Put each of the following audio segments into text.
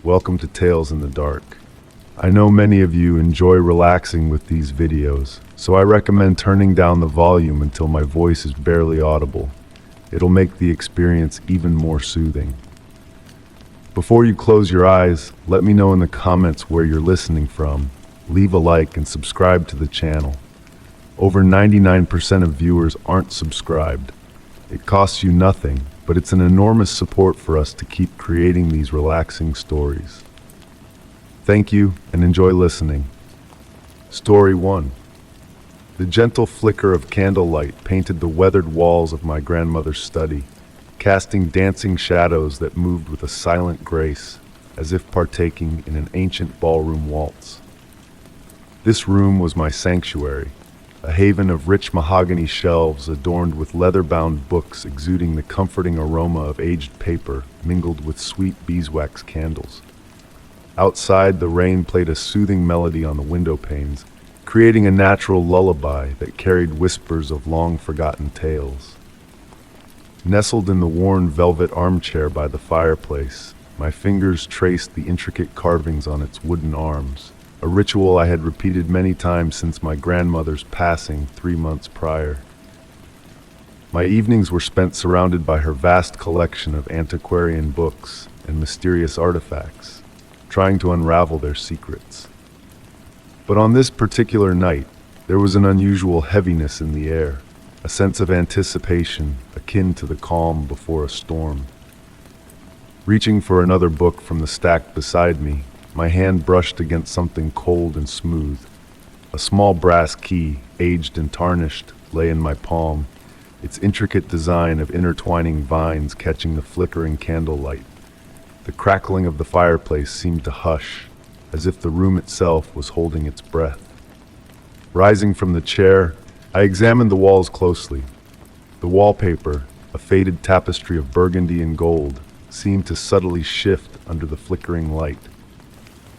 welcome to Tales in the Dark. I know many of you enjoy relaxing with these videos, so I recommend turning down the volume until my voice is barely audible. It'll make the experience even more soothing. Before you close your eyes, let me know in the comments where you're listening from. Leave a like and subscribe to the channel. Over 99% of viewers aren't subscribed. It costs you nothing, but it's an enormous support for us to keep creating these relaxing stories. Thank you and enjoy listening. Story 1. The gentle flicker of candlelight painted the weathered walls of my grandmother's study, casting dancing shadows that moved with a silent grace, as if partaking in an ancient ballroom waltz. This room was my sanctuary, a haven of rich mahogany shelves adorned with leather-bound books exuding the comforting aroma of aged paper mingled with sweet beeswax candles. Outside, the rain played a soothing melody on the window panes, creating a natural lullaby that carried whispers of long-forgotten tales. Nestled in the worn velvet armchair by the fireplace, my fingers traced the intricate carvings on its wooden arms, a ritual I had repeated many times since my grandmother's passing 3 months prior. My evenings were spent surrounded by her vast collection of antiquarian books and mysterious artifacts, trying to unravel their secrets. But on this particular night, there was an unusual heaviness in the air, a sense of anticipation akin to the calm before a storm. Reaching for another book from the stack beside me, my hand brushed against something cold and smooth. A small brass key, aged and tarnished, lay in my palm, its intricate design of intertwining vines catching the flickering candlelight. The crackling of the fireplace seemed to hush, as if the room itself was holding its breath. Rising from the chair, I examined the walls closely. The wallpaper, a faded tapestry of burgundy and gold, seemed to subtly shift under the flickering light.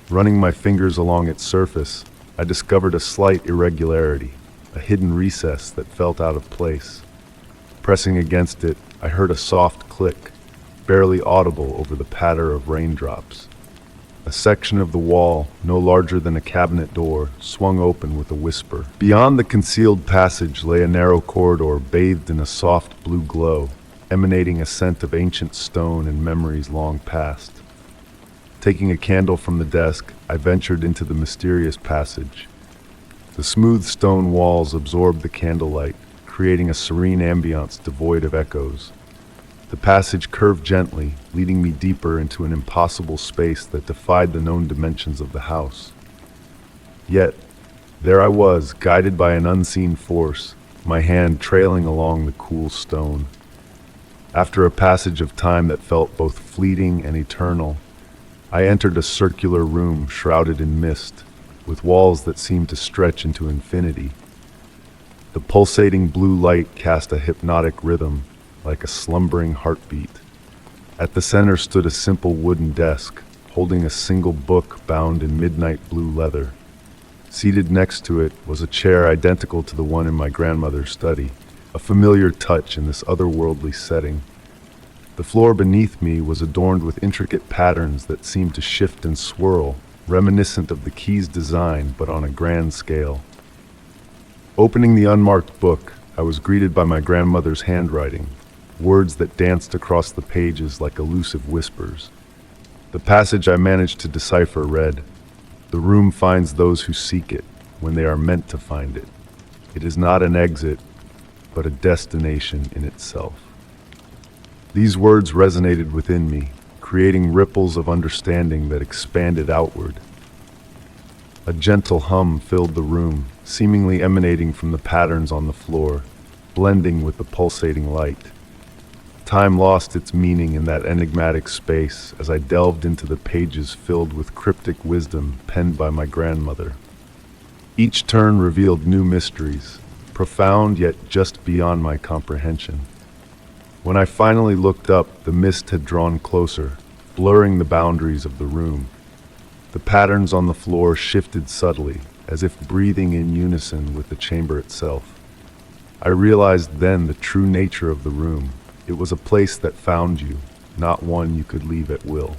Running my fingers along its surface, I discovered a slight irregularity, a hidden recess that felt out of place. Pressing against it, I heard a soft click, barely audible over the patter of raindrops. A section of the wall, no larger than a cabinet door, swung open with a whisper. Beyond the concealed passage lay a narrow corridor bathed in a soft blue glow, emanating a scent of ancient stone and memories long past. Taking a candle from the desk, I ventured into the mysterious passage. The smooth stone walls absorbed the candlelight, creating a serene ambiance devoid of echoes. The passage curved gently, leading me deeper into an impossible space that defied the known dimensions of the house. Yet, there I was, guided by an unseen force, my hand trailing along the cool stone. After a passage of time that felt both fleeting and eternal, I entered a circular room shrouded in mist, with walls that seemed to stretch into infinity. The pulsating blue light cast a hypnotic rhythm, like a slumbering heartbeat. At the center stood a simple wooden desk, holding a single book bound in midnight blue leather. Seated next to it was a chair identical to the one in my grandmother's study, a familiar touch in this otherworldly setting. The floor beneath me was adorned with intricate patterns that seemed to shift and swirl, reminiscent of the key's design but on a grand scale. Opening the unmarked book, I was greeted by my grandmother's handwriting, words that danced across the pages like elusive whispers. The passage I managed to decipher read, "The room finds those who seek it when they are meant to find it. It is not an exit, but a destination in itself." These words resonated within me, creating ripples of understanding that expanded outward. A gentle hum filled the room, seemingly emanating from the patterns on the floor, blending with the pulsating light. Time lost its meaning in that enigmatic space as I delved into the pages filled with cryptic wisdom penned by my grandmother. Each turn revealed new mysteries, profound yet just beyond my comprehension. When I finally looked up, the mist had drawn closer, blurring the boundaries of the room. The patterns on the floor shifted subtly, as if breathing in unison with the chamber itself. I realized then the true nature of the room. It was a place that found you, not one you could leave at will.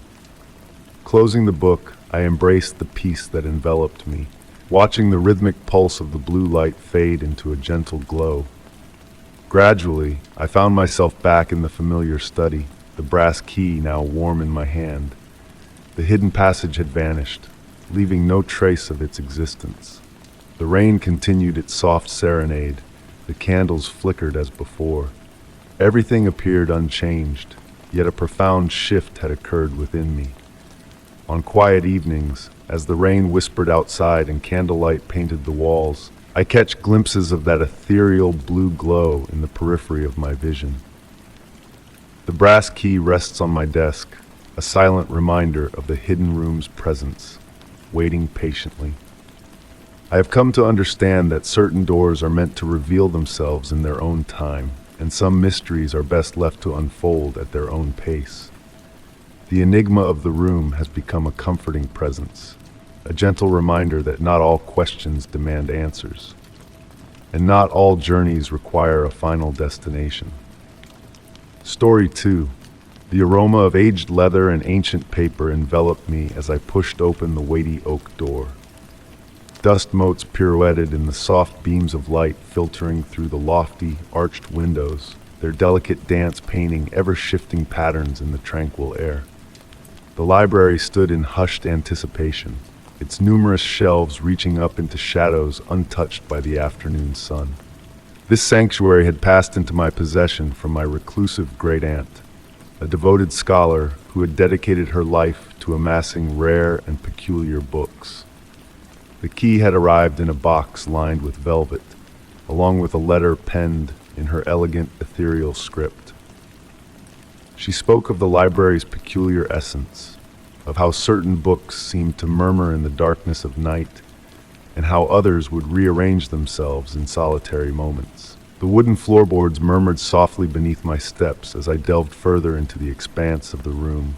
Closing the book, I embraced the peace that enveloped me, watching the rhythmic pulse of the blue light fade into a gentle glow. Gradually, I found myself back in the familiar study, the brass key now warm in my hand. The hidden passage had vanished, leaving no trace of its existence. The rain continued its soft serenade. The candles flickered as before. Everything appeared unchanged, yet a profound shift had occurred within me. On quiet evenings, as the rain whispered outside and candlelight painted the walls, I catch glimpses of that ethereal blue glow in the periphery of my vision. The brass key rests on my desk, a silent reminder of the hidden room's presence, waiting patiently. I have come to understand that certain doors are meant to reveal themselves in their own time, and some mysteries are best left to unfold at their own pace. The enigma of the room has become a comforting presence, a gentle reminder that not all questions demand answers, and not all journeys require a final destination. Story 2. The aroma of aged leather and ancient paper enveloped me as I pushed open the weighty oak door. Dust motes pirouetted in the soft beams of light filtering through the lofty, arched windows, their delicate dance painting ever-shifting patterns in the tranquil air. The library stood in hushed anticipation, its numerous shelves reaching up into shadows untouched by the afternoon sun. This sanctuary had passed into my possession from my reclusive great-aunt, a devoted scholar who had dedicated her life to amassing rare and peculiar books. The key had arrived in a box lined with velvet, along with a letter penned in her elegant, ethereal script. She spoke of the library's peculiar essence, of how certain books seemed to murmur in the darkness of night, and how others would rearrange themselves in solitary moments. The wooden floorboards murmured softly beneath my steps as I delved further into the expanse of the room.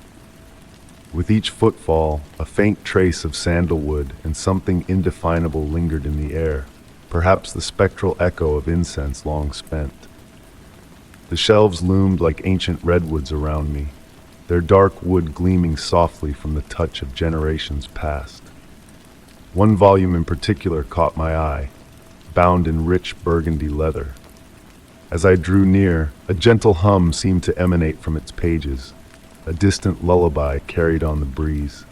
With each footfall, a faint trace of sandalwood and something indefinable lingered in the air, perhaps the spectral echo of incense long spent. The shelves loomed like ancient redwoods around me, their dark wood gleaming softly from the touch of generations past. One volume in particular caught my eye, bound in rich burgundy leather. As I drew near, a gentle hum seemed to emanate from its pages, a distant lullaby carried on the breeze.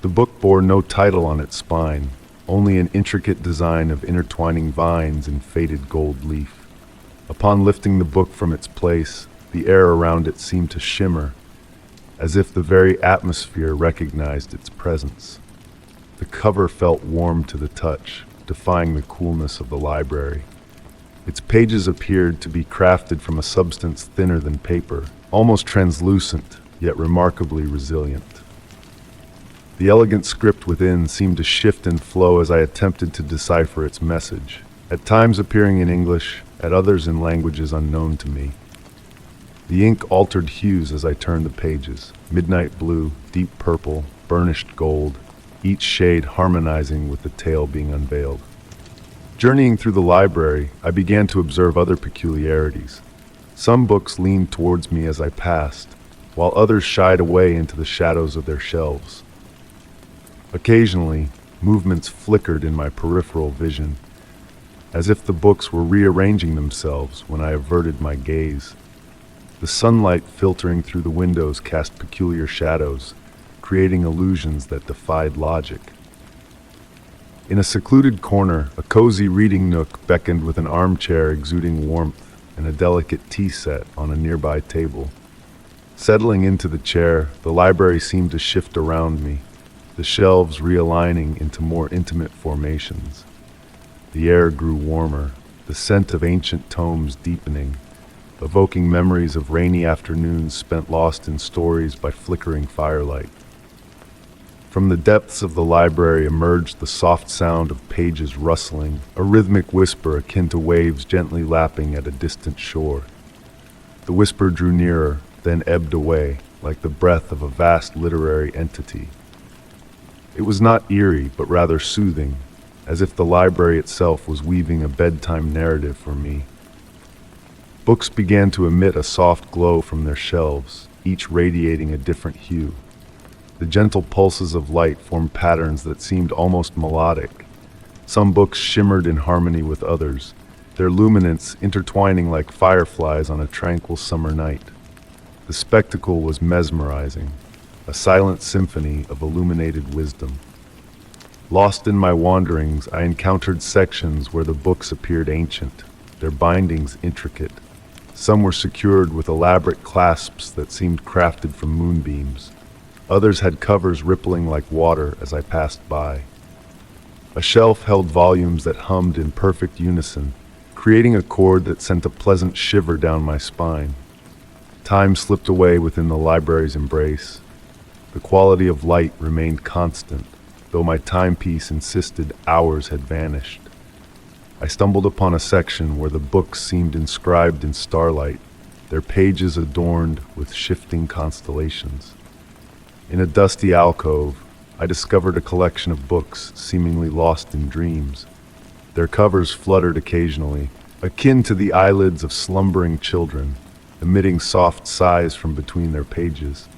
The book bore no title on its spine, only an intricate design of intertwining vines and faded gold leaf. Upon lifting the book from its place, the air around it seemed to shimmer, as if the very atmosphere recognized its presence. The cover felt warm to the touch, defying the coolness of the library. Its pages appeared to be crafted from a substance thinner than paper, almost translucent, yet remarkably resilient. The elegant script within seemed to shift and flow as I attempted to decipher its message, at times appearing in English, at others in languages unknown to me. The ink altered hues as I turned the pages, midnight blue, deep purple, burnished gold, each shade harmonizing with the tale being unveiled. Journeying through the library, I began to observe other peculiarities. Some books leaned towards me as I passed, while others shied away into the shadows of their shelves. Occasionally, movements flickered in my peripheral vision, as if the books were rearranging themselves when I averted my gaze. The sunlight filtering through the windows cast peculiar shadows, creating illusions that defied logic. In a secluded corner, a cozy reading nook beckoned with an armchair exuding warmth and a delicate tea set on a nearby table. Settling into the chair, the library seemed to shift around me, the shelves realigning into more intimate formations. The air grew warmer, the scent of ancient tomes deepening, evoking memories of rainy afternoons spent lost in stories by flickering firelight. From the depths of the library emerged the soft sound of pages rustling, a rhythmic whisper akin to waves gently lapping at a distant shore. The whisper drew nearer, then ebbed away, like the breath of a vast literary entity. It was not eerie, but rather soothing, as if the library itself was weaving a bedtime narrative for me. Books began to emit a soft glow from their shelves, each radiating a different hue. The gentle pulses of light formed patterns that seemed almost melodic. Some books shimmered in harmony with others, their luminance intertwining like fireflies on a tranquil summer night. The spectacle was mesmerizing, a silent symphony of illuminated wisdom. Lost in my wanderings, I encountered sections where the books appeared ancient, their bindings intricate. Some were secured with elaborate clasps that seemed crafted from moonbeams. Others had covers rippling like water as I passed by. A shelf held volumes that hummed in perfect unison, creating a chord that sent a pleasant shiver down my spine. Time slipped away within the library's embrace. The quality of light remained constant, though my timepiece insisted hours had vanished. I stumbled upon a section where the books seemed inscribed in starlight, their pages adorned with shifting constellations. In a dusty alcove, I discovered a collection of books seemingly lost in dreams. Their covers fluttered occasionally, akin to the eyelids of slumbering children, emitting soft sighs from between their pages.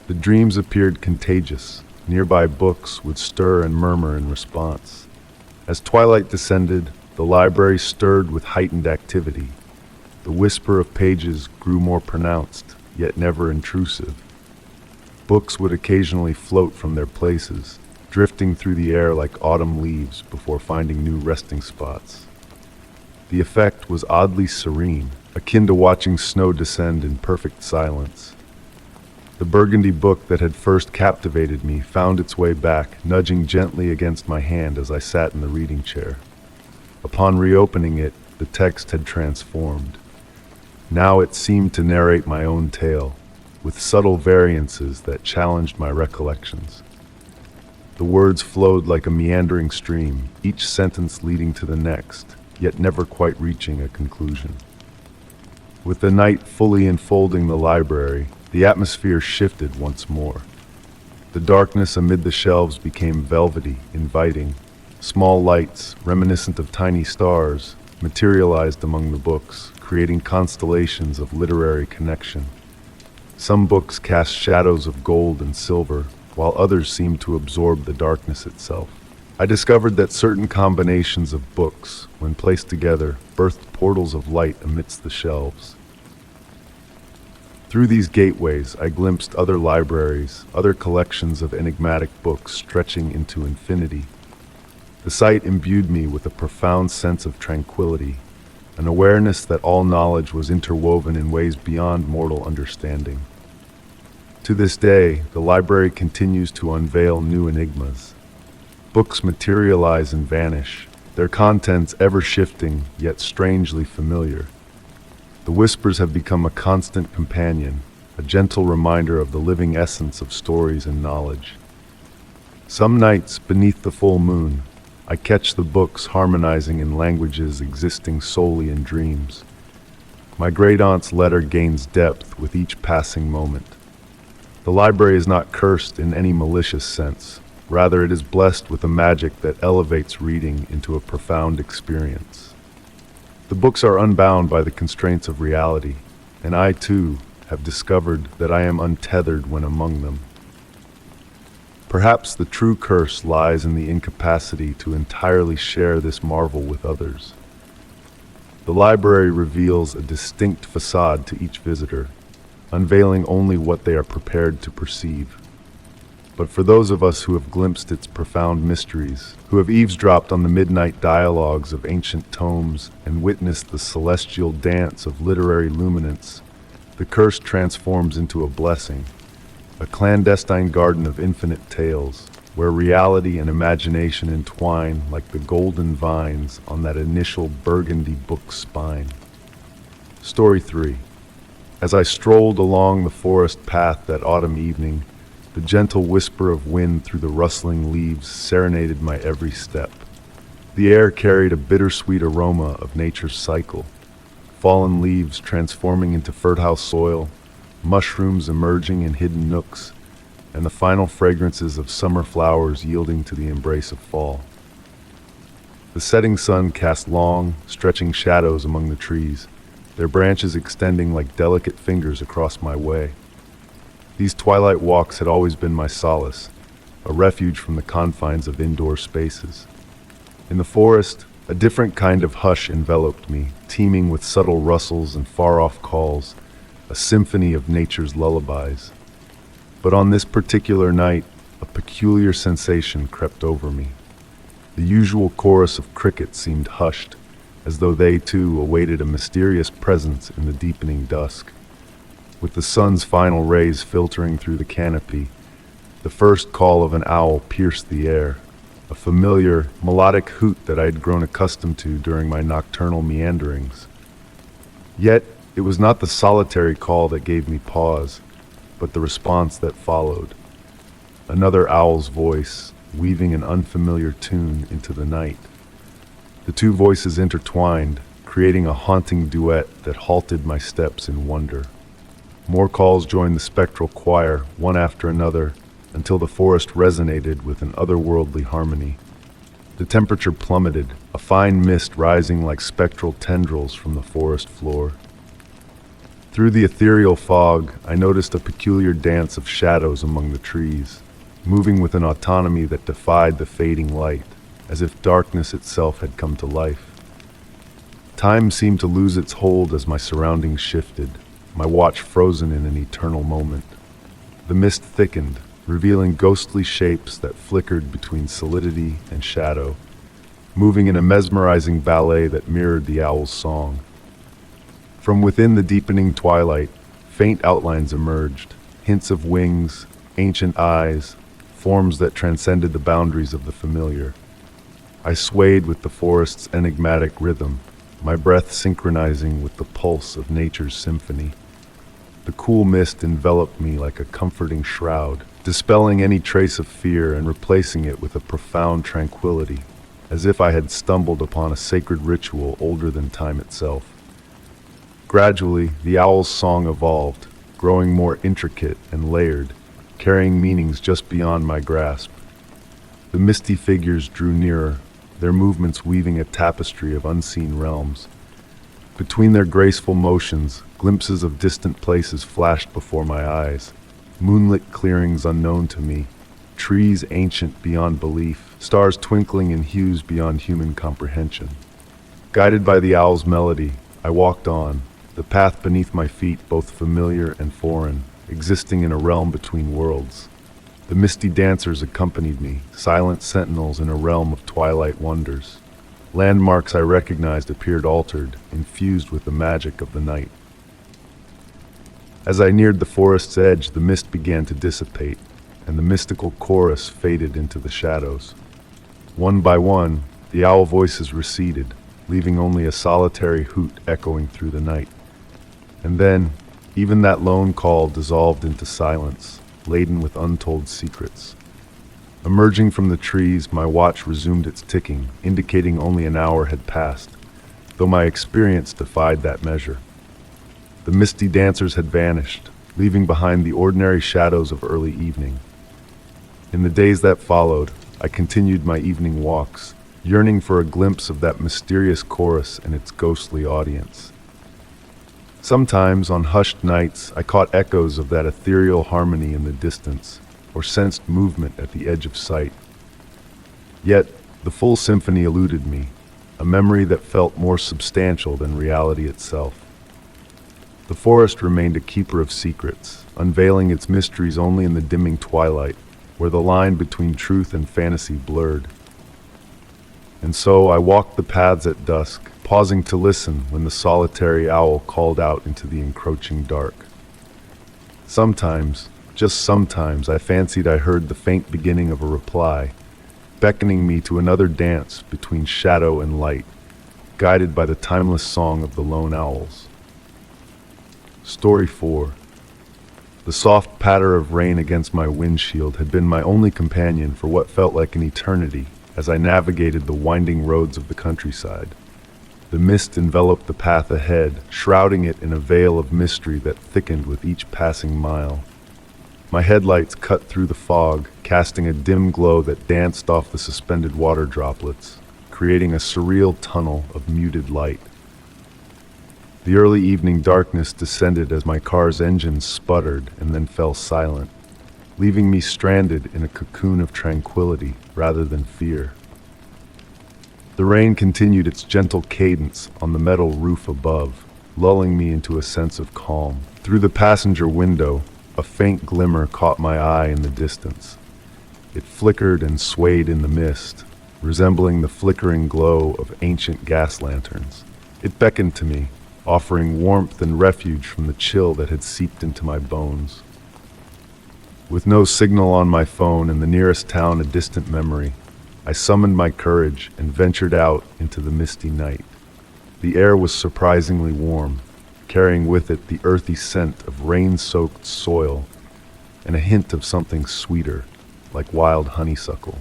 The dreams appeared contagious. Nearby books would stir and murmur in response. As twilight descended, the library stirred with heightened activity. The whisper of pages grew more pronounced, yet never intrusive. Books would occasionally float from their places, drifting through the air like autumn leaves before finding new resting spots. The effect was oddly serene, akin to watching snow descend in perfect silence. The burgundy book that had first captivated me found its way back, nudging gently against my hand as I sat in the reading chair. Upon reopening it, the text had transformed. Now it seemed to narrate my own tale, with subtle variances that challenged my recollections. The words flowed like a meandering stream, each sentence leading to the next, yet never quite reaching a conclusion. With the night fully enfolding the library, the atmosphere shifted once more. The darkness amid the shelves became velvety, inviting. Small lights, reminiscent of tiny stars, materialized among the books, creating constellations of literary connection. Some books cast shadows of gold and silver, while others seemed to absorb the darkness itself. I discovered that certain combinations of books, when placed together, birthed portals of light amidst the shelves. Through these gateways, I glimpsed other libraries, other collections of enigmatic books stretching into infinity. The sight imbued me with a profound sense of tranquility, an awareness that all knowledge was interwoven in ways beyond mortal understanding. To this day, the library continues to unveil new enigmas. Books materialize and vanish, their contents ever shifting yet strangely familiar. The whispers have become a constant companion, a gentle reminder of the living essence of stories and knowledge. Some nights, beneath the full moon, I catch the books harmonizing in languages existing solely in dreams. My great-aunt's letter gains depth with each passing moment. The library is not cursed in any malicious sense. Rather, it is blessed with a magic that elevates reading into a profound experience. The books are unbound by the constraints of reality, and I, too, have discovered that I am untethered when among them. Perhaps the true curse lies in the incapacity to entirely share this marvel with others. The library reveals a distinct facade to each visitor, unveiling only what they are prepared to perceive. But for those of us who have glimpsed its profound mysteries, who have eavesdropped on the midnight dialogues of ancient tomes and witnessed the celestial dance of literary luminance, the curse transforms into a blessing, a clandestine garden of infinite tales, where reality and imagination entwine like the golden vines on that initial burgundy book's spine. Story 3. As I strolled along the forest path that autumn evening, the gentle whisper of wind through the rustling leaves serenaded my every step. The air carried a bittersweet aroma of nature's cycle, fallen leaves transforming into fertile soil, mushrooms emerging in hidden nooks, and the final fragrances of summer flowers yielding to the embrace of fall. The setting sun cast long, stretching shadows among the trees, their branches extending like delicate fingers across my way. These twilight walks had always been my solace, a refuge from the confines of indoor spaces. In the forest, a different kind of hush enveloped me, teeming with subtle rustles and far-off calls, a symphony of nature's lullabies. But on this particular night, a peculiar sensation crept over me. The usual chorus of crickets seemed hushed, as though they too awaited a mysterious presence in the deepening dusk. With the sun's final rays filtering through the canopy, the first call of an owl pierced the air, a familiar, melodic hoot that I had grown accustomed to during my nocturnal meanderings. Yet, it was not the solitary call that gave me pause, but the response that followed. Another owl's voice, weaving an unfamiliar tune into the night. The two voices intertwined, creating a haunting duet that halted my steps in wonder. More calls joined the spectral choir, one after another, until the forest resonated with an otherworldly harmony. The temperature plummeted, a fine mist rising like spectral tendrils from the forest floor. Through the ethereal fog, I noticed a peculiar dance of shadows among the trees, moving with an autonomy that defied the fading light, as if darkness itself had come to life. Time seemed to lose its hold as my surroundings shifted, my watch frozen in an eternal moment. The mist thickened, revealing ghostly shapes that flickered between solidity and shadow, moving in a mesmerizing ballet that mirrored the owl's song. From within the deepening twilight, faint outlines emerged, hints of wings, ancient eyes, forms that transcended the boundaries of the familiar. I swayed with the forest's enigmatic rhythm, my breath synchronizing with the pulse of nature's symphony. The cool mist enveloped me like a comforting shroud, dispelling any trace of fear and replacing it with a profound tranquility, as if I had stumbled upon a sacred ritual older than time itself. Gradually, the owl's song evolved, growing more intricate and layered, carrying meanings just beyond my grasp. The misty figures drew nearer, their movements weaving a tapestry of unseen realms. Between their graceful motions, glimpses of distant places flashed before my eyes, moonlit clearings unknown to me, trees ancient beyond belief, stars twinkling in hues beyond human comprehension. Guided by the owl's melody, I walked on, the path beneath my feet both familiar and foreign, existing in a realm between worlds. The misty dancers accompanied me, silent sentinels in a realm of twilight wonders. Landmarks I recognized appeared altered, infused with the magic of the night. As I neared the forest's edge, the mist began to dissipate, and the mystical chorus faded into the shadows. One by one, the owl voices receded, leaving only a solitary hoot echoing through the night. And then, even that lone call dissolved into silence, laden with untold secrets. Emerging from the trees, my watch resumed its ticking, indicating only an hour had passed, though my experience defied that measure. The misty dancers had vanished, leaving behind the ordinary shadows of early evening. In the days that followed, I continued my evening walks, yearning for a glimpse of that mysterious chorus and its ghostly audience. Sometimes, on hushed nights, I caught echoes of that ethereal harmony in the distance, or sensed movement at the edge of sight. Yet, the full symphony eluded me, a memory that felt more substantial than reality itself. The forest remained a keeper of secrets, unveiling its mysteries only in the dimming twilight, where the line between truth and fantasy blurred. And so I walked the paths at dusk, pausing to listen when the solitary owl called out into the encroaching dark. Sometimes, just sometimes, I fancied I heard the faint beginning of a reply, beckoning me to another dance between shadow and light, guided by the timeless song of the lone owls. Story 4. The soft patter of rain against my windshield had been my only companion for what felt like an eternity as I navigated the winding roads of the countryside. The mist enveloped the path ahead, shrouding it in a veil of mystery that thickened with each passing mile. My headlights cut through the fog, casting a dim glow that danced off the suspended water droplets, creating a surreal tunnel of muted light. The early evening darkness descended as my car's engine sputtered and then fell silent, leaving me stranded in a cocoon of tranquility rather than fear. The rain continued its gentle cadence on the metal roof above, lulling me into a sense of calm. Through the passenger window, a faint glimmer caught my eye in the distance. It flickered and swayed in the mist, resembling the flickering glow of ancient gas lanterns. It beckoned to me, offering warmth and refuge from the chill that had seeped into my bones. With no signal on my phone and the nearest town a distant memory, I summoned my courage and ventured out into the misty night. The air was surprisingly warm, carrying with it the earthy scent of rain-soaked soil and a hint of something sweeter, like wild honeysuckle.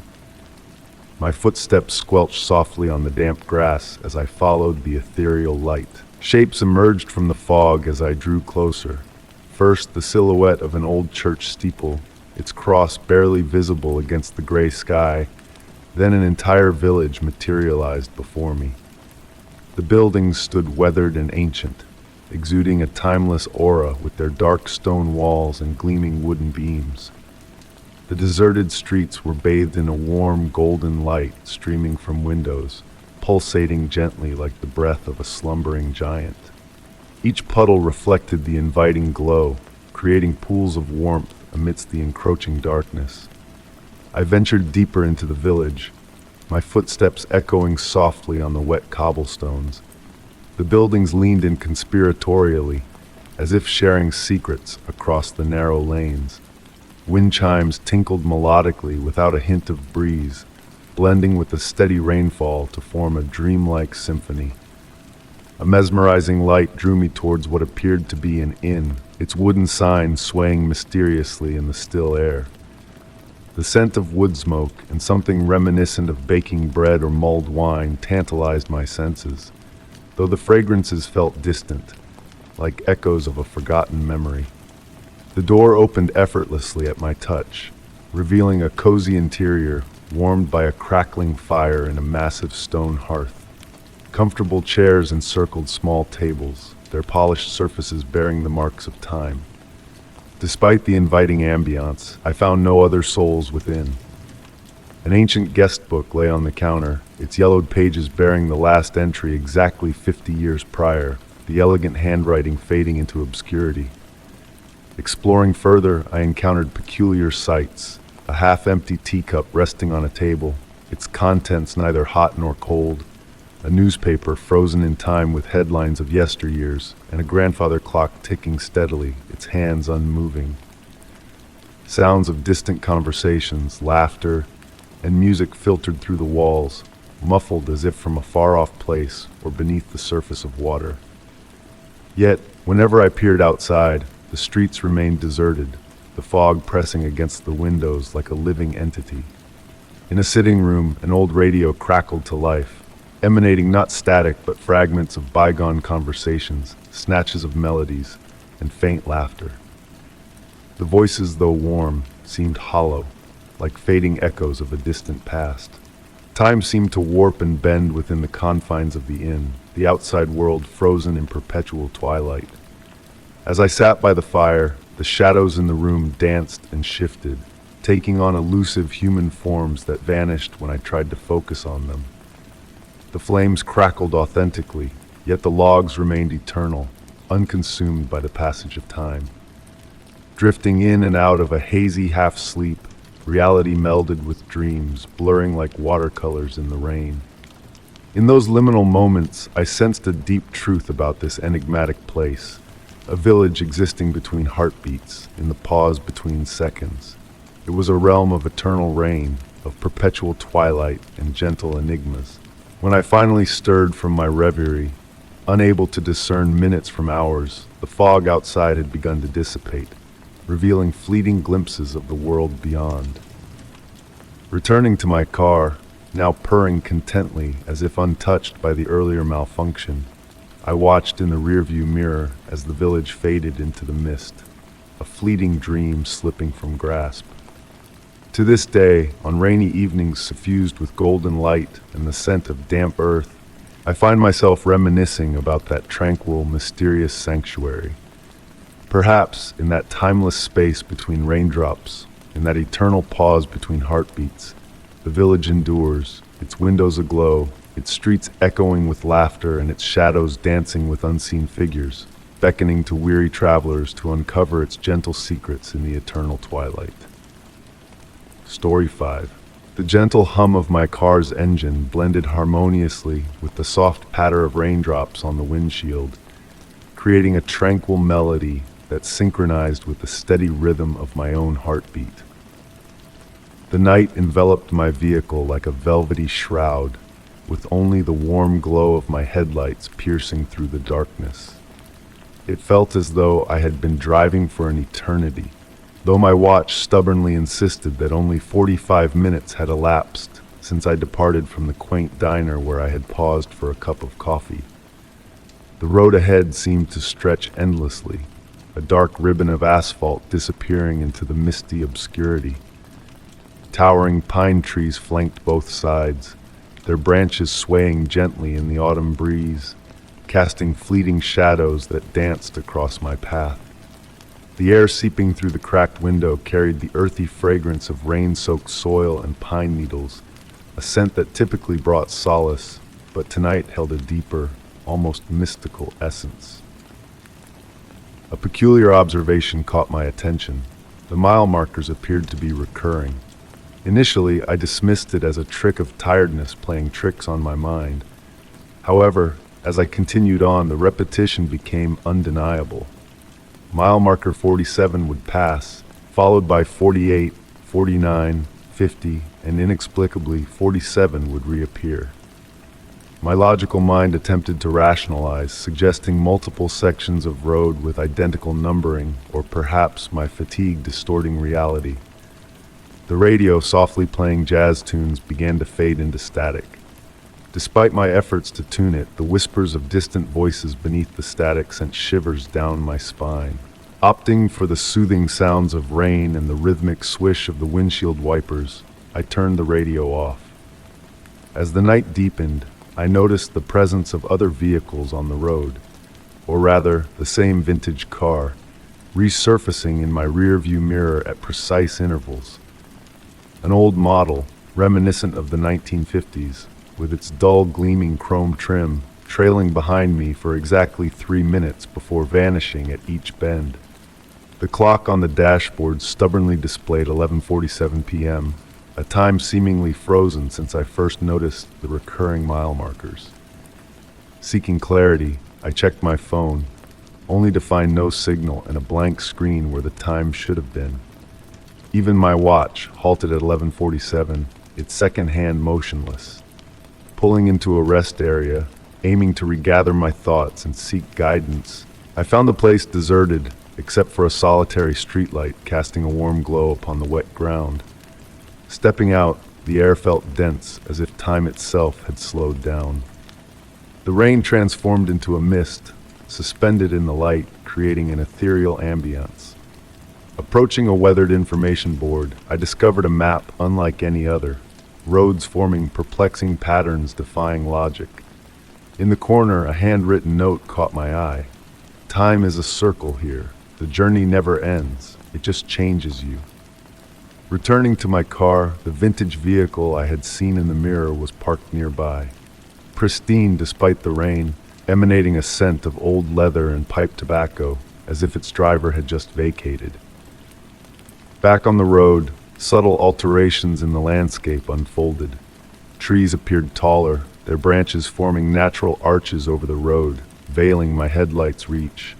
My footsteps squelched softly on the damp grass as I followed the ethereal light. Shapes emerged from the fog as I drew closer. First, the silhouette of an old church steeple, its cross barely visible against the gray sky. Then an entire village materialized before me. The buildings stood weathered and ancient, exuding a timeless aura with their dark stone walls and gleaming wooden beams. The deserted streets were bathed in a warm golden light streaming from windows, pulsating gently like the breath of a slumbering giant. Each puddle reflected the inviting glow, creating pools of warmth amidst the encroaching darkness. I ventured deeper into the village, my footsteps echoing softly on the wet cobblestones. The buildings leaned in conspiratorially, as if sharing secrets across the narrow lanes. Wind chimes tinkled melodically without a hint of breeze, blending with the steady rainfall to form a dreamlike symphony. A mesmerizing light drew me towards what appeared to be an inn, its wooden sign swaying mysteriously in the still air. The scent of wood smoke and something reminiscent of baking bread or mulled wine tantalized my senses, though the fragrances felt distant, like echoes of a forgotten memory. The door opened effortlessly at my touch, revealing a cozy interior warmed by a crackling fire in a massive stone hearth. Comfortable chairs encircled small tables, their polished surfaces bearing the marks of time. Despite the inviting ambiance, I found no other souls within. An ancient guest book lay on the counter, its yellowed pages bearing the last entry exactly 50 years prior, the elegant handwriting fading into obscurity. Exploring further, I encountered peculiar sights. A half-empty teacup resting on a table, its contents neither hot nor cold, a newspaper frozen in time with headlines of yesteryears, and a grandfather clock ticking steadily, its hands unmoving. Sounds of distant conversations, laughter, and music filtered through the walls, muffled as if from a far-off place or beneath the surface of water. Yet, whenever I peered outside, the streets remained deserted, the fog pressing against the windows like a living entity. In a sitting room, an old radio crackled to life, emanating not static but fragments of bygone conversations, snatches of melodies, and faint laughter. The voices, though warm, seemed hollow, like fading echoes of a distant past. Time seemed to warp and bend within the confines of the inn, the outside world frozen in perpetual twilight. As I sat by the fire, the shadows in the room danced and shifted, taking on elusive human forms that vanished when I tried to focus on them. The flames crackled authentically, yet the logs remained eternal, unconsumed by the passage of time. Drifting in and out of a hazy half-sleep, reality melded with dreams, blurring like watercolors in the rain. In those liminal moments, I sensed a deep truth about this enigmatic place, a village existing between heartbeats, in the pause between seconds. It was a realm of eternal rain, of perpetual twilight and gentle enigmas. When I finally stirred from my reverie, unable to discern minutes from hours, the fog outside had begun to dissipate, revealing fleeting glimpses of the world beyond. Returning to my car, now purring contently as if untouched by the earlier malfunction, I watched in the rearview mirror as the village faded into the mist, a fleeting dream slipping from grasp. To this day, on rainy evenings suffused with golden light and the scent of damp earth, I find myself reminiscing about that tranquil, mysterious sanctuary. Perhaps in that timeless space between raindrops, in that eternal pause between heartbeats, the village endures, its windows aglow, its streets echoing with laughter and its shadows dancing with unseen figures, beckoning to weary travelers to uncover its gentle secrets in the eternal twilight. Story 5. The gentle hum of my car's engine blended harmoniously with the soft patter of raindrops on the windshield, creating a tranquil melody that synchronized with the steady rhythm of my own heartbeat. The night enveloped my vehicle like a velvety shroud, with only the warm glow of my headlights piercing through the darkness. It felt as though I had been driving for an eternity, though my watch stubbornly insisted that only 45 minutes had elapsed since I departed from the quaint diner where I had paused for a cup of coffee. The road ahead seemed to stretch endlessly, a dark ribbon of asphalt disappearing into the misty obscurity. Towering pine trees flanked both sides, their branches swaying gently in the autumn breeze, casting fleeting shadows that danced across my path. The air seeping through the cracked window carried the earthy fragrance of rain-soaked soil and pine needles, a scent that typically brought solace, but tonight held a deeper, almost mystical essence. A peculiar observation caught my attention. The mile markers appeared to be recurring. Initially, I dismissed it as a trick of tiredness playing tricks on my mind. However, as I continued on, the repetition became undeniable. Mile marker 47 would pass, followed by 48, 49, 50, and inexplicably 47 would reappear. My logical mind attempted to rationalize, suggesting multiple sections of road with identical numbering, or perhaps my fatigue distorting reality. The radio, softly playing jazz tunes, began to fade into static. Despite my efforts to tune it, the whispers of distant voices beneath the static sent shivers down my spine. Opting for the soothing sounds of rain and the rhythmic swish of the windshield wipers, I turned the radio off. As the night deepened, I noticed the presence of other vehicles on the road, or rather, the same vintage car, resurfacing in my rearview mirror at precise intervals. An old model, reminiscent of the 1950s, with its dull gleaming chrome trim, trailing behind me for exactly 3 minutes before vanishing at each bend. The clock on the dashboard stubbornly displayed 11:47 p.m., a time seemingly frozen since I first noticed the recurring mile markers. Seeking clarity, I checked my phone, only to find no signal and a blank screen where the time should have been. Even my watch halted at 11:47, its second hand motionless. Pulling into a rest area, aiming to regather my thoughts and seek guidance, I found the place deserted except for a solitary streetlight casting a warm glow upon the wet ground. Stepping out, the air felt dense as if time itself had slowed down. The rain transformed into a mist, suspended in the light, creating an ethereal ambience. Approaching a weathered information board, I discovered a map unlike any other, roads forming perplexing patterns defying logic. In the corner, a handwritten note caught my eye. Time is a circle here. The journey never ends. It just changes you. Returning to my car, the vintage vehicle I had seen in the mirror was parked nearby. Pristine despite the rain, emanating a scent of old leather and pipe tobacco, as if its driver had just vacated. Back on the road, subtle alterations in the landscape unfolded. Trees appeared taller, their branches forming natural arches over the road, veiling my headlights' reach.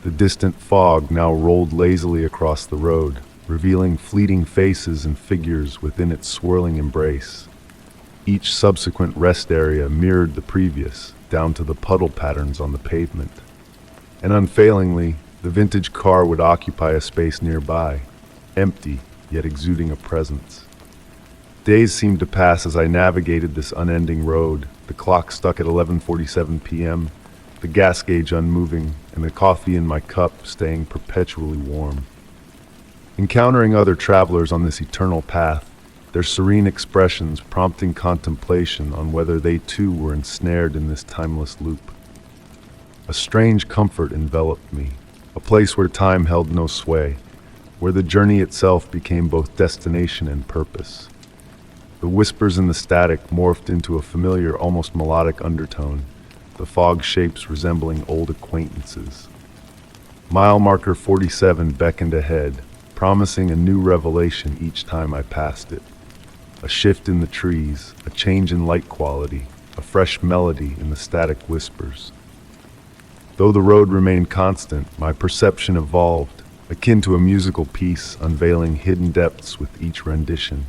The distant fog now rolled lazily across the road, revealing fleeting faces and figures within its swirling embrace. Each subsequent rest area mirrored the previous, down to the puddle patterns on the pavement. And unfailingly, the vintage car would occupy a space nearby, empty, yet exuding a presence. Days seemed to pass as I navigated this unending road, the clock stuck at 11:47 p.m., the gas gauge unmoving, and the coffee in my cup staying perpetually warm. Encountering other travelers on this eternal path, their serene expressions prompting contemplation on whether they too were ensnared in this timeless loop. A strange comfort enveloped me, a place where time held no sway, where the journey itself became both destination and purpose. The whispers in the static morphed into a familiar, almost melodic undertone, the fog shapes resembling old acquaintances. Mile marker 47 beckoned ahead, promising a new revelation each time I passed it. A shift in the trees, a change in light quality, a fresh melody in the static whispers. Though the road remained constant, my perception evolved, akin to a musical piece unveiling hidden depths with each rendition.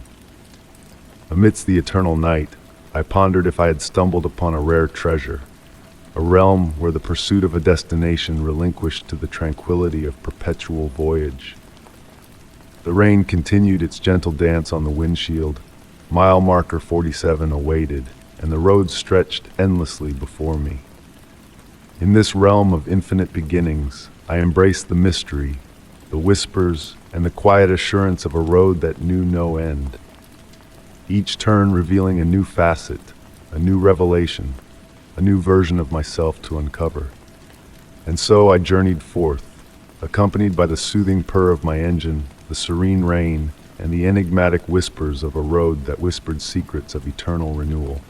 Amidst the eternal night, I pondered if I had stumbled upon a rare treasure, a realm where the pursuit of a destination relinquished to the tranquility of perpetual voyage. The rain continued its gentle dance on the windshield. Mile marker 47 awaited, and the road stretched endlessly before me. In this realm of infinite beginnings, I embraced the mystery, the whispers, and the quiet assurance of a road that knew no end. Each turn revealing a new facet, a new revelation, a new version of myself to uncover. And so I journeyed forth, accompanied by the soothing purr of my engine, the serene rain, and the enigmatic whispers of a road that whispered secrets of eternal renewal.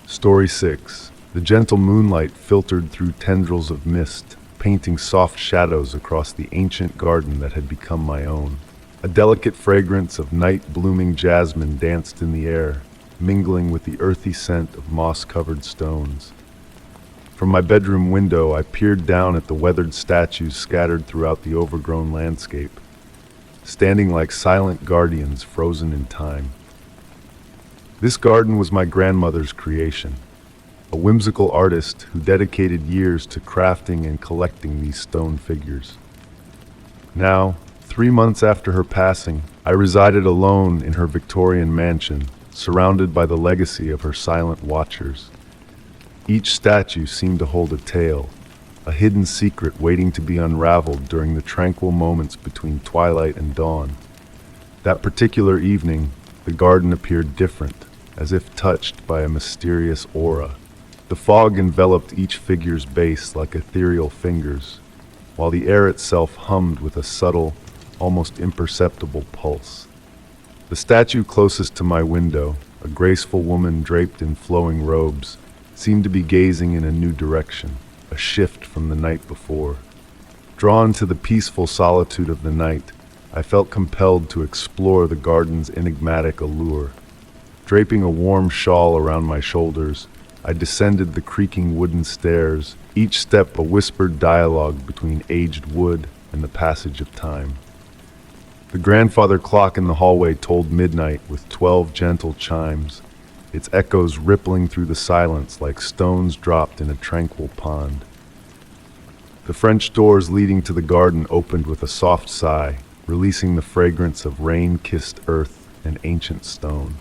Story 6. The gentle moonlight filtered through tendrils of mist, painting soft shadows across the ancient garden that had become my own. A delicate fragrance of night-blooming jasmine danced in the air, mingling with the earthy scent of moss-covered stones. From my bedroom window, I peered down at the weathered statues scattered throughout the overgrown landscape, standing like silent guardians frozen in time. This garden was my grandmother's creation, a whimsical artist who dedicated years to crafting and collecting these stone figures. Now, 3 months after her passing, I resided alone in her Victorian mansion, surrounded by the legacy of her silent watchers. Each statue seemed to hold a tale, a hidden secret waiting to be unraveled during the tranquil moments between twilight and dawn. That particular evening, the garden appeared different, as if touched by a mysterious aura. The fog enveloped each figure's base like ethereal fingers, while the air itself hummed with a subtle, almost imperceptible pulse. The statue closest to my window, a graceful woman draped in flowing robes, seemed to be gazing in a new direction, a shift from the night before. Drawn to the peaceful solitude of the night, I felt compelled to explore the garden's enigmatic allure. Draping a warm shawl around my shoulders, I descended the creaking wooden stairs, each step a whispered dialogue between aged wood and the passage of time. The grandfather clock in the hallway told midnight with 12 gentle chimes, its echoes rippling through the silence like stones dropped in a tranquil pond. The French doors leading to the garden opened with a soft sigh, releasing the fragrance of rain-kissed earth and ancient stone.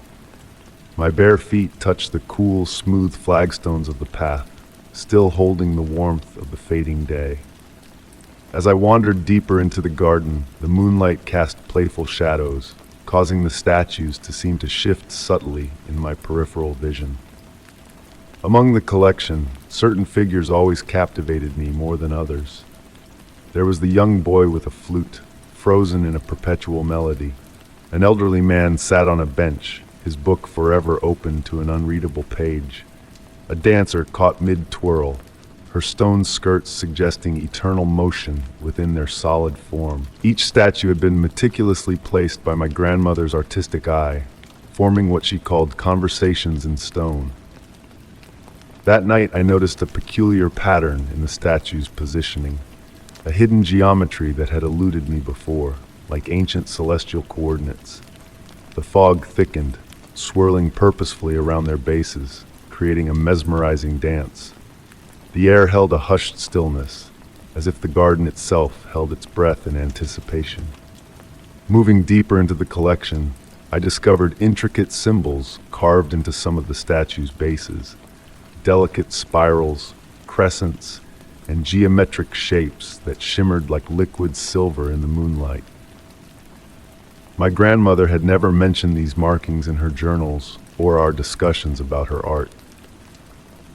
My bare feet touched the cool, smooth flagstones of the path, still holding the warmth of the fading day. As I wandered deeper into the garden, the moonlight cast playful shadows, causing the statues to seem to shift subtly in my peripheral vision. Among the collection, certain figures always captivated me more than others. There was the young boy with a flute, frozen in a perpetual melody. An elderly man sat on a bench, his book forever open to an unreadable page. A dancer caught mid-twirl, her stone skirts suggesting eternal motion within their solid form. Each statue had been meticulously placed by my grandmother's artistic eye, forming what she called conversations in stone. That night I noticed a peculiar pattern in the statue's positioning, a hidden geometry that had eluded me before, like ancient celestial coordinates. The fog thickened, swirling purposefully around their bases, creating a mesmerizing dance. The air held a hushed stillness, as if the garden itself held its breath in anticipation. Moving deeper into the collection, I discovered intricate symbols carved into some of the statue's bases, delicate spirals, crescents, and geometric shapes that shimmered like liquid silver in the moonlight. My grandmother had never mentioned these markings in her journals or our discussions about her art.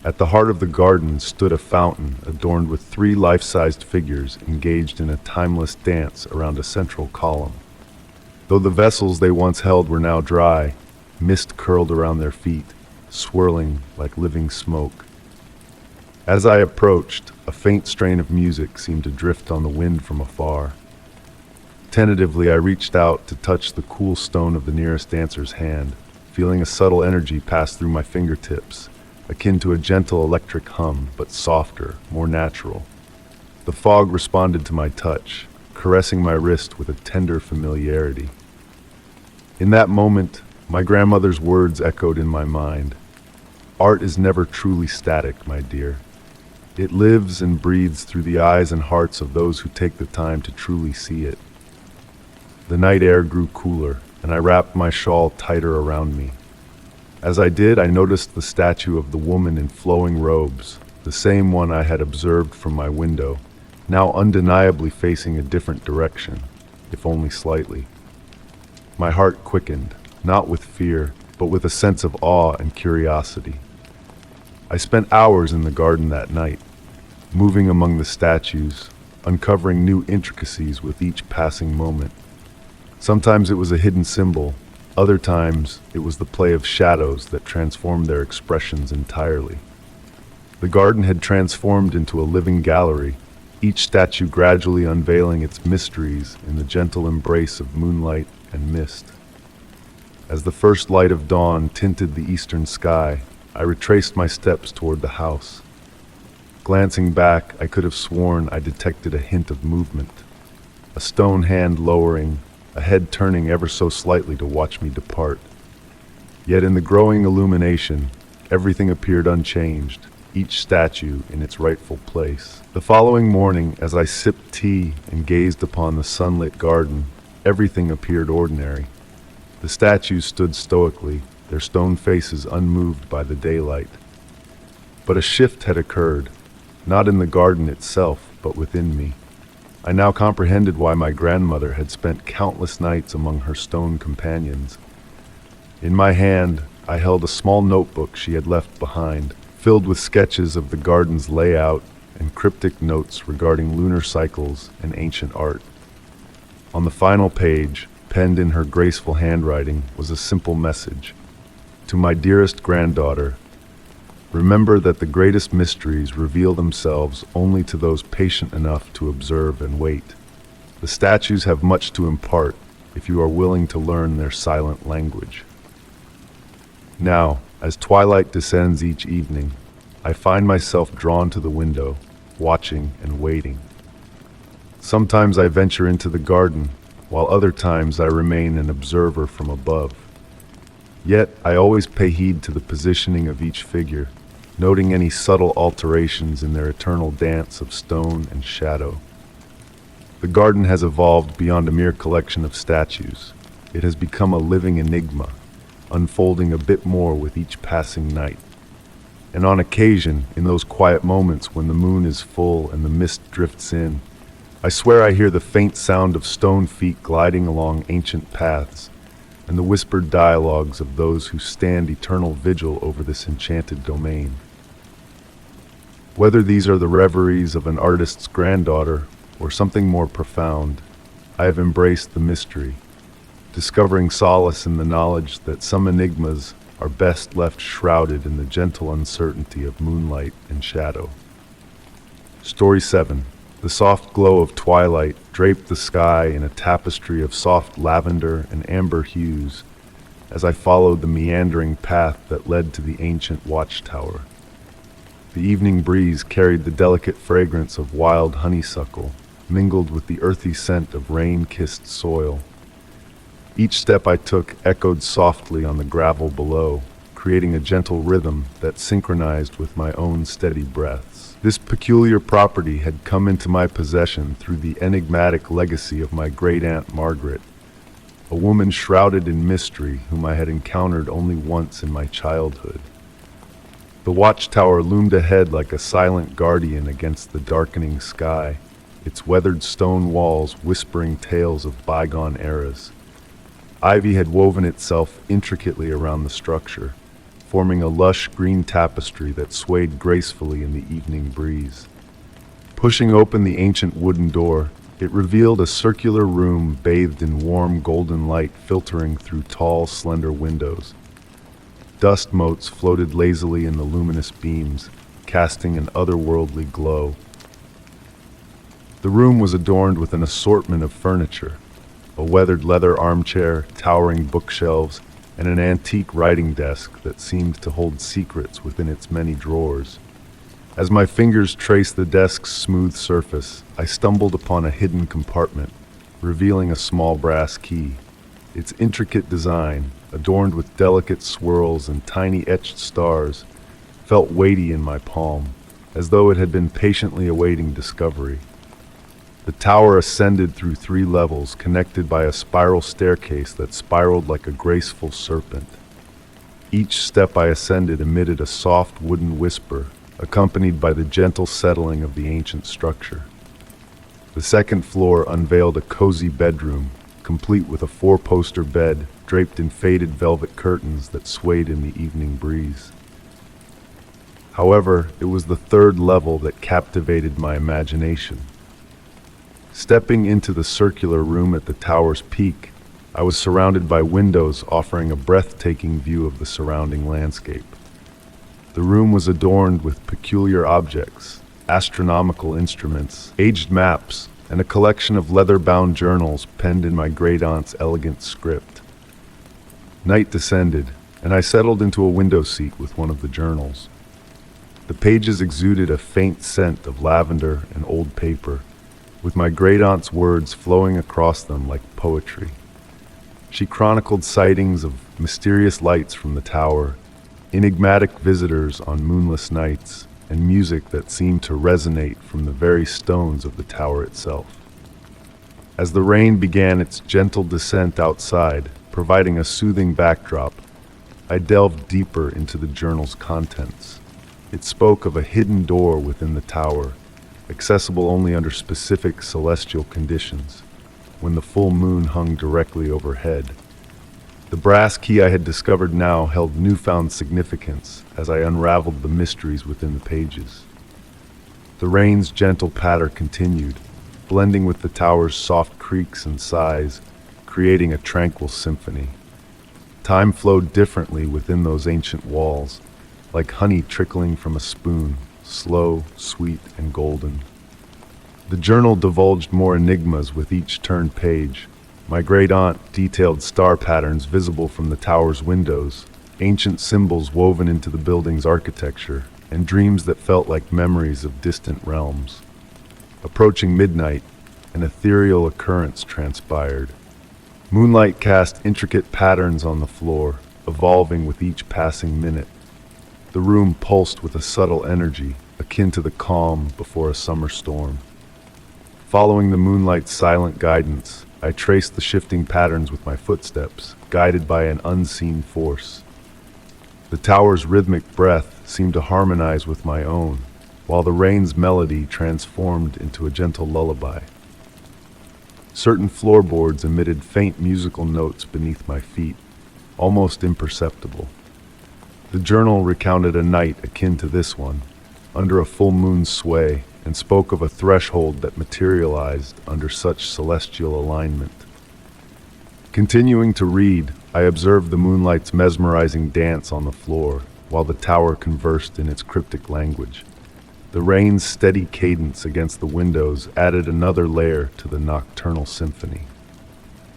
At the heart of the garden stood a fountain adorned with three life-sized figures engaged in a timeless dance around a central column. Though the vessels they once held were now dry, mist curled around their feet, swirling like living smoke. As I approached, a faint strain of music seemed to drift on the wind from afar. Tentatively, I reached out to touch the cool stone of the nearest dancer's hand, feeling a subtle energy pass through my fingertips, akin to a gentle electric hum, but softer, more natural. The fog responded to my touch, caressing my wrist with a tender familiarity. In that moment, my grandmother's words echoed in my mind. Art is never truly static, my dear. It lives and breathes through the eyes and hearts of those who take the time to truly see it. The night air grew cooler, and I wrapped my shawl tighter around me. As I did, I noticed the statue of the woman in flowing robes, the same one I had observed from my window, now undeniably facing a different direction, if only slightly. My heart quickened, not with fear, but with a sense of awe and curiosity. I spent hours in the garden that night, moving among the statues, uncovering new intricacies with each passing moment. Sometimes it was a hidden symbol, other times it was the play of shadows that transformed their expressions entirely. The garden had transformed into a living gallery, each statue gradually unveiling its mysteries in the gentle embrace of moonlight and mist. As the first light of dawn tinted the eastern sky, I retraced my steps toward the house. Glancing back, I could have sworn I detected a hint of movement. A stone hand lowering, a head turning ever so slightly to watch me depart. Yet in the growing illumination, everything appeared unchanged, each statue in its rightful place. The following morning, as I sipped tea and gazed upon the sunlit garden, everything appeared ordinary. The statues stood stoically, their stone faces unmoved by the daylight. But a shift had occurred, not in the garden itself, but within me. I now comprehended why my grandmother had spent countless nights among her stone companions. In my hand, I held a small notebook she had left behind, filled with sketches of the garden's layout and cryptic notes regarding lunar cycles and ancient art. On the final page, penned in her graceful handwriting, was a simple message. To my dearest granddaughter, remember that the greatest mysteries reveal themselves only to those patient enough to observe and wait. The statues have much to impart if you are willing to learn their silent language. Now, as twilight descends each evening, I find myself drawn to the window, watching and waiting. Sometimes I venture into the garden, while other times I remain an observer from above. Yet I always pay heed to the positioning of each figure, noting any subtle alterations in their eternal dance of stone and shadow. The garden has evolved beyond a mere collection of statues. It has become a living enigma, unfolding a bit more with each passing night. And on occasion, in those quiet moments when the moon is full and the mist drifts in, I swear I hear the faint sound of stone feet gliding along ancient paths, and the whispered dialogues of those who stand eternal vigil over this enchanted domain. Whether these are the reveries of an artist's granddaughter or something more profound, I have embraced the mystery, discovering solace in the knowledge that some enigmas are best left shrouded in the gentle uncertainty of moonlight and shadow. Story 7. The soft glow of twilight draped the sky in a tapestry of soft lavender and amber hues as I followed the meandering path that led to the ancient watchtower. The evening breeze carried the delicate fragrance of wild honeysuckle, mingled with the earthy scent of rain-kissed soil. Each step I took echoed softly on the gravel below, creating a gentle rhythm that synchronized with my own steady breaths. This peculiar property had come into my possession through the enigmatic legacy of my great-aunt Margaret, a woman shrouded in mystery whom I had encountered only once in my childhood. The watchtower loomed ahead like a silent guardian against the darkening sky, its weathered stone walls whispering tales of bygone eras. Ivy had woven itself intricately around the structure, forming a lush green tapestry that swayed gracefully in the evening breeze. Pushing open the ancient wooden door, it revealed a circular room bathed in warm golden light filtering through tall, slender windows. Dust motes floated lazily in the luminous beams, casting an otherworldly glow. The room was adorned with an assortment of furniture, a weathered leather armchair, towering bookshelves, and an antique writing desk that seemed to hold secrets within its many drawers. As my fingers traced the desk's smooth surface, I stumbled upon a hidden compartment, revealing a small brass key. Its intricate design, adorned with delicate swirls and tiny etched stars, felt weighty in my palm, as though it had been patiently awaiting discovery. The tower ascended through 3 levels, connected by a spiral staircase that spiraled like a graceful serpent. Each step I ascended emitted a soft wooden whisper, accompanied by the gentle settling of the ancient structure. The second floor unveiled a cozy bedroom, complete with a 4-poster bed draped in faded velvet curtains that swayed in the evening breeze. However, it was the 3rd level that captivated my imagination. Stepping into the circular room at the tower's peak, I was surrounded by windows offering a breathtaking view of the surrounding landscape. The room was adorned with peculiar objects, astronomical instruments, aged maps, and a collection of leather-bound journals penned in my great-aunt's elegant script. Night descended, and I settled into a window seat with one of the journals. The pages exuded a faint scent of lavender and old paper, with my great-aunt's words flowing across them like poetry. She chronicled sightings of mysterious lights from the tower, enigmatic visitors on moonless nights, and music that seemed to resonate from the very stones of the tower itself. As the rain began its gentle descent outside, providing a soothing backdrop, I delved deeper into the journal's contents. It spoke of a hidden door within the tower, accessible only under specific celestial conditions, when the full moon hung directly overhead. The brass key I had discovered now held newfound significance as I unraveled the mysteries within the pages. The rain's gentle patter continued, blending with the tower's soft creaks and sighs, creating a tranquil symphony. Time flowed differently within those ancient walls, like honey trickling from a spoon, slow, sweet, and golden. The journal divulged more enigmas with each turned page. My great-aunt detailed star patterns visible from the tower's windows, ancient symbols woven into the building's architecture, and dreams that felt like memories of distant realms. Approaching midnight, an ethereal occurrence transpired. Moonlight cast intricate patterns on the floor, evolving with each passing minute. The room pulsed with a subtle energy, akin to the calm before a summer storm. Following the moonlight's silent guidance, I traced the shifting patterns with my footsteps, guided by an unseen force. The tower's rhythmic breath seemed to harmonize with my own, while the rain's melody transformed into a gentle lullaby. Certain floorboards emitted faint musical notes beneath my feet, almost imperceptible. The journal recounted a night akin to this one, under a full moon's sway, and spoke of a threshold that materialized under such celestial alignment. Continuing to read, I observed the moonlight's mesmerizing dance on the floor, while the tower conversed in its cryptic language. The rain's steady cadence against the windows added another layer to the nocturnal symphony.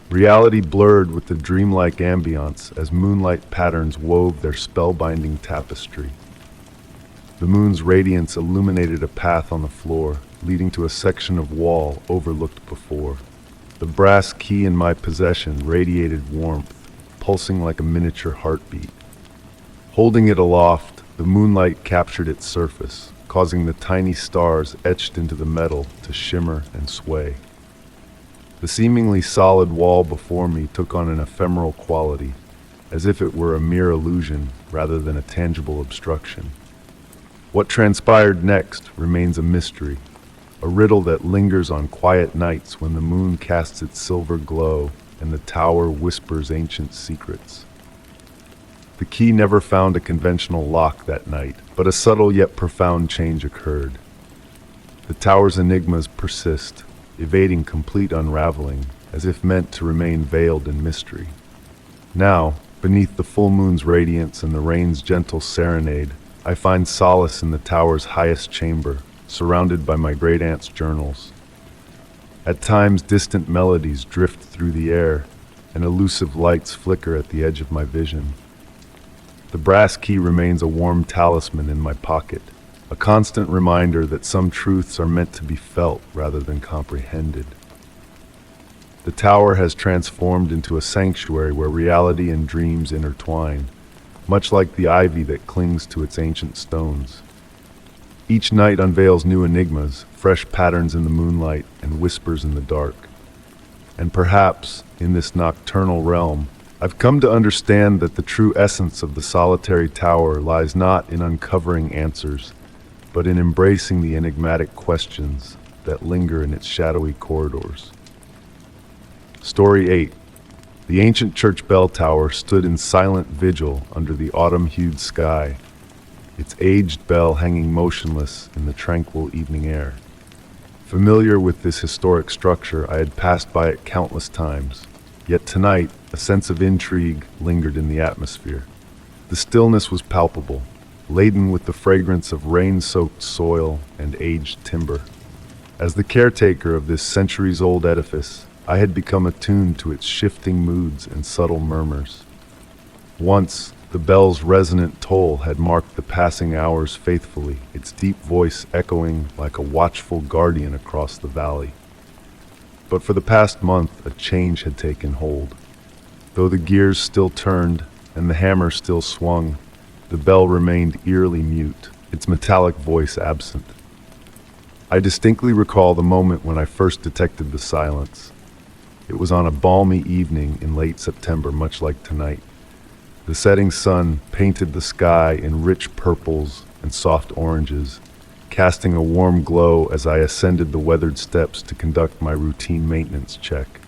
Reality blurred with the dreamlike ambience as moonlight patterns wove their spellbinding tapestry. The moon's radiance illuminated a path on the floor, leading to a section of wall overlooked before. The brass key in my possession radiated warmth, pulsing like a miniature heartbeat. Holding it aloft, the moonlight captured its surface, causing the tiny stars etched into the metal to shimmer and sway. The seemingly solid wall before me took on an ephemeral quality, as if it were a mere illusion rather than a tangible obstruction. What transpired next remains a mystery, a riddle that lingers on quiet nights when the moon casts its silver glow and the tower whispers ancient secrets. The key never found a conventional lock that night, but a subtle yet profound change occurred. The tower's enigmas persist, evading complete unraveling, as if meant to remain veiled in mystery. Now, beneath the full moon's radiance and the rain's gentle serenade, I find solace in the tower's highest chamber, surrounded by my great-aunt's journals. At times, distant melodies drift through the air, and elusive lights flicker at the edge of my vision. The brass key remains a warm talisman in my pocket, a constant reminder that some truths are meant to be felt rather than comprehended. The tower has transformed into a sanctuary where reality and dreams intertwine, much like the ivy that clings to its ancient stones. Each night unveils new enigmas, fresh patterns in the moonlight and whispers in the dark. And perhaps, in this nocturnal realm, I've come to understand that the true essence of the solitary tower lies not in uncovering answers, but in embracing the enigmatic questions that linger in its shadowy corridors. Story 8. The ancient church bell tower stood in silent vigil under the autumn-hued sky, its aged bell hanging motionless in the tranquil evening air. Familiar with this historic structure, I had passed by it countless times, yet tonight a sense of intrigue lingered in the atmosphere. The stillness was palpable, laden with the fragrance of rain-soaked soil and aged timber. As the caretaker of this centuries-old edifice, I had become attuned to its shifting moods and subtle murmurs. Once, the bell's resonant toll had marked the passing hours faithfully, its deep voice echoing like a watchful guardian across the valley. But for the past month, a change had taken hold. Though the gears still turned and the hammer still swung, the bell remained eerily mute, its metallic voice absent. I distinctly recall the moment when I first detected the silence. It was on a balmy evening in late September, much like tonight. The setting sun painted the sky in rich purples and soft oranges, casting a warm glow as I ascended the weathered steps to conduct my routine maintenance check.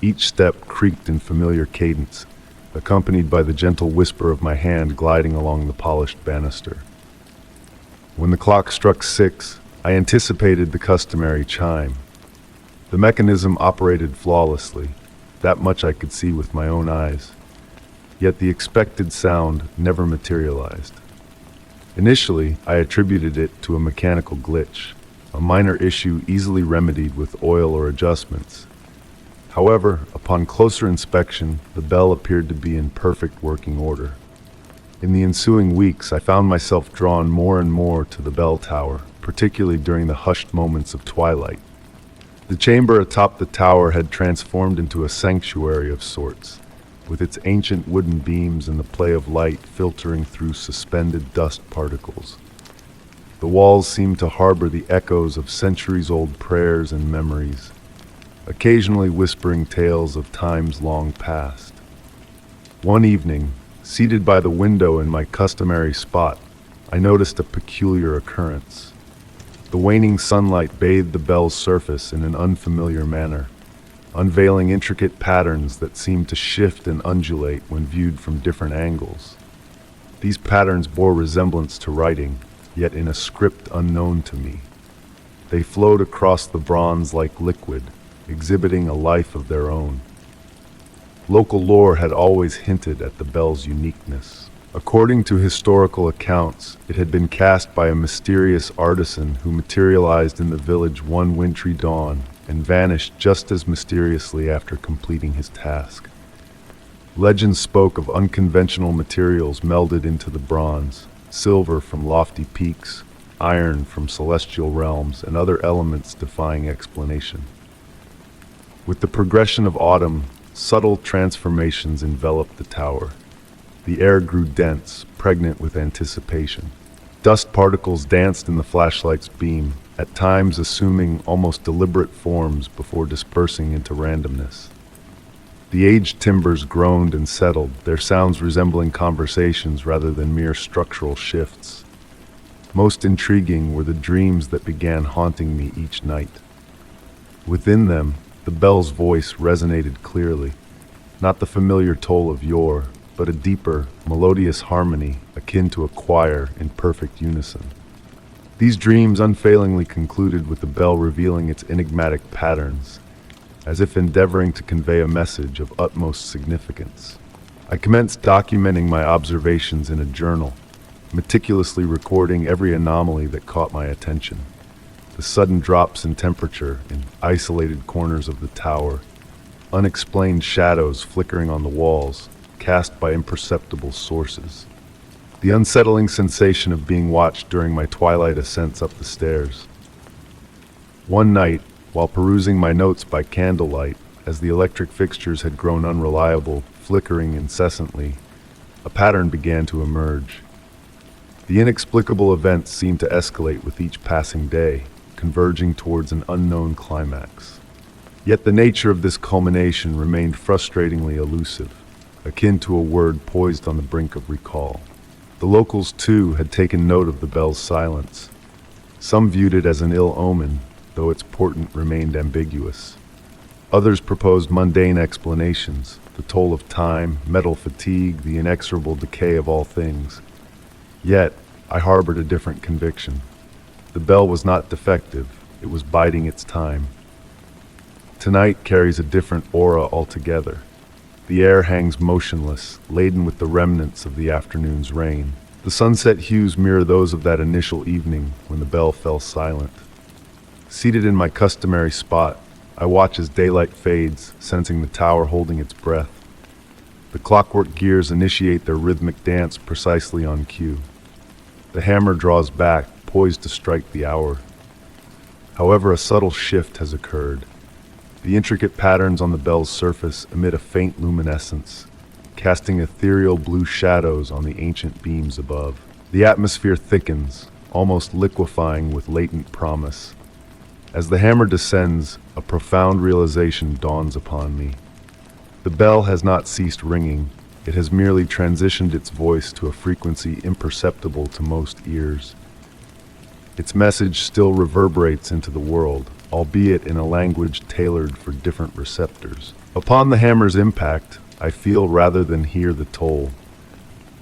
Each step creaked in familiar cadence, accompanied by the gentle whisper of my hand gliding along the polished banister. When the clock struck 6, I anticipated the customary chime. The mechanism operated flawlessly, that much I could see with my own eyes. Yet the expected sound never materialized. Initially, I attributed it to a mechanical glitch, a minor issue easily remedied with oil or adjustments. However, upon closer inspection, the bell appeared to be in perfect working order. In the ensuing weeks, I found myself drawn more and more to the bell tower, particularly during the hushed moments of twilight. The chamber atop the tower had transformed into a sanctuary of sorts, with its ancient wooden beams and the play of light filtering through suspended dust particles. The walls seemed to harbor the echoes of centuries-old prayers and memories, occasionally whispering tales of times long past. One evening, seated by the window in my customary spot, I noticed a peculiar occurrence. The waning sunlight bathed the bell's surface in an unfamiliar manner, unveiling intricate patterns that seemed to shift and undulate when viewed from different angles. These patterns bore resemblance to writing, yet in a script unknown to me. They flowed across the bronze like liquid, exhibiting a life of their own. Local lore had always hinted at the bell's uniqueness. According to historical accounts, it had been cast by a mysterious artisan who materialized in the village one wintry dawn and vanished just as mysteriously after completing his task. Legends spoke of unconventional materials melded into the bronze, silver from lofty peaks, iron from celestial realms, and other elements defying explanation. With the progression of autumn, subtle transformations enveloped the tower. The air grew dense, pregnant with anticipation. Dust particles danced in the flashlight's beam, at times assuming almost deliberate forms before dispersing into randomness. The aged timbers groaned and settled, their sounds resembling conversations rather than mere structural shifts. Most intriguing were the dreams that began haunting me each night. Within them, The bell's voice resonated clearly, not the familiar toll of yore, but a deeper, melodious harmony akin to a choir in perfect unison. These dreams unfailingly concluded with the bell revealing its enigmatic patterns, as if endeavoring to convey a message of utmost significance. I commenced documenting my observations in a journal, meticulously recording every anomaly that caught my attention. The sudden drops in temperature in isolated corners of the tower, unexplained shadows flickering on the walls, cast by imperceptible sources. The unsettling sensation of being watched during my twilight ascents up the stairs. One night, while perusing my notes by candlelight, as the electric fixtures had grown unreliable, flickering incessantly, a pattern began to emerge. The inexplicable events seemed to escalate with each passing day, converging towards an unknown climax. Yet the nature of this culmination remained frustratingly elusive, akin to a word poised on the brink of recall. The locals, too, had taken note of the bell's silence. Some viewed it as an ill omen, though its portent remained ambiguous. Others proposed mundane explanations, the toll of time, metal fatigue, the inexorable decay of all things. Yet, I harbored a different conviction. The bell was not defective, it was biding its time. Tonight carries a different aura altogether. The air hangs motionless, laden with the remnants of the afternoon's rain. The sunset hues mirror those of that initial evening when the bell fell silent. Seated in my customary spot, I watch as daylight fades, sensing the tower holding its breath. The clockwork gears initiate their rhythmic dance precisely on cue. The hammer draws back, poised to strike the hour. However, a subtle shift has occurred. The intricate patterns on the bell's surface emit a faint luminescence, casting ethereal blue shadows on the ancient beams above. The atmosphere thickens, almost liquefying with latent promise. As the hammer descends, a profound realization dawns upon me. The bell has not ceased ringing, it has merely transitioned its voice to a frequency imperceptible to most ears. Its message still reverberates into the world, albeit in a language tailored for different receptors. Upon the hammer's impact, I feel rather than hear the toll,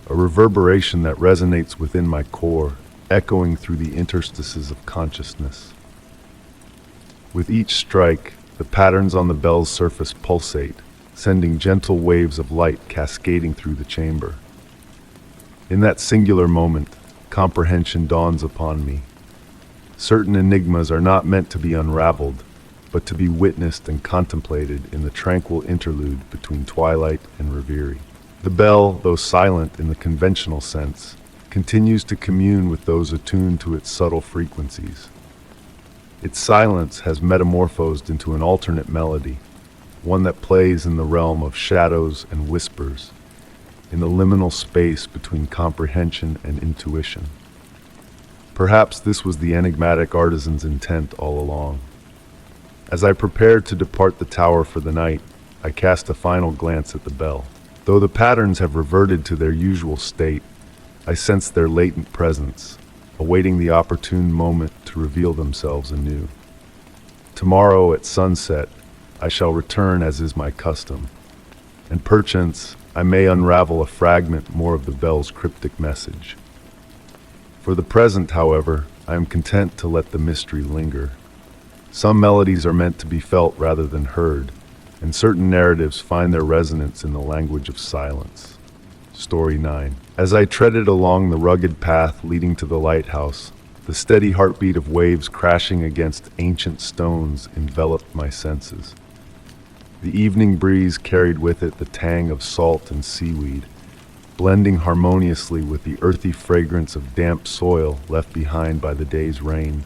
a reverberation that resonates within my core, echoing through the interstices of consciousness. With each strike, the patterns on the bell's surface pulsate, sending gentle waves of light cascading through the chamber. In that singular moment, comprehension dawns upon me. Certain enigmas are not meant to be unraveled, but to be witnessed and contemplated in the tranquil interlude between twilight and reverie. The bell, though silent in the conventional sense, continues to commune with those attuned to its subtle frequencies. Its silence has metamorphosed into an alternate melody, one that plays in the realm of shadows and whispers, in the liminal space between comprehension and intuition. Perhaps this was the enigmatic artisan's intent all along. As I prepared to depart the tower for the night, I cast a final glance at the bell. Though the patterns have reverted to their usual state, I sense their latent presence, awaiting the opportune moment to reveal themselves anew. Tomorrow at sunset, I shall return as is my custom, and perchance I may unravel a fragment more of the bell's cryptic message. For the present, however, I am content to let the mystery linger. Some melodies are meant to be felt rather than heard, and certain narratives find their resonance in the language of silence. Story 9. As I treaded along the rugged path leading to the lighthouse, the steady heartbeat of waves crashing against ancient stones enveloped my senses. The evening breeze carried with it the tang of salt and seaweed, blending harmoniously with the earthy fragrance of damp soil left behind by the day's rain.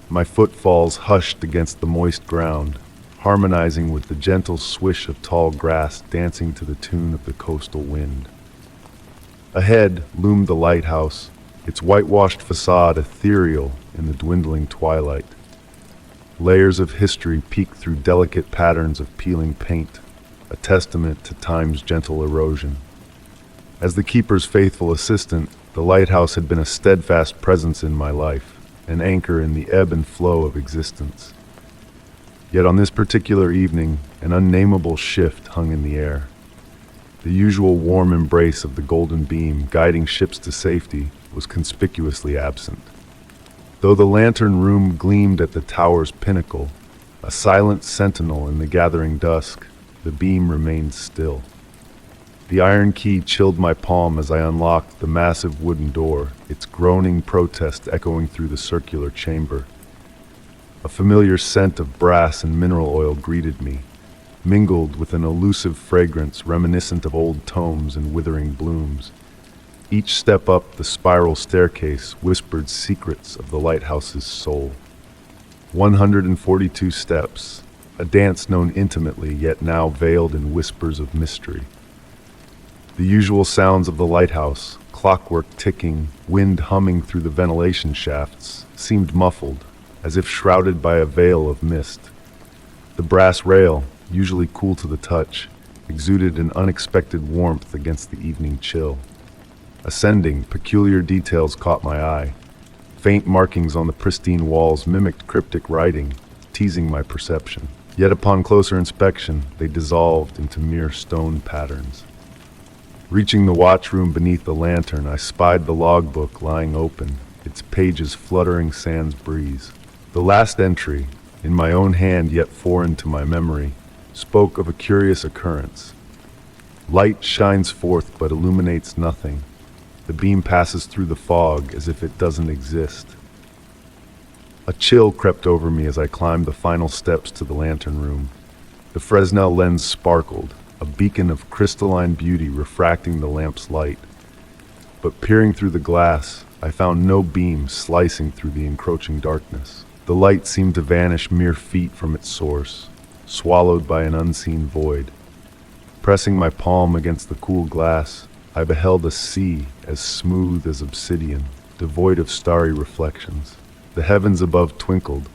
My footfalls hushed against the moist ground, harmonizing with the gentle swish of tall grass dancing to the tune of the coastal wind. Ahead loomed the lighthouse, its whitewashed facade ethereal in the dwindling twilight. Layers of history peeked through delicate patterns of peeling paint, a testament to time's gentle erosion. As the keeper's faithful assistant, the lighthouse had been a steadfast presence in my life, an anchor in the ebb and flow of existence. Yet on this particular evening, an unnameable shift hung in the air. The usual warm embrace of the golden beam guiding ships to safety was conspicuously absent. Though the lantern room gleamed at the tower's pinnacle, a silent sentinel in the gathering dusk, the beam remained still. The iron key chilled my palm as I unlocked the massive wooden door, its groaning protest echoing through the circular chamber. A familiar scent of brass and mineral oil greeted me, mingled with an elusive fragrance reminiscent of old tomes and withering blooms. Each step up the spiral staircase whispered secrets of the lighthouse's soul. 142 steps, a dance known intimately yet now veiled in whispers of mystery. The usual sounds of the lighthouse, clockwork ticking, wind humming through the ventilation shafts, seemed muffled, as if shrouded by a veil of mist. The brass rail, usually cool to the touch, exuded an unexpected warmth against the evening chill. Ascending, peculiar details caught my eye. Faint markings on the pristine walls mimicked cryptic writing, teasing my perception. Yet upon closer inspection, they dissolved into mere stone patterns. Reaching the watchroom beneath the lantern, I spied the logbook lying open, its pages fluttering sans breeze. The last entry, in my own hand yet foreign to my memory, spoke of a curious occurrence. Light shines forth but illuminates nothing. The beam passes through the fog as if it doesn't exist. A chill crept over me as I climbed the final steps to the lantern room. The Fresnel lens sparkled, a beacon of crystalline beauty refracting the lamp's light. But peering through the glass, I found no beam slicing through the encroaching darkness. The light seemed to vanish mere feet from its source, swallowed by an unseen void. Pressing my palm against the cool glass, I beheld a sea as smooth as obsidian, devoid of starry reflections. The heavens above twinkled,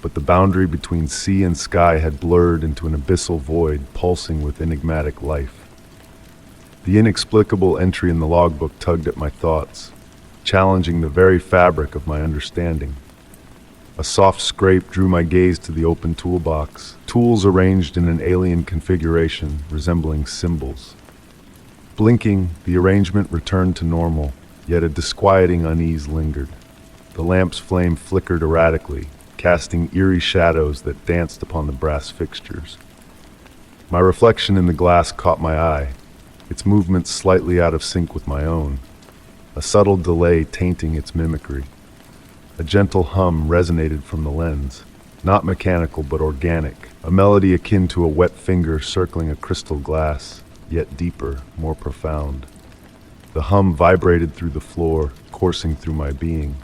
but the boundary between sea and sky had blurred into an abyssal void pulsing with enigmatic life. The inexplicable entry in the logbook tugged at my thoughts, challenging the very fabric of my understanding. A soft scrape drew my gaze to the open toolbox, tools arranged in an alien configuration resembling symbols. Blinking, the arrangement returned to normal, yet a disquieting unease lingered. The lamp's flame flickered erratically, casting eerie shadows that danced upon the brass fixtures. My reflection in the glass caught my eye, its movements slightly out of sync with my own, a subtle delay tainting its mimicry. A gentle hum resonated from the lens, not mechanical but organic, a melody akin to a wet finger circling a crystal glass, yet deeper, more profound. The hum vibrated through the floor, coursing through my being.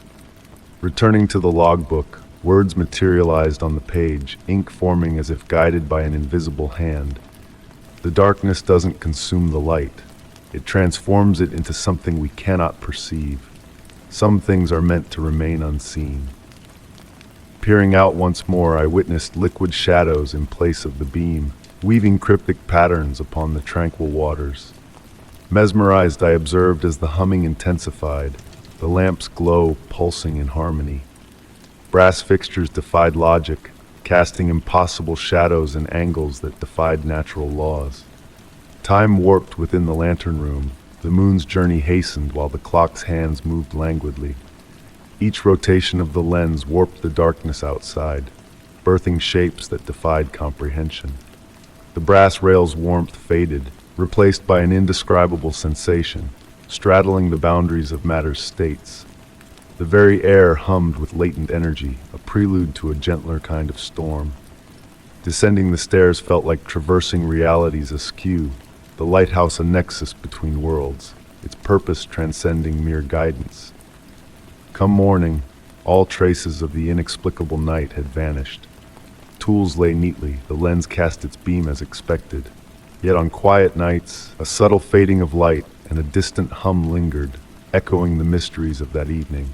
Returning to the logbook, words materialized on the page, ink forming as if guided by an invisible hand. The darkness doesn't consume the light. It transforms it into something we cannot perceive. Some things are meant to remain unseen. Peering out once more, I witnessed liquid shadows in place of the beam, weaving cryptic patterns upon the tranquil waters. Mesmerized, I observed as the humming intensified, the lamp's glow pulsing in harmony. Brass fixtures defied logic, casting impossible shadows and angles that defied natural laws. Time warped within the lantern room. The moon's journey hastened while the clock's hands moved languidly. Each rotation of the lens warped the darkness outside, birthing shapes that defied comprehension. The brass rail's warmth faded, replaced by an indescribable sensation, straddling the boundaries of matter's states. The very air hummed with latent energy, a prelude to a gentler kind of storm. Descending the stairs felt like traversing realities askew, the lighthouse a nexus between worlds, its purpose transcending mere guidance. Come morning, all traces of the inexplicable night had vanished. Tools lay neatly, the lens cast its beam as expected. Yet on quiet nights, a subtle fading of light and a distant hum lingered, echoing the mysteries of that evening.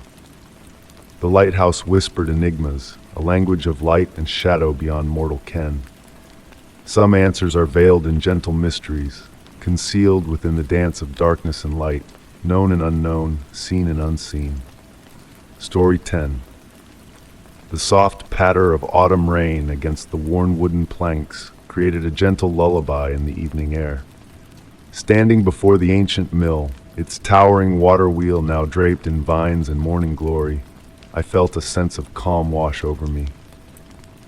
The lighthouse whispered enigmas, a language of light and shadow beyond mortal ken. Some answers are veiled in gentle mysteries, concealed within the dance of darkness and light, known and unknown, seen and unseen. Story 10. The soft patter of autumn rain against the worn wooden planks created a gentle lullaby in the evening air. Standing before the ancient mill, its towering water wheel now draped in vines and morning glory, I felt a sense of calm wash over me.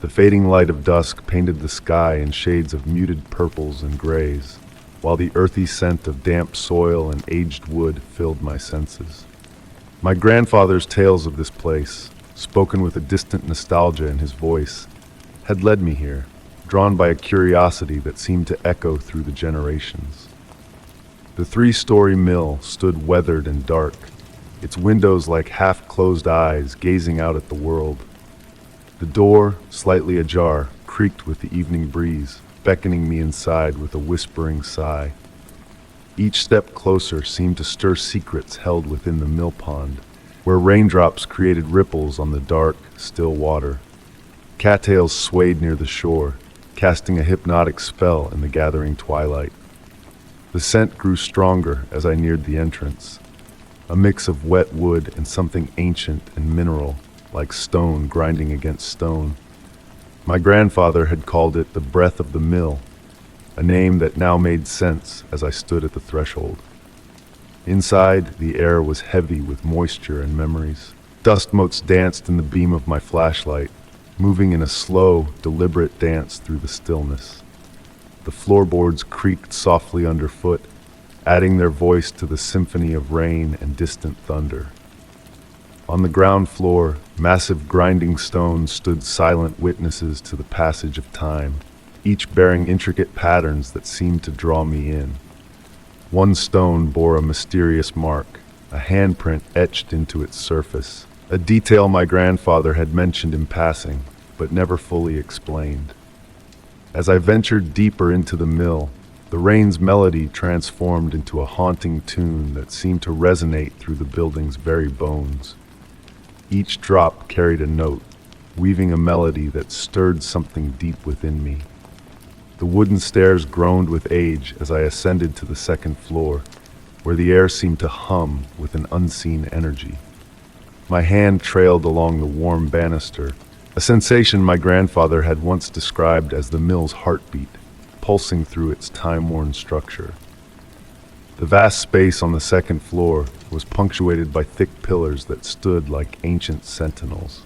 The fading light of dusk painted the sky in shades of muted purples and grays, while the earthy scent of damp soil and aged wood filled my senses. My grandfather's tales of this place, spoken with a distant nostalgia in his voice, had led me here, drawn by a curiosity that seemed to echo through the generations. The three-story mill stood weathered and dark, its windows like half-closed eyes gazing out at the world. The door, slightly ajar, creaked with the evening breeze, beckoning me inside with a whispering sigh. Each step closer seemed to stir secrets held within the mill pond, where raindrops created ripples on the dark, still water. Cattails swayed near the shore, casting a hypnotic spell in the gathering twilight. The scent grew stronger as I neared the entrance, a mix of wet wood and something ancient and mineral, like stone grinding against stone. My grandfather had called it the breath of the mill, a name that now made sense as I stood at the threshold. Inside, the air was heavy with moisture and memories. Dust motes danced in the beam of my flashlight, moving in a slow, deliberate dance through the stillness. The floorboards creaked softly underfoot, adding their voice to the symphony of rain and distant thunder. On the ground floor, massive grinding stones stood silent witnesses to the passage of time, each bearing intricate patterns that seemed to draw me in. One stone bore a mysterious mark, a handprint etched into its surface, a detail my grandfather had mentioned in passing, but never fully explained. As I ventured deeper into the mill, the rain's melody transformed into a haunting tune that seemed to resonate through the building's very bones. Each drop carried a note, weaving a melody that stirred something deep within me. The wooden stairs groaned with age as I ascended to the second floor, where the air seemed to hum with an unseen energy. My hand trailed along the warm banister, a sensation my grandfather had once described as the mill's heartbeat, pulsing through its time-worn structure. The vast space on the second floor was punctuated by thick pillars that stood like ancient sentinels.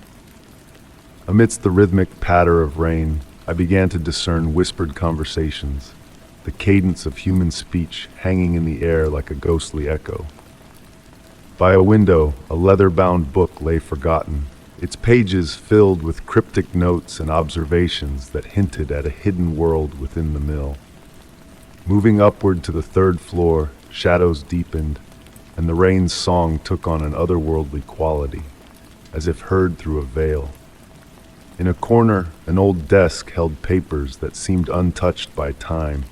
Amidst the rhythmic patter of rain, I began to discern whispered conversations, the cadence of human speech hanging in the air like a ghostly echo. By a window, a leather-bound book lay forgotten, its pages filled with cryptic notes and observations that hinted at a hidden world within the mill. Moving upward to the third floor, shadows deepened, and the rain's song took on an otherworldly quality, as if heard through a veil. In a corner, an old desk held papers that seemed untouched by time,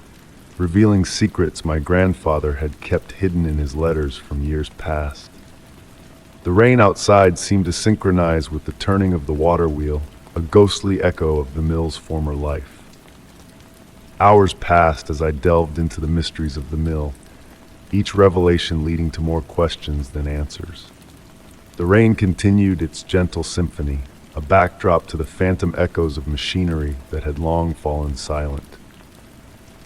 revealing secrets my grandfather had kept hidden in his letters from years past. The rain outside seemed to synchronize with the turning of the water wheel, a ghostly echo of the mill's former life. Hours passed as I delved into the mysteries of the mill, each revelation leading to more questions than answers. The rain continued its gentle symphony, a backdrop to the phantom echoes of machinery that had long fallen silent.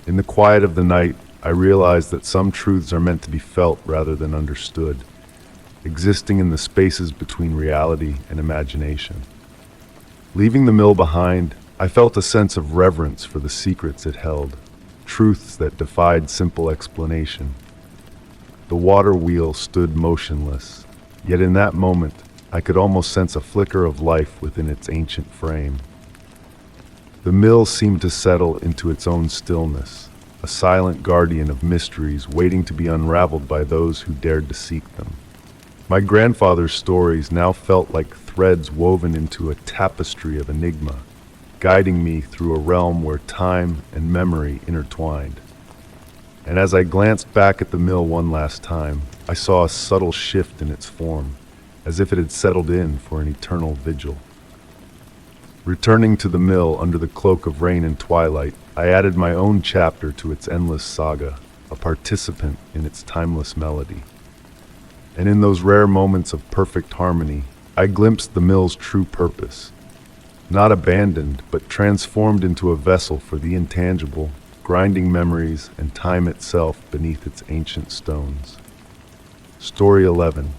In the quiet of the night, I realized that some truths are meant to be felt rather than understood, existing in the spaces between reality and imagination. Leaving the mill behind, I felt a sense of reverence for the secrets it held, truths that defied simple explanation. The water wheel stood motionless, yet in that moment, I could almost sense a flicker of life within its ancient frame. The mill seemed to settle into its own stillness, a silent guardian of mysteries waiting to be unraveled by those who dared to seek them. My grandfather's stories now felt like threads woven into a tapestry of enigma, guiding me through a realm where time and memory intertwined. And as I glanced back at the mill one last time, I saw a subtle shift in its form, as if it had settled in for an eternal vigil. Returning to the mill under the cloak of rain and twilight, I added my own chapter to its endless saga, a participant in its timeless melody. And in those rare moments of perfect harmony, I glimpsed the mill's true purpose, not abandoned, but transformed into a vessel for the intangible, grinding memories and time itself beneath its ancient stones. Story 11.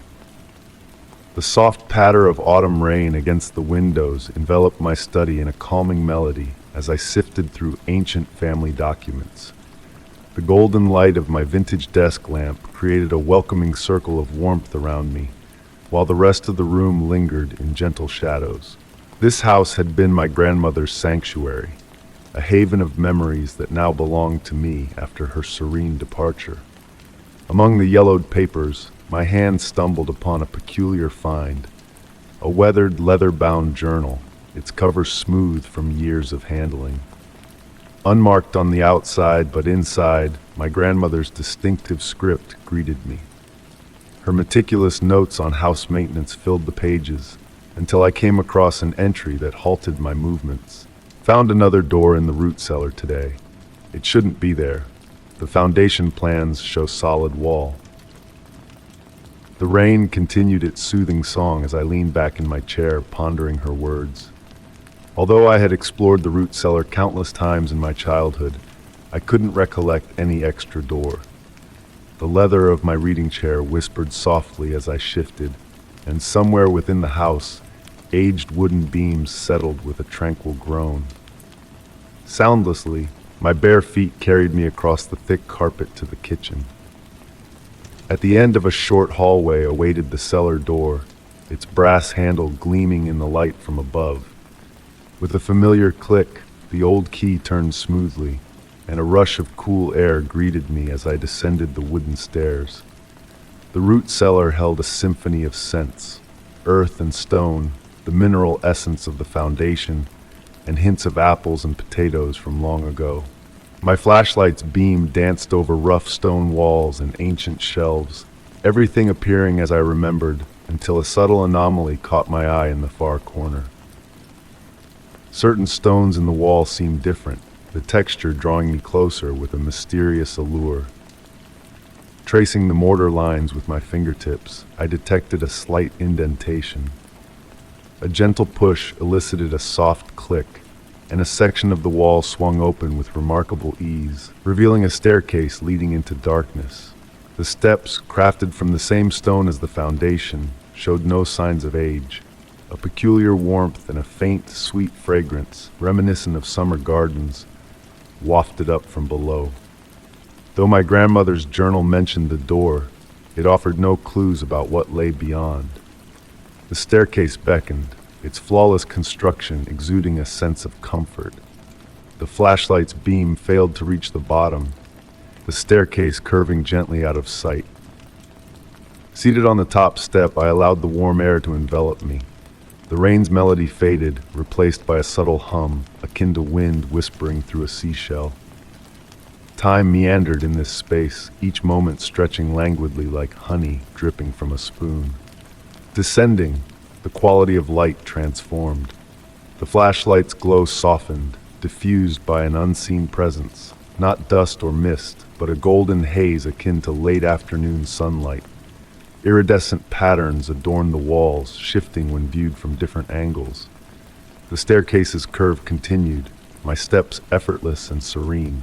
The soft patter of autumn rain against the windows enveloped my study in a calming melody as I sifted through ancient family documents. The golden light of my vintage desk lamp created a welcoming circle of warmth around me, while the rest of the room lingered in gentle shadows. This house had been my grandmother's sanctuary, a haven of memories that now belonged to me after her serene departure. Among the yellowed papers, my hand stumbled upon a peculiar find, a weathered leather-bound journal, its cover smooth from years of handling. Unmarked on the outside, but inside, my grandmother's distinctive script greeted me. Her meticulous notes on house maintenance filled the pages, until I came across an entry that halted my movements. Found another door in the root cellar today. It shouldn't be there. The foundation plans show solid wall. The rain continued its soothing song as I leaned back in my chair, pondering her words. Although I had explored the root cellar countless times in my childhood, I couldn't recollect any extra door. The leather of my reading chair whispered softly as I shifted, and somewhere within the house, aged wooden beams settled with a tranquil groan. Soundlessly, my bare feet carried me across the thick carpet to the kitchen. At the end of a short hallway awaited the cellar door, its brass handle gleaming in the light from above. With a familiar click, the old key turned smoothly, and a rush of cool air greeted me as I descended the wooden stairs. The root cellar held a symphony of scents, earth and stone, the mineral essence of the foundation, and hints of apples and potatoes from long ago. My flashlight's beam danced over rough stone walls and ancient shelves, everything appearing as I remembered, until a subtle anomaly caught my eye in the far corner. Certain stones in the wall seemed different, the texture drawing me closer with a mysterious allure. Tracing the mortar lines with my fingertips, I detected a slight indentation. A gentle push elicited a soft click, and a section of the wall swung open with remarkable ease, revealing a staircase leading into darkness. The steps, crafted from the same stone as the foundation, showed no signs of age. A peculiar warmth and a faint, sweet fragrance, reminiscent of summer gardens, wafted up from below. Though my grandmother's journal mentioned the door, it offered no clues about what lay beyond. The staircase beckoned, its flawless construction exuding a sense of comfort. The flashlight's beam failed to reach the bottom, the staircase curving gently out of sight. Seated on the top step, I allowed the warm air to envelop me. The rain's melody faded, replaced by a subtle hum, akin to wind whispering through a seashell. Time meandered in this space, each moment stretching languidly like honey dripping from a spoon. Descending, the quality of light transformed. The flashlight's glow softened, diffused by an unseen presence, not dust or mist, but a golden haze akin to late afternoon sunlight. Iridescent patterns adorned the walls, shifting when viewed from different angles. The staircase's curve continued, my steps effortless and serene.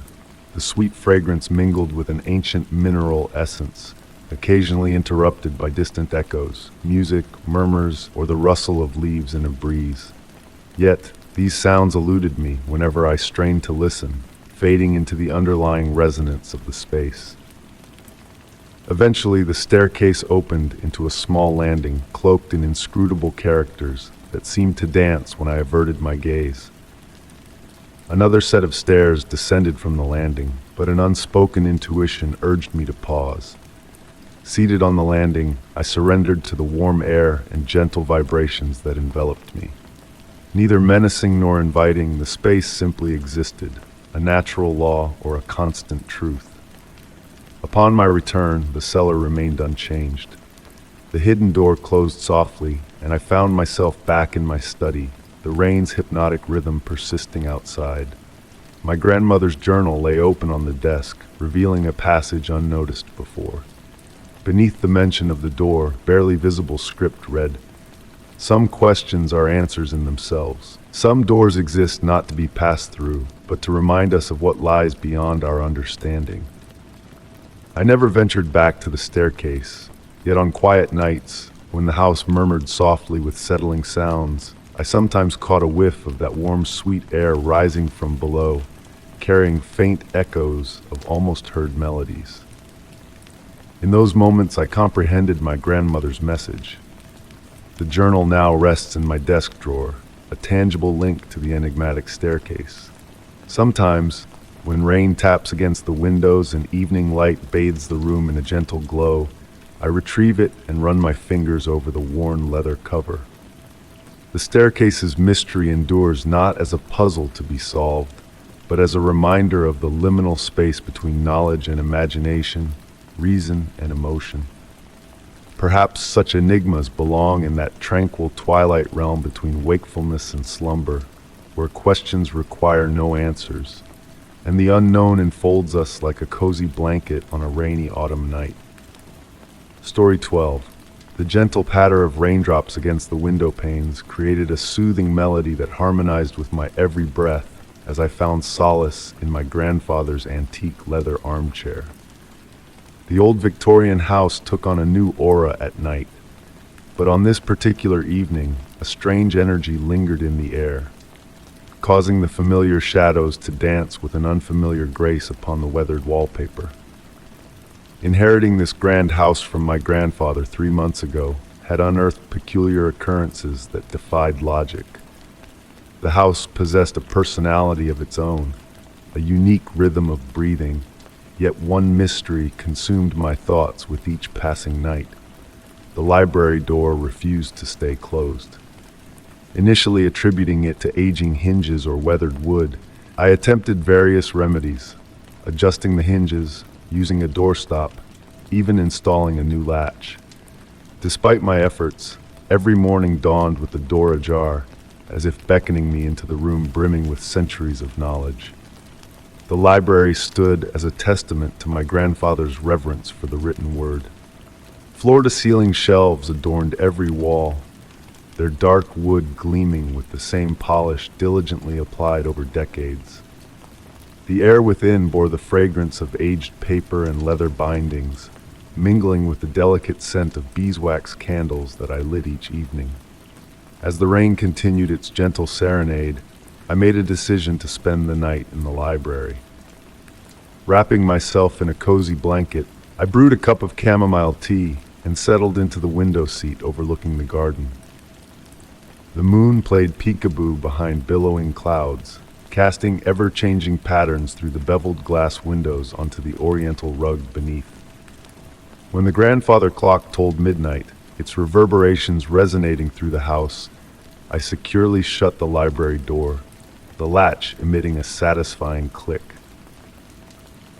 The sweet fragrance mingled with an ancient mineral essence, occasionally interrupted by distant echoes, music, murmurs, or the rustle of leaves in a breeze. Yet, these sounds eluded me whenever I strained to listen, fading into the underlying resonance of the space. Eventually, the staircase opened into a small landing, cloaked in inscrutable characters that seemed to dance when I averted my gaze. Another set of stairs descended from the landing, but an unspoken intuition urged me to pause. Seated on the landing, I surrendered to the warm air and gentle vibrations that enveloped me. Neither menacing nor inviting, the space simply existed, a natural law or a constant truth. Upon my return, the cellar remained unchanged. The hidden door closed softly, and I found myself back in my study, the rain's hypnotic rhythm persisting outside. My grandmother's journal lay open on the desk, revealing a passage unnoticed before. Beneath the mention of the door, barely visible script read, Some questions are answers in themselves. Some doors exist not to be passed through, but to remind us of what lies beyond our understanding. I never ventured back to the staircase, yet on quiet nights, when the house murmured softly with settling sounds, I sometimes caught a whiff of that warm, sweet air rising from below, carrying faint echoes of almost heard melodies. In those moments, I comprehended my grandmother's message. The journal now rests in my desk drawer, a tangible link to the enigmatic staircase. Sometimes, when rain taps against the windows and evening light bathes the room in a gentle glow, I retrieve it and run my fingers over the worn leather cover. The staircase's mystery endures not as a puzzle to be solved, but as a reminder of the liminal space between knowledge and imagination, reason and emotion. Perhaps such enigmas belong in that tranquil twilight realm between wakefulness and slumber, where questions require no answers, and the unknown enfolds us like a cozy blanket on a rainy autumn night. Story 12. The gentle patter of raindrops against the window panes created a soothing melody that harmonized with my every breath as I found solace in my grandfather's antique leather armchair. The old Victorian house took on a new aura at night, but on this particular evening, a strange energy lingered in the air, causing the familiar shadows to dance with an unfamiliar grace upon the weathered wallpaper. Inheriting this grand house from my grandfather 3 months ago had unearthed peculiar occurrences that defied logic. The house possessed a personality of its own, a unique rhythm of breathing, yet one mystery consumed my thoughts with each passing night. The library door refused to stay closed. Initially attributing it to aging hinges or weathered wood, I attempted various remedies, adjusting the hinges, using a doorstop, even installing a new latch. Despite my efforts, every morning dawned with the door ajar, as if beckoning me into the room brimming with centuries of knowledge. The library stood as a testament to my grandfather's reverence for the written word. Floor-to-ceiling shelves adorned every wall, their dark wood gleaming with the same polish diligently applied over decades. The air within bore the fragrance of aged paper and leather bindings, mingling with the delicate scent of beeswax candles that I lit each evening. As the rain continued its gentle serenade, I made a decision to spend the night in the library. Wrapping myself in a cozy blanket, I brewed a cup of chamomile tea and settled into the window seat overlooking the garden. The moon played peekaboo behind billowing clouds, casting ever-changing patterns through the beveled glass windows onto the oriental rug beneath. When the grandfather clock tolled midnight, its reverberations resonating through the house, I securely shut the library door, the latch emitting a satisfying click.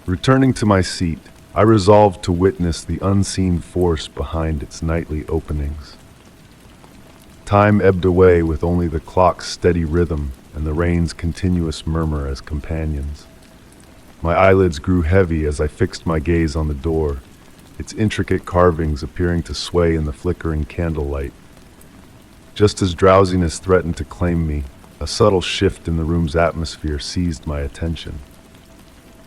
Returning to my seat, I resolved to witness the unseen force behind its nightly openings. Time ebbed away with only the clock's steady rhythm and the rain's continuous murmur as companions. My eyelids grew heavy as I fixed my gaze on the door, its intricate carvings appearing to sway in the flickering candlelight. Just as drowsiness threatened to claim me, a subtle shift in the room's atmosphere seized my attention.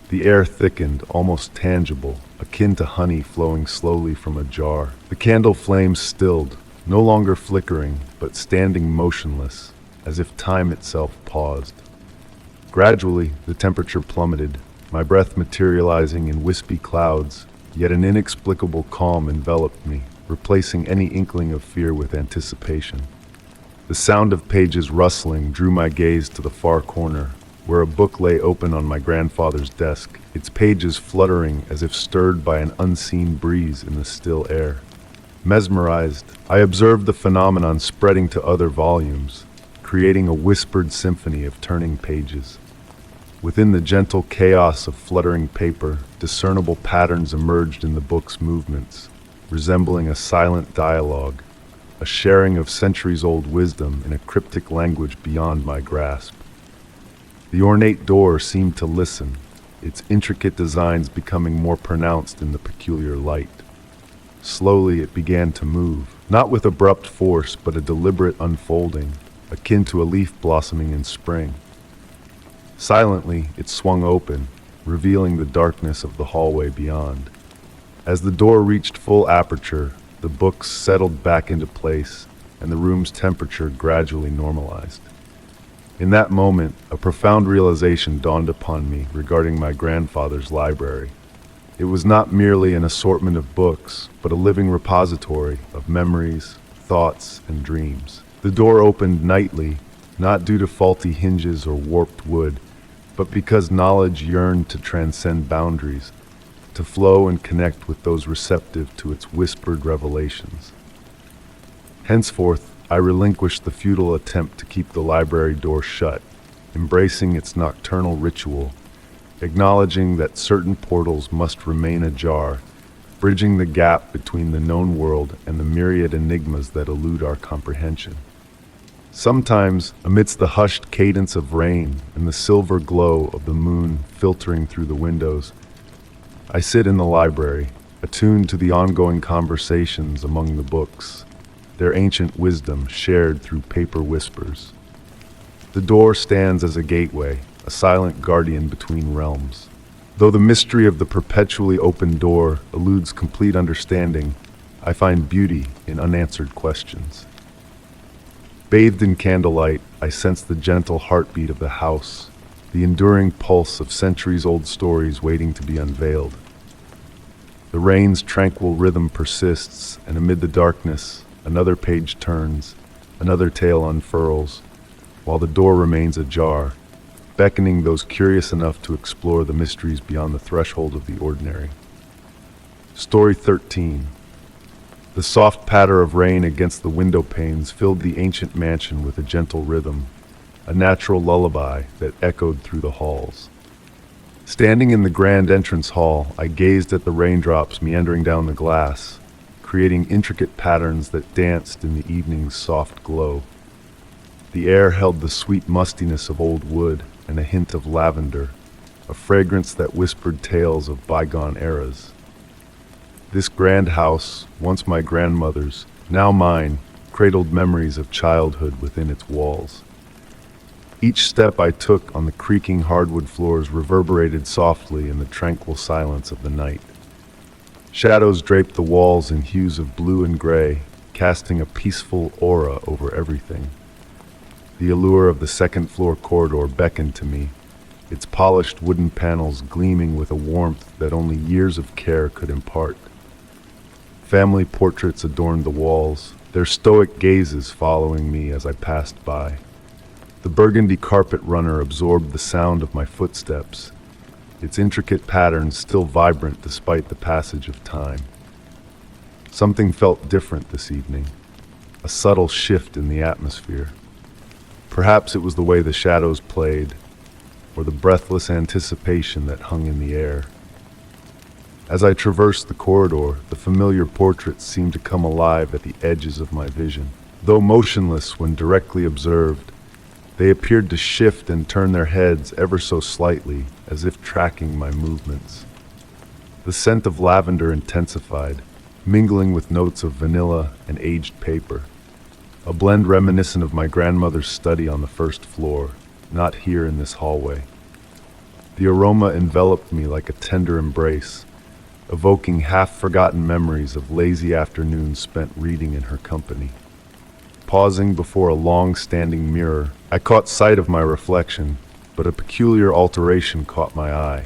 The air thickened, almost tangible, akin to honey flowing slowly from a jar. The candle flames stilled, no longer flickering, but standing motionless, as if time itself paused. Gradually, the temperature plummeted, my breath materializing in wispy clouds, yet an inexplicable calm enveloped me, replacing any inkling of fear with anticipation. The sound of pages rustling drew my gaze to the far corner, where a book lay open on my grandfather's desk, its pages fluttering as if stirred by an unseen breeze in the still air. Mesmerized, I observed the phenomenon spreading to other volumes, creating a whispered symphony of turning pages. Within the gentle chaos of fluttering paper, discernible patterns emerged in the book's movements, resembling a silent dialogue, a sharing of centuries-old wisdom in a cryptic language beyond my grasp. The ornate door seemed to listen, its intricate designs becoming more pronounced in the peculiar light. Slowly it began to move, not with abrupt force, but a deliberate unfolding, akin to a leaf blossoming in spring. Silently, it swung open, revealing the darkness of the hallway beyond. As the door reached full aperture, the books settled back into place, and the room's temperature gradually normalized. In that moment, a profound realization dawned upon me regarding my grandfather's library. It was not merely an assortment of books, but a living repository of memories, thoughts, and dreams. The door opened nightly, not due to faulty hinges or warped wood, but because knowledge yearned to transcend boundaries, to flow and connect with those receptive to its whispered revelations. Henceforth, I relinquished the futile attempt to keep the library door shut, embracing its nocturnal ritual, acknowledging that certain portals must remain ajar, bridging the gap between the known world and the myriad enigmas that elude our comprehension. Sometimes, amidst the hushed cadence of rain and the silver glow of the moon filtering through the windows, I sit in the library, attuned to the ongoing conversations among the books, their ancient wisdom shared through paper whispers. The door stands as a gateway, a silent guardian between realms. Though the mystery of the perpetually open door eludes complete understanding, I find beauty in unanswered questions. Bathed in candlelight, I sense the gentle heartbeat of the house, the enduring pulse of centuries-old stories waiting to be unveiled. The rain's tranquil rhythm persists, and amid the darkness, another page turns, another tale unfurls, while the door remains ajar, beckoning those curious enough to explore the mysteries beyond the threshold of the ordinary. Story 13. The soft patter of rain against the window panes filled the ancient mansion with a gentle rhythm, a natural lullaby that echoed through the halls. Standing in the grand entrance hall, I gazed at the raindrops meandering down the glass, creating intricate patterns that danced in the evening's soft glow. The air held the sweet mustiness of old wood and a hint of lavender, a fragrance that whispered tales of bygone eras. This grand house, once my grandmother's, now mine, cradled memories of childhood within its walls. Each step I took on the creaking hardwood floors reverberated softly in the tranquil silence of the night. Shadows draped the walls in hues of blue and gray, casting a peaceful aura over everything. The allure of the second-floor corridor beckoned to me, its polished wooden panels gleaming with a warmth that only years of care could impart. Family portraits adorned the walls, their stoic gazes following me as I passed by. The burgundy carpet runner absorbed the sound of my footsteps, its intricate patterns still vibrant despite the passage of time. Something felt different this evening, a subtle shift in the atmosphere. Perhaps it was the way the shadows played, or the breathless anticipation that hung in the air. As I traversed the corridor, the familiar portraits seemed to come alive at the edges of my vision. Though motionless when directly observed, they appeared to shift and turn their heads ever so slightly, as if tracking my movements. The scent of lavender intensified, mingling with notes of vanilla and aged paper, a blend reminiscent of my grandmother's study on the first floor, not here in this hallway. The aroma enveloped me like a tender embrace, evoking half-forgotten memories of lazy afternoons spent reading in her company. Pausing before a long-standing mirror, I caught sight of my reflection, but a peculiar alteration caught my eye.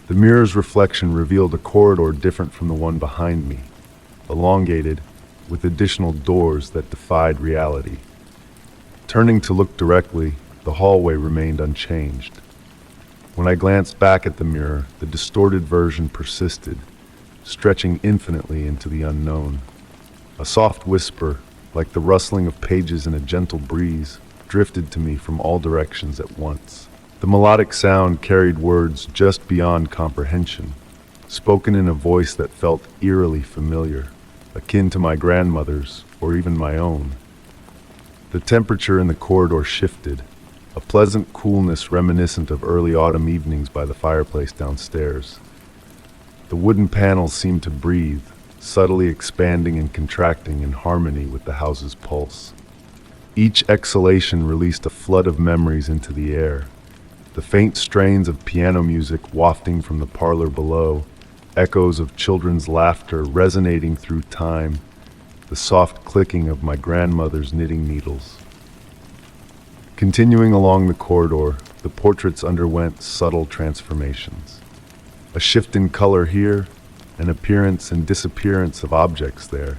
The mirror's reflection revealed a corridor different from the one behind me, elongated, with additional doors that defied reality. Turning to look directly, the hallway remained unchanged. When I glanced back at the mirror, the distorted version persisted, stretching infinitely into the unknown. A soft whisper, like the rustling of pages in a gentle breeze, drifted to me from all directions at once. The melodic sound carried words just beyond comprehension, spoken in a voice that felt eerily familiar, akin to my grandmother's or even my own. The temperature in the corridor shifted, a pleasant coolness reminiscent of early autumn evenings by the fireplace downstairs. The wooden panels seemed to breathe, subtly expanding and contracting in harmony with the house's pulse. Each exhalation released a flood of memories into the air. The faint strains of piano music wafting from the parlor below, echoes of children's laughter resonating through time, the soft clicking of my grandmother's knitting needles. Continuing along the corridor, the portraits underwent subtle transformations. A shift in color here, an appearance and disappearance of objects there.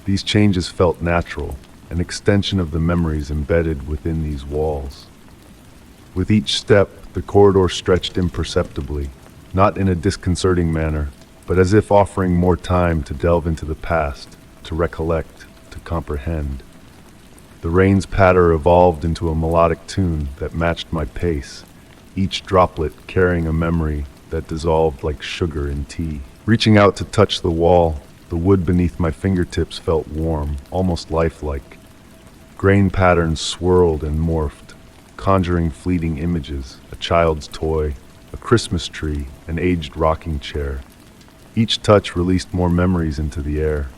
These changes felt natural, an extension of the memories embedded within these walls. With each step, the corridor stretched imperceptibly, not in a disconcerting manner, but as if offering more time to delve into the past, to recollect, to comprehend. The rain's patter evolved into a melodic tune that matched my pace, each droplet carrying a memory that dissolved like sugar in tea. Reaching out to touch the wall, the wood beneath my fingertips felt warm, almost lifelike. Grain patterns swirled and morphed, conjuring fleeting images, a child's toy, a Christmas tree, an aged rocking chair. Each touch released more memories into the air,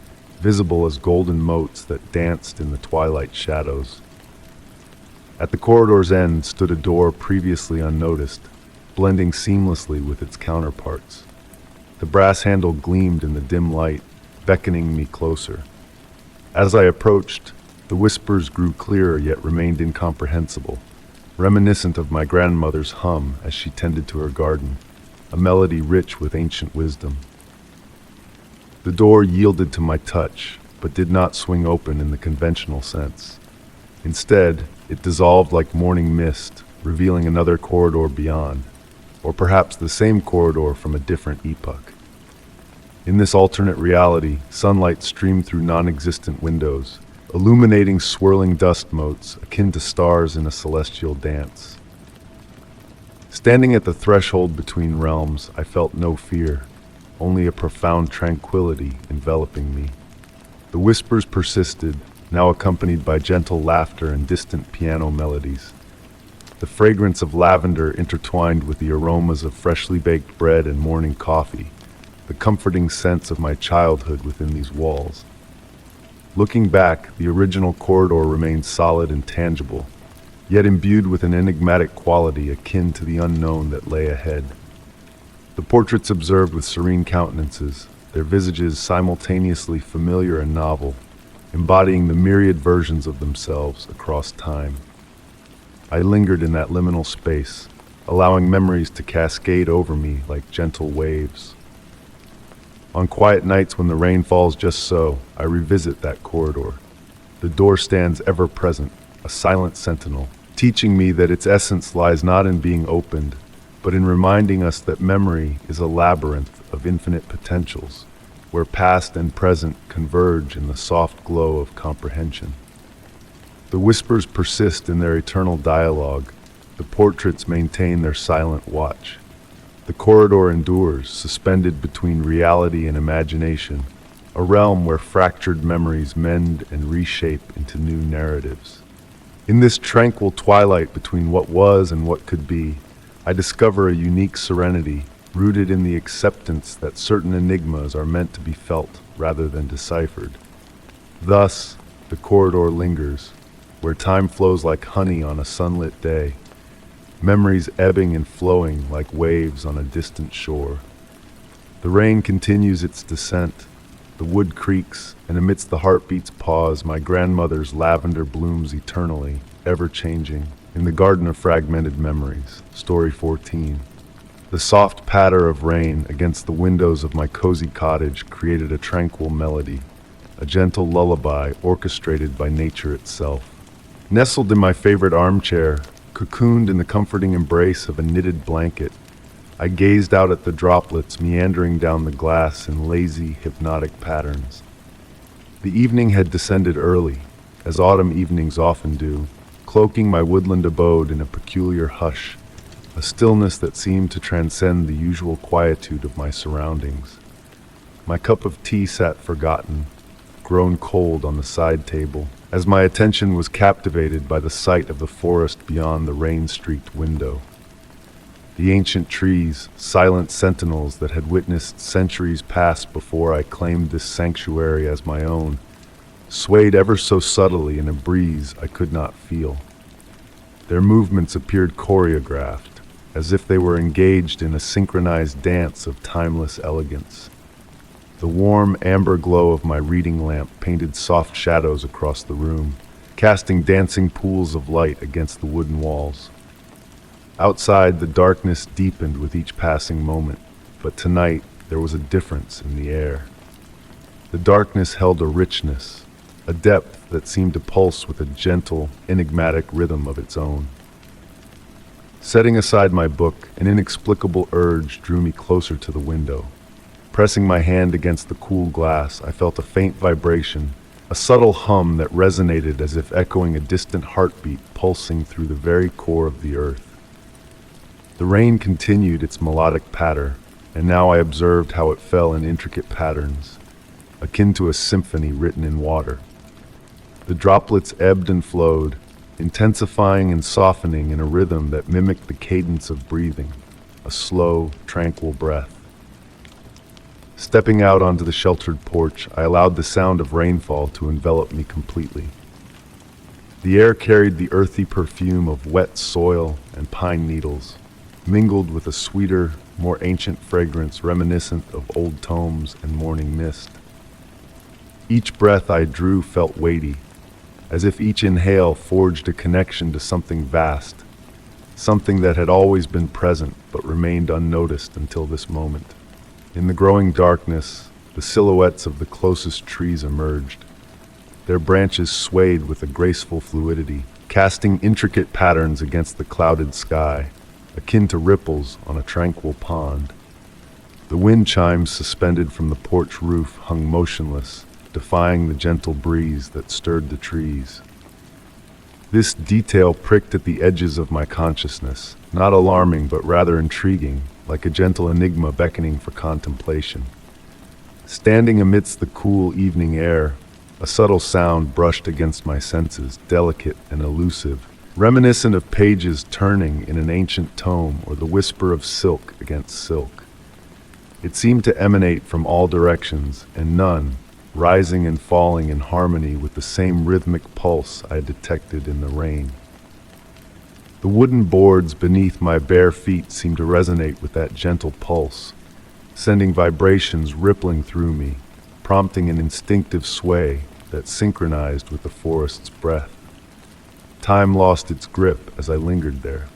visible as golden motes that danced in the twilight shadows. At the corridor's end stood a door previously unnoticed, blending seamlessly with its counterparts. The brass handle gleamed in the dim light, beckoning me closer. As I approached, the whispers grew clearer yet remained incomprehensible, reminiscent of my grandmother's hum as she tended to her garden, a melody rich with ancient wisdom. The door yielded to my touch, but did not swing open in the conventional sense. Instead, it dissolved like morning mist, revealing another corridor beyond, or perhaps the same corridor from a different epoch. In this alternate reality, sunlight streamed through non-existent windows, illuminating swirling dust motes akin to stars in a celestial dance. Standing at the threshold between realms, I felt no fear, only a profound tranquility enveloping me. The whispers persisted, now accompanied by gentle laughter and distant piano melodies. The fragrance of lavender intertwined with the aromas of freshly baked bread and morning coffee, the comforting sense of my childhood within these walls. Looking back, the original corridor remained solid and tangible, yet imbued with an enigmatic quality akin to the unknown that lay ahead. The portraits observed with serene countenances, their visages simultaneously familiar and novel, embodying the myriad versions of themselves across time. I lingered in that liminal space, allowing memories to cascade over me like gentle waves. On quiet nights when the rain falls just so, I revisit that corridor. The door stands ever present, a silent sentinel, teaching me that its essence lies not in being opened, but in reminding us that memory is a labyrinth of infinite potentials, where past and present converge in the soft glow of comprehension. The whispers persist in their eternal dialogue, the portraits maintain their silent watch. The corridor endures, suspended between reality and imagination, a realm where fractured memories mend and reshape into new narratives. In this tranquil twilight between what was and what could be, I discover a unique serenity, rooted in the acceptance that certain enigmas are meant to be felt rather than deciphered. Thus, the corridor lingers, where time flows like honey on a sunlit day, memories ebbing and flowing like waves on a distant shore. The rain continues its descent, the wood creaks, and amidst the heartbeat's pause, my grandmother's lavender blooms eternally, ever-changing, in the garden of fragmented memories. Story 14. The soft patter of rain against the windows of my cozy cottage created a tranquil melody, a gentle lullaby orchestrated by nature itself. Nestled in my favorite armchair, cocooned in the comforting embrace of a knitted blanket, I gazed out at the droplets meandering down the glass in lazy, hypnotic patterns. The evening had descended early, as autumn evenings often do, cloaking my woodland abode in a peculiar hush, a stillness that seemed to transcend the usual quietude of my surroundings. My cup of tea sat forgotten, grown cold on the side table, as my attention was captivated by the sight of the forest beyond the rain-streaked window. The ancient trees, silent sentinels that had witnessed centuries pass before I claimed this sanctuary as my own, swayed ever so subtly in a breeze I could not feel. Their movements appeared choreographed, as if they were engaged in a synchronized dance of timeless elegance. The warm amber glow of my reading lamp painted soft shadows across the room, casting dancing pools of light against the wooden walls. Outside, the darkness deepened with each passing moment, but tonight there was a difference in the air. The darkness held a richness, a depth that seemed to pulse with a gentle, enigmatic rhythm of its own. Setting aside my book, an inexplicable urge drew me closer to the window. Pressing my hand against the cool glass, I felt a faint vibration, a subtle hum that resonated as if echoing a distant heartbeat pulsing through the very core of the earth. The rain continued its melodic patter, and now I observed how it fell in intricate patterns, akin to a symphony written in water. The droplets ebbed and flowed, intensifying and softening in a rhythm that mimicked the cadence of breathing, a slow, tranquil breath. Stepping out onto the sheltered porch, I allowed the sound of rainfall to envelop me completely. The air carried the earthy perfume of wet soil and pine needles, mingled with a sweeter, more ancient fragrance reminiscent of old tomes and morning mist. Each breath I drew felt weighty, as if each inhale forged a connection to something vast, something that had always been present but remained unnoticed until this moment. In the growing darkness, the silhouettes of the closest trees emerged. Their branches swayed with a graceful fluidity, casting intricate patterns against the clouded sky, akin to ripples on a tranquil pond. The wind chimes suspended from the porch roof hung motionless, defying the gentle breeze that stirred the trees. This detail pricked at the edges of my consciousness, not alarming but rather intriguing, like a gentle enigma beckoning for contemplation. Standing amidst the cool evening air, a subtle sound brushed against my senses, delicate and elusive, reminiscent of pages turning in an ancient tome or the whisper of silk against silk. It seemed to emanate from all directions, and none, rising and falling in harmony with the same rhythmic pulse I detected in the rain. The wooden boards beneath my bare feet seemed to resonate with that gentle pulse, sending vibrations rippling through me, prompting an instinctive sway that synchronized with the forest's breath. Time lost its grip as I lingered there.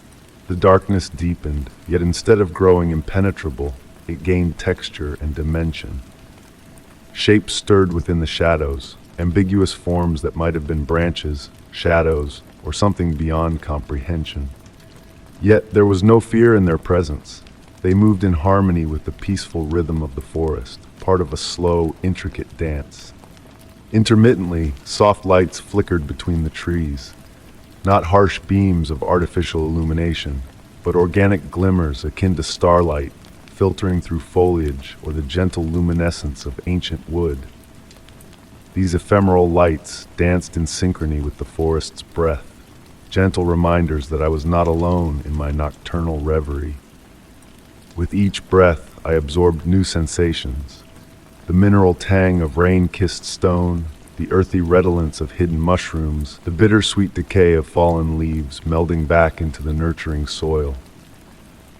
The darkness deepened, yet instead of growing impenetrable, it gained texture and dimension. Shapes stirred within the shadows, ambiguous forms that might have been branches, shadows, or something beyond comprehension. Yet there was no fear in their presence. They moved in harmony with the peaceful rhythm of the forest, part of a slow, intricate dance. Intermittently, soft lights flickered between the trees, not harsh beams of artificial illumination, but organic glimmers akin to starlight, filtering through foliage or the gentle luminescence of ancient wood. These ephemeral lights danced in synchrony with the forest's breath, gentle reminders that I was not alone in my nocturnal reverie. With each breath, I absorbed new sensations: the mineral tang of rain-kissed stone, the earthy redolence of hidden mushrooms, the bittersweet decay of fallen leaves melding back into the nurturing soil.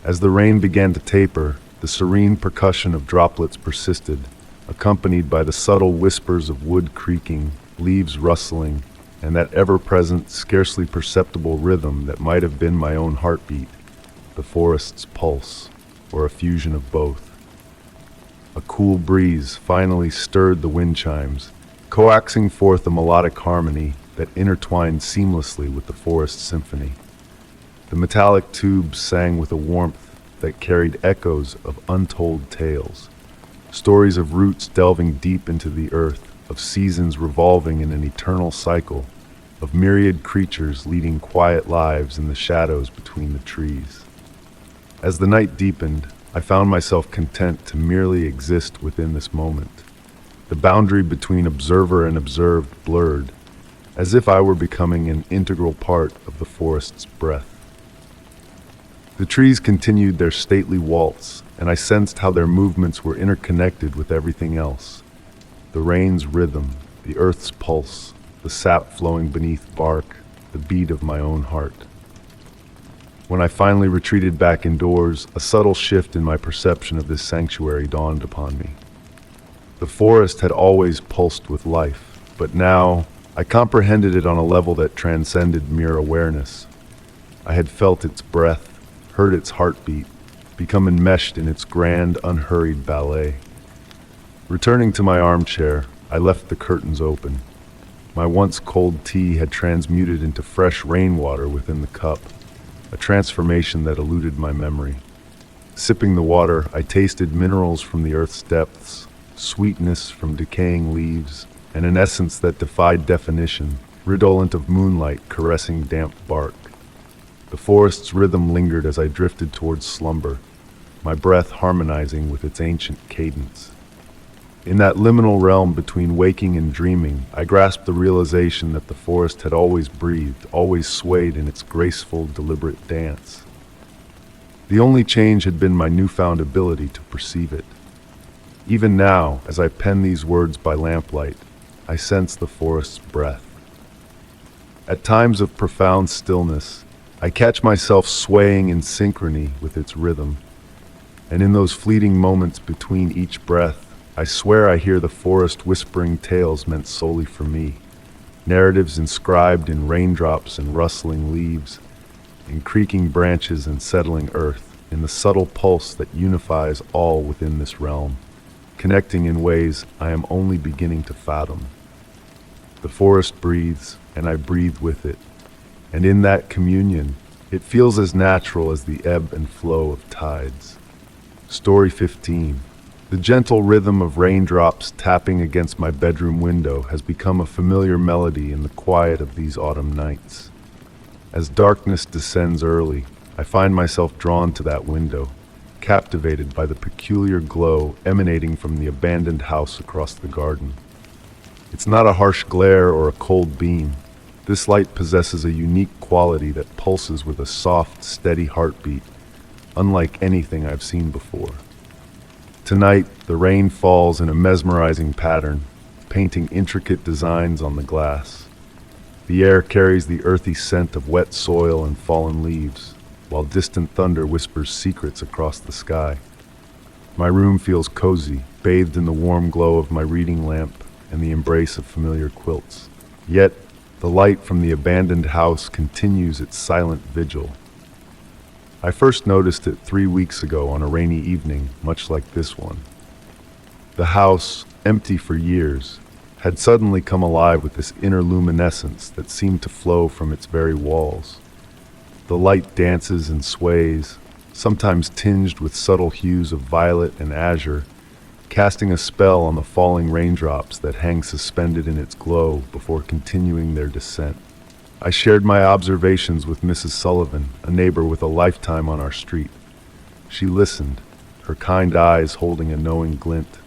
As the rain began to taper, the serene percussion of droplets persisted, accompanied by the subtle whispers of wood creaking, leaves rustling, and that ever-present, scarcely perceptible rhythm that might have been my own heartbeat, the forest's pulse, or a fusion of both. A cool breeze finally stirred the wind chimes, coaxing forth a melodic harmony that intertwined seamlessly with the forest symphony. The metallic tubes sang with a warmth that carried echoes of untold tales, stories of roots delving deep into the earth, of seasons revolving in an eternal cycle, of myriad creatures leading quiet lives in the shadows between the trees. As the night deepened, I found myself content to merely exist within this moment. The boundary between observer and observed blurred, as if I were becoming an integral part of the forest's breath. The trees continued their stately waltz, and I sensed how their movements were interconnected with everything else. The rain's rhythm, the earth's pulse, the sap flowing beneath bark, the beat of my own heart. When I finally retreated back indoors, a subtle shift in my perception of this sanctuary dawned upon me. The forest had always pulsed with life, but now I comprehended it on a level that transcended mere awareness. I had felt its breath, heard its heartbeat, become enmeshed in its grand, unhurried ballet. Returning to my armchair, I left the curtains open. My once cold tea had transmuted into fresh rainwater within the cup, a transformation that eluded my memory. Sipping the water, I tasted minerals from the earth's depths, sweetness from decaying leaves, and an essence that defied definition, redolent of moonlight caressing damp bark. The forest's rhythm lingered as I drifted towards slumber, my breath harmonizing with its ancient cadence. In that liminal realm between waking and dreaming, I grasped the realization that the forest had always breathed, always swayed in its graceful, deliberate dance. The only change had been my newfound ability to perceive it. Even now, as I pen these words by lamplight, I sense the forest's breath. At times of profound stillness, I catch myself swaying in synchrony with its rhythm, and in those fleeting moments between each breath, I swear I hear the forest whispering tales meant solely for me, narratives inscribed in raindrops and rustling leaves, in creaking branches and settling earth, in the subtle pulse that unifies all within this realm, connecting in ways I am only beginning to fathom. The forest breathes, and I breathe with it, and in that communion, it feels as natural as the ebb and flow of tides. Story 15. The gentle rhythm of raindrops tapping against my bedroom window has become a familiar melody in the quiet of these autumn nights. As darkness descends early, I find myself drawn to that window, captivated by the peculiar glow emanating from the abandoned house across the garden. It's not a harsh glare or a cold beam. This light possesses a unique quality that pulses with a soft, steady heartbeat, unlike anything I've seen before. Tonight, the rain falls in a mesmerizing pattern, painting intricate designs on the glass. The air carries the earthy scent of wet soil and fallen leaves, while distant thunder whispers secrets across the sky. My room feels cozy, bathed in the warm glow of my reading lamp and the embrace of familiar quilts. Yet, the light from the abandoned house continues its silent vigil. I first noticed it 3 weeks ago on a rainy evening, much like this one. The house, empty for years, had suddenly come alive with this inner luminescence that seemed to flow from its very walls. The light dances and sways, sometimes tinged with subtle hues of violet and azure, casting a spell on the falling raindrops that hang suspended in its glow before continuing their descent. I shared my observations with Mrs. Sullivan, a neighbor with a lifetime on our street. She listened, her kind eyes holding a knowing glint.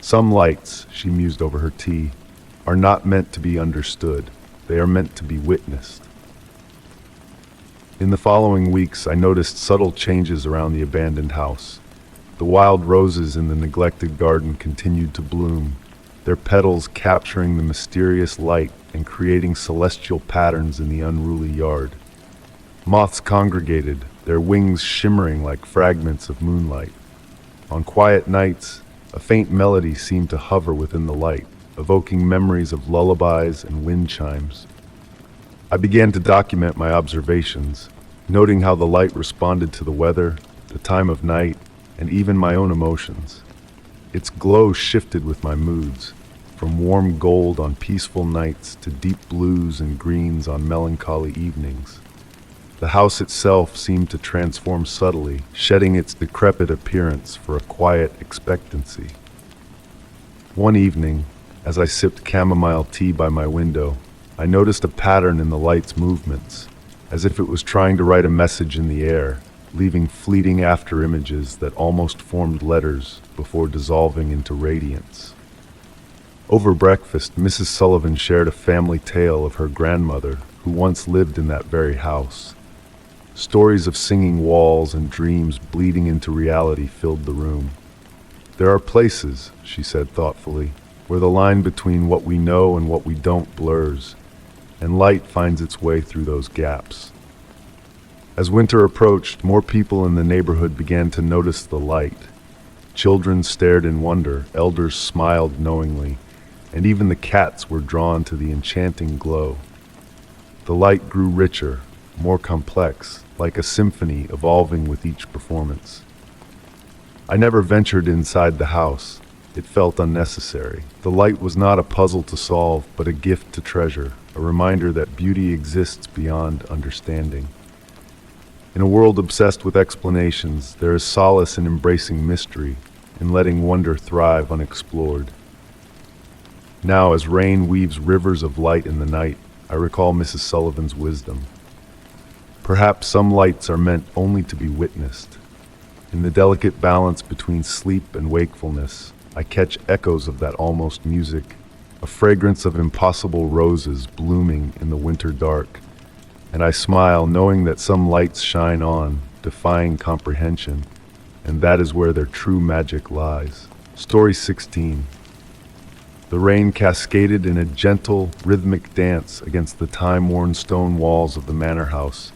Some lights, she mused over her tea, are not meant to be understood. They are meant to be witnessed. In the following weeks, I noticed subtle changes around the abandoned house. The wild roses in the neglected garden continued to bloom, their petals capturing the mysterious light and creating celestial patterns in the unruly yard. Moths congregated, their wings shimmering like fragments of moonlight. On quiet nights, a faint melody seemed to hover within the light, evoking memories of lullabies and wind chimes. I began to document my observations, noting how the light responded to the weather, the time of night, and even my own emotions. Its glow shifted with my moods, from warm gold on peaceful nights to deep blues and greens on melancholy evenings. The house itself seemed to transform subtly, shedding its decrepit appearance for a quiet expectancy. One evening, as I sipped chamomile tea by my window, I noticed a pattern in the light's movements, as if it was trying to write a message in the air, leaving fleeting after-images that almost formed letters before dissolving into radiance. Over breakfast, Mrs. Sullivan shared a family tale of her grandmother who once lived in that very house. Stories of singing walls and dreams bleeding into reality filled the room. "There are places," she said thoughtfully, "where the line between what we know and what we don't blurs, and light finds its way through those gaps." As winter approached, more people in the neighborhood began to notice the light. Children stared in wonder, elders smiled knowingly, and even the cats were drawn to the enchanting glow. The light grew richer, more complex, like a symphony evolving with each performance. I never ventured inside the house. It felt unnecessary. The light was not a puzzle to solve, but a gift to treasure, a reminder that beauty exists beyond understanding. In a world obsessed with explanations, there is solace in embracing mystery, in letting wonder thrive unexplored. Now, as rain weaves rivers of light in the night, I recall Mrs. Sullivan's wisdom. Perhaps some lights are meant only to be witnessed. In the delicate balance between sleep and wakefulness, I catch echoes of that almost music, a fragrance of impossible roses blooming in the winter dark, and I smile knowing that some lights shine on, defying comprehension, and that is where their true magic lies. Story 16. The rain cascaded in a gentle, rhythmic dance against the time-worn stone walls of the manor house,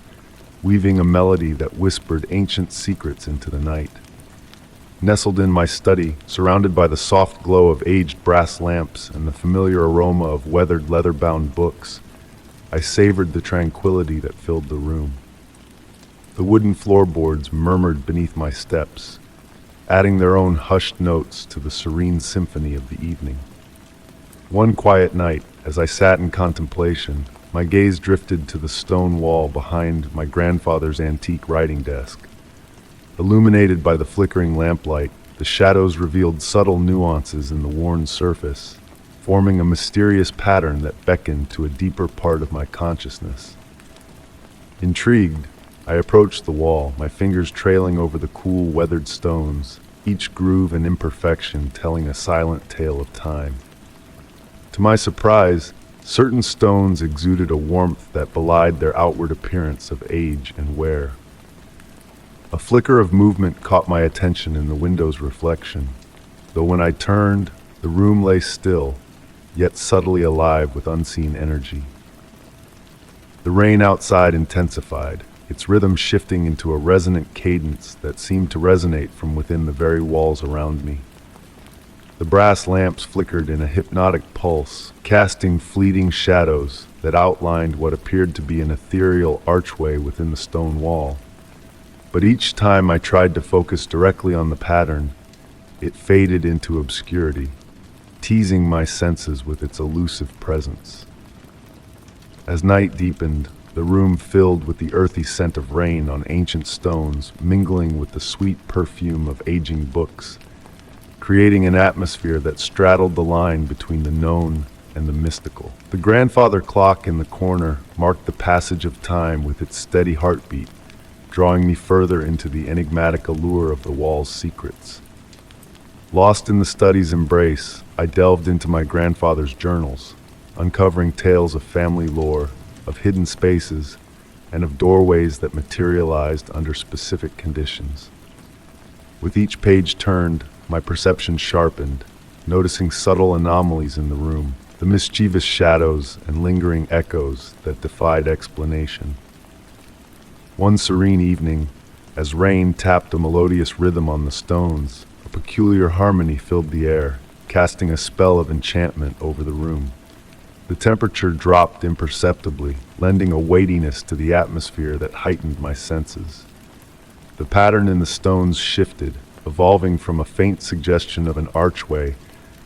weaving a melody that whispered ancient secrets into the night. Nestled in my study, surrounded by the soft glow of aged brass lamps and the familiar aroma of weathered leather-bound books, I savored the tranquility that filled the room. The wooden floorboards murmured beneath my steps, adding their own hushed notes to the serene symphony of the evening. One quiet night, as I sat in contemplation, my gaze drifted to the stone wall behind my grandfather's antique writing desk. Illuminated by the flickering lamplight, the shadows revealed subtle nuances in the worn surface, forming a mysterious pattern that beckoned to a deeper part of my consciousness. Intrigued, I approached the wall, my fingers trailing over the cool, weathered stones, each groove and imperfection telling a silent tale of time. To my surprise, certain stones exuded a warmth that belied their outward appearance of age and wear. A flicker of movement caught my attention in the window's reflection, though when I turned, the room lay still, yet subtly alive with unseen energy. The rain outside intensified, its rhythm shifting into a resonant cadence that seemed to resonate from within the very walls around me. The brass lamps flickered in a hypnotic pulse, casting fleeting shadows that outlined what appeared to be an ethereal archway within the stone wall. But each time I tried to focus directly on the pattern, it faded into obscurity, teasing my senses with its elusive presence. As night deepened, the room filled with the earthy scent of rain on ancient stones, mingling with the sweet perfume of aging books, creating an atmosphere that straddled the line between the known and the mystical. The grandfather clock in the corner marked the passage of time with its steady heartbeat, drawing me further into the enigmatic allure of the wall's secrets. Lost in the study's embrace, I delved into my grandfather's journals, uncovering tales of family lore, of hidden spaces, and of doorways that materialized under specific conditions. With each page turned, my perception sharpened, noticing subtle anomalies in the room, the mischievous shadows and lingering echoes that defied explanation. One serene evening, as rain tapped a melodious rhythm on the stones, a peculiar harmony filled the air, casting a spell of enchantment over the room. The temperature dropped imperceptibly, lending a weightiness to the atmosphere that heightened my senses. The pattern in the stones shifted, evolving from a faint suggestion of an archway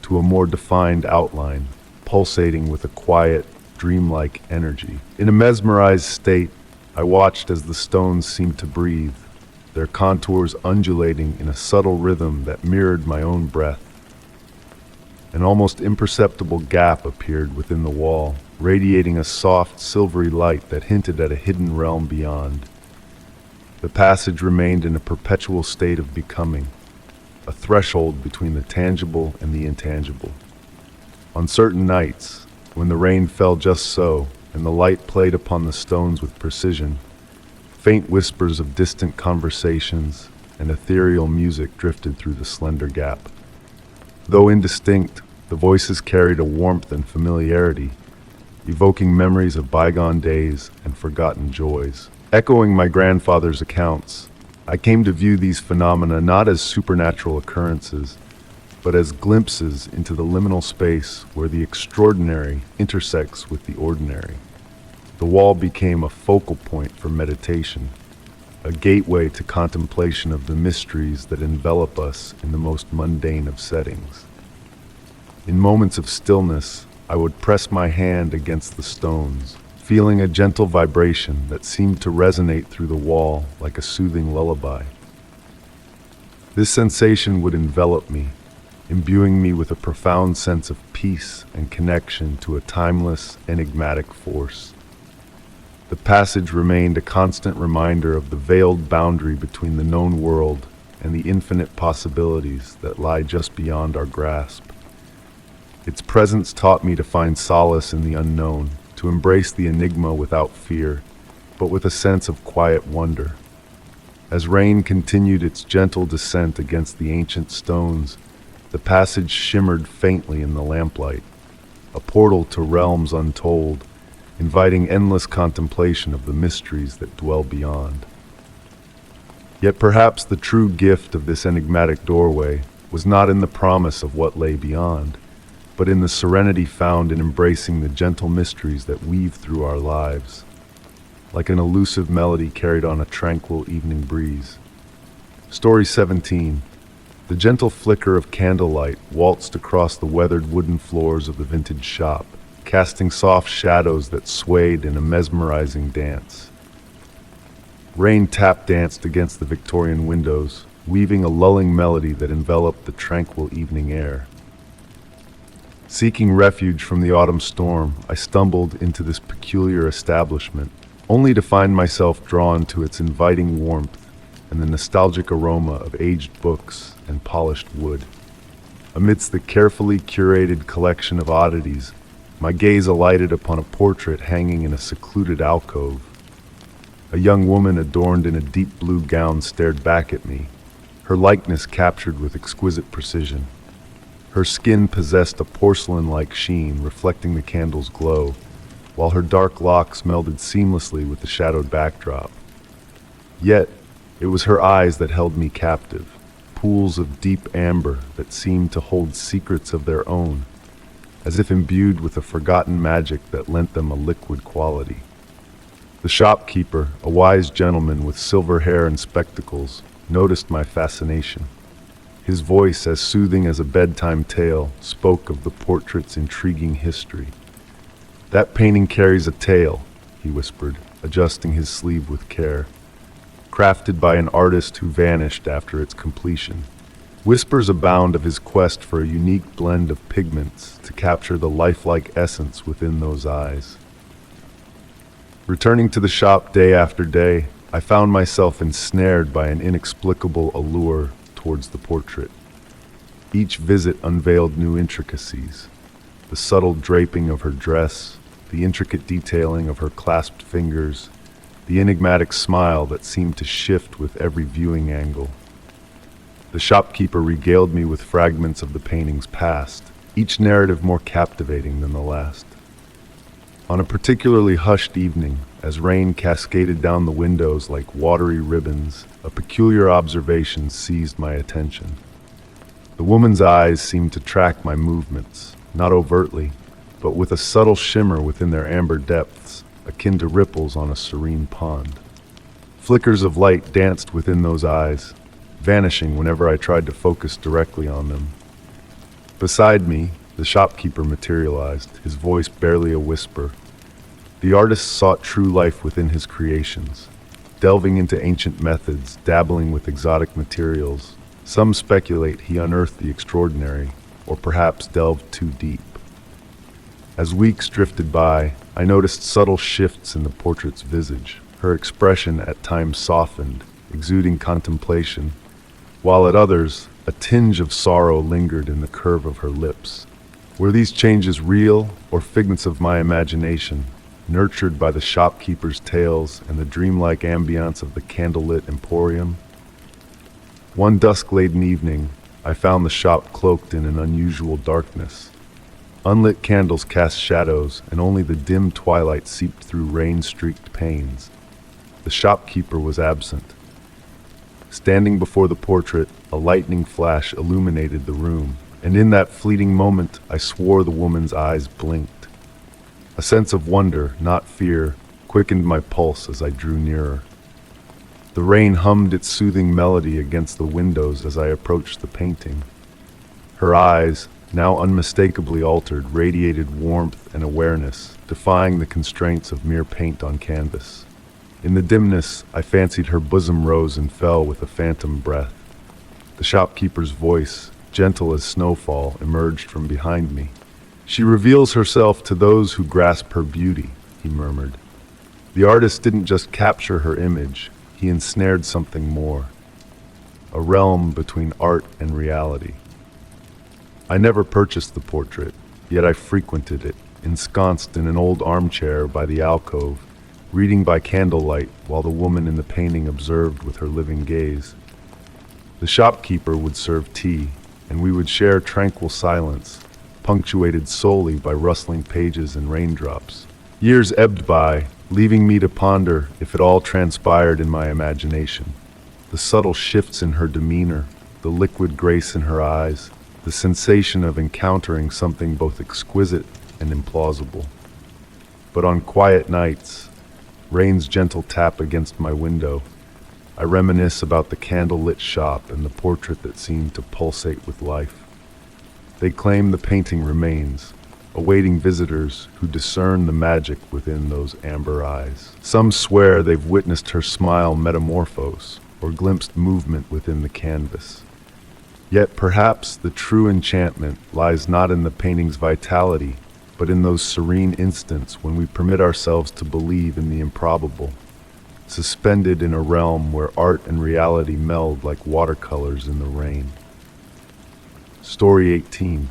to a more defined outline, pulsating with a quiet, dreamlike energy. In a mesmerized state, I watched as the stones seemed to breathe, their contours undulating in a subtle rhythm that mirrored my own breath. An almost imperceptible gap appeared within the wall, radiating a soft, silvery light that hinted at a hidden realm beyond. The passage remained in a perpetual state of becoming, a threshold between the tangible and the intangible. On certain nights, when the rain fell just so, and the light played upon the stones with precision, Faint whispers of distant conversations and ethereal music drifted through the slender gap. Though indistinct, the voices carried a warmth and familiarity, evoking memories of bygone days and forgotten joys. Echoing my grandfather's accounts, I came to view these phenomena not as supernatural occurrences, but as glimpses into the liminal space where the extraordinary intersects with the ordinary. The wall became a focal point for meditation, a gateway to contemplation of the mysteries that envelop us in the most mundane of settings. In moments of stillness, I would press my hand against the stones, feeling a gentle vibration that seemed to resonate through the wall like a soothing lullaby. This sensation would envelop me, imbuing me with a profound sense of peace and connection to a timeless, enigmatic force. The passage remained a constant reminder of the veiled boundary between the known world and the infinite possibilities that lie just beyond our grasp. Its presence taught me to find solace in the unknown, to embrace the enigma without fear, but with a sense of quiet wonder. As rain continued its gentle descent against the ancient stones, the passage shimmered faintly in the lamplight, a portal to realms untold, inviting endless contemplation of the mysteries that dwell beyond. Yet perhaps the true gift of this enigmatic doorway was not in the promise of what lay beyond, but in the serenity found in embracing the gentle mysteries that weave through our lives, like an elusive melody carried on a tranquil evening breeze. Story 17. The gentle flicker of candlelight waltzed across the weathered wooden floors of the vintage shop, casting soft shadows that swayed in a mesmerizing dance. Rain tap-danced against the Victorian windows, weaving a lulling melody that enveloped the tranquil evening air. Seeking refuge from the autumn storm, I stumbled into this peculiar establishment, only to find myself drawn to its inviting warmth and the nostalgic aroma of aged books and polished wood. Amidst the carefully curated collection of oddities, my gaze alighted upon a portrait hanging in a secluded alcove. A young woman adorned in a deep blue gown stared back at me, her likeness captured with exquisite precision. Her skin possessed a porcelain-like sheen, reflecting the candle's glow, while her dark locks melded seamlessly with the shadowed backdrop. Yet, it was her eyes that held me captive, pools of deep amber that seemed to hold secrets of their own, as if imbued with a forgotten magic that lent them a liquid quality. The shopkeeper, a wise gentleman with silver hair and spectacles, noticed my fascination. His voice, as soothing as a bedtime tale, spoke of the portrait's intriguing history. "That painting carries a tale," he whispered, adjusting his sleeve with care. "Crafted by an artist who vanished after its completion." Whispers abound of his quest for a unique blend of pigments to capture the lifelike essence within those eyes. Returning to the shop day after day, I found myself ensnared by an inexplicable allure towards the portrait. Each visit unveiled new intricacies: the subtle draping of her dress, the intricate detailing of her clasped fingers, the enigmatic smile that seemed to shift with every viewing angle. The shopkeeper regaled me with fragments of the painting's past, each narrative more captivating than the last. On a particularly hushed evening, as rain cascaded down the windows like watery ribbons, a peculiar observation seized my attention. The woman's eyes seemed to track my movements, not overtly, but with a subtle shimmer within their amber depths, akin to ripples on a serene pond. Flickers of light danced within those eyes, vanishing whenever I tried to focus directly on them. Beside me, the shopkeeper materialized, his voice barely a whisper. The artist sought true life within his creations, delving into ancient methods, dabbling with exotic materials. Some speculate he unearthed the extraordinary, or perhaps delved too deep. As weeks drifted by, I noticed subtle shifts in the portrait's visage. Her expression at times softened, exuding contemplation, while at others, a tinge of sorrow lingered in the curve of her lips. Were these changes real or figments of my imagination? nurtured by the shopkeeper's tales and the dreamlike ambience of the candlelit emporium. One dusk-laden evening, I found the shop cloaked in an unusual darkness. Unlit candles cast shadows, and only the dim twilight seeped through rain-streaked panes. The shopkeeper was absent. Standing before the portrait, a lightning flash illuminated the room, and in that fleeting moment, I swore the woman's eyes blinked. A sense of wonder, not fear, quickened my pulse as I drew nearer. The rain hummed its soothing melody against the windows as I approached the painting. Her eyes, now unmistakably altered, radiated warmth and awareness, defying the constraints of mere paint on canvas. In the dimness, I fancied her bosom rose and fell with a phantom breath. The shopkeeper's voice, gentle as snowfall, emerged from behind me. "She reveals herself to those who grasp her beauty," he murmured. The artist didn't just capture her image, he ensnared something more. A realm between art and reality. I never purchased the portrait, yet I frequented it, ensconced in an old armchair by the alcove, reading by candlelight while the woman in the painting observed with her living gaze. The shopkeeper would serve tea, and we would share tranquil silence, punctuated solely by rustling pages and raindrops. Years ebbed by, leaving me to ponder if it all transpired in my imagination. The subtle shifts in her demeanor, the liquid grace in her eyes, the sensation of encountering something both exquisite and implausible. But on quiet nights, rain's gentle tap against my window, I reminisce about the candle-lit shop and the portrait that seemed to pulsate with life. They claim the painting remains, awaiting visitors who discern the magic within those amber eyes. Some swear they've witnessed her smile metamorphose or glimpsed movement within the canvas. Yet perhaps the true enchantment lies not in the painting's vitality, but in those serene instants when we permit ourselves to believe in the improbable, suspended in a realm where art and reality meld like watercolors in the rain. Story 18.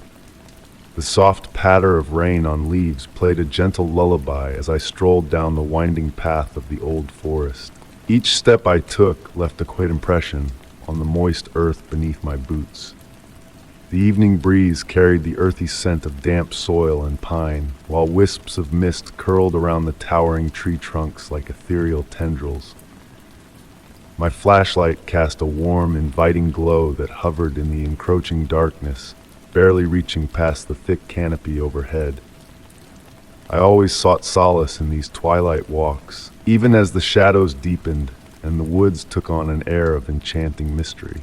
The soft patter of rain on leaves played a gentle lullaby as I strolled down the winding path of the old forest. Each step I took left a quiet impression on the moist earth beneath my boots. The evening breeze carried the earthy scent of damp soil and pine, while wisps of mist curled around the towering tree trunks like ethereal tendrils. My flashlight cast a warm, inviting glow that hovered in the encroaching darkness, barely reaching past the thick canopy overhead. I always sought solace in these twilight walks, even as the shadows deepened and the woods took on an air of enchanting mystery.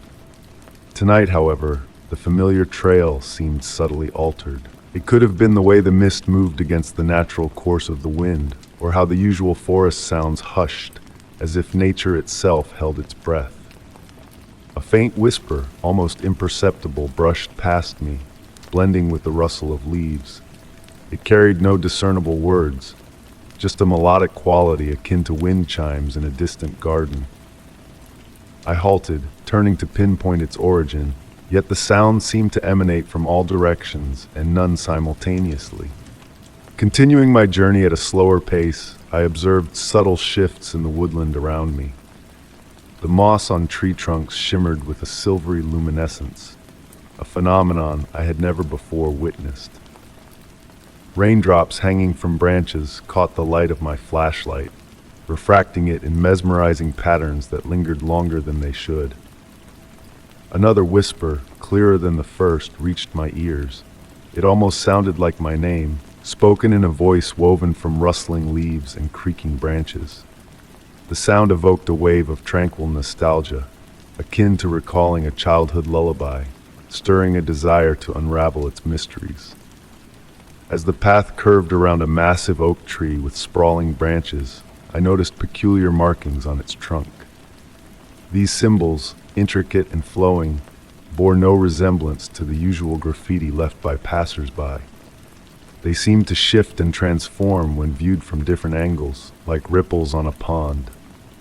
Tonight, however, the familiar trail seemed subtly altered. It could have been the way the mist moved against the natural course of the wind, or how the usual forest sounds hushed, as if nature itself held its breath. A faint whisper, almost imperceptible, brushed past me, blending with the rustle of leaves. It carried no discernible words, just a melodic quality akin to wind chimes in a distant garden. I halted, turning to pinpoint its origin, yet the sound seemed to emanate from all directions and none simultaneously. Continuing my journey at a slower pace, I observed subtle shifts in the woodland around me. The moss on tree trunks shimmered with a silvery luminescence, a phenomenon I had never before witnessed. Raindrops hanging from branches caught the light of my flashlight, refracting it in mesmerizing patterns that lingered longer than they should. Another whisper, clearer than the first, reached my ears. It almost sounded like my name, spoken in a voice woven from rustling leaves and creaking branches. The sound evoked a wave of tranquil nostalgia, akin to recalling a childhood lullaby, stirring a desire to unravel its mysteries. As the path curved around a massive oak tree with sprawling branches, I noticed peculiar markings on its trunk. These symbols, intricate and flowing, bore no resemblance to the usual graffiti left by passers-by. They seemed to shift and transform when viewed from different angles, like ripples on a pond.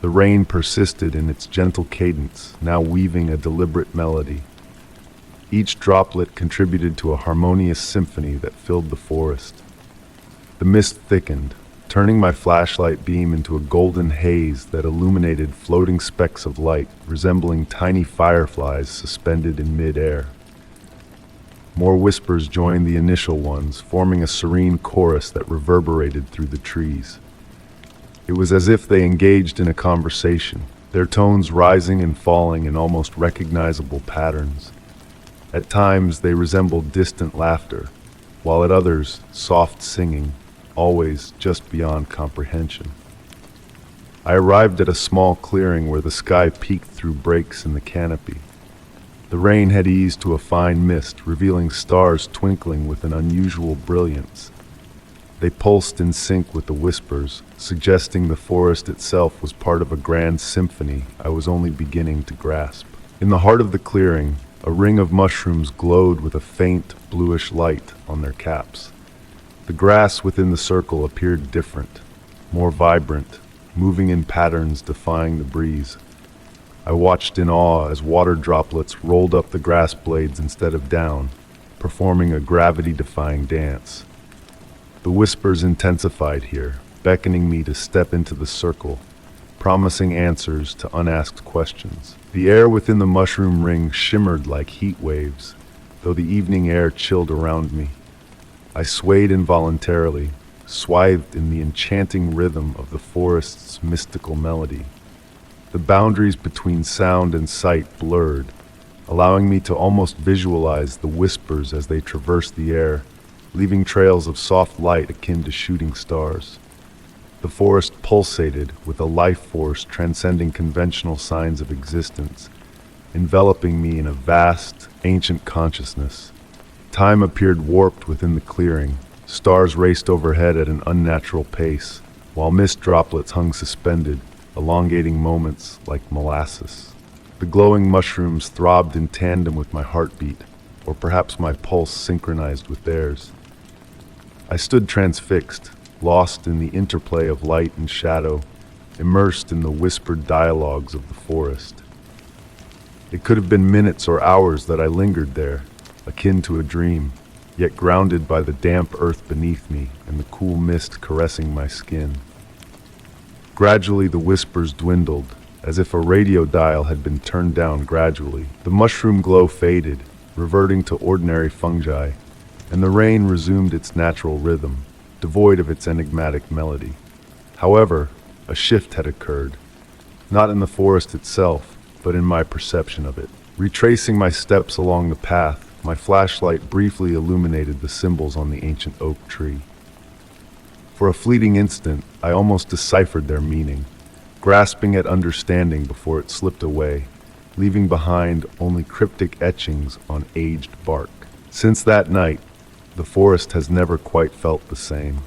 The rain persisted in its gentle cadence, now weaving a deliberate melody. Each droplet contributed to a harmonious symphony that filled the forest. The mist thickened, turning my flashlight beam into a golden haze that illuminated floating specks of light resembling tiny fireflies suspended in mid-air. More whispers joined the initial ones, forming a serene chorus that reverberated through the trees. It was as if they engaged in a conversation, their tones rising and falling in almost recognizable patterns. At times they resembled distant laughter, while at others, soft singing, always just beyond comprehension. I arrived at a small clearing where the sky peeked through breaks in the canopy. The rain had eased to a fine mist, revealing stars twinkling with an unusual brilliance. They pulsed in sync with the whispers, suggesting the forest itself was part of a grand symphony I was only beginning to grasp. In the heart of the clearing, a ring of mushrooms glowed with a faint, bluish light on their caps. The grass within the circle appeared different, more vibrant, moving in patterns defying the breeze. I watched in awe as water droplets rolled up the grass blades instead of down, performing a gravity-defying dance. The whispers intensified here, beckoning me to step into the circle, promising answers to unasked questions. The air within the mushroom ring shimmered like heat waves, though the evening air chilled around me. I swayed involuntarily, swathed in the enchanting rhythm of the forest's mystical melody. The boundaries between sound and sight blurred, allowing me to almost visualize the whispers as they traversed the air, leaving trails of soft light akin to shooting stars. The forest pulsated with a life force transcending conventional signs of existence, enveloping me in a vast, ancient consciousness. Time appeared warped within the clearing. Stars raced overhead at an unnatural pace, while mist droplets hung suspended, elongating moments like molasses. The glowing mushrooms throbbed in tandem with my heartbeat, or perhaps my pulse synchronized with theirs. I stood transfixed, lost in the interplay of light and shadow, immersed in the whispered dialogues of the forest. It could have been minutes or hours that I lingered there, akin to a dream, yet grounded by the damp earth beneath me and the cool mist caressing my skin. Gradually the whispers dwindled, as if a radio dial had been turned down gradually. The mushroom glow faded, reverting to ordinary fungi, and the rain resumed its natural rhythm, devoid of its enigmatic melody. However, a shift had occurred, not in the forest itself, but in my perception of it. Retracing my steps along the path, my flashlight briefly illuminated the symbols on the ancient oak tree. For a fleeting instant, I almost deciphered their meaning, grasping at understanding before it slipped away, leaving behind only cryptic etchings on aged bark. Since that night, the forest has never quite felt the same.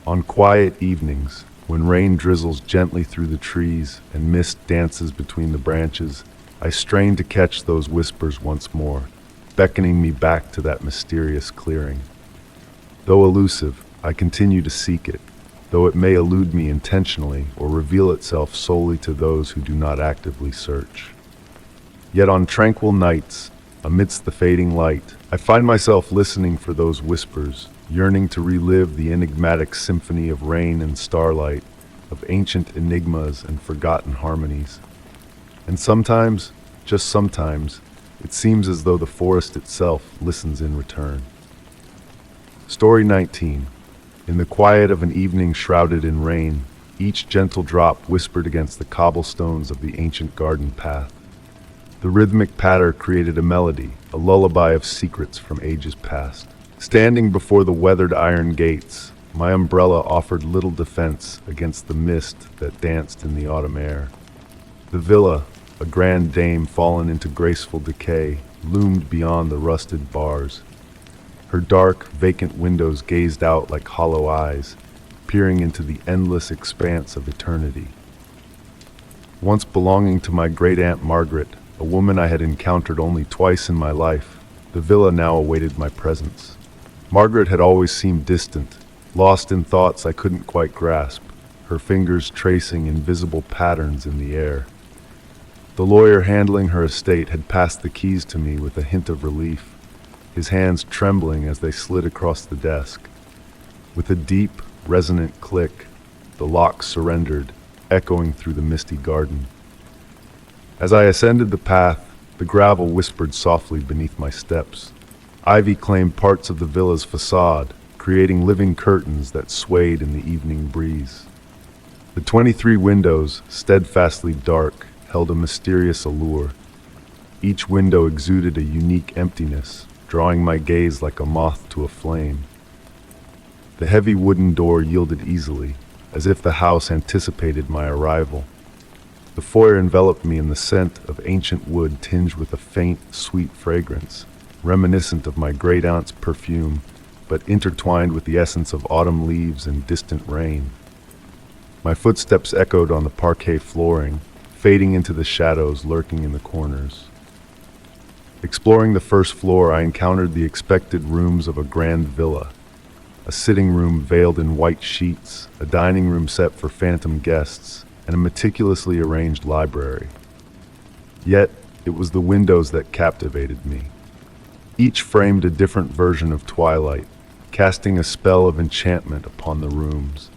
On quiet evenings, when rain drizzles gently through the trees and mist dances between the branches, I strain to catch those whispers once more, beckoning me back to that mysterious clearing. Though elusive, I continue to seek it, though it may elude me intentionally or reveal itself solely to those who do not actively search. Yet on tranquil nights, amidst the fading light, I find myself listening for those whispers, yearning to relive the enigmatic symphony of rain and starlight, of ancient enigmas and forgotten harmonies. And sometimes, just sometimes, it seems as though the forest itself listens in return. Story 19. In the quiet of an evening shrouded in rain, each gentle drop whispered against the cobblestones of the ancient garden path. The rhythmic patter created a melody, a lullaby of secrets from ages past. Standing before the weathered iron gates, my umbrella offered little defense against the mist that danced in the autumn air. The villa, a grand dame fallen into graceful decay, loomed beyond the rusted bars. Her dark, vacant windows gazed out like hollow eyes, peering into the endless expanse of eternity. Once belonging to my great-aunt Margaret, a woman I had encountered only twice in my life, the villa now awaited my presence. Margaret had always seemed distant, lost in thoughts I couldn't quite grasp, her fingers tracing invisible patterns in the air. The lawyer handling her estate had passed the keys to me with a hint of relief, his hands trembling as they slid across the desk. With a deep, resonant click, the lock surrendered, echoing through the misty garden. As I ascended the path, the gravel whispered softly beneath my steps. Ivy claimed parts of the villa's facade, creating living curtains that swayed in the evening breeze. The 23 windows, steadfastly dark, held a mysterious allure. Each window exuded a unique emptiness, drawing my gaze like a moth to a flame. The heavy wooden door yielded easily, as if the house anticipated my arrival. The foyer enveloped me in the scent of ancient wood tinged with a faint, sweet fragrance, reminiscent of my great-aunt's perfume, but intertwined with the essence of autumn leaves and distant rain. My footsteps echoed on the parquet flooring, fading into the shadows lurking in the corners. Exploring the first floor, I encountered the expected rooms of a grand villa. A sitting room veiled in white sheets, a dining room set for phantom guests, and a meticulously arranged library. Yet, it was the windows that captivated me. Each framed a different version of twilight, casting a spell of enchantment upon the rooms.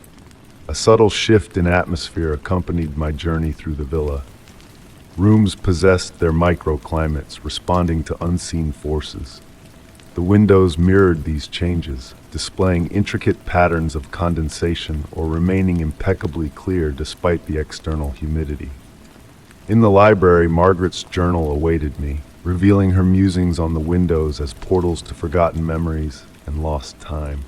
A subtle shift in atmosphere accompanied my journey through the villa. Rooms possessed their microclimates, responding to unseen forces. The windows mirrored these changes, displaying intricate patterns of condensation or remaining impeccably clear despite the external humidity. In the library, Margaret's journal awaited me, revealing her musings on the windows as portals to forgotten memories and lost time.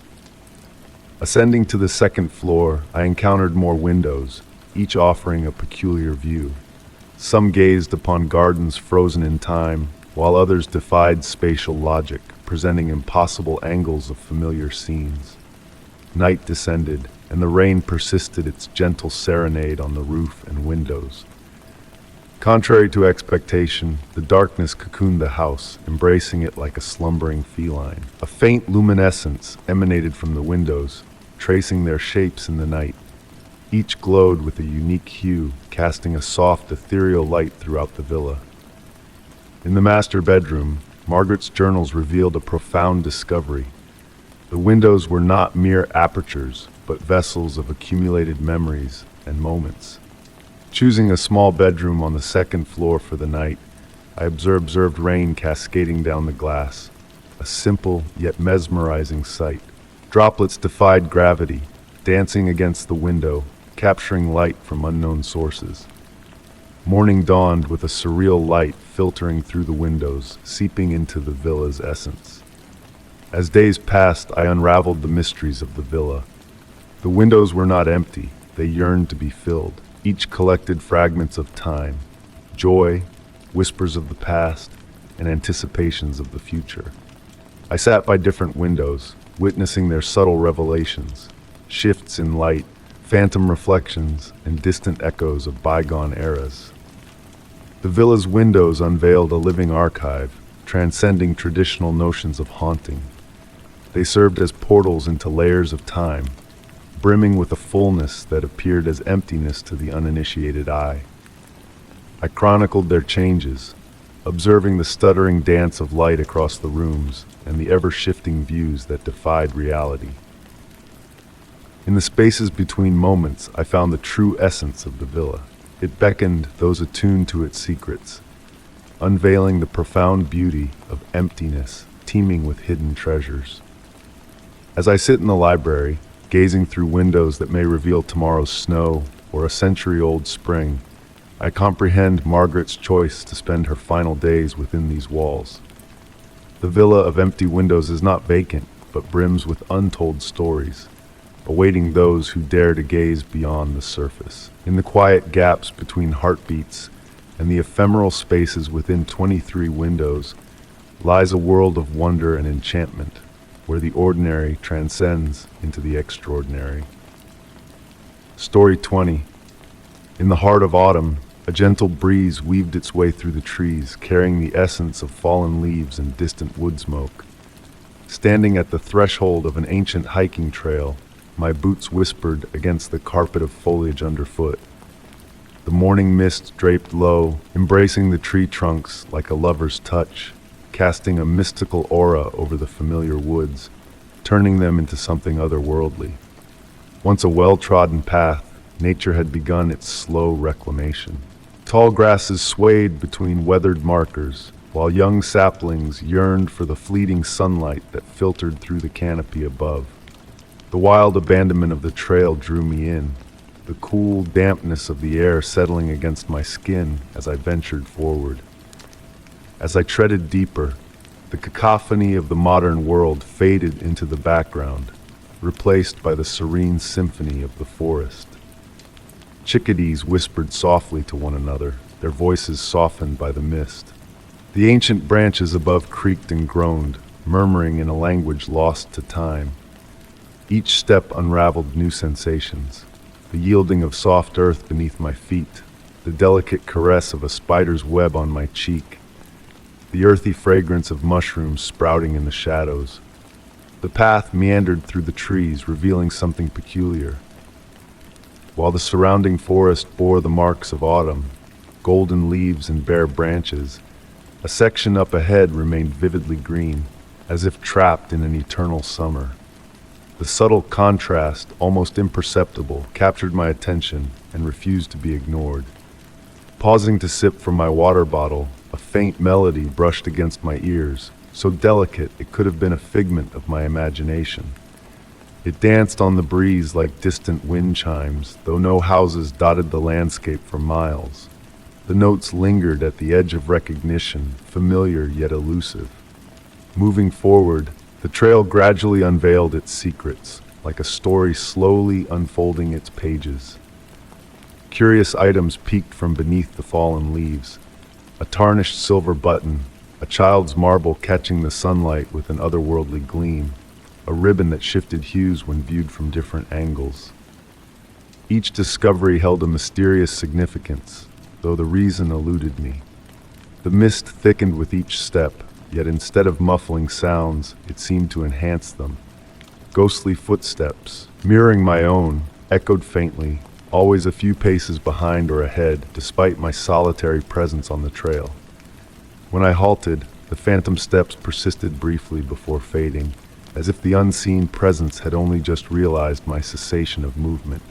Ascending to the second floor, I encountered more windows, each offering a peculiar view. Some gazed upon gardens frozen in time, while others defied spatial logic, presenting impossible angles of familiar scenes. Night descended, and the rain persisted its gentle serenade on the roof and windows. Contrary to expectation, the darkness cocooned the house, embracing it like a slumbering feline. A faint luminescence emanated from the windows, tracing their shapes in the night. Each glowed with a unique hue, casting a soft, ethereal light throughout the villa. In the master bedroom, Margaret's journals revealed a profound discovery. The windows were not mere apertures, but vessels of accumulated memories and moments. Choosing a small bedroom on the second floor for the night, I observed rain cascading down the glass, a simple yet mesmerizing sight. Droplets defied gravity, dancing against the window, capturing light from unknown sources. Morning dawned with a surreal light filtering through the windows, seeping into the villa's essence. As days passed, I unraveled the mysteries of the villa. The windows were not empty, they yearned to be filled. Each collected fragments of time, joy, whispers of the past, and anticipations of the future. I sat by different windows, witnessing their subtle revelations, shifts in light, phantom reflections, and distant echoes of bygone eras. The villa's windows unveiled a living archive, transcending traditional notions of haunting. They served as portals into layers of time, brimming with a fullness that appeared as emptiness to the uninitiated eye. I chronicled their changes, observing the stuttering dance of light across the rooms and the ever-shifting views that defied reality. In the spaces between moments, I found the true essence of the villa. It beckoned those attuned to its secrets, unveiling the profound beauty of emptiness teeming with hidden treasures. As I sit in the library, gazing through windows that may reveal tomorrow's snow or a century-old spring, I comprehend Margaret's choice to spend her final days within these walls. The villa of empty windows is not vacant, but brims with untold stories, awaiting those who dare to gaze beyond the surface. In the quiet gaps between heartbeats and the ephemeral spaces within 23 windows lies a world of wonder and enchantment, where the ordinary transcends into the extraordinary. Story 20. In the heart of autumn, a gentle breeze weaved its way through the trees, carrying the essence of fallen leaves and distant wood smoke. Standing at the threshold of an ancient hiking trail, my boots whispered against the carpet of foliage underfoot. The morning mist draped low, embracing the tree trunks like a lover's touch, casting a mystical aura over the familiar woods, turning them into something otherworldly. Once a well-trodden path, nature had begun its slow reclamation. Tall grasses swayed between weathered markers, while young saplings yearned for the fleeting sunlight that filtered through the canopy above. The wild abandonment of the trail drew me in, the cool dampness of the air settling against my skin as I ventured forward. As I treaded deeper, the cacophony of the modern world faded into the background, replaced by the serene symphony of the forest. Chickadees whispered softly to one another, their voices softened by the mist. The ancient branches above creaked and groaned, murmuring in a language lost to time. Each step unraveled new sensations, the yielding of soft earth beneath my feet, the delicate caress of a spider's web on my cheek, the earthy fragrance of mushrooms sprouting in the shadows. The path meandered through the trees, revealing something peculiar. While the surrounding forest bore the marks of autumn, golden leaves and bare branches, a section up ahead remained vividly green, as if trapped in an eternal summer. The subtle contrast, almost imperceptible, captured my attention and refused to be ignored. Pausing to sip from my water bottle, a faint melody brushed against my ears, so delicate it could have been a figment of my imagination. It danced on the breeze like distant wind chimes, though no houses dotted the landscape for miles. The notes lingered at the edge of recognition, familiar yet elusive. Moving forward, the trail gradually unveiled its secrets, like a story slowly unfolding its pages. Curious items peeked from beneath the fallen leaves. A tarnished silver button, a child's marble catching the sunlight with an otherworldly gleam, a ribbon that shifted hues when viewed from different angles. Each discovery held a mysterious significance, though the reason eluded me. The mist thickened with each step, yet instead of muffling sounds, it seemed to enhance them. Ghostly footsteps, mirroring my own, echoed faintly, always a few paces behind or ahead, despite my solitary presence on the trail. When I halted, the phantom steps persisted briefly before fading, as if the unseen presence had only just realized my cessation of movement.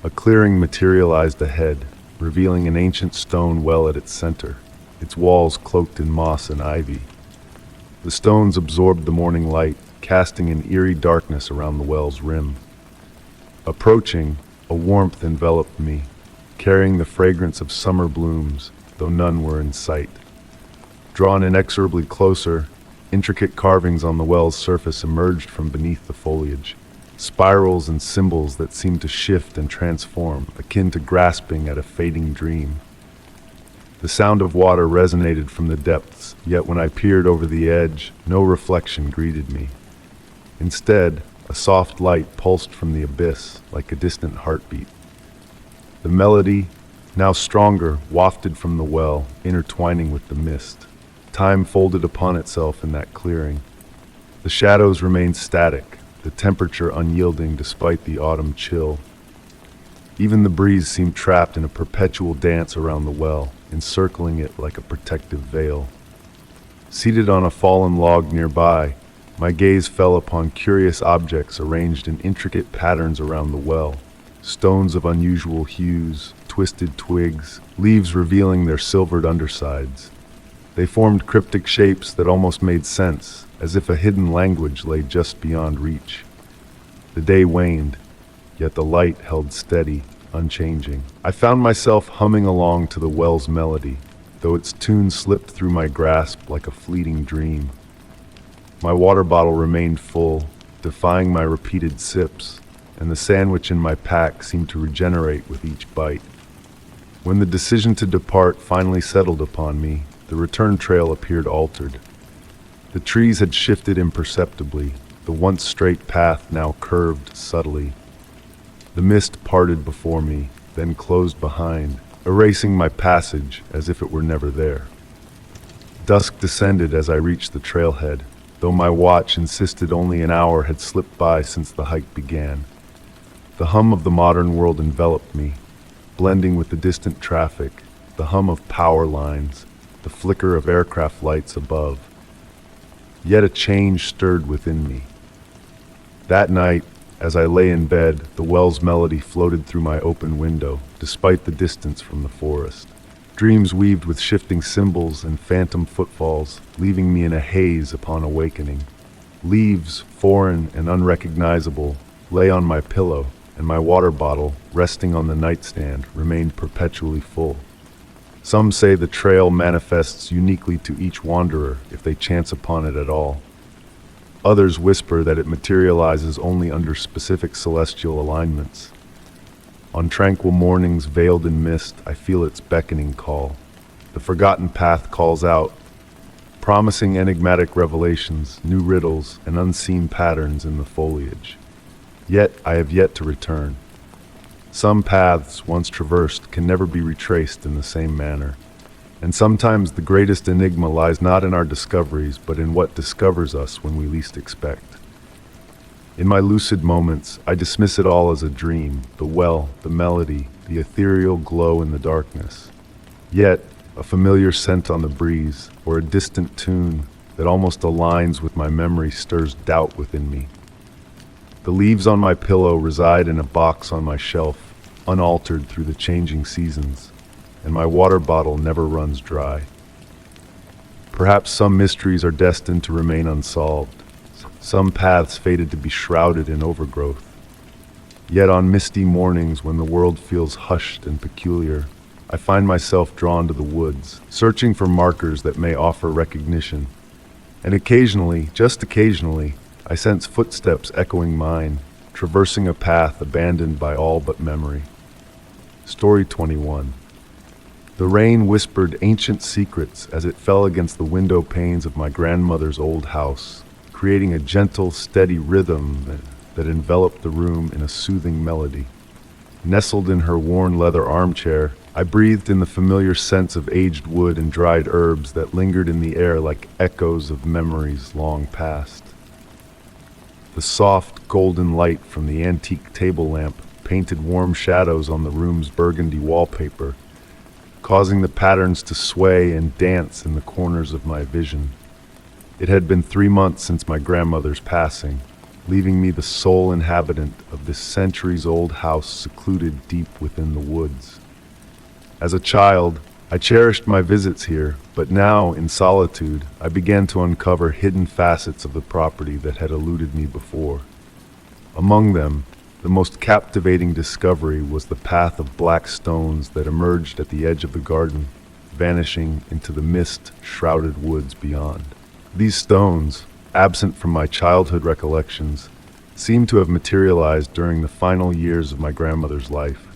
A clearing materialized ahead, revealing an ancient stone well at its center, its walls cloaked in moss and ivy. The stones absorbed the morning light, casting an eerie darkness around the well's rim. Approaching, a warmth enveloped me, carrying the fragrance of summer blooms, though none were in sight. Drawn inexorably closer, intricate carvings on the well's surface emerged from beneath the foliage, spirals and symbols that seemed to shift and transform, akin to grasping at a fading dream. The sound of water resonated from the depths, yet when I peered over the edge, no reflection greeted me. Instead, a soft light pulsed from the abyss like a distant heartbeat. The melody, now stronger, wafted from the well, intertwining with the mist. Time folded upon itself in that clearing. The shadows remained static, the temperature unyielding despite the autumn chill. Even the breeze seemed trapped in a perpetual dance around the well, encircling it like a protective veil. Seated on a fallen log nearby, my gaze fell upon curious objects arranged in intricate patterns around the well. Stones of unusual hues, twisted twigs, leaves revealing their silvered undersides. They formed cryptic shapes that almost made sense, as if a hidden language lay just beyond reach. The day waned, yet the light held steady, unchanging. I found myself humming along to the well's melody, though its tune slipped through my grasp like a fleeting dream. My water bottle remained full, defying my repeated sips, and the sandwich in my pack seemed to regenerate with each bite. When the decision to depart finally settled upon me, the return trail appeared altered. The trees had shifted imperceptibly, the once straight path now curved subtly. The mist parted before me, then closed behind, erasing my passage as if it were never there. Dusk descended as I reached the trailhead, though my watch insisted only an hour had slipped by since the hike began. The hum of the modern world enveloped me, blending with the distant traffic, the hum of power lines, the flicker of aircraft lights above. Yet a change stirred within me. That night, As I lay in bed, the well's melody floated through my open window, despite the distance from the forest. Dreams weaved with shifting symbols and phantom footfalls, leaving me in a haze upon awakening. Leaves, foreign and unrecognizable, lay on my pillow, and my water bottle, resting on the nightstand, remained perpetually full. Some say the trail manifests uniquely to each wanderer if they chance upon it at all. Others whisper that it materializes only under specific celestial alignments. On tranquil mornings veiled in mist, I feel its beckoning call. The forgotten path calls out, promising enigmatic revelations, new riddles, and unseen patterns in the foliage. Yet I have yet to return. Some paths, once traversed, can never be retraced in the same manner. And sometimes the greatest enigma lies not in our discoveries, but in what discovers us when we least expect. In my lucid moments, I dismiss it all as a dream, the well, the melody, the ethereal glow in the darkness. Yet, a familiar scent on the breeze, or a distant tune that almost aligns with my memory stirs doubt within me. The leaves on my pillow reside in a box on my shelf, unaltered through the changing seasons, and my water bottle never runs dry. Perhaps some mysteries are destined to remain unsolved, some paths fated to be shrouded in overgrowth. Yet on misty mornings when the world feels hushed and peculiar, I find myself drawn to the woods, searching for markers that may offer recognition. And occasionally, just occasionally, I sense footsteps echoing mine, traversing a path abandoned by all but memory. Story 21. The rain whispered ancient secrets as it fell against the window panes of my grandmother's old house, creating a gentle, steady rhythm that enveloped the room in a soothing melody. Nestled in her worn leather armchair, I breathed in the familiar scents of aged wood and dried herbs that lingered in the air like echoes of memories long past. The soft, golden light from the antique table lamp painted warm shadows on the room's burgundy wallpaper, causing the patterns to sway and dance in the corners of my vision. It had been 3 months since my grandmother's passing, leaving me the sole inhabitant of this centuries-old house secluded deep within the woods. As a child, I cherished my visits here, but now, in solitude, I began to uncover hidden facets of the property that had eluded me before. Among them, the most captivating discovery was the path of black stones that emerged at the edge of the garden, vanishing into the mist-shrouded woods beyond. These stones, absent from my childhood recollections, seemed to have materialized during the final years of my grandmother's life,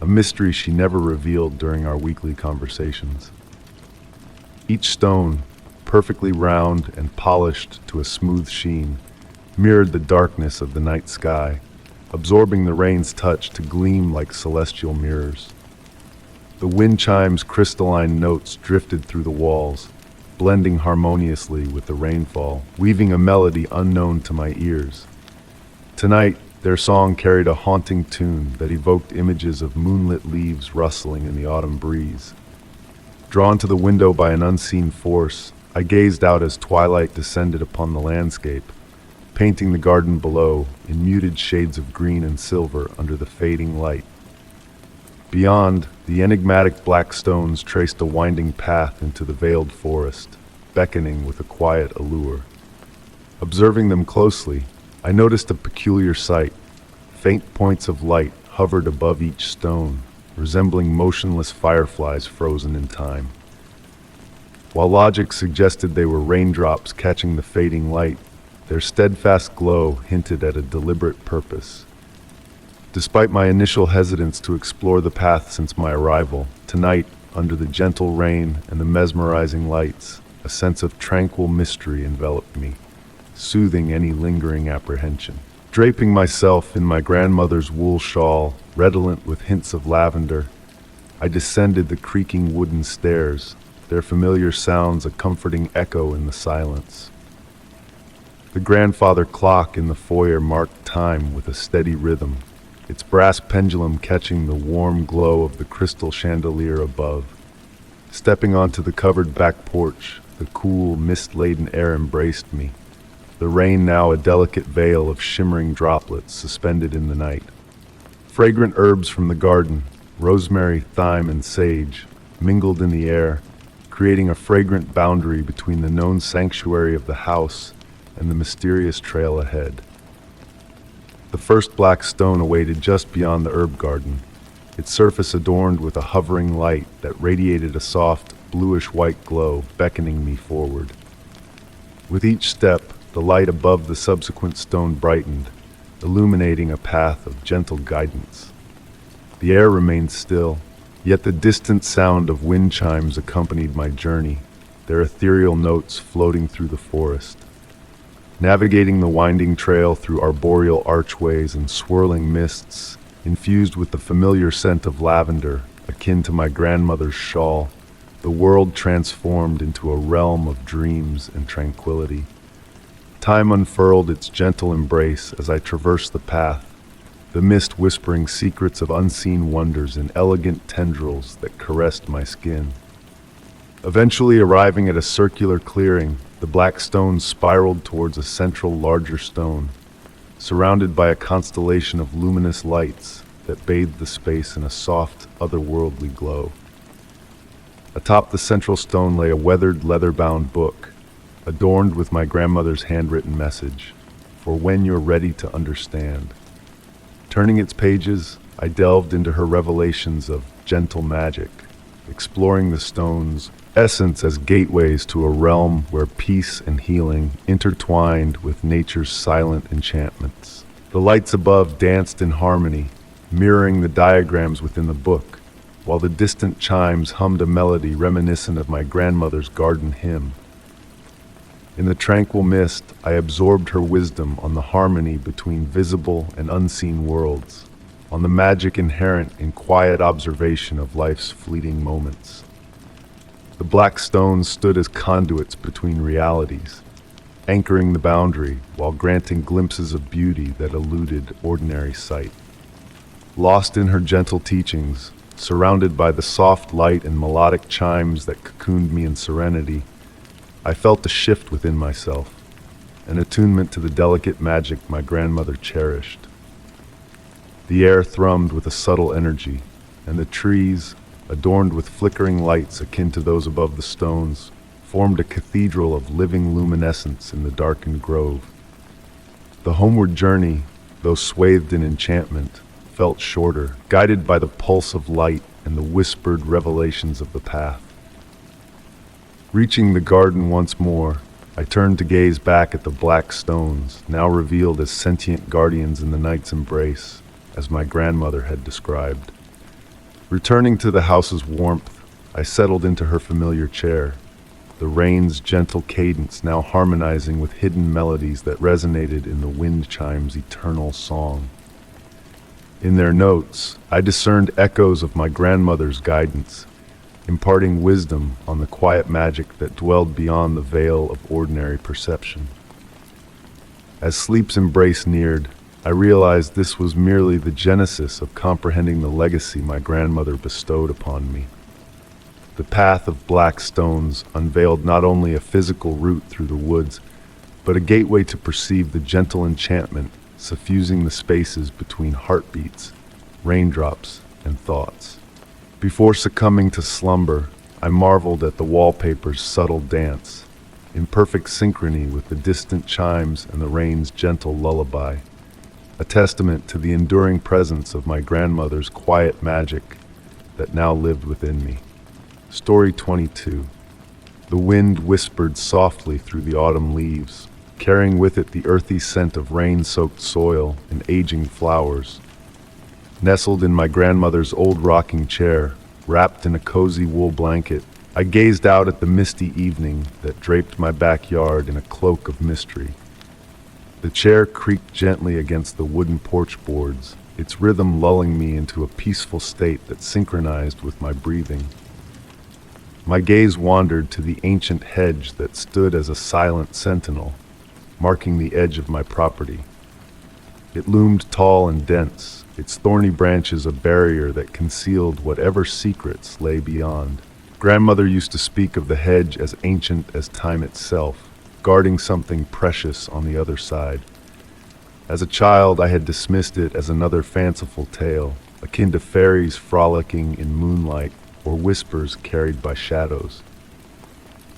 a mystery she never revealed during our weekly conversations. Each stone, perfectly round and polished to a smooth sheen, mirrored the darkness of the night sky, absorbing the rain's touch to gleam like celestial mirrors. The wind chime's crystalline notes drifted through the walls, blending harmoniously with the rainfall, weaving a melody unknown to my ears. Tonight, their song carried a haunting tune that evoked images of moonlit leaves rustling in the autumn breeze. Drawn to the window by an unseen force, I gazed out as twilight descended upon the landscape, painting the garden below in muted shades of green and silver under the fading light. Beyond, the enigmatic black stones traced a winding path into the veiled forest, beckoning with a quiet allure. Observing them closely, I noticed a peculiar sight. Faint points of light hovered above each stone, resembling motionless fireflies frozen in time. While logic suggested they were raindrops catching the fading light, their steadfast glow hinted at a deliberate purpose. Despite my initial hesitance to explore the path since my arrival, tonight, under the gentle rain and the mesmerizing lights, a sense of tranquil mystery enveloped me, soothing any lingering apprehension. Draping myself in my grandmother's wool shawl, redolent with hints of lavender, I descended the creaking wooden stairs, their familiar sounds a comforting echo in the silence. The grandfather clock in the foyer marked time with a steady rhythm, its brass pendulum catching the warm glow of the crystal chandelier above. Stepping onto the covered back porch, the cool, mist-laden air embraced me, the rain now a delicate veil of shimmering droplets suspended in the night. Fragrant herbs from the garden, rosemary, thyme, and sage, mingled in the air, creating a fragrant boundary between the known sanctuary of the house and the mysterious trail ahead. The first black stone awaited just beyond the herb garden, its surface adorned with a hovering light that radiated a soft, bluish-white glow, beckoning me forward. With each step, the light above the subsequent stone brightened, illuminating a path of gentle guidance. The air remained still, yet the distant sound of wind chimes accompanied my journey, their ethereal notes floating through the forest. Navigating the winding trail through arboreal archways and swirling mists, infused with the familiar scent of lavender, akin to my grandmother's shawl, the world transformed into a realm of dreams and tranquility. Time unfurled its gentle embrace as I traversed the path, the mist whispering secrets of unseen wonders in elegant tendrils that caressed my skin. Eventually arriving at a circular clearing, the black stone spiraled towards a central larger stone, surrounded by a constellation of luminous lights that bathed the space in a soft, otherworldly glow. Atop the central stone lay a weathered, leather-bound book, adorned with my grandmother's handwritten message, "For when you're ready to understand." Turning its pages, I delved into her revelations of gentle magic, exploring the stone's essence as gateways to a realm where peace and healing intertwined with nature's silent enchantments. The lights above danced in harmony, mirroring the diagrams within the book, while the distant chimes hummed a melody reminiscent of my grandmother's garden hymn. In the tranquil mist, I absorbed her wisdom on the harmony between visible and unseen worlds, on the magic inherent in quiet observation of life's fleeting moments. The black stones stood as conduits between realities, anchoring the boundary while granting glimpses of beauty that eluded ordinary sight. Lost in her gentle teachings, surrounded by the soft light and melodic chimes that cocooned me in serenity, I felt a shift within myself, an attunement to the delicate magic my grandmother cherished. The air thrummed with a subtle energy, and the trees, adorned with flickering lights akin to those above the stones, formed a cathedral of living luminescence in the darkened grove. The homeward journey, though swathed in enchantment, felt shorter, guided by the pulse of light and the whispered revelations of the path. Reaching the garden once more, I turned to gaze back at the black stones, now revealed as sentient guardians in the night's embrace, as my grandmother had described. Returning to the house's warmth, I settled into her familiar chair, the rain's gentle cadence now harmonizing with hidden melodies that resonated in the wind chime's eternal song. In their notes, I discerned echoes of my grandmother's guidance, imparting wisdom on the quiet magic that dwelled beyond the veil of ordinary perception. As sleep's embrace neared, I realized this was merely the genesis of comprehending the legacy my grandmother bestowed upon me. The path of black stones unveiled not only a physical route through the woods, but a gateway to perceive the gentle enchantment suffusing the spaces between heartbeats, raindrops, and thoughts. Before succumbing to slumber, I marveled at the wallpaper's subtle dance, in perfect synchrony with the distant chimes and the rain's gentle lullaby, a testament to the enduring presence of my grandmother's quiet magic that now lived within me. Story 22. The wind whispered softly through the autumn leaves, carrying with it the earthy scent of rain-soaked soil and aging flowers. Nestled in my grandmother's old rocking chair, wrapped in a cozy wool blanket, I gazed out at the misty evening that draped my backyard in a cloak of mystery. The chair creaked gently against the wooden porch boards, its rhythm lulling me into a peaceful state that synchronized with my breathing. My gaze wandered to the ancient hedge that stood as a silent sentinel, marking the edge of my property. It loomed tall and dense, its thorny branches a barrier that concealed whatever secrets lay beyond. Grandmother used to speak of the hedge as ancient as time itself, guarding something precious on the other side. As a child, I had dismissed it as another fanciful tale, akin to fairies frolicking in moonlight or whispers carried by shadows.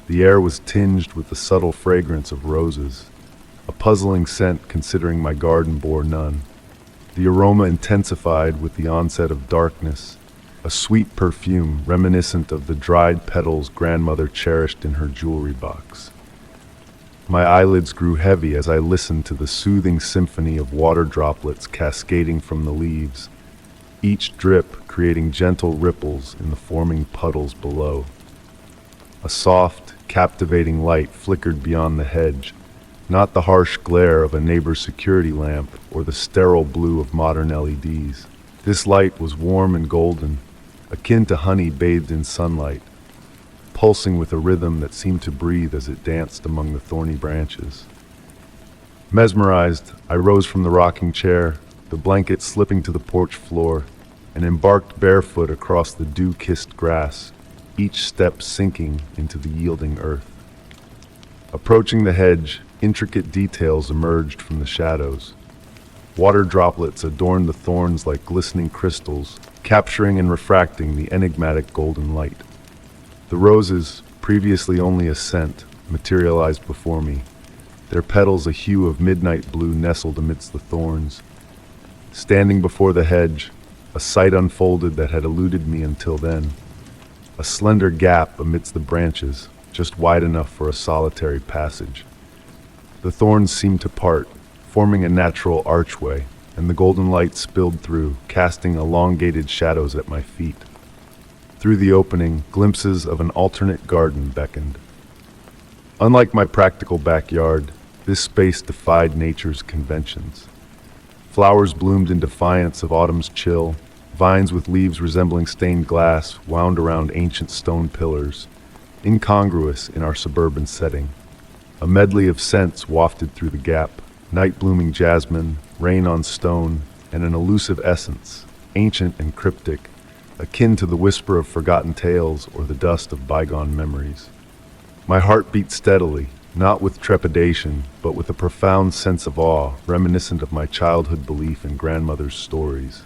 The air was tinged with the subtle fragrance of roses, a puzzling scent considering my garden bore none. The aroma intensified with the onset of darkness, a sweet perfume reminiscent of the dried petals grandmother cherished in her jewelry box. My eyelids grew heavy as I listened to the soothing symphony of water droplets cascading from the leaves, each drip creating gentle ripples in the forming puddles below. A soft, captivating light flickered beyond the hedge, not the harsh glare of a neighbor's security lamp or the sterile blue of modern LEDs. This light was warm and golden, akin to honey bathed in sunlight, pulsing with a rhythm that seemed to breathe as it danced among the thorny branches. Mesmerized, I rose from the rocking chair, the blanket slipping to the porch floor, and embarked barefoot across the dew-kissed grass, each step sinking into the yielding earth. Approaching the hedge, intricate details emerged from the shadows. Water droplets adorned the thorns like glistening crystals, capturing and refracting the enigmatic golden light. The roses, previously only a scent, materialized before me, their petals a hue of midnight blue nestled amidst the thorns. Standing before the hedge, a sight unfolded that had eluded me until then. A slender gap amidst the branches, just wide enough for a solitary passage. The thorns seemed to part, forming a natural archway, and the golden light spilled through, casting elongated shadows at my feet. Through the opening, glimpses of an alternate garden beckoned. Unlike my practical backyard, this space defied nature's conventions. Flowers bloomed in defiance of autumn's chill, vines with leaves resembling stained glass wound around ancient stone pillars, incongruous in our suburban setting. A medley of scents wafted through the gap, night-blooming jasmine, rain on stone, and an elusive essence, ancient and cryptic, akin to the whisper of forgotten tales or the dust of bygone memories. My heart beat steadily, not with trepidation, but with a profound sense of awe, reminiscent of my childhood belief in grandmother's stories.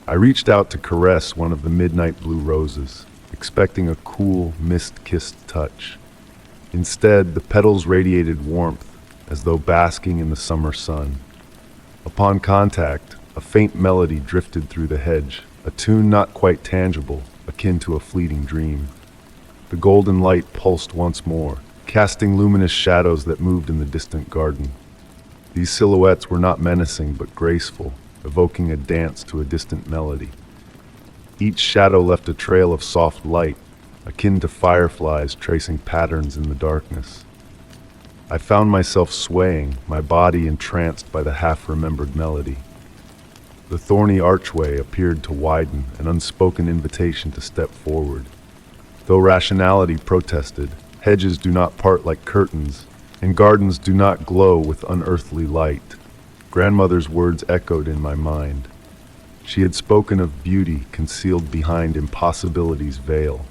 I reached out to caress one of the midnight blue roses, expecting a cool, mist-kissed touch. Instead, the petals radiated warmth, as though basking in the summer sun. Upon contact, a faint melody drifted through the hedge, a tune not quite tangible, akin to a fleeting dream. The golden light pulsed once more, casting luminous shadows that moved in the distant garden. These silhouettes were not menacing but graceful, evoking a dance to a distant melody. Each shadow left a trail of soft light, akin to fireflies tracing patterns in the darkness. I found myself swaying, my body entranced by the half-remembered melody. The thorny archway appeared to widen, an unspoken invitation to step forward. Though rationality protested, hedges do not part like curtains, and gardens do not glow with unearthly light. Grandmother's words echoed in my mind. She had spoken of beauty concealed behind impossibility's veil.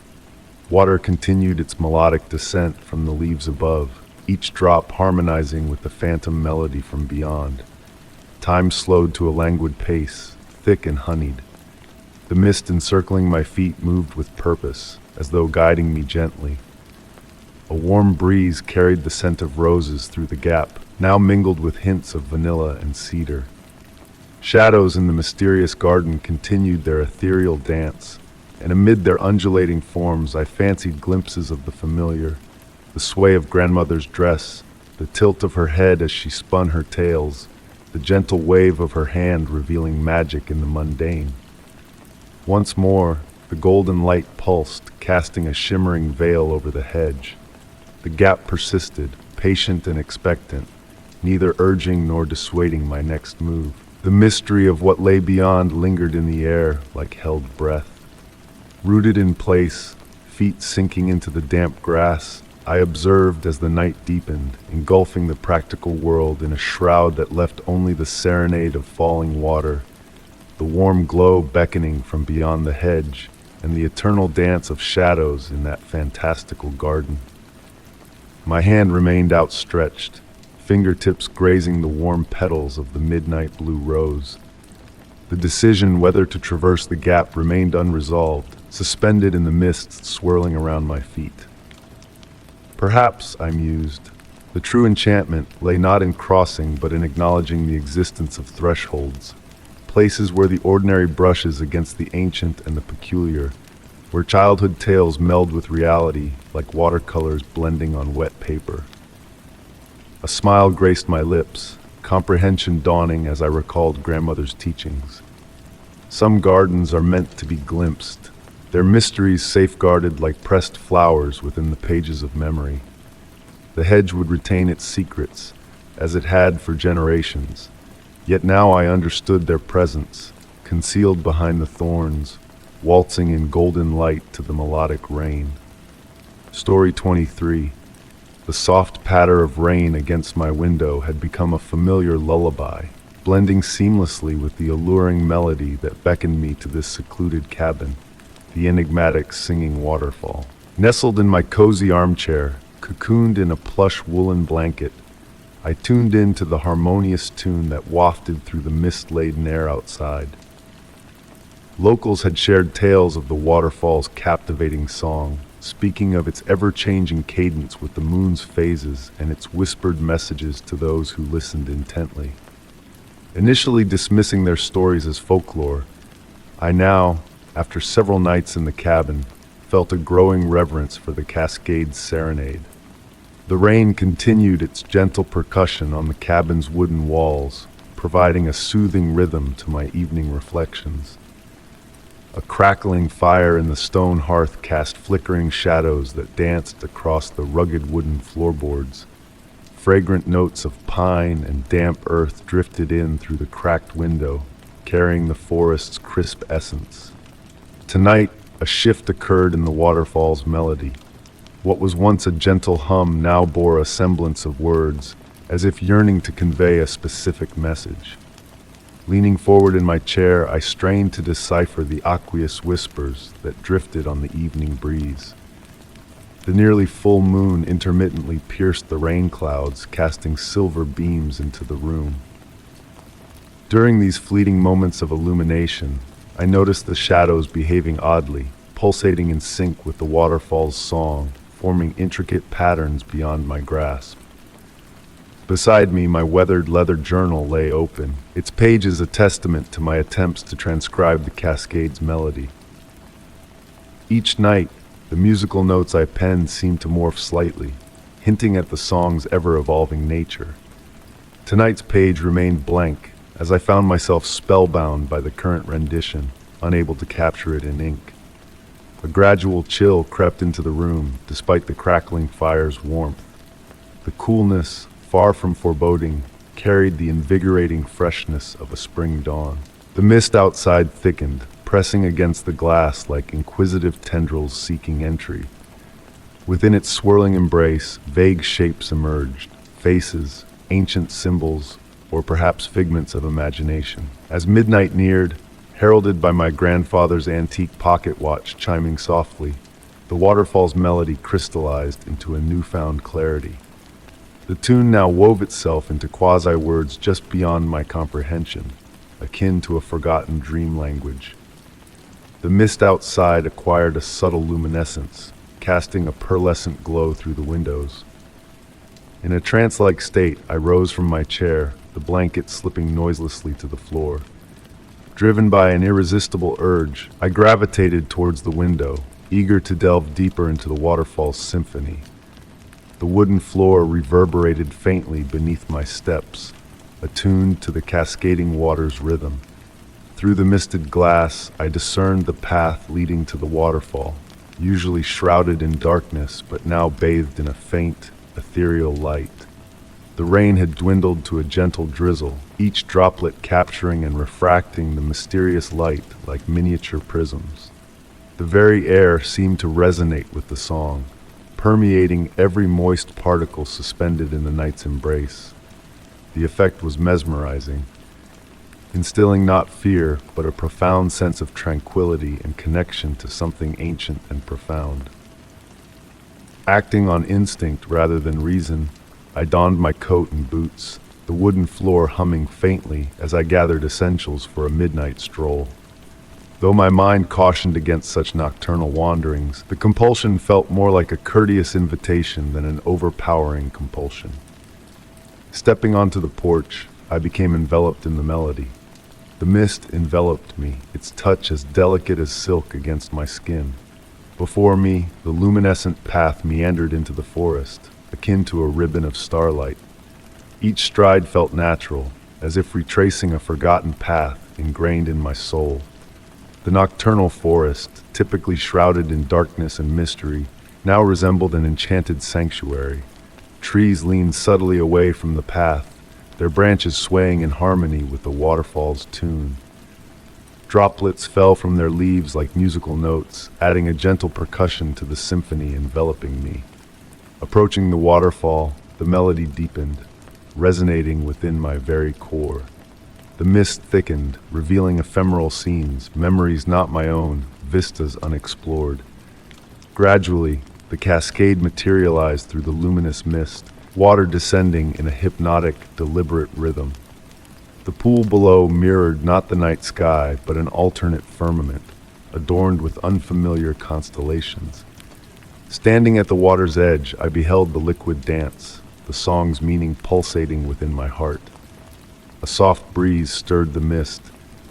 Water continued its melodic descent from the leaves above, each drop harmonizing with the phantom melody from beyond. Time slowed to a languid pace, thick and honeyed. The mist encircling my feet moved with purpose, as though guiding me gently. A warm breeze carried the scent of roses through the gap, now mingled with hints of vanilla and cedar. Shadows in the mysterious garden continued their ethereal dance, and amid their undulating forms I fancied glimpses of the familiar, the sway of grandmother's dress, the tilt of her head as she spun her tales, the gentle wave of her hand revealing magic in the mundane. Once more, the golden light pulsed, casting a shimmering veil over the hedge. The gap persisted, patient and expectant, neither urging nor dissuading my next move. The mystery of what lay beyond lingered in the air like held breath. Rooted in place, feet sinking into the damp grass, I observed as the night deepened, engulfing the practical world in a shroud that left only the serenade of falling water, the warm glow beckoning from beyond the hedge, and the eternal dance of shadows in that fantastical garden. My hand remained outstretched, fingertips grazing the warm petals of the midnight blue rose. The decision whether to traverse the gap remained unresolved, suspended in the mist swirling around my feet. Perhaps, I mused, the true enchantment lay not in crossing but in acknowledging the existence of thresholds, places where the ordinary brushes against the ancient and the peculiar, where childhood tales meld with reality like watercolors blending on wet paper. A smile graced my lips, comprehension dawning as I recalled grandmother's teachings. Some gardens are meant to be glimpsed, their mysteries safeguarded like pressed flowers within the pages of memory. The hedge would retain its secrets, as it had for generations, yet now I understood their presence, concealed behind the thorns, waltzing in golden light to the melodic rain. Story 23. The soft patter of rain against my window had become a familiar lullaby, blending seamlessly with the alluring melody that beckoned me to this secluded cabin, the enigmatic singing waterfall. Nestled in my cozy armchair, cocooned in a plush woolen blanket, I tuned in to the harmonious tune that wafted through the mist-laden air outside. Locals had shared tales of the waterfall's captivating song, speaking of its ever-changing cadence with the moon's phases and its whispered messages to those who listened intently. Initially dismissing their stories as folklore, I now, after several nights in the cabin, felt a growing reverence for the Cascades serenade. The rain continued its gentle percussion on the cabin's wooden walls, providing a soothing rhythm to my evening reflections. A crackling fire in the stone hearth cast flickering shadows that danced across the rugged wooden floorboards. Fragrant notes of pine and damp earth drifted in through the cracked window, carrying the forest's crisp essence. Tonight, a shift occurred in the waterfall's melody. What was once a gentle hum now bore a semblance of words, as if yearning to convey a specific message. Leaning forward in my chair, I strained to decipher the aqueous whispers that drifted on the evening breeze. The nearly full moon intermittently pierced the rain clouds, casting silver beams into the room. During these fleeting moments of illumination, I noticed the shadows behaving oddly, pulsating in sync with the waterfall's song, forming intricate patterns beyond my grasp. Beside me, my weathered leather journal lay open, its pages a testament to my attempts to transcribe the Cascades' melody. Each night, the musical notes I penned seemed to morph slightly, hinting at the song's ever-evolving nature. Tonight's page remained blank, as I found myself spellbound by the current rendition, unable to capture it in ink. A gradual chill crept into the room, despite the crackling fire's warmth. The coolness, far from foreboding, carried the invigorating freshness of a spring dawn. The mist outside thickened, pressing against the glass like inquisitive tendrils seeking entry. Within its swirling embrace, vague shapes emerged, faces, ancient symbols, or perhaps figments of imagination. As midnight neared, heralded by my grandfather's antique pocket watch chiming softly, the waterfall's melody crystallized into a newfound clarity. The tune now wove itself into quasi-words just beyond my comprehension, akin to a forgotten dream language. The mist outside acquired a subtle luminescence, casting a pearlescent glow through the windows. In a trance-like state, I rose from my chair, the blanket slipping noiselessly to the floor. Driven by an irresistible urge, I gravitated towards the window, eager to delve deeper into the waterfall's symphony. The wooden floor reverberated faintly beneath my steps, attuned to the cascading water's rhythm. Through the misted glass, I discerned the path leading to the waterfall, usually shrouded in darkness but now bathed in a faint, ethereal light. The rain had dwindled to a gentle drizzle, each droplet capturing and refracting the mysterious light like miniature prisms. The very air seemed to resonate with the song, permeating every moist particle suspended in the night's embrace. The effect was mesmerizing, instilling not fear, but a profound sense of tranquility and connection to something ancient and profound. Acting on instinct rather than reason, I donned my coat and boots, the wooden floor humming faintly as I gathered essentials for a midnight stroll. Though my mind cautioned against such nocturnal wanderings, the compulsion felt more like a courteous invitation than an overpowering compulsion. Stepping onto the porch, I became enveloped in the melody. The mist enveloped me, its touch as delicate as silk against my skin. Before me, the luminescent path meandered into the forest, akin to a ribbon of starlight. Each stride felt natural, as if retracing a forgotten path ingrained in my soul. The nocturnal forest, typically shrouded in darkness and mystery, now resembled an enchanted sanctuary. Trees leaned subtly away from the path, their branches swaying in harmony with the waterfall's tune. Droplets fell from their leaves like musical notes, adding a gentle percussion to the symphony enveloping me. Approaching the waterfall, the melody deepened, resonating within my very core. The mist thickened, revealing ephemeral scenes, memories not my own, vistas unexplored. Gradually, the cascade materialized through the luminous mist, water descending in a hypnotic, deliberate rhythm. The pool below mirrored not the night sky, but an alternate firmament, adorned with unfamiliar constellations. Standing at the water's edge, I beheld the liquid dance, the song's meaning pulsating within my heart. A soft breeze stirred the mist,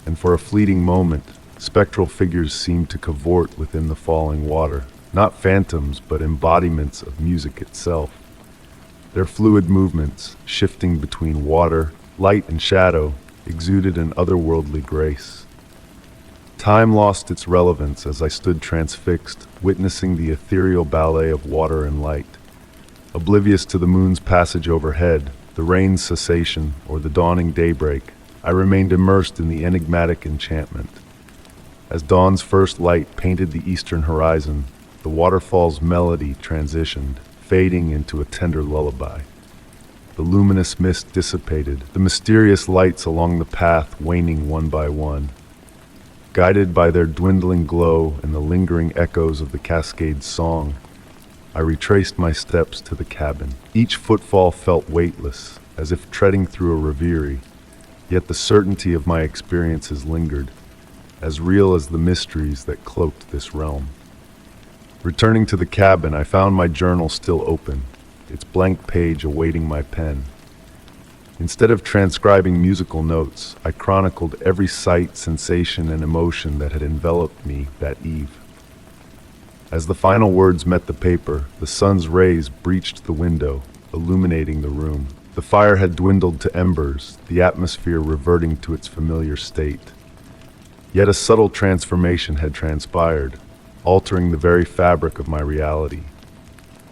and for a fleeting moment, spectral figures seemed to cavort within the falling water, not phantoms, but embodiments of music itself. Their fluid movements, shifting between water, light, and shadow, exuded an otherworldly grace. Time lost its relevance as I stood transfixed, witnessing the ethereal ballet of water and light. Oblivious to the moon's passage overhead, the rain's cessation, or the dawning daybreak, I remained immersed in the enigmatic enchantment. As dawn's first light painted the eastern horizon, the waterfall's melody transitioned, fading into a tender lullaby. The luminous mist dissipated, the mysterious lights along the path waning one by one. Guided by their dwindling glow and the lingering echoes of the cascade's song, I retraced my steps to the cabin. Each footfall felt weightless, as if treading through a reverie, yet the certainty of my experiences lingered, as real as the mysteries that cloaked this realm. Returning to the cabin, I found my journal still open, its blank page awaiting my pen. Instead of transcribing musical notes, I chronicled every sight, sensation, and emotion that had enveloped me that eve. As the final words met the paper, the sun's rays breached the window, illuminating the room. The fire had dwindled to embers, the atmosphere reverting to its familiar state. Yet a subtle transformation had transpired, altering the very fabric of my reality.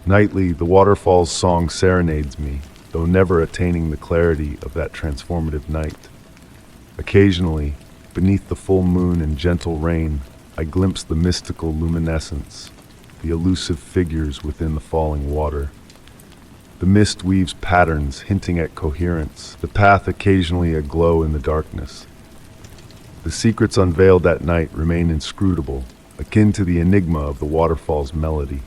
Nightly, the waterfall's song serenades me, though never attaining the clarity of that transformative night. Occasionally, beneath the full moon and gentle rain, I glimpsed the mystical luminescence, the elusive figures within the falling water. The mist weaves patterns hinting at coherence, the path occasionally aglow in the darkness. The secrets unveiled that night remain inscrutable, akin to the enigma of the waterfall's melody.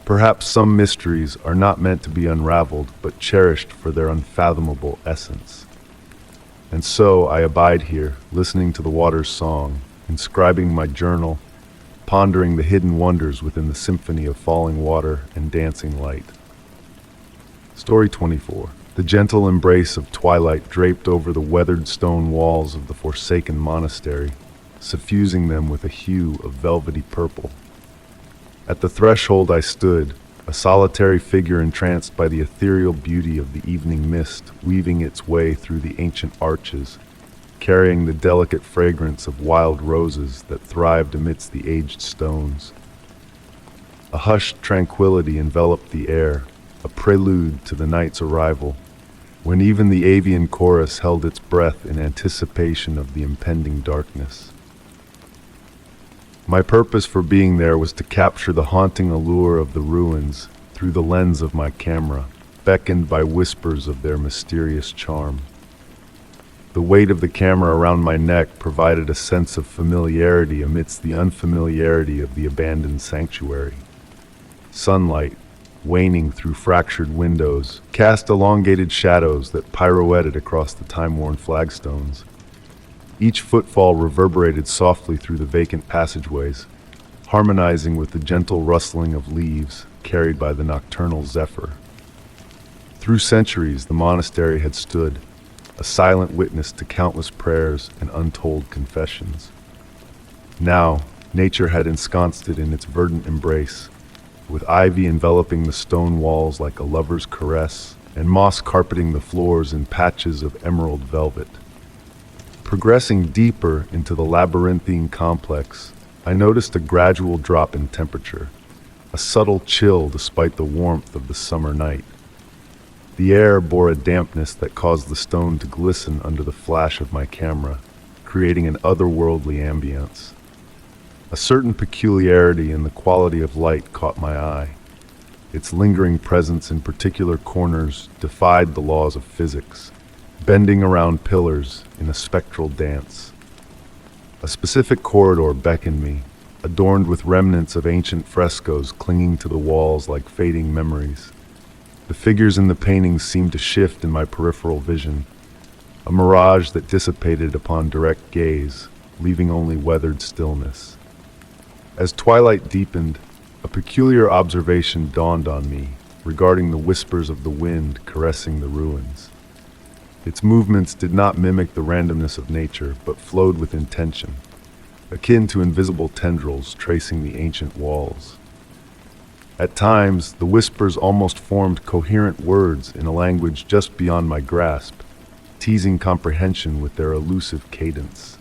Perhaps some mysteries are not meant to be unraveled, but cherished for their unfathomable essence. And so I abide here, listening to the water's song, inscribing my journal, pondering the hidden wonders within the symphony of falling water and dancing light. Story 24. The gentle embrace of twilight draped over the weathered stone walls of the forsaken monastery, suffusing them with a hue of velvety purple. At the threshold I stood, a solitary figure entranced by the ethereal beauty of the evening mist weaving its way through the ancient arches, carrying the delicate fragrance of wild roses that thrived amidst the aged stones. A hushed tranquility enveloped the air, a prelude to the night's arrival, when even the avian chorus held its breath in anticipation of the impending darkness. My purpose for being there was to capture the haunting allure of the ruins through the lens of my camera, beckoned by whispers of their mysterious charm. The weight of the camera around my neck provided a sense of familiarity amidst the unfamiliarity of the abandoned sanctuary. Sunlight, waning through fractured windows, cast elongated shadows that pirouetted across the time-worn flagstones. Each footfall reverberated softly through the vacant passageways, harmonizing with the gentle rustling of leaves carried by the nocturnal zephyr. Through centuries, the monastery had stood, a silent witness to countless prayers and untold confessions. Now, nature had ensconced it in its verdant embrace, with ivy enveloping the stone walls like a lover's caress, and moss carpeting the floors in patches of emerald velvet. Progressing deeper into the labyrinthine complex, I noticed a gradual drop in temperature, a subtle chill despite the warmth of the summer night. The air bore a dampness that caused the stone to glisten under the flash of my camera, creating an otherworldly ambience. A certain peculiarity in the quality of light caught my eye. Its lingering presence in particular corners defied the laws of physics, bending around pillars in a spectral dance. A specific corridor beckoned me, adorned with remnants of ancient frescoes clinging to the walls like fading memories. The figures in the paintings seemed to shift in my peripheral vision, a mirage that dissipated upon direct gaze, leaving only weathered stillness. As twilight deepened, a peculiar observation dawned on me regarding the whispers of the wind caressing the ruins. Its movements did not mimic the randomness of nature, but flowed with intention, akin to invisible tendrils tracing the ancient walls. At times, the whispers almost formed coherent words in a language just beyond my grasp, teasing comprehension with their elusive cadence.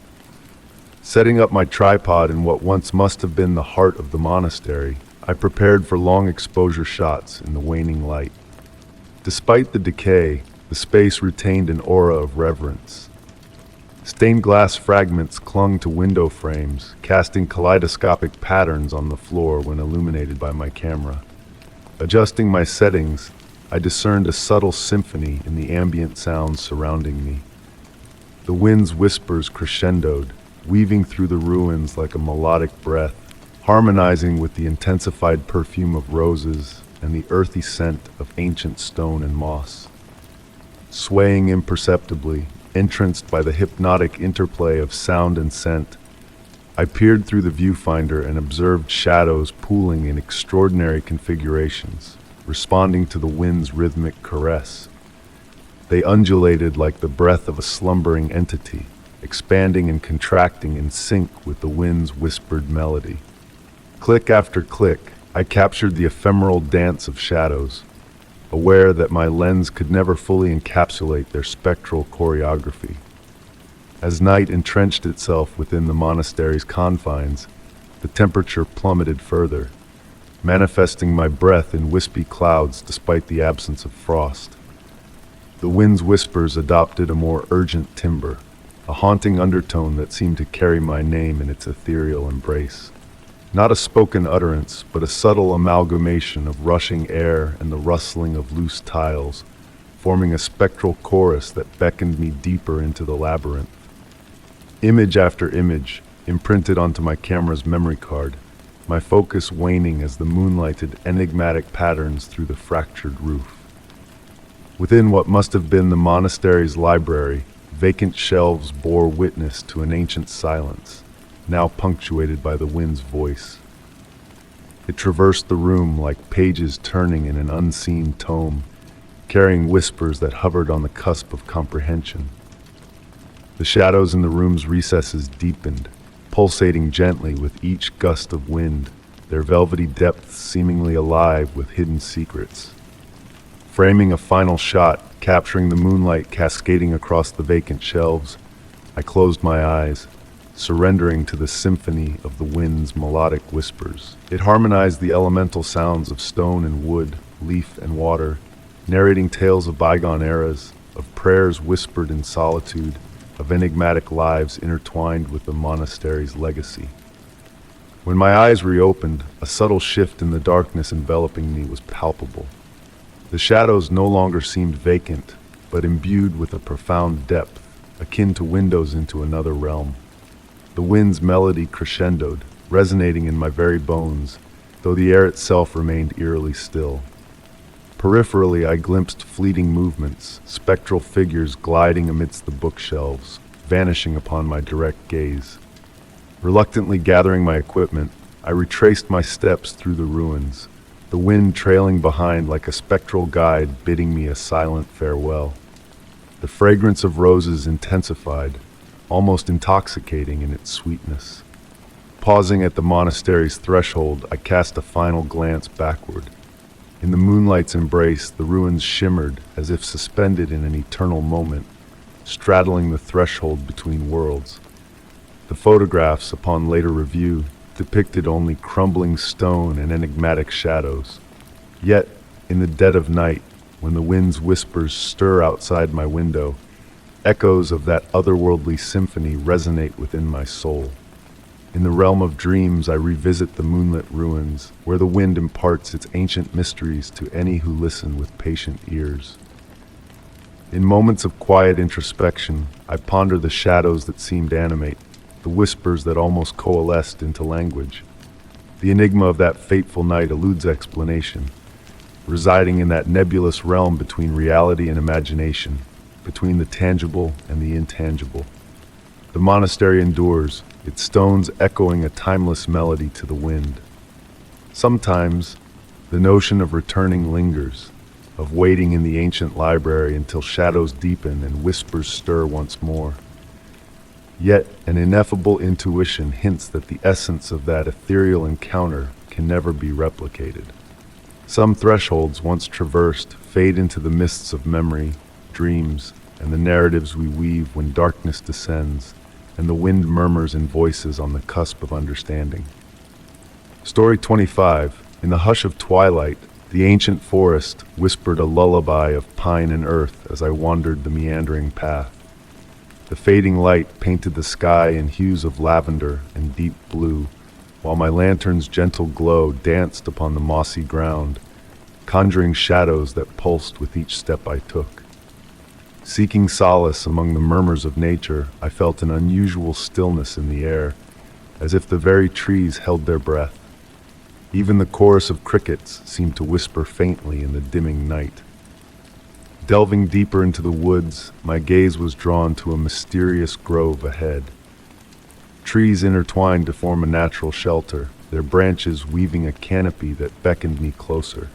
Setting up my tripod in what once must have been the heart of the monastery, I prepared for long exposure shots in the waning light. Despite the decay, the space retained an aura of reverence. Stained glass fragments clung to window frames, casting kaleidoscopic patterns on the floor when illuminated by my camera. Adjusting my settings, I discerned a subtle symphony in the ambient sounds surrounding me. The wind's whispers crescendoed, weaving through the ruins like a melodic breath, harmonizing with the intensified perfume of roses and the earthy scent of ancient stone and moss. Swaying imperceptibly, entranced by the hypnotic interplay of sound and scent, I peered through the viewfinder and observed shadows pooling in extraordinary configurations, responding to the wind's rhythmic caress. They undulated like the breath of a slumbering entity, expanding and contracting in sync with the wind's whispered melody. Click after click, I captured the ephemeral dance of shadows, aware that my lens could never fully encapsulate their spectral choreography. As night entrenched itself within the monastery's confines, the temperature plummeted further, manifesting my breath in wispy clouds despite the absence of frost. The wind's whispers adopted a more urgent timbre, a haunting undertone that seemed to carry my name in its ethereal embrace. Not a spoken utterance, but a subtle amalgamation of rushing air and the rustling of loose tiles, forming a spectral chorus that beckoned me deeper into the labyrinth. Image after image, imprinted onto my camera's memory card, my focus waning as the moon lighted enigmatic patterns through the fractured roof. Within what must have been the monastery's library, vacant shelves bore witness to an ancient silence, now punctuated by the wind's voice. It traversed the room like pages turning in an unseen tome, carrying whispers that hovered on the cusp of comprehension. The shadows in the room's recesses deepened, pulsating gently with each gust of wind, their velvety depths seemingly alive with hidden secrets. Framing a final shot, capturing the moonlight cascading across the vacant shelves, I closed my eyes, surrendering to the symphony of the wind's melodic whispers. It harmonized the elemental sounds of stone and wood, leaf and water, narrating tales of bygone eras, of prayers whispered in solitude, of enigmatic lives intertwined with the monastery's legacy. When my eyes reopened, a subtle shift in the darkness enveloping me was palpable. The shadows no longer seemed vacant, but imbued with a profound depth, akin to windows into another realm. The wind's melody crescendoed, resonating in my very bones, though the air itself remained eerily still. Peripherally, I glimpsed fleeting movements, spectral figures gliding amidst the bookshelves, vanishing upon my direct gaze. Reluctantly gathering my equipment, I retraced my steps through the ruins, the wind trailing behind like a spectral guide bidding me a silent farewell. The fragrance of roses intensified, almost intoxicating in its sweetness. Pausing at the monastery's threshold, I cast a final glance backward. In the moonlight's embrace, the ruins shimmered as if suspended in an eternal moment, straddling the threshold between worlds. The photographs, upon later review, depicted only crumbling stone and enigmatic shadows. Yet, in the dead of night, when the wind's whispers stir outside my window, echoes of that otherworldly symphony resonate within my soul. In the realm of dreams, I revisit the moonlit ruins, where the wind imparts its ancient mysteries to any who listen with patient ears. In moments of quiet introspection, I ponder the shadows that seemed to animate, the whispers that almost coalesced into language. The enigma of that fateful night eludes explanation, residing in that nebulous realm between reality and imagination, between the tangible and the intangible. The monastery endures, its stones echoing a timeless melody to the wind. Sometimes, the notion of returning lingers, of waiting in the ancient library until shadows deepen and whispers stir once more. Yet, an ineffable intuition hints that the essence of that ethereal encounter can never be replicated. Some thresholds once traversed fade into the mists of memory, dreams, and the narratives we weave when darkness descends, and the wind murmurs in voices on the cusp of understanding. Story 25. In the hush of twilight, the ancient forest whispered a lullaby of pine and earth as I wandered the meandering path. The fading light painted the sky in hues of lavender and deep blue, while my lantern's gentle glow danced upon the mossy ground, conjuring shadows that pulsed with each step I took. Seeking solace among the murmurs of nature, I felt an unusual stillness in the air, as if the very trees held their breath. Even the chorus of crickets seemed to whisper faintly in the dimming night. Delving deeper into the woods, my gaze was drawn to a mysterious grove ahead. Trees intertwined to form a natural shelter, their branches weaving a canopy that beckoned me closer.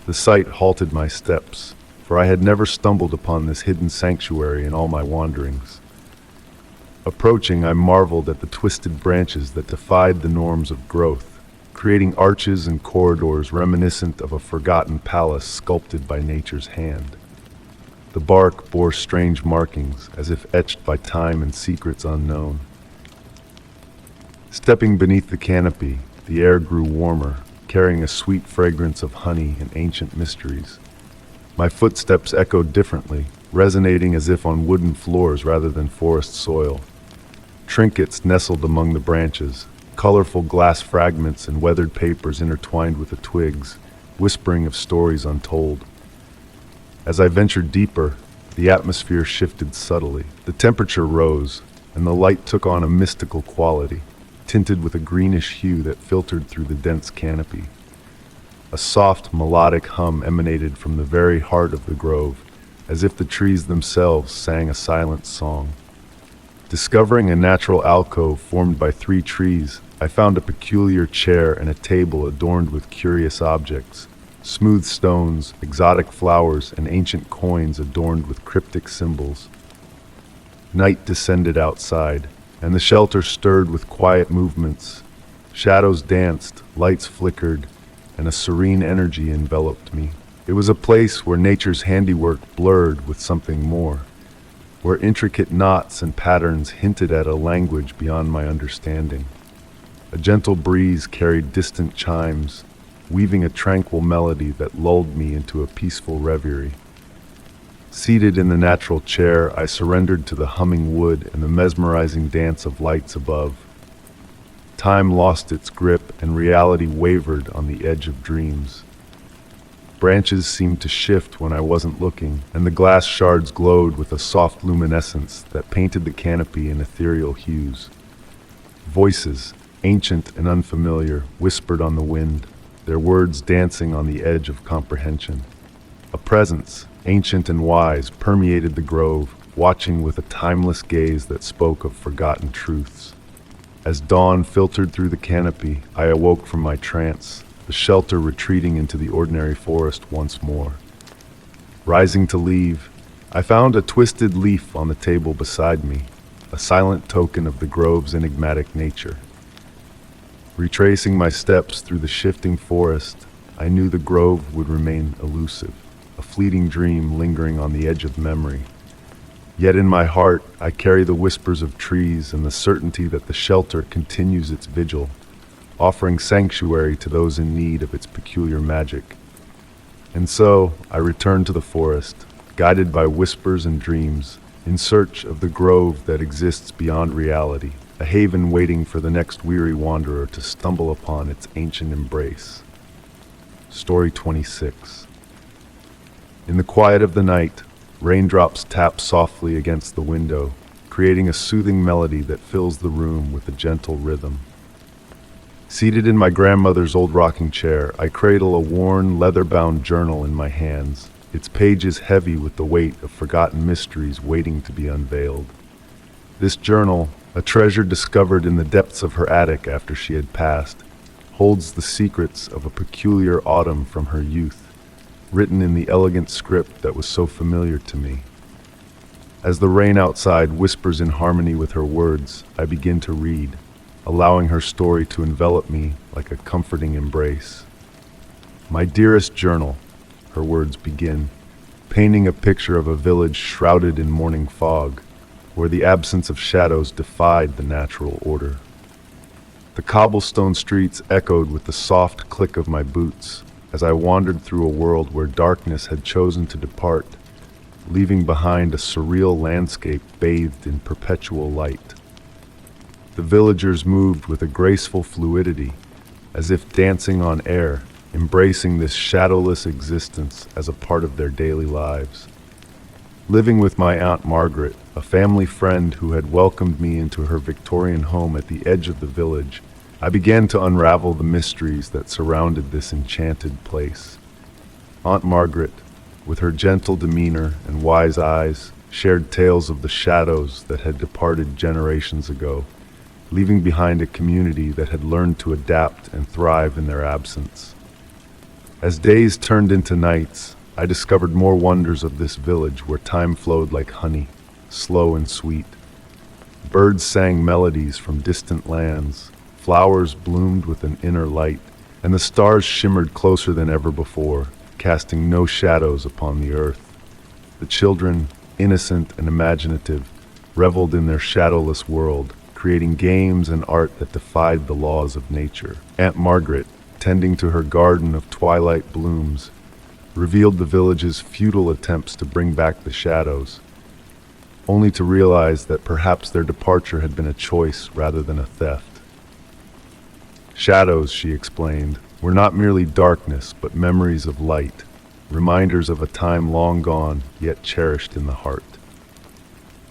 The sight halted my steps, for I had never stumbled upon this hidden sanctuary in all my wanderings. Approaching, I marveled at the twisted branches that defied the norms of growth, creating arches and corridors reminiscent of a forgotten palace sculpted by nature's hand. The bark bore strange markings, as if etched by time and secrets unknown. Stepping beneath the canopy, the air grew warmer, carrying a sweet fragrance of honey and ancient mysteries. My footsteps echoed differently, resonating as if on wooden floors rather than forest soil. Trinkets nestled among the branches, colorful glass fragments and weathered papers intertwined with the twigs, whispering of stories untold. As I ventured deeper, the atmosphere shifted subtly. The temperature rose, and the light took on a mystical quality, tinted with a greenish hue that filtered through the dense canopy. A soft, melodic hum emanated from the very heart of the grove, as if the trees themselves sang a silent song. Discovering a natural alcove formed by 3 trees, I found a peculiar chair and a table adorned with curious objects, smooth stones, exotic flowers, and ancient coins adorned with cryptic symbols. Night descended outside, and the shelter stirred with quiet movements. Shadows danced, lights flickered, and a serene energy enveloped me. It was a place where nature's handiwork blurred with something more, where intricate knots and patterns hinted at a language beyond my understanding. A gentle breeze carried distant chimes, weaving a tranquil melody that lulled me into a peaceful reverie. Seated in the natural chair, I surrendered to the humming wood and the mesmerizing dance of lights above. Time lost its grip and reality wavered on the edge of dreams. Branches seemed to shift when I wasn't looking, and the glass shards glowed with a soft luminescence that painted the canopy in ethereal hues. Voices, ancient and unfamiliar, whispered on the wind, their words dancing on the edge of comprehension. A presence, ancient and wise, permeated the grove, watching with a timeless gaze that spoke of forgotten truths. As dawn filtered through the canopy, I awoke from my trance, the shelter retreating into the ordinary forest once more. Rising to leave, I found a twisted leaf on the table beside me, a silent token of the grove's enigmatic nature. Retracing my steps through the shifting forest, I knew the grove would remain elusive, a fleeting dream lingering on the edge of memory. Yet in my heart, I carry the whispers of trees and the certainty that the shelter continues its vigil, offering sanctuary to those in need of its peculiar magic. And so, I return to the forest, guided by whispers and dreams, in search of the grove that exists beyond reality, a haven waiting for the next weary wanderer to stumble upon its ancient embrace. Story 26. In the quiet of the night, raindrops tap softly against the window, creating a soothing melody that fills the room with a gentle rhythm. Seated in my grandmother's old rocking chair, I cradle a worn, leather-bound journal in my hands, its pages heavy with the weight of forgotten mysteries waiting to be unveiled. This journal, a treasure discovered in the depths of her attic after she had passed, holds the secrets of a peculiar autumn from her youth, written in the elegant script that was so familiar to me. As the rain outside whispers in harmony with her words, I begin to read, allowing her story to envelop me like a comforting embrace. My dearest journal, her words begin, painting a picture of a village shrouded in morning fog, where the absence of shadows defied the natural order. The cobblestone streets echoed with the soft click of my boots as I wandered through a world where darkness had chosen to depart, leaving behind a surreal landscape bathed in perpetual light. The villagers moved with a graceful fluidity, as if dancing on air, embracing this shadowless existence as a part of their daily lives. Living with my Aunt Margaret, a family friend who had welcomed me into her Victorian home at the edge of the village, I began to unravel the mysteries that surrounded this enchanted place. Aunt Margaret, with her gentle demeanor and wise eyes, shared tales of the shadows that had departed generations ago, leaving behind a community that had learned to adapt and thrive in their absence. As days turned into nights, I discovered more wonders of this village where time flowed like honey, slow and sweet. Birds sang melodies from distant lands, flowers bloomed with an inner light, and the stars shimmered closer than ever before, casting no shadows upon the earth. The children, innocent and imaginative, reveled in their shadowless world, creating games and art that defied the laws of nature. Aunt Margaret, tending to her garden of twilight blooms, revealed the village's futile attempts to bring back the shadows, only to realize that perhaps their departure had been a choice rather than a theft. Shadows, she explained, were not merely darkness, but memories of light, reminders of a time long gone, yet cherished in the heart.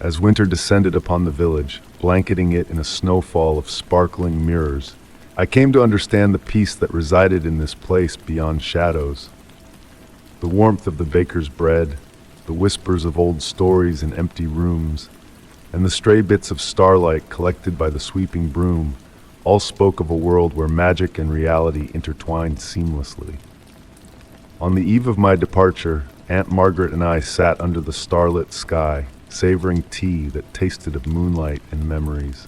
As winter descended upon the village, blanketing it in a snowfall of sparkling mirrors, I came to understand the peace that resided in this place beyond shadows. The warmth of the baker's bread, the whispers of old stories in empty rooms, and the stray bits of starlight collected by the sweeping broom all spoke of a world where magic and reality intertwined seamlessly. On the eve of my departure, Aunt Margaret and I sat under the starlit sky, savoring tea that tasted of moonlight and memories.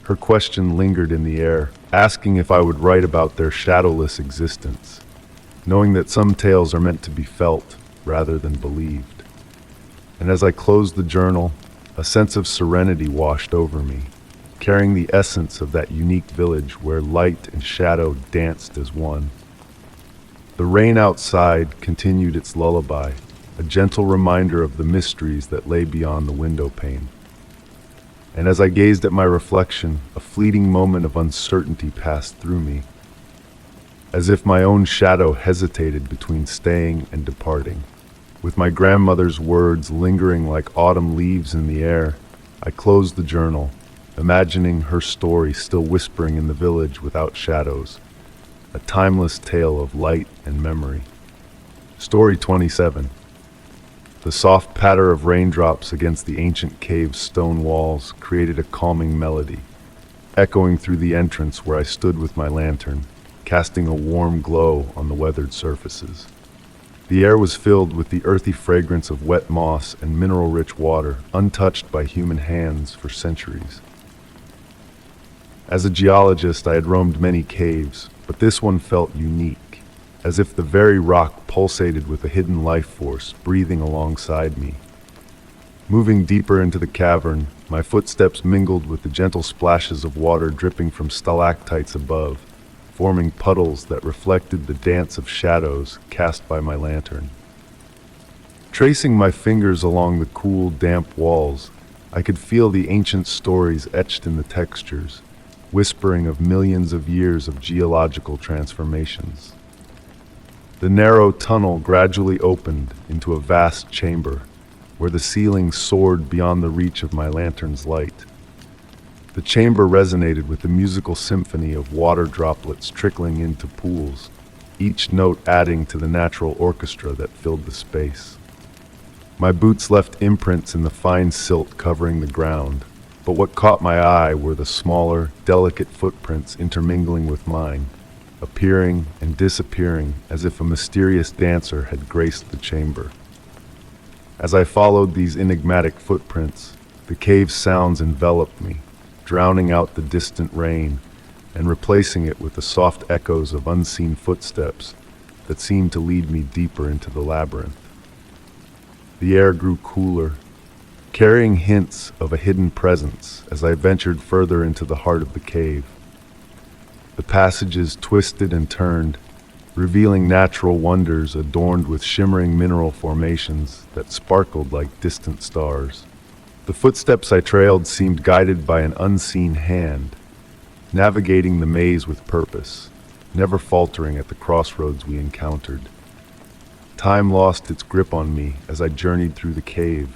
Her question lingered in the air, asking if I would write about their shadowless existence, knowing that some tales are meant to be felt rather than believed. And as I closed the journal, a sense of serenity washed over me, carrying the essence of that unique village where light and shadow danced as one. The rain outside continued its lullaby, a gentle reminder of the mysteries that lay beyond the window pane. And as I gazed at my reflection, a fleeting moment of uncertainty passed through me, as if my own shadow hesitated between staying and departing. With my grandmother's words lingering like autumn leaves in the air, I closed the journal, imagining her story still whispering in the village without shadows, a timeless tale of light and memory. Story 27. The soft patter of raindrops against the ancient cave's stone walls created a calming melody, echoing through the entrance where I stood with my lantern, casting a warm glow on the weathered surfaces. The air was filled with the earthy fragrance of wet moss and mineral-rich water, untouched by human hands for centuries. As a geologist, I had roamed many caves, but this one felt unique, as if the very rock pulsated with a hidden life force breathing alongside me. Moving deeper into the cavern, my footsteps mingled with the gentle splashes of water dripping from stalactites above, forming puddles that reflected the dance of shadows cast by my lantern. Tracing my fingers along the cool, damp walls, I could feel the ancient stories etched in the textures, whispering of millions of years of geological transformations. The narrow tunnel gradually opened into a vast chamber, where the ceiling soared beyond the reach of my lantern's light. The chamber resonated with the musical symphony of water droplets trickling into pools, each note adding to the natural orchestra that filled the space. My boots left imprints in the fine silt covering the ground, but what caught my eye were the smaller, delicate footprints intermingling with mine, appearing and disappearing as if a mysterious dancer had graced the chamber. As I followed these enigmatic footprints, the cave's sounds enveloped me, drowning out the distant rain and replacing it with the soft echoes of unseen footsteps that seemed to lead me deeper into the labyrinth. The air grew cooler, carrying hints of a hidden presence as I ventured further into the heart of the cave. The passages twisted and turned, revealing natural wonders adorned with shimmering mineral formations that sparkled like distant stars. The footsteps I trailed seemed guided by an unseen hand, navigating the maze with purpose, never faltering at the crossroads we encountered. Time lost its grip on me as I journeyed through the cave,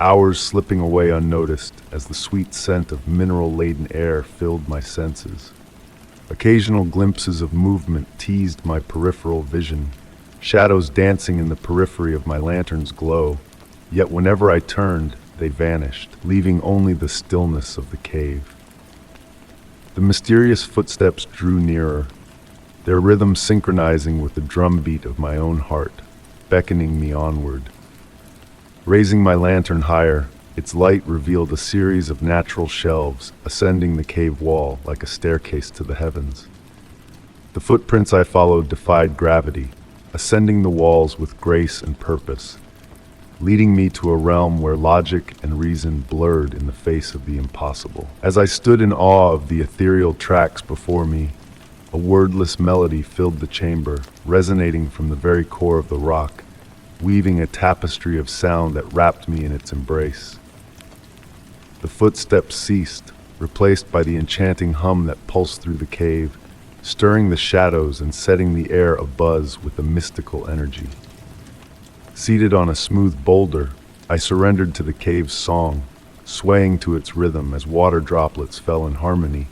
hours slipping away unnoticed as the sweet scent of mineral-laden air filled my senses. Occasional glimpses of movement teased my peripheral vision, shadows dancing in the periphery of my lantern's glow, yet whenever I turned, they vanished, leaving only the stillness of the cave. The mysterious footsteps drew nearer, their rhythm synchronizing with the drumbeat of my own heart, beckoning me onward. Raising my lantern higher, its light revealed a series of natural shelves ascending the cave wall like a staircase to the heavens. The footprints I followed defied gravity, ascending the walls with grace and purpose, leading me to a realm where logic and reason blurred in the face of the impossible. As I stood in awe of the ethereal tracks before me, a wordless melody filled the chamber, resonating from the very core of the rock, weaving a tapestry of sound that wrapped me in its embrace. The footsteps ceased, replaced by the enchanting hum that pulsed through the cave, stirring the shadows and setting the air abuzz with a mystical energy. Seated on a smooth boulder, I surrendered to the cave's song, swaying to its rhythm as water droplets fell in harmony,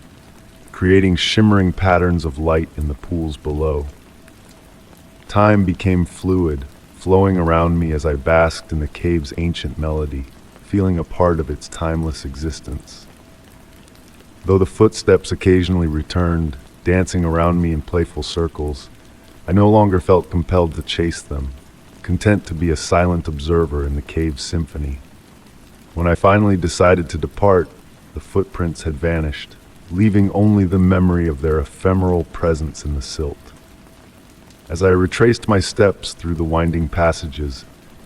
creating shimmering patterns of light in the pools below. Time became fluid, flowing around me as I basked in the cave's ancient melody, feeling a part of its timeless existence. Though the footsteps occasionally returned, dancing around me in playful circles, I no longer felt compelled to chase them, content to be a silent observer in the cave's symphony. When I finally decided to depart, the footprints had vanished, leaving only the memory of their ephemeral presence in the silt. As I retraced my steps through the winding passages,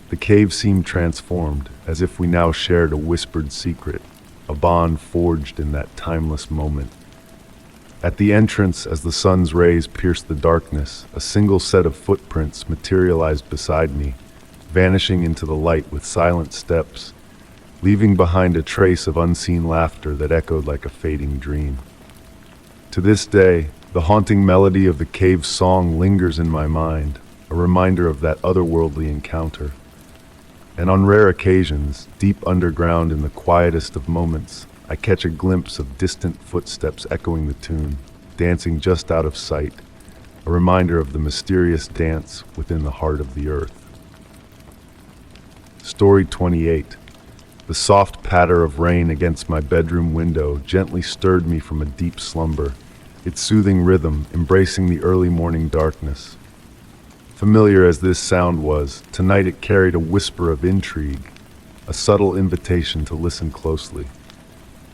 the cave seemed transformed, as if we now shared a whispered secret, a bond forged in that timeless moment. At the entrance, as the sun's rays pierced the darkness, a single set of footprints materialized beside me, vanishing into the light with silent steps, leaving behind a trace of unseen laughter that echoed like a fading dream. To this day, the haunting melody of the cave's song lingers in my mind, a reminder of that otherworldly encounter. And on rare occasions, deep underground in the quietest of moments, I catch a glimpse of distant footsteps echoing the tune, dancing just out of sight, a reminder of the mysterious dance within the heart of the earth. Story 28. The soft patter of rain against my bedroom window gently stirred me from a deep slumber, its soothing rhythm embracing the early morning darkness. Familiar as this sound was, tonight it carried a whisper of intrigue, a subtle invitation to listen closely.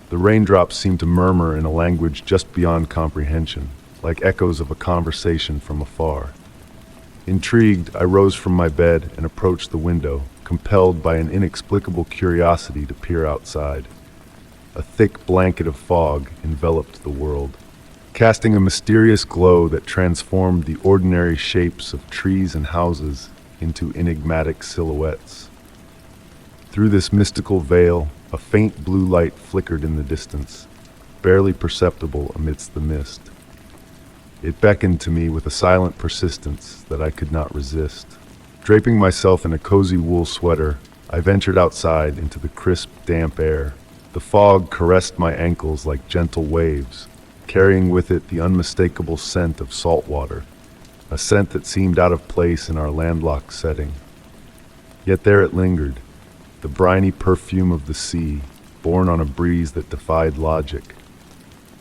The raindrops seemed to murmur in a language just beyond comprehension, like echoes of a conversation from afar. Intrigued, I rose from my bed and approached the window, compelled by an inexplicable curiosity to peer outside. A thick blanket of fog enveloped the world, casting a mysterious glow that transformed the ordinary shapes of trees and houses into enigmatic silhouettes. Through this mystical veil, a faint blue light flickered in the distance, barely perceptible amidst the mist. It beckoned to me with a silent persistence that I could not resist. Draping myself in a cozy wool sweater, I ventured outside into the crisp, damp air. The fog caressed my ankles like gentle waves, carrying with it the unmistakable scent of salt water, a scent that seemed out of place in our landlocked setting. Yet there it lingered, the briny perfume of the sea, borne on a breeze that defied logic.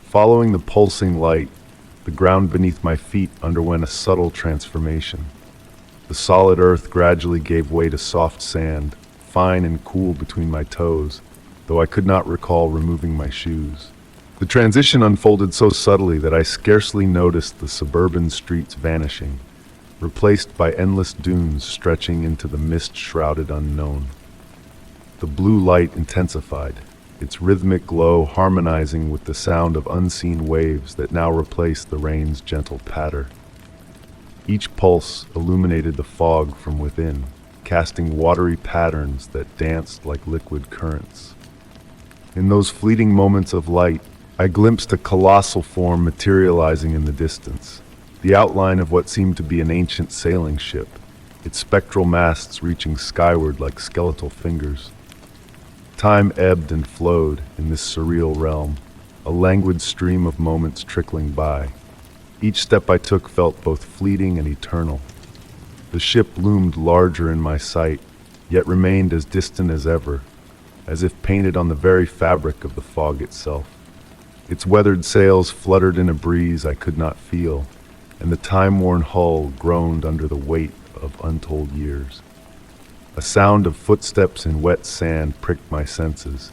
Following the pulsing light, the ground beneath my feet underwent a subtle transformation. The solid earth gradually gave way to soft sand, fine and cool between my toes, though I could not recall removing my shoes. The transition unfolded so subtly that I scarcely noticed the suburban streets vanishing, replaced by endless dunes stretching into the mist-shrouded unknown. The blue light intensified, its rhythmic glow harmonizing with the sound of unseen waves that now replaced the rain's gentle patter. Each pulse illuminated the fog from within, casting watery patterns that danced like liquid currents. In those fleeting moments of light, I glimpsed a colossal form materializing in the distance, the outline of what seemed to be an ancient sailing ship, its spectral masts reaching skyward like skeletal fingers. Time ebbed and flowed in this surreal realm, a languid stream of moments trickling by. Each step I took felt both fleeting and eternal. The ship loomed larger in my sight, yet remained as distant as ever, as if painted on the very fabric of the fog itself. Its weathered sails fluttered in a breeze I could not feel, and the time-worn hull groaned under the weight of untold years. A sound of footsteps in wet sand pricked my senses,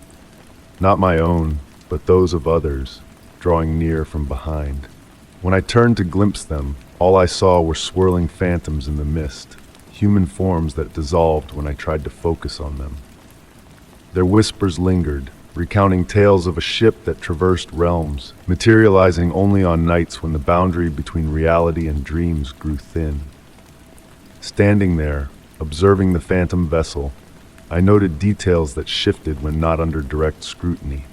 not my own, but those of others, drawing near from behind. When I turned to glimpse them, all I saw were swirling phantoms in the mist, human forms that dissolved when I tried to focus on them. Their whispers lingered, recounting tales of a ship that traversed realms, materializing only on nights when the boundary between reality and dreams grew thin. Standing there, observing the phantom vessel, I noted details that shifted when not under direct scrutiny.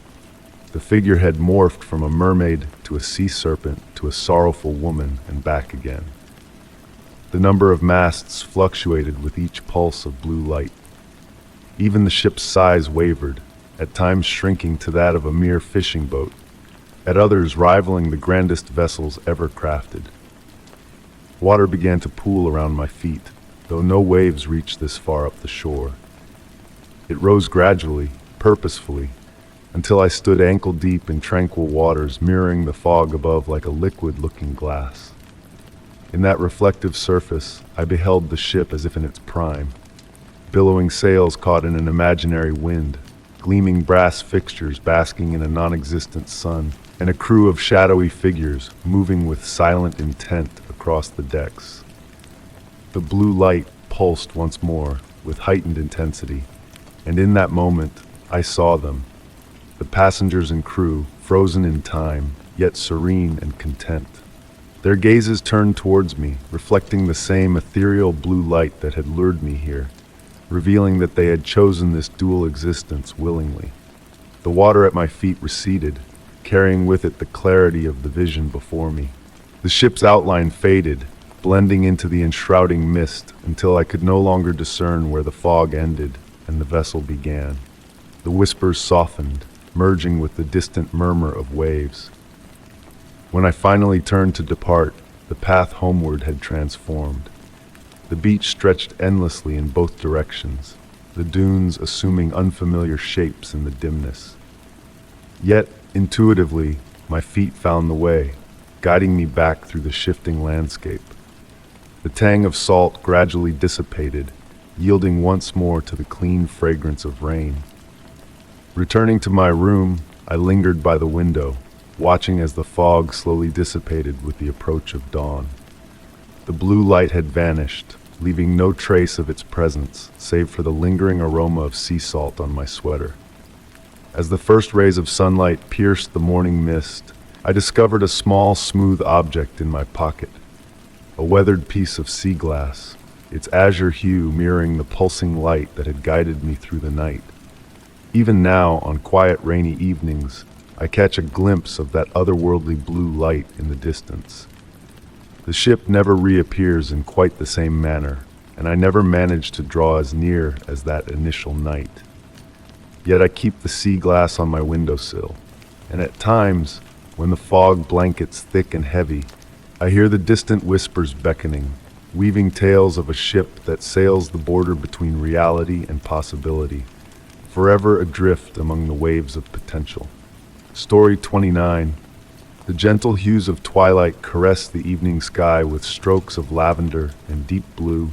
The figure had morphed from a mermaid to a sea serpent to a sorrowful woman and back again. The number of masts fluctuated with each pulse of blue light. Even the ship's size wavered, at times shrinking to that of a mere fishing boat, at others rivaling the grandest vessels ever crafted. Water began to pool around my feet, though no waves reached this far up the shore. It rose gradually, purposefully, until I stood ankle-deep in tranquil waters mirroring the fog above like a liquid-looking glass. In that reflective surface, I beheld the ship as if in its prime, billowing sails caught in an imaginary wind, gleaming brass fixtures basking in a non-existent sun, and a crew of shadowy figures moving with silent intent across the decks. The blue light pulsed once more with heightened intensity, and in that moment, I saw them. The passengers and crew, frozen in time, yet serene and content. Their gazes turned towards me, reflecting the same ethereal blue light that had lured me here, revealing that they had chosen this dual existence willingly. The water at my feet receded, carrying with it the clarity of the vision before me. The ship's outline faded, blending into the enshrouding mist until I could no longer discern where the fog ended and the vessel began. The whispers softened, merging with the distant murmur of waves. When I finally turned to depart, the path homeward had transformed. The beach stretched endlessly in both directions, the dunes assuming unfamiliar shapes in the dimness. Yet, intuitively, my feet found the way, guiding me back through the shifting landscape. The tang of salt gradually dissipated, yielding once more to the clean fragrance of rain. Returning to my room, I lingered by the window, watching as the fog slowly dissipated with the approach of dawn. The blue light had vanished, leaving no trace of its presence, save for the lingering aroma of sea salt on my sweater. As the first rays of sunlight pierced the morning mist, I discovered a small, smooth object in my pocket. A weathered piece of sea glass, its azure hue mirroring the pulsing light that had guided me through the night. Even now, on quiet rainy evenings, I catch a glimpse of that otherworldly blue light in the distance. The ship never reappears in quite the same manner, and I never manage to draw as near as that initial night. Yet I keep the sea glass on my windowsill, and at times, when the fog blankets thick and heavy, I hear the distant whispers beckoning, weaving tales of a ship that sails the border between reality and possibility, forever adrift among the waves of potential. Story 29. The gentle hues of twilight caress the evening sky with strokes of lavender and deep blue,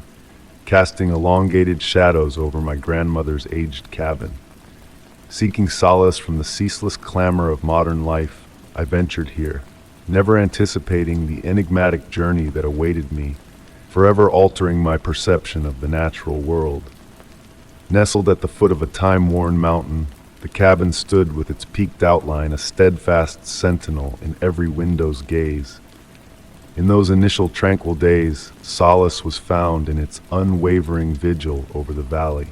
casting elongated shadows over my grandmother's aged cabin. Seeking solace from the ceaseless clamor of modern life, I ventured here, never anticipating the enigmatic journey that awaited me, forever altering my perception of the natural world. Nestled at the foot of a time-worn mountain, the cabin stood with its peaked outline a steadfast sentinel in every window's gaze. In those initial tranquil days, solace was found in its unwavering vigil over the valley.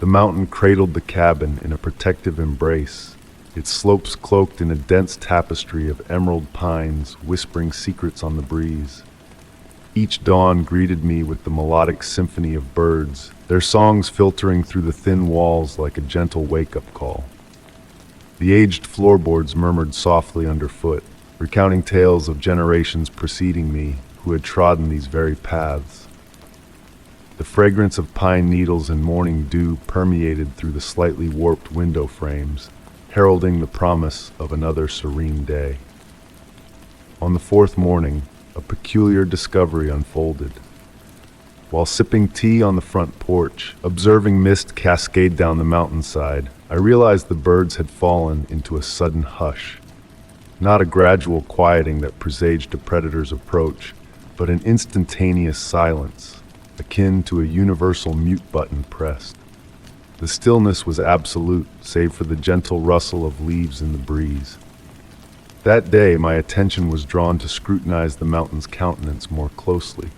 The mountain cradled the cabin in a protective embrace, its slopes cloaked in a dense tapestry of emerald pines whispering secrets on the breeze. Each dawn greeted me with the melodic symphony of birds, their songs filtering through the thin walls like a gentle wake-up call. The aged floorboards murmured softly underfoot, recounting tales of generations preceding me who had trodden these very paths. The fragrance of pine needles and morning dew permeated through the slightly warped window frames, heralding the promise of another serene day. On the fourth morning, a peculiar discovery unfolded. While sipping tea on the front porch, observing mist cascade down the mountainside, I realized the birds had fallen into a sudden hush. Not a gradual quieting that presaged a predator's approach, but an instantaneous silence, akin to a universal mute button pressed. The stillness was absolute, save for the gentle rustle of leaves in the breeze. That day, my attention was drawn to scrutinize the mountain's countenance more closely.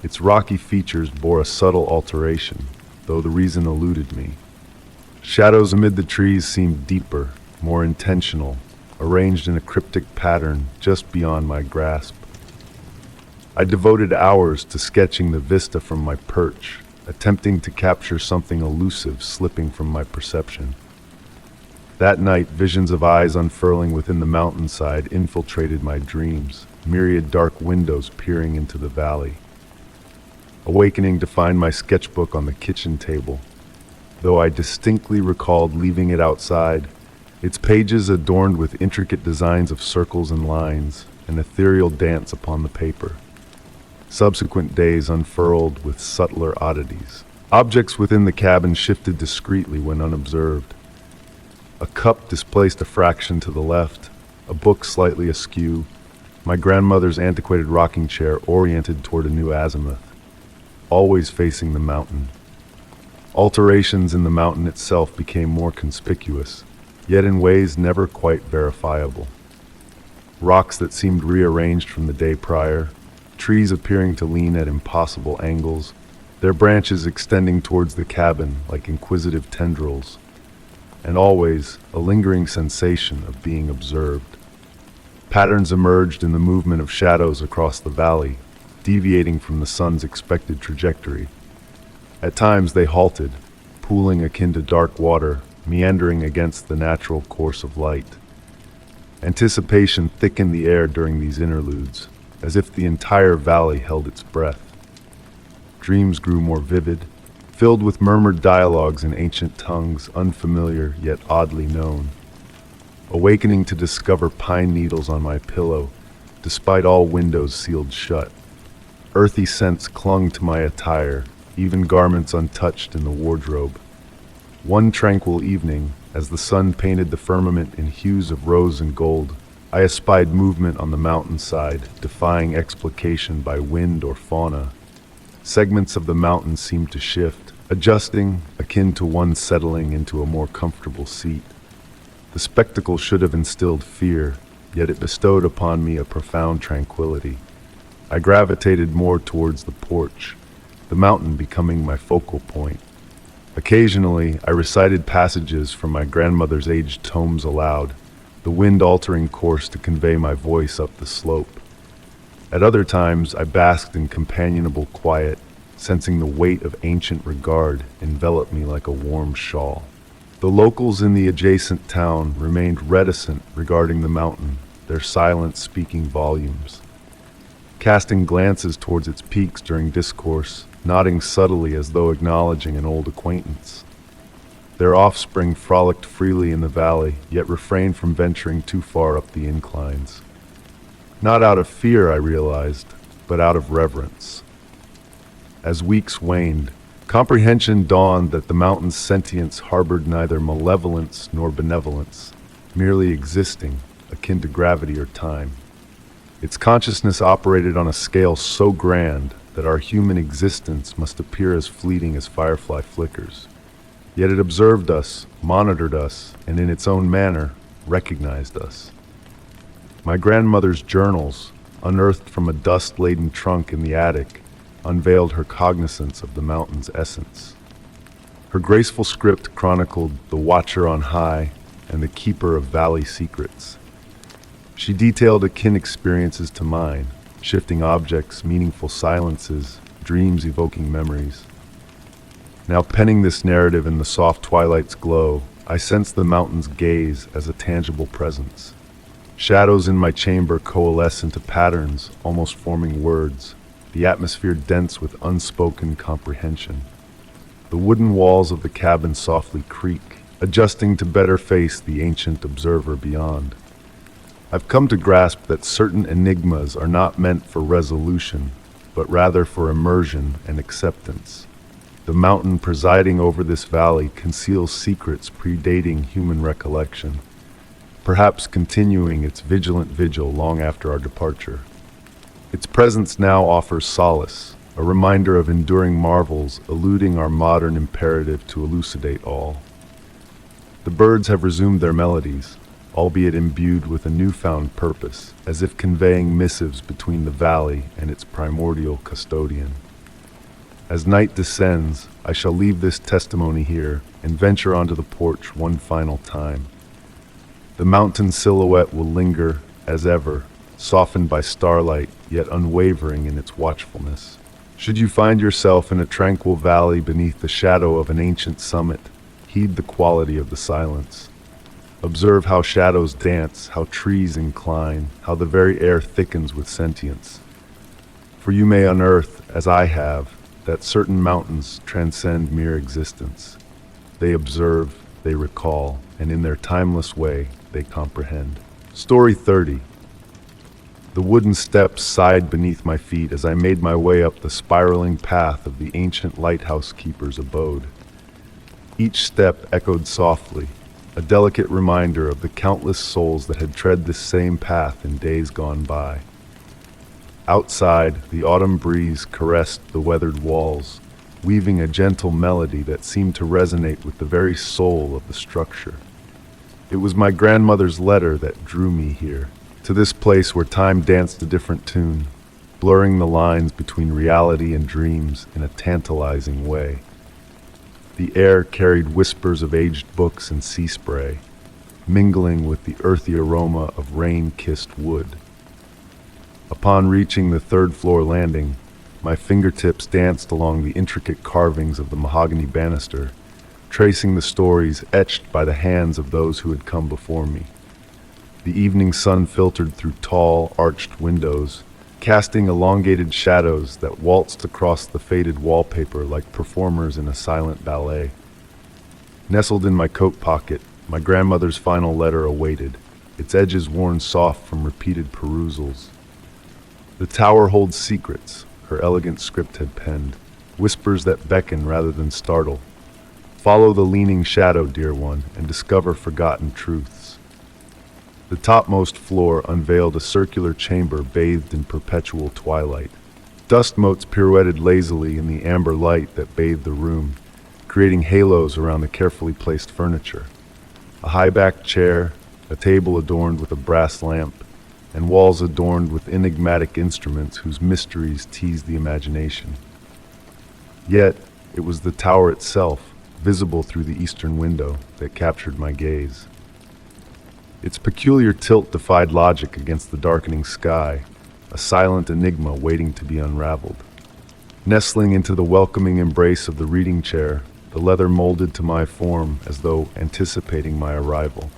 Its rocky features bore a subtle alteration, though the reason eluded me. Shadows amid the trees seemed deeper, more intentional, arranged in a cryptic pattern just beyond my grasp. I devoted hours to sketching the vista from my perch, attempting to capture something elusive slipping from my perception. That night, visions of eyes unfurling within the mountainside infiltrated my dreams, myriad dark windows peering into the valley. Awakening to find my sketchbook on the kitchen table. Though I distinctly recalled leaving it outside, its pages adorned with intricate designs of circles and lines, an ethereal dance upon the paper. Subsequent days unfurled with subtler oddities. Objects within the cabin shifted discreetly when unobserved. A cup displaced a fraction to the left, a book slightly askew, my grandmother's antiquated rocking chair oriented toward a new azimuth, always facing the mountain. Alterations in the mountain itself became more conspicuous, yet in ways never quite verifiable. Rocks that seemed rearranged from the day prior, trees appearing to lean at impossible angles, their branches extending towards the cabin like inquisitive tendrils, and always a lingering sensation of being observed. Patterns emerged in the movement of shadows across the valley, deviating from the sun's expected trajectory. At times they halted, pooling akin to dark water, meandering against the natural course of light. Anticipation thickened the air during these interludes, as if the entire valley held its breath. Dreams grew more vivid, filled with murmured dialogues in ancient tongues, unfamiliar yet oddly known. Awakening to discover pine needles on my pillow, despite all windows sealed shut. Earthy scents clung to my attire, even garments untouched in the wardrobe. One tranquil evening, as the sun painted the firmament in hues of rose and gold, I espied movement on the mountainside, defying explication by wind or fauna. Segments of the mountain seemed to shift, adjusting, akin to one settling into a more comfortable seat. The spectacle should have instilled fear, yet it bestowed upon me a profound tranquility. I gravitated more towards the porch, the mountain becoming my focal point. Occasionally, I recited passages from my grandmother's aged tomes aloud, the wind altering course to convey my voice up the slope. At other times, I basked in companionable quiet, sensing the weight of ancient regard envelop me like a warm shawl. The locals in the adjacent town remained reticent regarding the mountain, their silence speaking volumes. Casting glances towards its peaks during discourse, nodding subtly as though acknowledging an old acquaintance. Their offspring frolicked freely in the valley, yet refrained from venturing too far up the inclines. Not out of fear, I realized, but out of reverence. As weeks waned, comprehension dawned that the mountain's sentience harbored neither malevolence nor benevolence, merely existing, akin to gravity or time. Its consciousness operated on a scale so grand that our human existence must appear as fleeting as firefly flickers. Yet it observed us, monitored us, and in its own manner, recognized us. My grandmother's journals, unearthed from a dust-laden trunk in the attic, unveiled her cognizance of the mountain's essence. Her graceful script chronicled the watcher on high and the keeper of valley secrets. She detailed akin experiences to mine, shifting objects, meaningful silences, dreams evoking memories. Now penning this narrative in the soft twilight's glow, I sensed the mountain's gaze as a tangible presence. Shadows in my chamber coalesce into patterns, almost forming words, the atmosphere dense with unspoken comprehension. The wooden walls of the cabin softly creak, adjusting to better face the ancient observer beyond. I've come to grasp that certain enigmas are not meant for resolution, but rather for immersion and acceptance. The mountain presiding over this valley conceals secrets predating human recollection, perhaps continuing its vigilant vigil long after our departure. Its presence now offers solace, a reminder of enduring marvels eluding our modern imperative to elucidate all. The birds have resumed their melodies, albeit imbued with a newfound purpose, as if conveying missives between the valley and its primordial custodian. As night descends, I shall leave this testimony here and venture onto the porch one final time. The mountain silhouette will linger, as ever, softened by starlight, yet unwavering in its watchfulness. Should you find yourself in a tranquil valley beneath the shadow of an ancient summit, heed the quality of the silence. Observe how shadows dance, how trees incline, how the very air thickens with sentience. For you may unearth, as I have, that certain mountains transcend mere existence. They observe, they recall, and in their timeless way, they comprehend. Story 30. The wooden steps sighed beneath my feet as I made my way up the spiraling path of the ancient lighthouse keeper's abode. Each step echoed softly, a delicate reminder of the countless souls that had tread this same path in days gone by. Outside, the autumn breeze caressed the weathered walls, weaving a gentle melody that seemed to resonate with the very soul of the structure. It was my grandmother's letter that drew me here, to this place where time danced a different tune, blurring the lines between reality and dreams in a tantalizing way. The air carried whispers of aged books and sea spray, mingling with the earthy aroma of rain-kissed wood. Upon reaching the third-floor landing, my fingertips danced along the intricate carvings of the mahogany banister, tracing the stories etched by the hands of those who had come before me. The evening sun filtered through tall, arched windows, casting elongated shadows that waltzed across the faded wallpaper like performers in a silent ballet. Nestled in my coat pocket, my grandmother's final letter awaited, its edges worn soft from repeated perusals. The tower holds secrets, her elegant script had penned, whispers that beckon rather than startle. Follow the leaning shadow, dear one, and discover forgotten truths. The topmost floor unveiled a circular chamber bathed in perpetual twilight. Dust motes pirouetted lazily in the amber light that bathed the room, creating halos around the carefully placed furniture. A high-backed chair, a table adorned with a brass lamp, and walls adorned with enigmatic instruments whose mysteries teased the imagination. Yet, it was the tower itself, visible through the eastern window, that captured my gaze. Its peculiar tilt defied logic against the darkening sky, a silent enigma waiting to be unraveled. Nestling into the welcoming embrace of the reading chair, the leather molded to my form as though anticipating my arrival.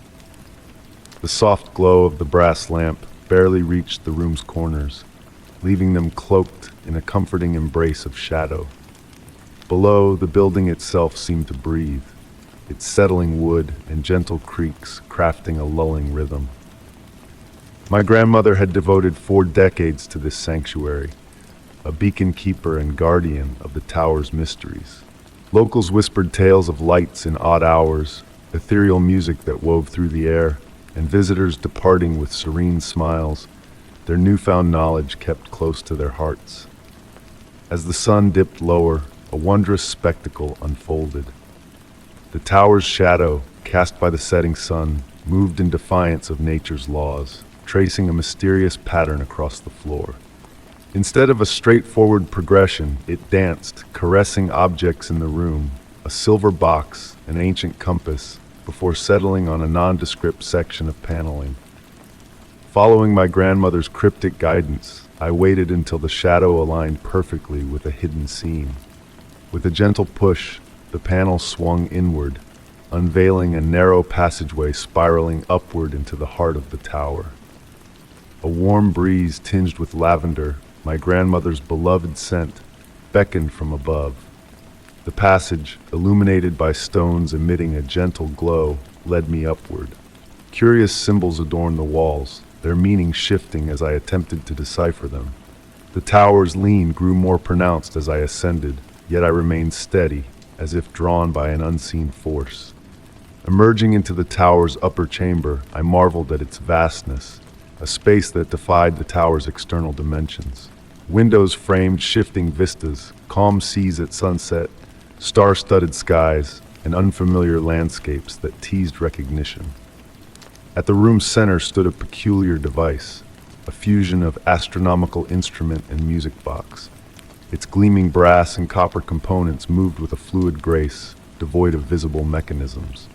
The soft glow of the brass lamp barely reached the room's corners, leaving them cloaked in a comforting embrace of shadow. Below, the building itself seemed to breathe, its settling wood and gentle creaks crafting a lulling rhythm. My grandmother had devoted 4 decades to this sanctuary, a beacon keeper and guardian of the tower's mysteries. Locals whispered tales of lights in odd hours, ethereal music that wove through the air, and visitors departing with serene smiles, their newfound knowledge kept close to their hearts. As the sun dipped lower, a wondrous spectacle unfolded. The tower's shadow, cast by the setting sun, moved in defiance of nature's laws, tracing a mysterious pattern across the floor. Instead of a straightforward progression, it danced, caressing objects in the room, a silver box, an ancient compass, before settling on a nondescript section of paneling. Following my grandmother's cryptic guidance, I waited until the shadow aligned perfectly with a hidden scene. With a gentle push, the panel swung inward, unveiling a narrow passageway spiraling upward into the heart of the tower. A warm breeze tinged with lavender, my grandmother's beloved scent, beckoned from above. The passage, illuminated by stones emitting a gentle glow, led me upward. Curious symbols adorned the walls, their meaning shifting as I attempted to decipher them. The tower's lean grew more pronounced as I ascended, yet I remained steady, as if drawn by an unseen force. Emerging into the tower's upper chamber, I marveled at its vastness, a space that defied the tower's external dimensions. Windows framed shifting vistas, calm seas at sunset, star-studded skies, and unfamiliar landscapes that teased recognition. At the room's center stood a peculiar device, a fusion of astronomical instrument and music box. Its gleaming brass and copper components moved with a fluid grace, devoid of visible mechanisms.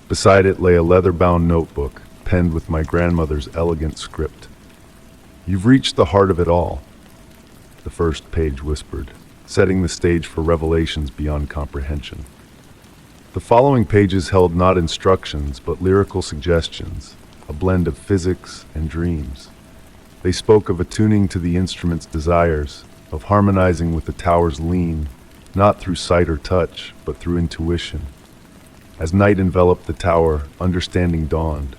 Beside it lay a leather-bound notebook, penned with my grandmother's elegant script. "You've reached the heart of it all," the first page whispered, setting the stage for revelations beyond comprehension. The following pages held not instructions, but lyrical suggestions, a blend of physics and dreams. They spoke of attuning to the instrument's desires, of harmonizing with the tower's lean, not through sight or touch, but through intuition. As night enveloped the tower, understanding dawned.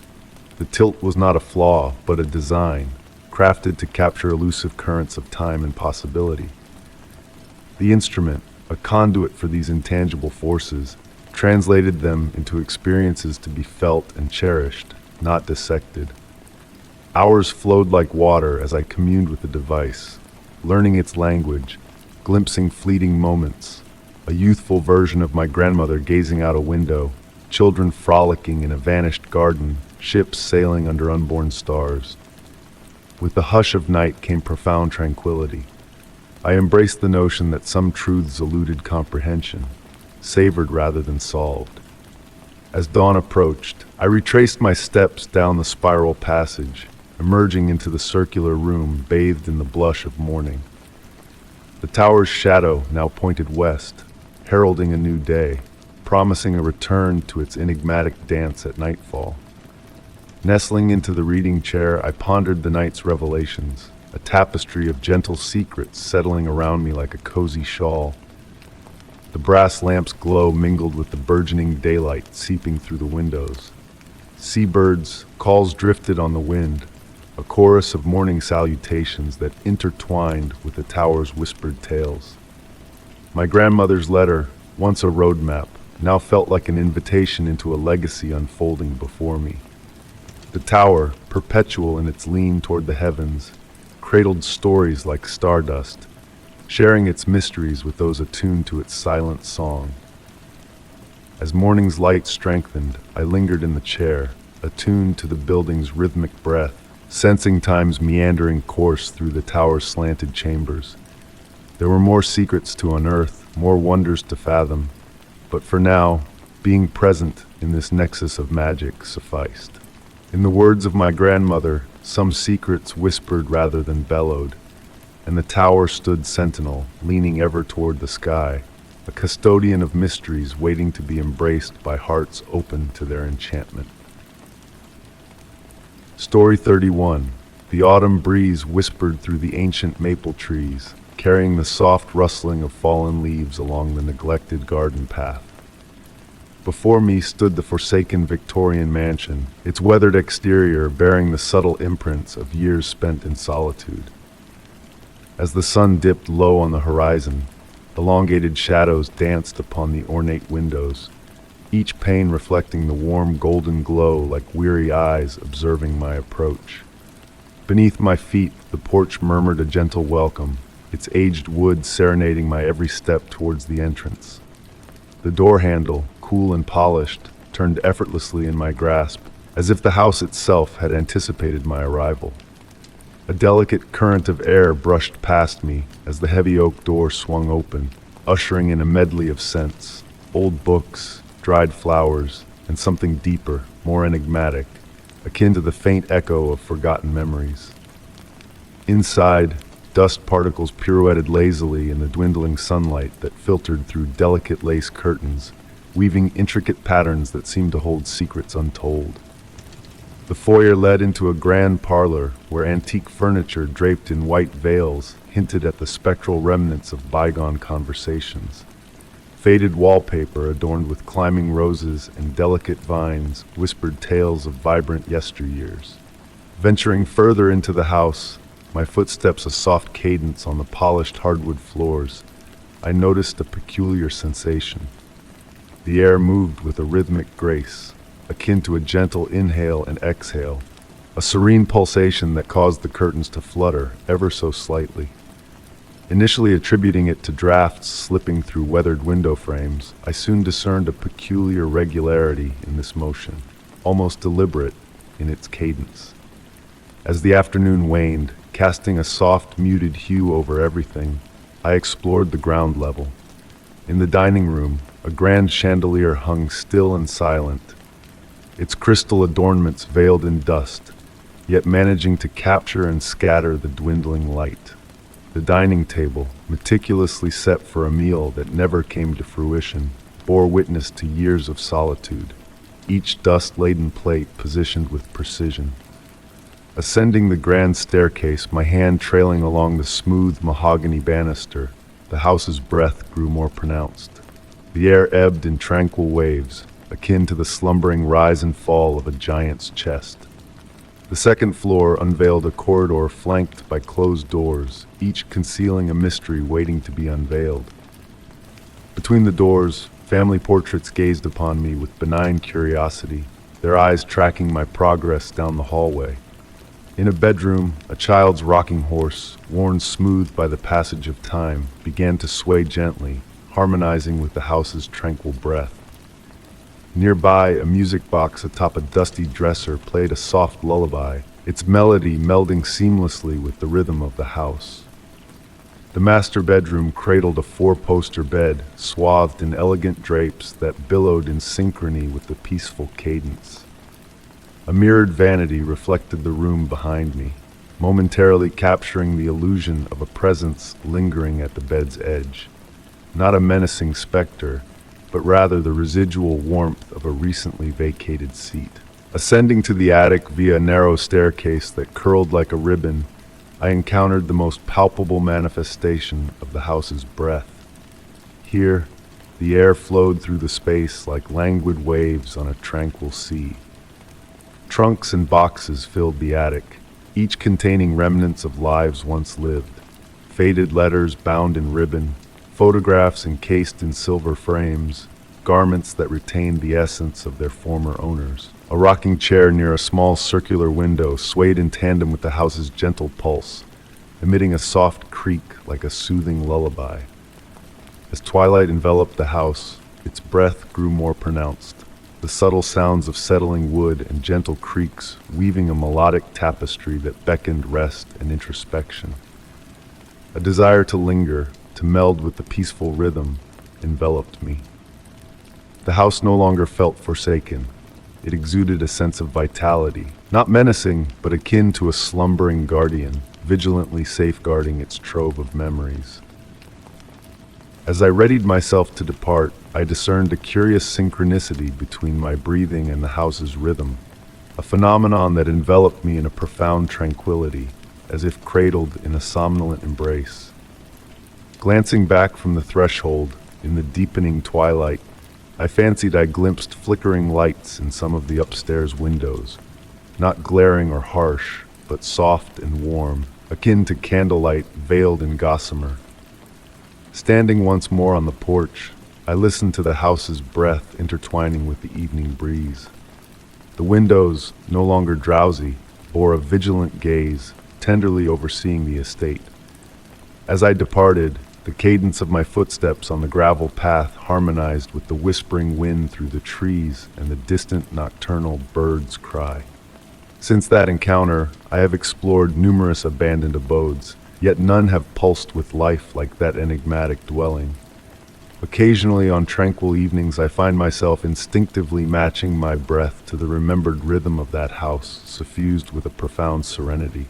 The tilt was not a flaw, but a design, crafted to capture elusive currents of time and possibility. The instrument, a conduit for these intangible forces, translated them into experiences to be felt and cherished, not dissected. Hours flowed like water as I communed with the device, learning its language, glimpsing fleeting moments, a youthful version of my grandmother gazing out a window, children frolicking in a vanished garden, ships sailing under unborn stars. With the hush of night came profound tranquility. I embraced the notion that some truths eluded comprehension, savored rather than solved. As dawn approached, I retraced my steps down the spiral passage, emerging into the circular room bathed in the blush of morning. The tower's shadow now pointed west, heralding a new day, promising a return to its enigmatic dance at nightfall. Nestling into the reading chair, I pondered the night's revelations, a tapestry of gentle secrets settling around me like a cozy shawl. The brass lamp's glow mingled with the burgeoning daylight seeping through the windows. Seabirds' calls drifted on the wind, a chorus of morning salutations that intertwined with the tower's whispered tales. My grandmother's letter, once a roadmap, now felt like an invitation into a legacy unfolding before me. The tower, perpetual in its lean toward the heavens, cradled stories like stardust, sharing its mysteries with those attuned to its silent song. As morning's light strengthened, I lingered in the chair, attuned to the building's rhythmic breath, sensing time's meandering course through the tower's slanted chambers. There were more secrets to unearth, more wonders to fathom, but for now, being present in this nexus of magic sufficed. In the words of my grandmother, some secrets whispered rather than bellowed, and the tower stood sentinel, leaning ever toward the sky, a custodian of mysteries waiting to be embraced by hearts open to their enchantment. Story 31. The autumn breeze whispered through the ancient maple trees, carrying the soft rustling of fallen leaves along the neglected garden path. Before me stood the forsaken Victorian mansion, its weathered exterior bearing the subtle imprints of years spent in solitude. As the sun dipped low on the horizon, elongated shadows danced upon the ornate windows, each pane reflecting the warm golden glow like weary eyes observing my approach. Beneath my feet, the porch murmured a gentle welcome, its aged wood serenading my every step towards the entrance. The door handle, cool and polished, turned effortlessly in my grasp, as if the house itself had anticipated my arrival. A delicate current of air brushed past me as the heavy oak door swung open, ushering in a medley of scents, old books, dried flowers, and something deeper, more enigmatic, akin to the faint echo of forgotten memories. Inside, dust particles pirouetted lazily in the dwindling sunlight that filtered through delicate lace curtains, weaving intricate patterns that seemed to hold secrets untold. The foyer led into a grand parlor where antique furniture draped in white veils hinted at the spectral remnants of bygone conversations. Faded wallpaper adorned with climbing roses and delicate vines whispered tales of vibrant yesteryears. Venturing further into the house, my footsteps a soft cadence on the polished hardwood floors, I noticed a peculiar sensation. The air moved with a rhythmic grace, akin to a gentle inhale and exhale, a serene pulsation that caused the curtains to flutter ever so slightly. Initially attributing it to drafts slipping through weathered window frames, I soon discerned a peculiar regularity in this motion, almost deliberate in its cadence. As the afternoon waned, casting a soft, muted hue over everything, I explored the ground level. In the dining room, a grand chandelier hung still and silent, its crystal adornments veiled in dust, yet managing to capture and scatter the dwindling light. The dining table, meticulously set for a meal that never came to fruition, bore witness to years of solitude, each dust-laden plate positioned with precision. Ascending the grand staircase, my hand trailing along the smooth mahogany banister, the house's breath grew more pronounced. The air ebbed in tranquil waves, akin to the slumbering rise and fall of a giant's chest. The second floor unveiled a corridor flanked by closed doors, each concealing a mystery waiting to be unveiled. Between the doors, family portraits gazed upon me with benign curiosity, their eyes tracking my progress down the hallway. In a bedroom, a child's rocking horse, worn smooth by the passage of time, began to sway gently, harmonizing with the house's tranquil breath. Nearby, a music box atop a dusty dresser played a soft lullaby, its melody melding seamlessly with the rhythm of the house. The master bedroom cradled a four-poster bed, swathed in elegant drapes that billowed in synchrony with the peaceful cadence. A mirrored vanity reflected the room behind me, momentarily capturing the illusion of a presence lingering at the bed's edge. Not a menacing specter, but rather the residual warmth of a recently vacated seat. Ascending to the attic via a narrow staircase that curled like a ribbon, I encountered the most palpable manifestation of the house's breath. Here, the air flowed through the space like languid waves on a tranquil sea. Trunks and boxes filled the attic, each containing remnants of lives once lived. Faded letters bound in ribbon, photographs encased in silver frames, garments that retained the essence of their former owners. A rocking chair near a small circular window swayed in tandem with the house's gentle pulse, emitting a soft creak like a soothing lullaby. As twilight enveloped the house, its breath grew more pronounced, the subtle sounds of settling wood and gentle creaks weaving a melodic tapestry that beckoned rest and introspection. A desire to linger, to meld with the peaceful rhythm, enveloped me. The house no longer felt forsaken. It exuded a sense of vitality, not menacing, but akin to a slumbering guardian, vigilantly safeguarding its trove of memories. As I readied myself to depart, I discerned a curious synchronicity between my breathing and the house's rhythm, a phenomenon that enveloped me in a profound tranquility, as if cradled in a somnolent embrace. Glancing back from the threshold, in the deepening twilight, I fancied I glimpsed flickering lights in some of the upstairs windows, not glaring or harsh, but soft and warm, akin to candlelight veiled in gossamer. Standing once more on the porch, I listened to the house's breath intertwining with the evening breeze. The windows, no longer drowsy, bore a vigilant gaze, tenderly overseeing the estate. As I departed, the cadence of my footsteps on the gravel path harmonized with the whispering wind through the trees and the distant nocturnal bird's cry. Since that encounter, I have explored numerous abandoned abodes, yet none have pulsed with life like that enigmatic dwelling. Occasionally on tranquil evenings I find myself instinctively matching my breath to the remembered rhythm of that house, suffused with a profound serenity.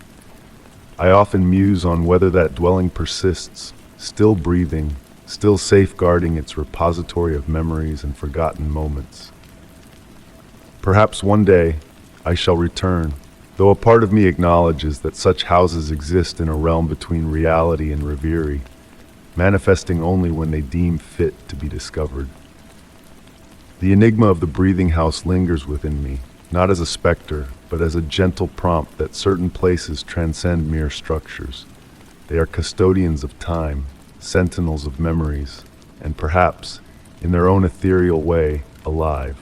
I often muse on whether that dwelling persists, still breathing, still safeguarding its repository of memories and forgotten moments. Perhaps one day I shall return, though a part of me acknowledges that such houses exist in a realm between reality and reverie, manifesting only when they deem fit to be discovered. The enigma of the breathing house lingers within me, not as a specter, but as a gentle prompt that certain places transcend mere structures. They are custodians of time, sentinels of memories, and perhaps, in their own ethereal way, alive.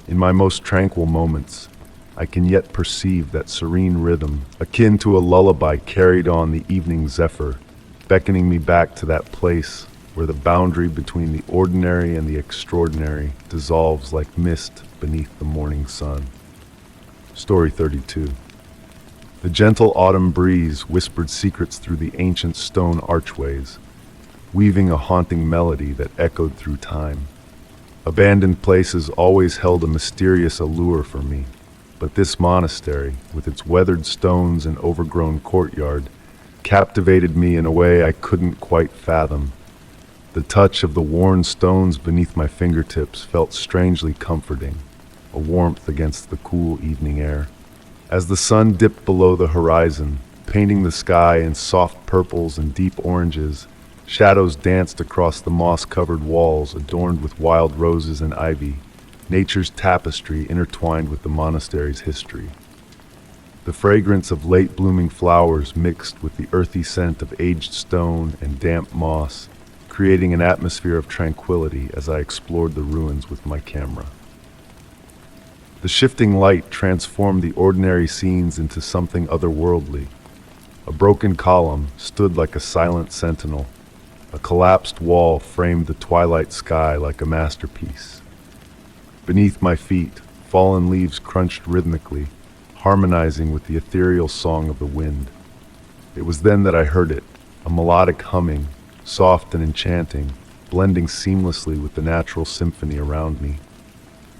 In my most tranquil moments, I can yet perceive that serene rhythm, akin to a lullaby carried on the evening zephyr, beckoning me back to that place where the boundary between the ordinary and the extraordinary dissolves like mist beneath the morning sun. Story 32. The gentle autumn breeze whispered secrets through the ancient stone archways, weaving a haunting melody that echoed through time. Abandoned places always held a mysterious allure for me, but this monastery, with its weathered stones and overgrown courtyard, captivated me in a way I couldn't quite fathom. The touch of the worn stones beneath my fingertips felt strangely comforting, a warmth against the cool evening air. As the sun dipped below the horizon, painting the sky in soft purples and deep oranges, shadows danced across the moss-covered walls adorned with wild roses and ivy, nature's tapestry intertwined with the monastery's history. The fragrance of late-blooming flowers mixed with the earthy scent of aged stone and damp moss, creating an atmosphere of tranquility as I explored the ruins with my camera. The shifting light transformed the ordinary scenes into something otherworldly. A broken column stood like a silent sentinel. A collapsed wall framed the twilight sky like a masterpiece. Beneath my feet, fallen leaves crunched rhythmically, harmonizing with the ethereal song of the wind. It was then that I heard it, a melodic humming, soft and enchanting, blending seamlessly with the natural symphony around me.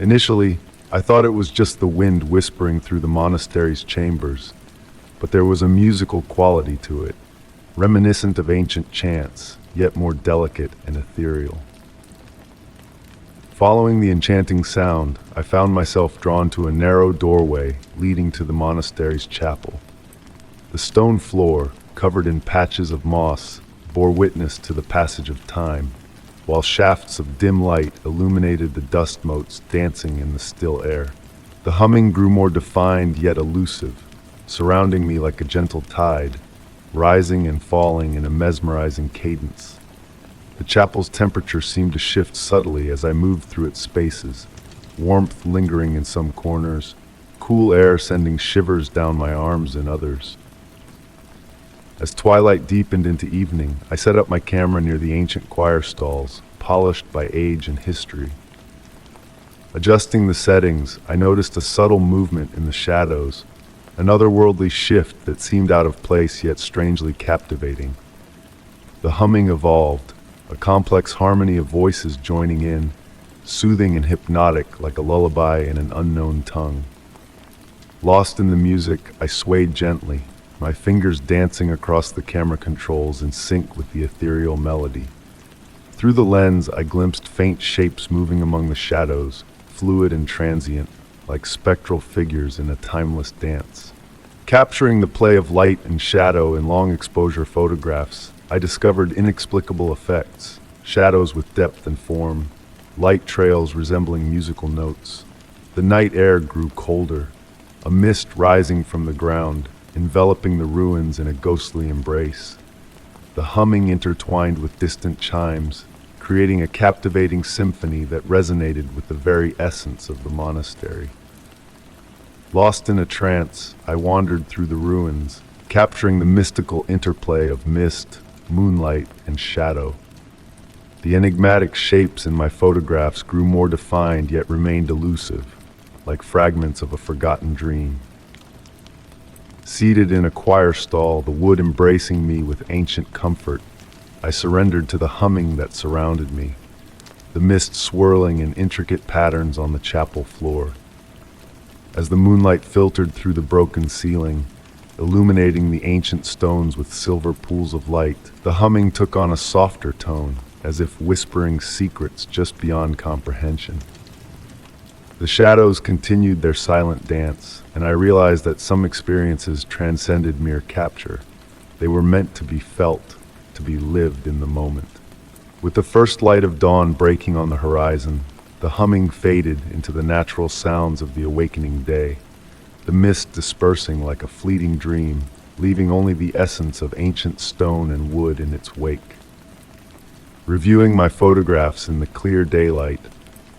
Initially, I thought it was just the wind whispering through the monastery's chambers, but there was a musical quality to it, reminiscent of ancient chants, yet more delicate and ethereal. Following the enchanting sound, I found myself drawn to a narrow doorway leading to the monastery's chapel. The stone floor, covered in patches of moss, bore witness to the passage of time, while shafts of dim light illuminated the dust motes dancing in the still air. The humming grew more defined yet elusive, surrounding me like a gentle tide, rising and falling in a mesmerizing cadence. The chapel's temperature seemed to shift subtly as I moved through its spaces, warmth lingering in some corners, cool air sending shivers down my arms in others. As twilight deepened into evening, I set up my camera near the ancient choir stalls, polished by age and history. Adjusting the settings, I noticed a subtle movement in the shadows, an otherworldly shift that seemed out of place yet strangely captivating. The humming evolved, a complex harmony of voices joining in, soothing and hypnotic like a lullaby in an unknown tongue. Lost in the music, I swayed gently, my fingers dancing across the camera controls in sync with the ethereal melody. Through the lens, I glimpsed faint shapes moving among the shadows, fluid and transient, like spectral figures in a timeless dance. Capturing the play of light and shadow in long exposure photographs, I discovered inexplicable effects, shadows with depth and form, light trails resembling musical notes. The night air grew colder, a mist rising from the ground, enveloping the ruins in a ghostly embrace. The humming intertwined with distant chimes, creating a captivating symphony that resonated with the very essence of the monastery. Lost in a trance, I wandered through the ruins, capturing the mystical interplay of mist, moonlight, and shadow. The enigmatic shapes in my photographs grew more defined yet remained elusive, like fragments of a forgotten dream. Seated in a choir stall, the wood embracing me with ancient comfort, I surrendered to the humming that surrounded me, the mist swirling in intricate patterns on the chapel floor. As the moonlight filtered through the broken ceiling, illuminating the ancient stones with silver pools of light, the humming took on a softer tone, as if whispering secrets just beyond comprehension. The shadows continued their silent dance, and I realized that some experiences transcended mere capture. They were meant to be felt, to be lived in the moment. With the first light of dawn breaking on the horizon, the humming faded into the natural sounds of the awakening day, the mist dispersing like a fleeting dream, leaving only the essence of ancient stone and wood in its wake. Reviewing my photographs in the clear daylight,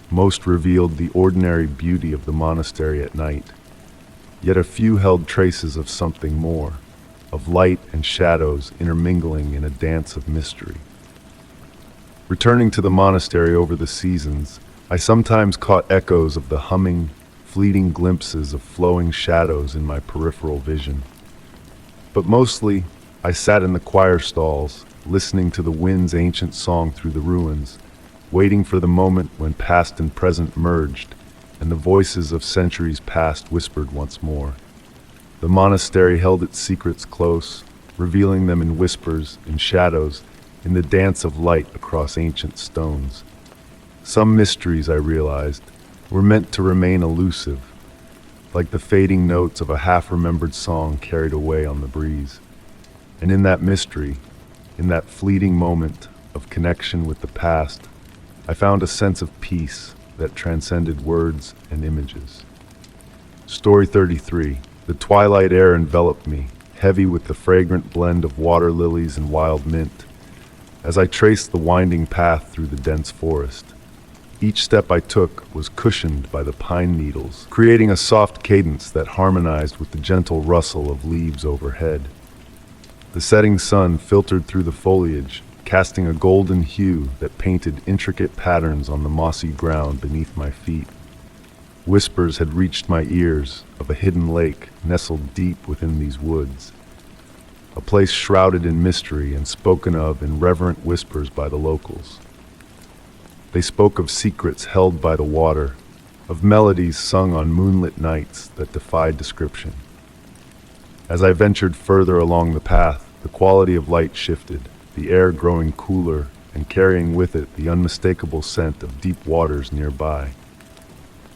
most revealed the ordinary beauty of the monastery at night, yet a few held traces of something more, of light and shadows intermingling in a dance of mystery. Returning to the monastery over the seasons, I sometimes caught echoes of the humming, fleeting glimpses of flowing shadows in my peripheral vision. But mostly, I sat in the choir stalls, listening to the wind's ancient song through the ruins, waiting for the moment when past and present merged, and the voices of centuries past whispered once more. The monastery held its secrets close, revealing them in whispers, in shadows, in the dance of light across ancient stones. Some mysteries, I realized, were meant to remain elusive, like the fading notes of a half-remembered song carried away on the breeze. And in that mystery, in that fleeting moment of connection with the past, I found a sense of peace that transcended words and images. Story 33. The twilight air enveloped me, heavy with the fragrant blend of water lilies and wild mint, as I traced the winding path through the dense forest. Each step I took was cushioned by the pine needles, creating a soft cadence that harmonized with the gentle rustle of leaves overhead. The setting sun filtered through the foliage, casting a golden hue that painted intricate patterns on the mossy ground beneath my feet. Whispers had reached my ears of a hidden lake nestled deep within these woods, a place shrouded in mystery and spoken of in reverent whispers by the locals. They spoke of secrets held by the water, of melodies sung on moonlit nights that defied description. As I ventured further along the path, the quality of light shifted, the air growing cooler and carrying with it the unmistakable scent of deep waters nearby.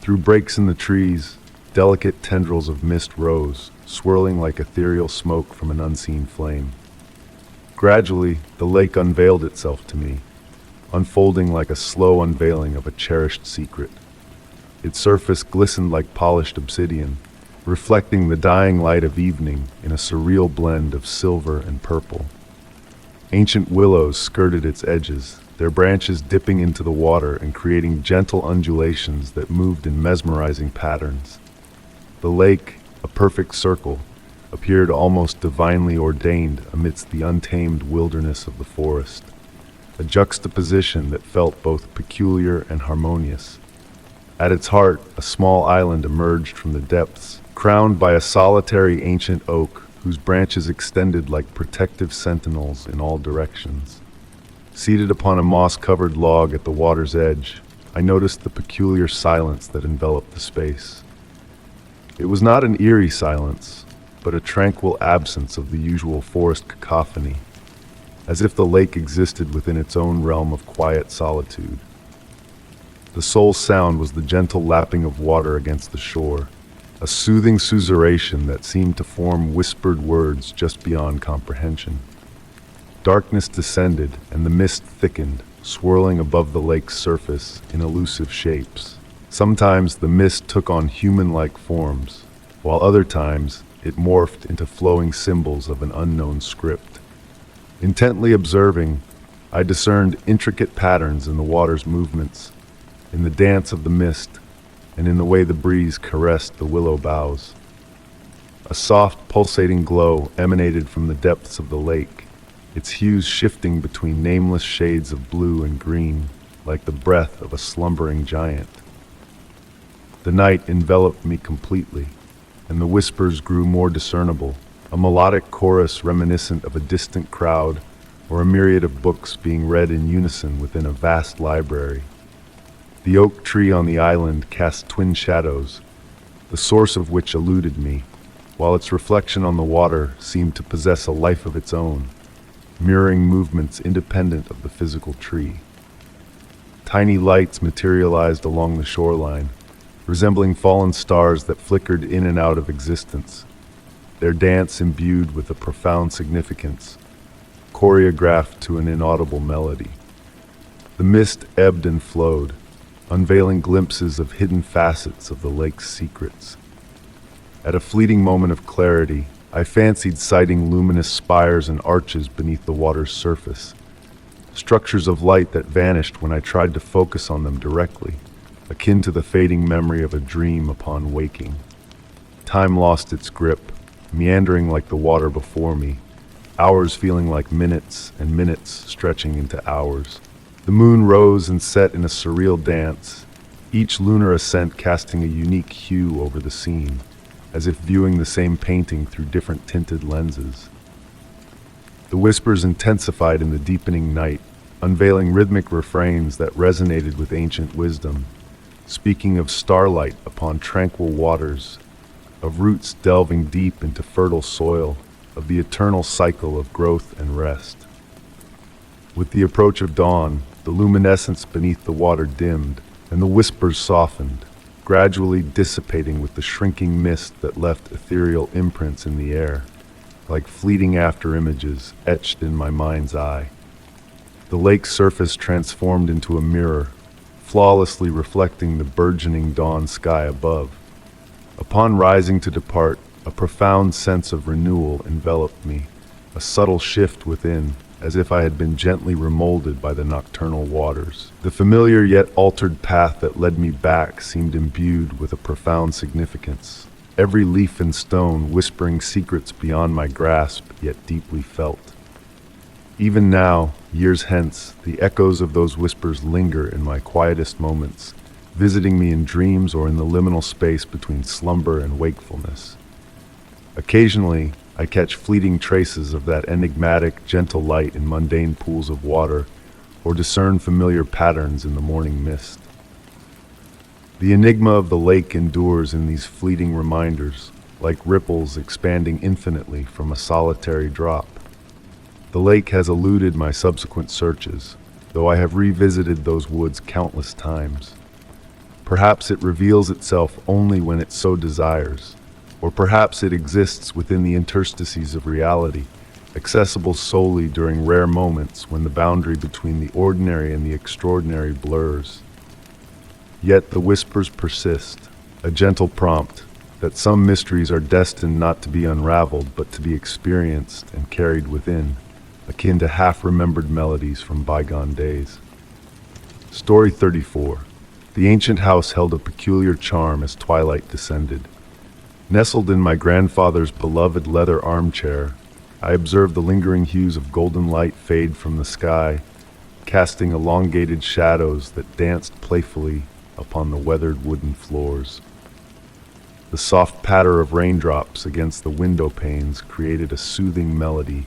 Through breaks in the trees, delicate tendrils of mist rose, swirling like ethereal smoke from an unseen flame. Gradually, the lake unveiled itself to me, unfolding like a slow unveiling of a cherished secret. Its surface glistened like polished obsidian, reflecting the dying light of evening in a surreal blend of silver and purple. Ancient willows skirted its edges, their branches dipping into the water and creating gentle undulations that moved in mesmerizing patterns. The lake, a perfect circle, appeared almost divinely ordained amidst the untamed wilderness of the forest, a juxtaposition that felt both peculiar and harmonious. At its heart, a small island emerged from the depths, crowned by a solitary ancient oak whose branches extended like protective sentinels in all directions. Seated upon a moss-covered log at the water's edge, I noticed the peculiar silence that enveloped the space. It was not an eerie silence, but a tranquil absence of the usual forest cacophony, as if the lake existed within its own realm of quiet solitude. The sole sound was the gentle lapping of water against the shore, a soothing susurration that seemed to form whispered words just beyond comprehension. Darkness descended, and the mist thickened, swirling above the lake's surface in elusive shapes. Sometimes the mist took on human-like forms, while other times it morphed into flowing symbols of an unknown script. Intently observing, I discerned intricate patterns in the water's movements, in the dance of the mist, and in the way the breeze caressed the willow boughs. A soft, pulsating glow emanated from the depths of the lake, its hues shifting between nameless shades of blue and green, like the breath of a slumbering giant. The night enveloped me completely, and the whispers grew more discernible, a melodic chorus reminiscent of a distant crowd or a myriad of books being read in unison within a vast library. The oak tree on the island cast twin shadows, the source of which eluded me, while its reflection on the water seemed to possess a life of its own, mirroring movements independent of the physical tree. Tiny lights materialized along the shoreline, resembling fallen stars that flickered in and out of existence, their dance imbued with a profound significance, choreographed to an inaudible melody. The mist ebbed and flowed, unveiling glimpses of hidden facets of the lake's secrets. At a fleeting moment of clarity, I fancied sighting luminous spires and arches beneath the water's surface, structures of light that vanished when I tried to focus on them directly, akin to the fading memory of a dream upon waking. Time lost its grip, meandering like the water before me, hours feeling like minutes and minutes stretching into hours. The moon rose and set in a surreal dance, each lunar ascent casting a unique hue over the scene, as if viewing the same painting through different tinted lenses. The whispers intensified in the deepening night, unveiling rhythmic refrains that resonated with ancient wisdom, speaking of starlight upon tranquil waters, of roots delving deep into fertile soil, of the eternal cycle of growth and rest. With the approach of dawn, the luminescence beneath the water dimmed, and the whispers softened, gradually dissipating with the shrinking mist that left ethereal imprints in the air, like fleeting after-images etched in my mind's eye. The lake's surface transformed into a mirror, flawlessly reflecting the burgeoning dawn sky above. Upon rising to depart, a profound sense of renewal enveloped me, a subtle shift within, as if I had been gently remolded by the nocturnal waters. The familiar yet altered path that led me back seemed imbued with a profound significance, every leaf and stone whispering secrets beyond my grasp yet deeply felt. Even now, years hence, the echoes of those whispers linger in my quietest moments, visiting me in dreams or in the liminal space between slumber and wakefulness. Occasionally, I catch fleeting traces of that enigmatic, gentle light in mundane pools of water, or discern familiar patterns in the morning mist. The enigma of the lake endures in these fleeting reminders, like ripples expanding infinitely from a solitary drop. The lake has eluded my subsequent searches, though I have revisited those woods countless times. Perhaps it reveals itself only when it so desires, or perhaps it exists within the interstices of reality, accessible solely during rare moments when the boundary between the ordinary and the extraordinary blurs. Yet the whispers persist, a gentle prompt that some mysteries are destined not to be unraveled but to be experienced and carried within, akin to half-remembered melodies from bygone days. Story 34. The ancient house held a peculiar charm as twilight descended. Nestled in my grandfather's beloved leather armchair, I observed the lingering hues of golden light fade from the sky, casting elongated shadows that danced playfully upon the weathered wooden floors. The soft patter of raindrops against the window panes created a soothing melody,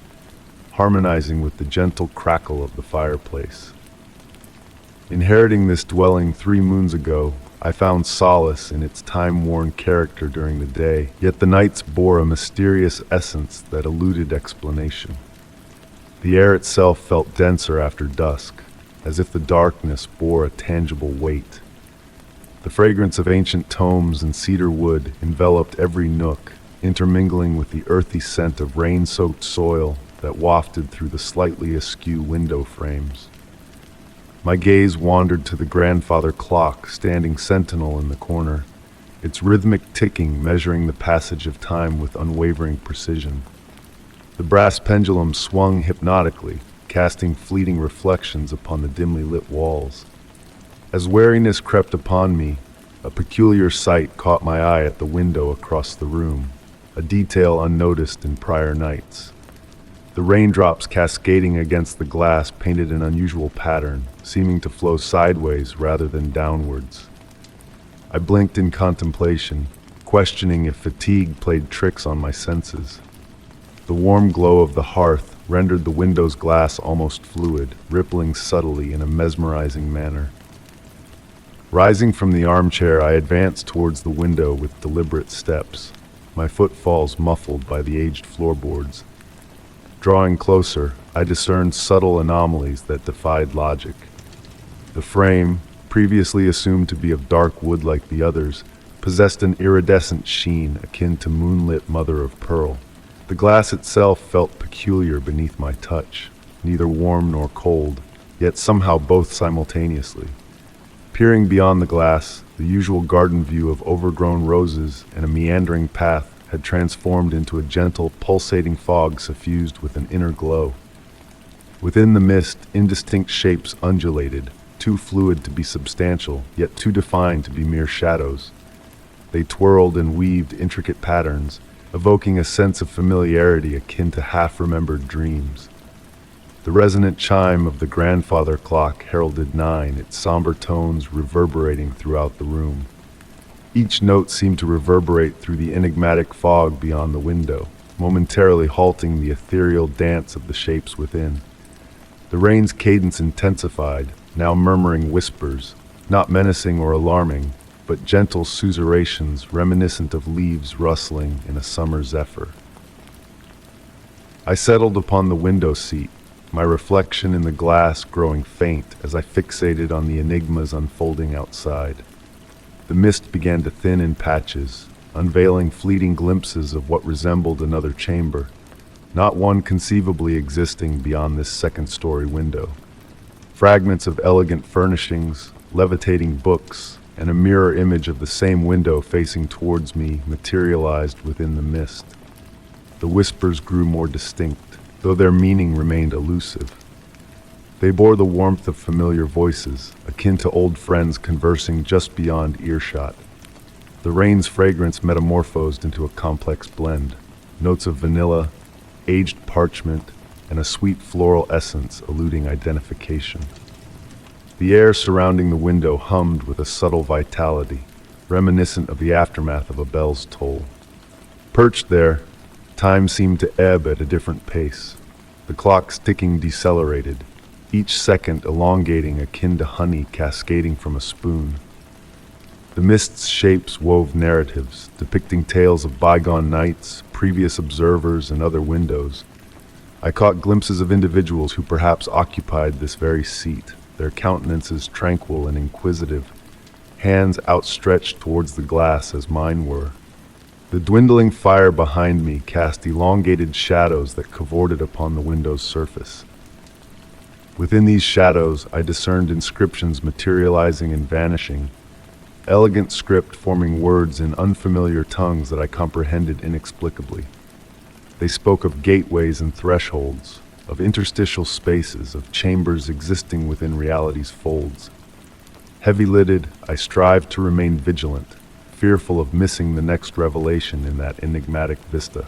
harmonizing with the gentle crackle of the fireplace. Inheriting this dwelling 3 moons ago, I found solace in its time-worn character during the day, yet the nights bore a mysterious essence that eluded explanation. The air itself felt denser after dusk, as if the darkness bore a tangible weight. The fragrance of ancient tomes and cedar wood enveloped every nook, intermingling with the earthy scent of rain-soaked soil that wafted through the slightly askew window frames. My gaze wandered to the grandfather clock standing sentinel in the corner, its rhythmic ticking measuring the passage of time with unwavering precision. The brass pendulum swung hypnotically, casting fleeting reflections upon the dimly lit walls. As wariness crept upon me, a peculiar sight caught my eye at the window across the room, a detail unnoticed in prior nights. The raindrops cascading against the glass painted an unusual pattern, seeming to flow sideways rather than downwards. I blinked in contemplation, questioning if fatigue played tricks on my senses. The warm glow of the hearth rendered the window's glass almost fluid, rippling subtly in a mesmerizing manner. Rising from the armchair, I advanced towards the window with deliberate steps, my footfalls muffled by the aged floorboards. Drawing closer, I discerned subtle anomalies that defied logic. The frame, previously assumed to be of dark wood like the others, possessed an iridescent sheen akin to moonlit mother-of-pearl. The glass itself felt peculiar beneath my touch, neither warm nor cold, yet somehow both simultaneously. Peering beyond the glass, the usual garden view of overgrown roses and a meandering path had transformed into a gentle, pulsating fog suffused with an inner glow. Within the mist, indistinct shapes undulated, too fluid to be substantial, yet too defined to be mere shadows. They twirled and weaved intricate patterns, evoking a sense of familiarity akin to half-remembered dreams. The resonant chime of the grandfather clock heralded 9, its somber tones reverberating throughout the room. Each note seemed to reverberate through the enigmatic fog beyond the window, momentarily halting the ethereal dance of the shapes within. The rain's cadence intensified, now murmuring whispers, not menacing or alarming, but gentle sussurrations reminiscent of leaves rustling in a summer zephyr. I settled upon the window seat, my reflection in the glass growing faint as I fixated on the enigmas unfolding outside. The mist began to thin in patches, unveiling fleeting glimpses of what resembled another chamber, not one conceivably existing beyond this second-story window. Fragments of elegant furnishings, levitating books, and a mirror image of the same window facing towards me materialized within the mist. The whispers grew more distinct, though their meaning remained elusive. They bore the warmth of familiar voices, akin to old friends conversing just beyond earshot. The rain's fragrance metamorphosed into a complex blend, notes of vanilla, aged parchment, and a sweet floral essence eluding identification. The air surrounding the window hummed with a subtle vitality, reminiscent of the aftermath of a bell's toll. Perched there, time seemed to ebb at a different pace. The clock's ticking decelerated, each second elongating akin to honey cascading from a spoon. The mist's shapes wove narratives, depicting tales of bygone nights, previous observers, and other windows. I caught glimpses of individuals who perhaps occupied this very seat, their countenances tranquil and inquisitive, hands outstretched towards the glass as mine were. The dwindling fire behind me cast elongated shadows that cavorted upon the window's surface. Within these shadows, I discerned inscriptions materializing and vanishing, elegant script forming words in unfamiliar tongues that I comprehended inexplicably. They spoke of gateways and thresholds, of interstitial spaces, of chambers existing within reality's folds. Heavy-lidded, I strived to remain vigilant, fearful of missing the next revelation in that enigmatic vista.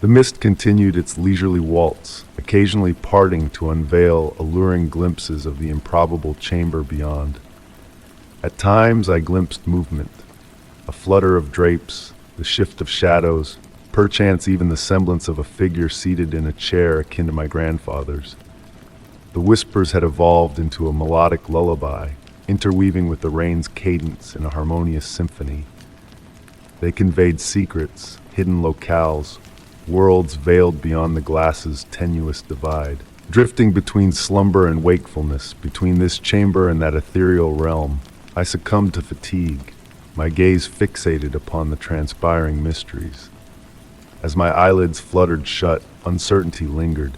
The mist continued its leisurely waltz, occasionally parting to unveil alluring glimpses of the improbable chamber beyond. At times I glimpsed movement, a flutter of drapes, the shift of shadows, perchance even the semblance of a figure seated in a chair akin to my grandfather's. The whispers had evolved into a melodic lullaby, interweaving with the rain's cadence in a harmonious symphony. They conveyed secrets, hidden locales, worlds veiled beyond the glass's tenuous divide. Drifting between slumber and wakefulness, between this chamber and that ethereal realm, I succumbed to fatigue, my gaze fixated upon the transpiring mysteries. As my eyelids fluttered shut, uncertainty lingered,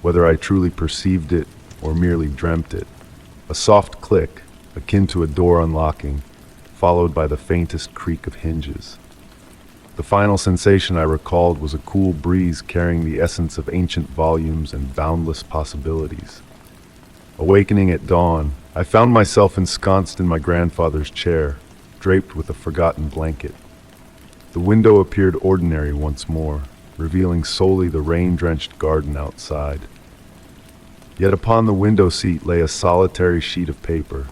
whether I truly perceived it or merely dreamt it. A soft click, akin to a door unlocking, followed by the faintest creak of hinges. The final sensation I recalled was a cool breeze carrying the essence of ancient volumes and boundless possibilities. Awakening at dawn, I found myself ensconced in my grandfather's chair, draped with a forgotten blanket. The window appeared ordinary once more, revealing solely the rain-drenched garden outside. Yet upon the window seat lay a solitary sheet of paper,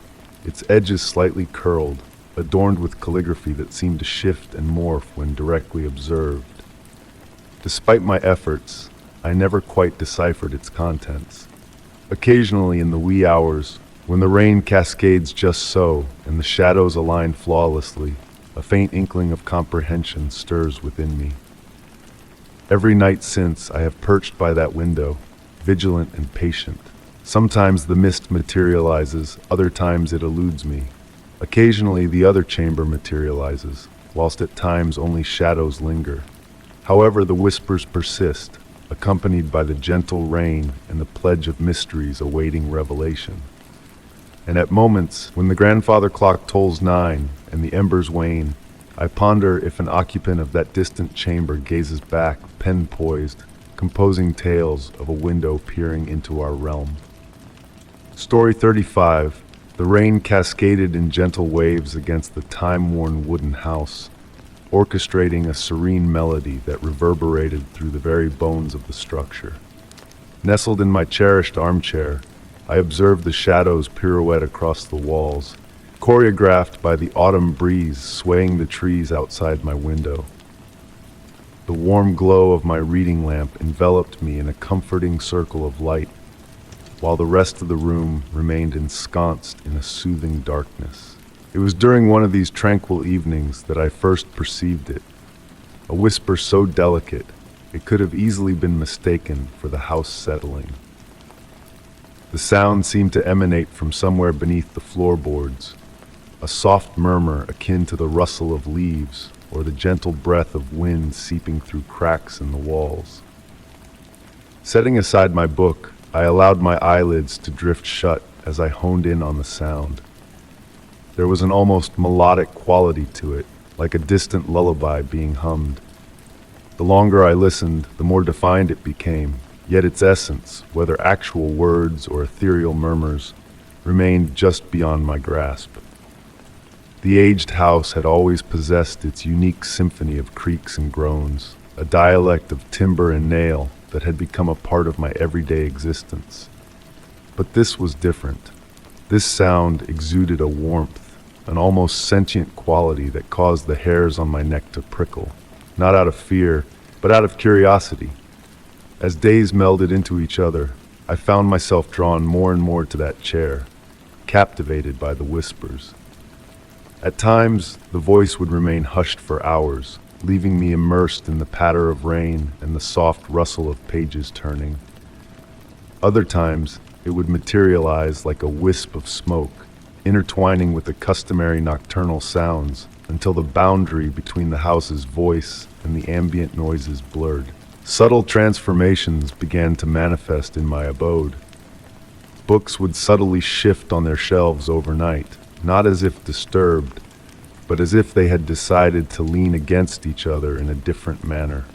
its edges slightly curled, adorned with calligraphy that seemed to shift and morph when directly observed. Despite my efforts, I never quite deciphered its contents. Occasionally in the wee hours, when the rain cascades just so and the shadows align flawlessly, a faint inkling of comprehension stirs within me. Every night since, I have perched by that window, vigilant and patient. Sometimes the mist materializes, other times it eludes me. Occasionally the other chamber materializes, whilst at times only shadows linger. However, the whispers persist, accompanied by the gentle rain and the pledge of mysteries awaiting revelation. And at moments, when the grandfather clock tolls 9 and the embers wane, I ponder if an occupant of that distant chamber gazes back, pen poised, composing tales of a window peering into our realm. Story 35. The rain cascaded in gentle waves against the time-worn wooden house, orchestrating a serene melody that reverberated through the very bones of the structure. Nestled in my cherished armchair, I observed the shadows pirouette across the walls, choreographed by the autumn breeze swaying the trees outside my window. The warm glow of my reading lamp enveloped me in a comforting circle of light, while the rest of the room remained ensconced in a soothing darkness. It was during one of these tranquil evenings that I first perceived it, a whisper so delicate it could have easily been mistaken for the house settling. The sound seemed to emanate from somewhere beneath the floorboards, a soft murmur akin to the rustle of leaves or the gentle breath of wind seeping through cracks in the walls. Setting aside my book, I allowed my eyelids to drift shut as I honed in on the sound. There was an almost melodic quality to it, like a distant lullaby being hummed. The longer I listened, the more defined it became, yet its essence, whether actual words or ethereal murmurs, remained just beyond my grasp. The aged house had always possessed its unique symphony of creaks and groans, a dialect of timber and nail that had become a part of my everyday existence. But this was different. This sound exuded a warmth, an almost sentient quality that caused the hairs on my neck to prickle, not out of fear, but out of curiosity. As days melded into each other, I found myself drawn more and more to that chair, captivated by the whispers. At times, the voice would remain hushed for hours, leaving me immersed in the patter of rain and the soft rustle of pages turning. Other times, it would materialize like a wisp of smoke, intertwining with the customary nocturnal sounds until the boundary between the house's voice and the ambient noises blurred. Subtle transformations began to manifest in my abode. Books would subtly shift on their shelves overnight, not as if disturbed, but as if they had decided to lean against each other in a different manner.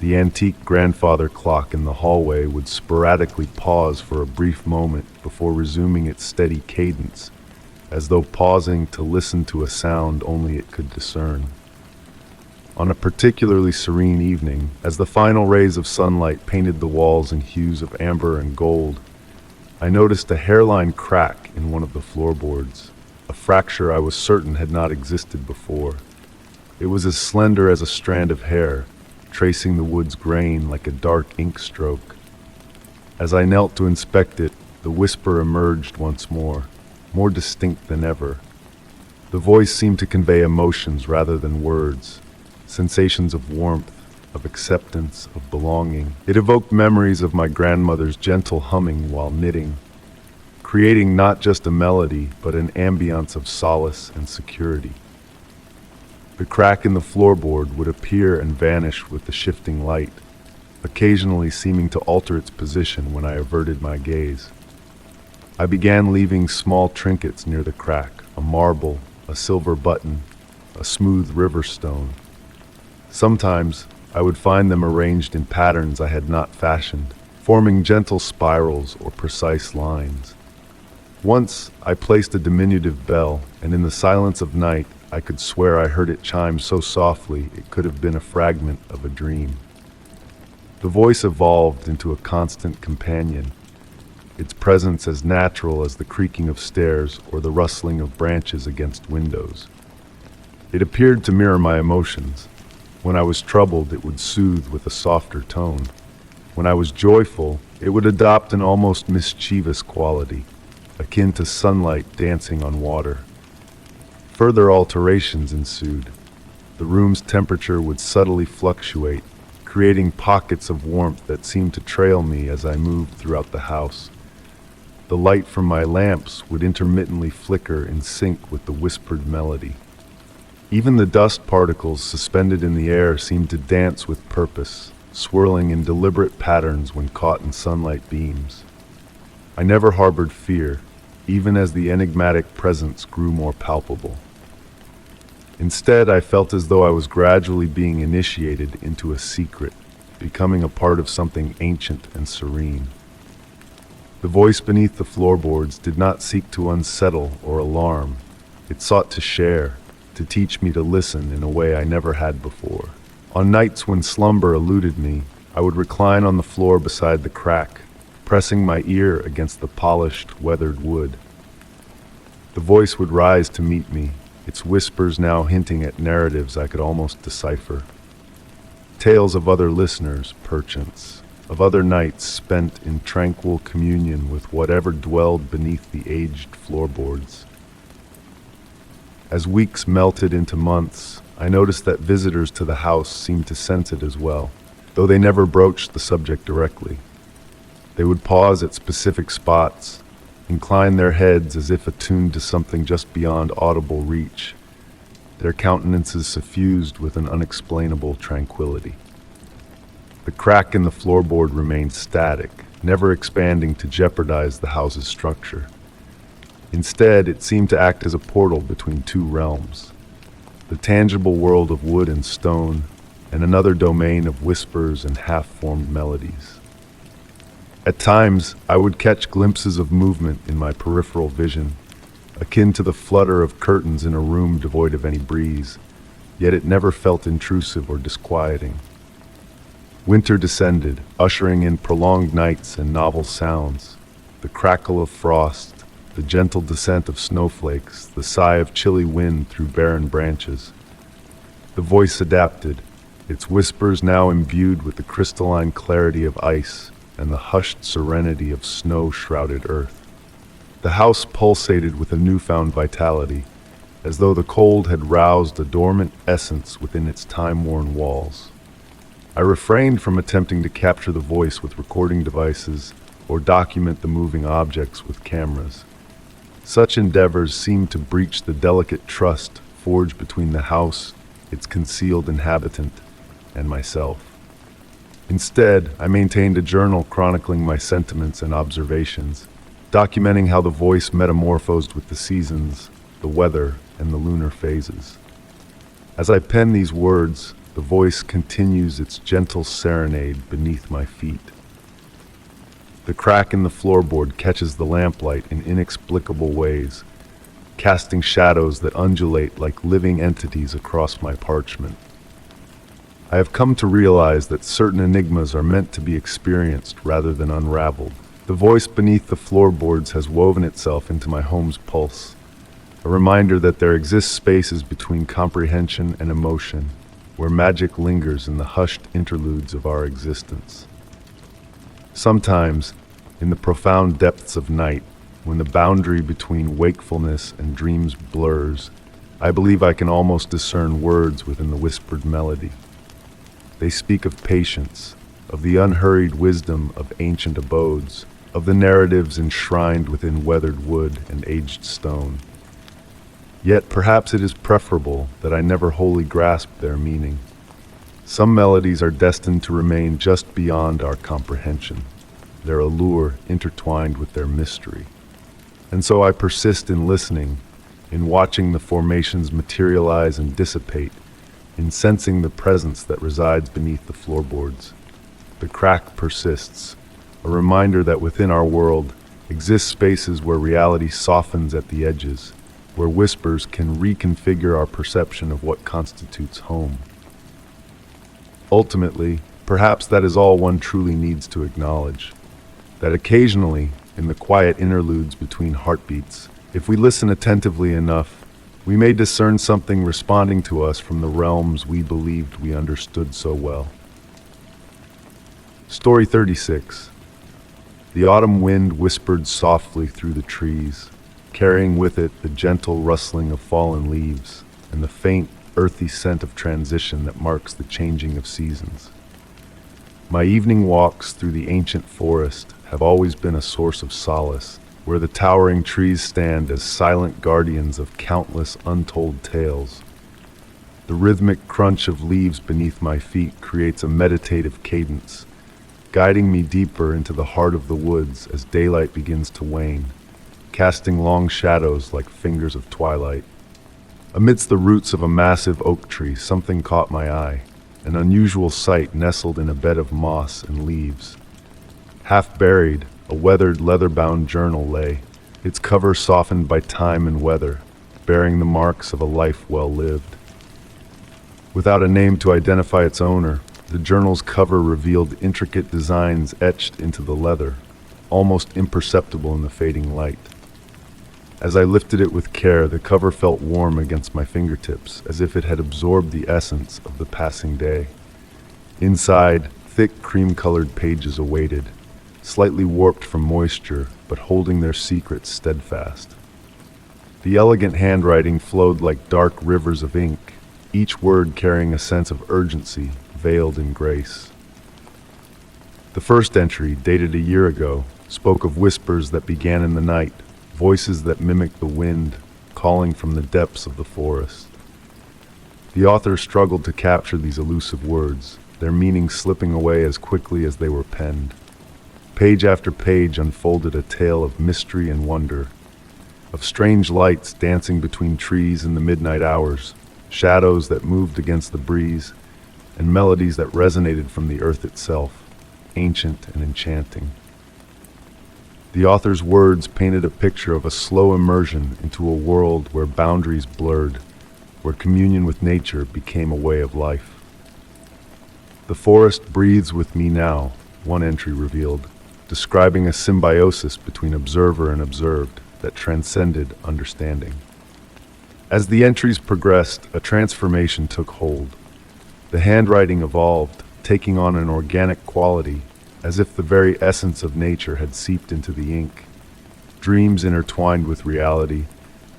The antique grandfather clock in the hallway would sporadically pause for a brief moment before resuming its steady cadence, as though pausing to listen to a sound only it could discern. On a particularly serene evening, as the final rays of sunlight painted the walls in hues of amber and gold, I noticed a hairline crack in one of the floorboards, a fracture I was certain had not existed before. It was as slender as a strand of hair, tracing the wood's grain like a dark ink stroke. As I knelt to inspect it, the whisper emerged once more distinct than ever. The voice seemed to convey emotions rather than words, sensations of warmth, of acceptance, of belonging. It evoked memories of my grandmother's gentle humming while knitting, creating not just a melody, but an ambiance of solace and security. The crack in the floorboard would appear and vanish with the shifting light, occasionally seeming to alter its position when I averted my gaze. I began leaving small trinkets near the crack, a marble, a silver button, a smooth river stone. Sometimes I would find them arranged in patterns I had not fashioned, forming gentle spirals or precise lines. Once I placed a diminutive bell, and in the silence of night I could swear I heard it chime so softly it could have been a fragment of a dream. The voice evolved into a constant companion, its presence as natural as the creaking of stairs or the rustling of branches against windows. It appeared to mirror my emotions. When I was troubled, it would soothe with a softer tone. When I was joyful, it would adopt an almost mischievous quality, akin to sunlight dancing on water. Further alterations ensued. The room's temperature would subtly fluctuate, creating pockets of warmth that seemed to trail me as I moved throughout the house. The light from my lamps would intermittently flicker in sync with the whispered melody. Even the dust particles suspended in the air seemed to dance with purpose, swirling in deliberate patterns when caught in sunlight beams. I never harbored fear, even as the enigmatic presence grew more palpable. Instead, I felt as though I was gradually being initiated into a secret, becoming a part of something ancient and serene. The voice beneath the floorboards did not seek to unsettle or alarm. It sought to share, to teach me to listen in a way I never had before. On nights when slumber eluded me, I would recline on the floor beside the crack, pressing my ear against the polished, weathered wood. The voice would rise to meet me, its whispers now hinting at narratives I could almost decipher. Tales of other listeners, perchance, of other nights spent in tranquil communion with whatever dwelled beneath the aged floorboards. As weeks melted into months, I noticed that visitors to the house seemed to sense it as well, though they never broached the subject directly. They would pause at specific spots, incline their heads as if attuned to something just beyond audible reach, their countenances suffused with an unexplainable tranquility. The crack in the floorboard remained static, never expanding to jeopardize the house's structure. Instead, it seemed to act as a portal between two realms, the tangible world of wood and stone, and another domain of whispers and half-formed melodies. At times, I would catch glimpses of movement in my peripheral vision, akin to the flutter of curtains in a room devoid of any breeze, yet it never felt intrusive or disquieting. Winter descended, ushering in prolonged nights and novel sounds, the crackle of frost, the gentle descent of snowflakes, the sigh of chilly wind through barren branches. The voice adapted, its whispers now imbued with the crystalline clarity of ice and the hushed serenity of snow-shrouded earth. The house pulsated with a newfound vitality, as though the cold had roused a dormant essence within its time-worn walls. I refrained from attempting to capture the voice with recording devices or document the moving objects with cameras. Such endeavors seemed to breach the delicate trust forged between the house, its concealed inhabitant, and myself. Instead, I maintained a journal chronicling my sentiments and observations, documenting how the voice metamorphosed with the seasons, the weather, and the lunar phases. As I pen these words, the voice continues its gentle serenade beneath my feet. The crack in the floorboard catches the lamplight in inexplicable ways, casting shadows that undulate like living entities across my parchment. I have come to realize that certain enigmas are meant to be experienced rather than unraveled. The voice beneath the floorboards has woven itself into my home's pulse, a reminder that there exist spaces between comprehension and emotion, where magic lingers in the hushed interludes of our existence. Sometimes, in the profound depths of night, when the boundary between wakefulness and dreams blurs, I believe I can almost discern words within the whispered melody. They speak of patience, of the unhurried wisdom of ancient abodes, of the narratives enshrined within weathered wood and aged stone. Yet perhaps it is preferable that I never wholly grasp their meaning. Some melodies are destined to remain just beyond our comprehension, their allure intertwined with their mystery. And so I persist in listening, in watching the formations materialize and dissipate, in sensing the presence that resides beneath the floorboards. The crack persists, a reminder that within our world exist spaces where reality softens at the edges, where whispers can reconfigure our perception of what constitutes home. Ultimately, perhaps that is all one truly needs to acknowledge, that occasionally, in the quiet interludes between heartbeats, if we listen attentively enough, we may discern something responding to us from the realms we believed we understood so well. Story 36. The autumn wind whispered softly through the trees, carrying with it the gentle rustling of fallen leaves and the faint, earthy scent of transition that marks the changing of seasons. My evening walks through the ancient forest have always been a source of solace, where the towering trees stand as silent guardians of countless untold tales. The rhythmic crunch of leaves beneath my feet creates a meditative cadence, guiding me deeper into the heart of the woods as daylight begins to wane, casting long shadows like fingers of twilight. Amidst the roots of a massive oak tree, something caught my eye, an unusual sight nestled in a bed of moss and leaves. Half buried, a weathered leather-bound journal lay, its cover softened by time and weather, bearing the marks of a life well lived. Without a name to identify its owner, the journal's cover revealed intricate designs etched into the leather, almost imperceptible in the fading light. As I lifted it with care, the cover felt warm against my fingertips, as if it had absorbed the essence of the passing day. Inside, thick cream-colored pages awaited, slightly warped from moisture, but holding their secrets steadfast. The elegant handwriting flowed like dark rivers of ink, each word carrying a sense of urgency, veiled in grace. The first entry, dated a year ago, spoke of whispers that began in the night, voices that mimicked the wind, calling from the depths of the forest. The author struggled to capture these elusive words, their meaning slipping away as quickly as they were penned. Page after page unfolded a tale of mystery and wonder, of strange lights dancing between trees in the midnight hours, shadows that moved against the breeze, and melodies that resonated from the earth itself, ancient and enchanting. The author's words painted a picture of a slow immersion into a world where boundaries blurred, where communion with nature became a way of life. "The forest breathes with me now," one entry revealed, describing a symbiosis between observer and observed that transcended understanding. As the entries progressed, a transformation took hold. The handwriting evolved, taking on an organic quality, as if the very essence of nature had seeped into the ink. Dreams intertwined with reality,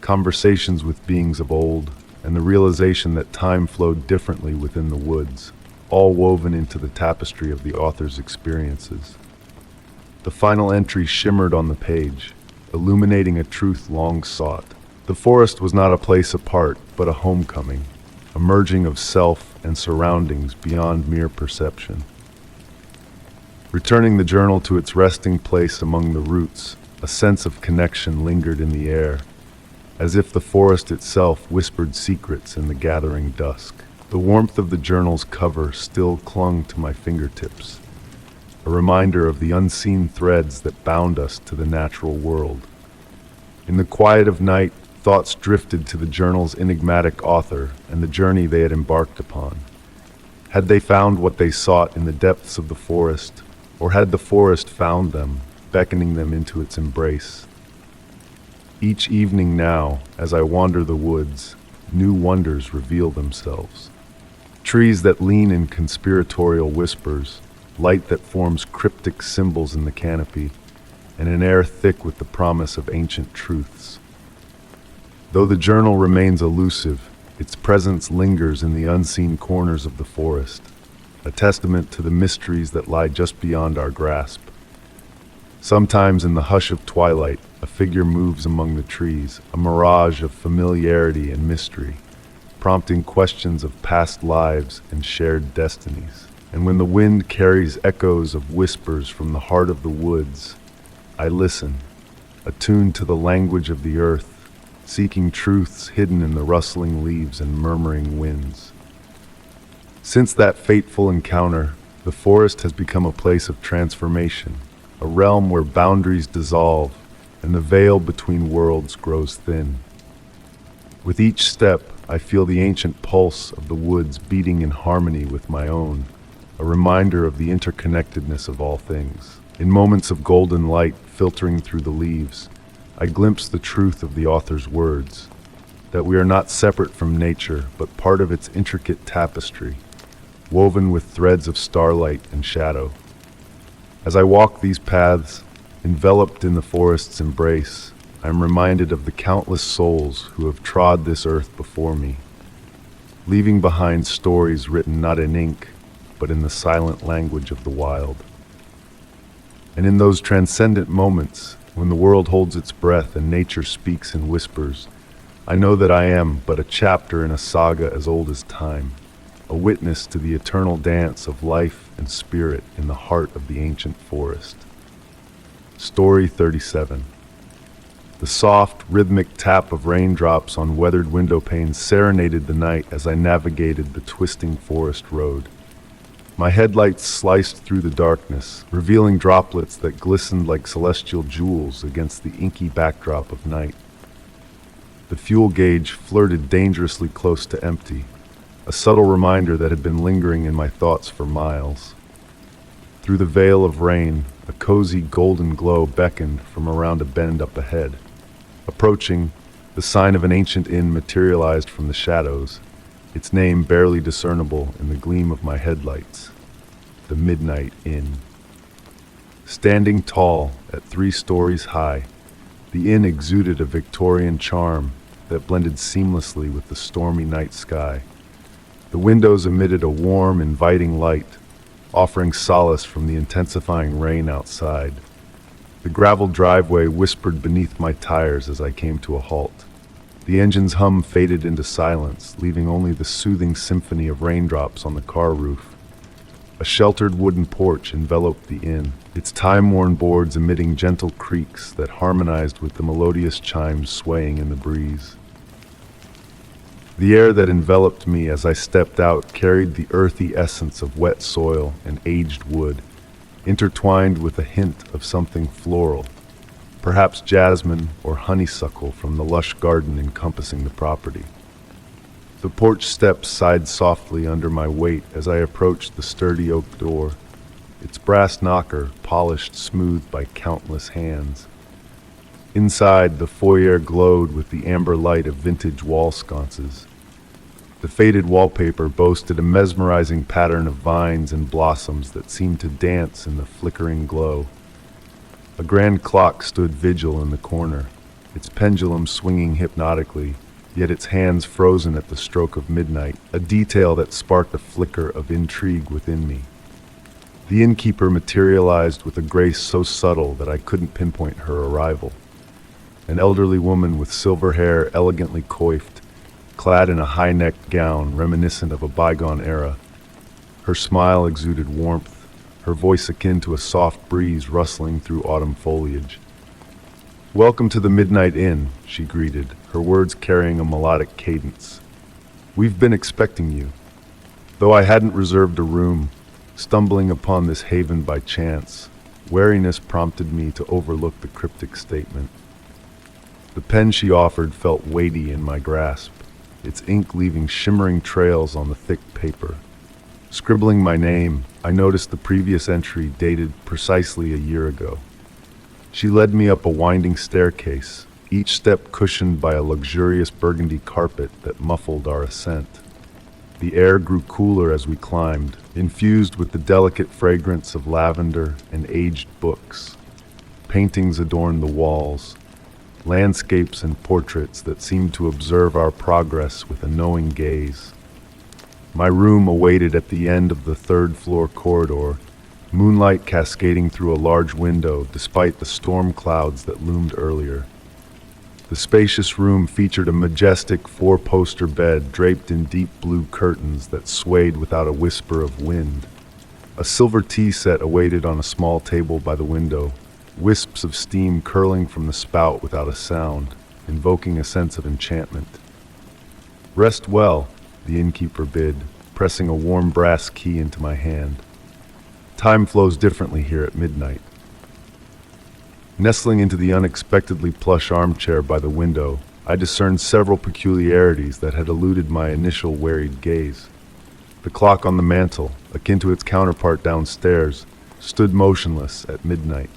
conversations with beings of old, and the realization that time flowed differently within the woods, all woven into the tapestry of the author's experiences. The final entry shimmered on the page, illuminating a truth long sought. The forest was not a place apart, but a homecoming, a merging of self and surroundings beyond mere perception. Returning the journal to its resting place among the roots, a sense of connection lingered in the air, as if the forest itself whispered secrets in the gathering dusk. The warmth of the journal's cover still clung to my fingertips, a reminder of the unseen threads that bound us to the natural world. In the quiet of night, thoughts drifted to the journal's enigmatic author and the journey they had embarked upon. Had they found what they sought in the depths of the forest, or had the forest found them, beckoning them into its embrace? Each evening now, as I wander the woods, new wonders reveal themselves. Trees that lean in conspiratorial whispers, light that forms cryptic symbols in the canopy, and an air thick with the promise of ancient truths. Though the journal remains elusive, its presence lingers in the unseen corners of the forest, a testament to the mysteries that lie just beyond our grasp. Sometimes in the hush of twilight, a figure moves among the trees, a mirage of familiarity and mystery, prompting questions of past lives and shared destinies. And when the wind carries echoes of whispers from the heart of the woods, I listen, attuned to the language of the earth, seeking truths hidden in the rustling leaves and murmuring winds. Since that fateful encounter, the forest has become a place of transformation, a realm where boundaries dissolve and the veil between worlds grows thin. With each step, I feel the ancient pulse of the woods beating in harmony with my own, a reminder of the interconnectedness of all things. In moments of golden light filtering through the leaves, I glimpse the truth of the author's words, that we are not separate from nature, but part of its intricate tapestry, woven with threads of starlight and shadow. As I walk these paths, enveloped in the forest's embrace, I am reminded of the countless souls who have trod this earth before me, leaving behind stories written not in ink, but in the silent language of the wild. And in those transcendent moments, when the world holds its breath and nature speaks in whispers, I know that I am but a chapter in a saga as old as time, a witness to the eternal dance of life and spirit in the heart of the ancient forest. Story 37. The soft, rhythmic tap of raindrops on weathered window panes serenaded the night as I navigated the twisting forest road. My headlights sliced through the darkness, revealing droplets that glistened like celestial jewels against the inky backdrop of night. The fuel gauge flirted dangerously close to empty, a subtle reminder that had been lingering in my thoughts for miles. Through the veil of rain, a cozy golden glow beckoned from around a bend up ahead. Approaching, the sign of an ancient inn materialized from the shadows, its name barely discernible in the gleam of my headlights, the Midnight Inn. Standing tall at 3 stories high, the inn exuded a Victorian charm that blended seamlessly with the stormy night sky. The windows emitted a warm, inviting light, offering solace from the intensifying rain outside. The gravel driveway whispered beneath my tires as I came to a halt. The engine's hum faded into silence, leaving only the soothing symphony of raindrops on the car roof. A sheltered wooden porch enveloped the inn, its time-worn boards emitting gentle creaks that harmonized with the melodious chimes swaying in the breeze. The air that enveloped me as I stepped out carried the earthy essence of wet soil and aged wood, intertwined with a hint of something floral, perhaps jasmine or honeysuckle from the lush garden encompassing the property. The porch steps sighed softly under my weight as I approached the sturdy oak door, its brass knocker polished smooth by countless hands. Inside, the foyer glowed with the amber light of vintage wall sconces. The faded wallpaper boasted a mesmerizing pattern of vines and blossoms that seemed to dance in the flickering glow. A grand clock stood vigil in the corner, its pendulum swinging hypnotically, yet its hands frozen at the stroke of midnight, a detail that sparked a flicker of intrigue within me. The innkeeper materialized with a grace so subtle that I couldn't pinpoint her arrival. An elderly woman with silver hair elegantly coiffed, clad in a high-necked gown reminiscent of a bygone era. Her smile exuded warmth, her voice akin to a soft breeze rustling through autumn foliage. "Welcome to the Midnight Inn," she greeted, her words carrying a melodic cadence. "We've been expecting you." Though I hadn't reserved a room, stumbling upon this haven by chance, wariness prompted me to overlook the cryptic statement. The pen she offered felt weighty in my grasp, its ink leaving shimmering trails on the thick paper. Scribbling my name, I noticed the previous entry dated precisely a year ago. She led me up a winding staircase, each step cushioned by a luxurious burgundy carpet that muffled our ascent. The air grew cooler as we climbed, infused with the delicate fragrance of lavender and aged books. Paintings adorned the walls, landscapes and portraits that seemed to observe our progress with a knowing gaze. My room awaited at the end of the third-floor corridor, moonlight cascading through a large window despite the storm clouds that loomed earlier. The spacious room featured a majestic four-poster bed draped in deep blue curtains that swayed without a whisper of wind. A silver tea set awaited on a small table by the window, wisps of steam curling from the spout without a sound, invoking a sense of enchantment. "Rest well," the innkeeper bid, pressing a warm brass key into my hand. "Time flows differently here at midnight." Nestling into the unexpectedly plush armchair by the window, I discerned several peculiarities that had eluded my initial wearied gaze. The clock on the mantel, akin to its counterpart downstairs, stood motionless at midnight.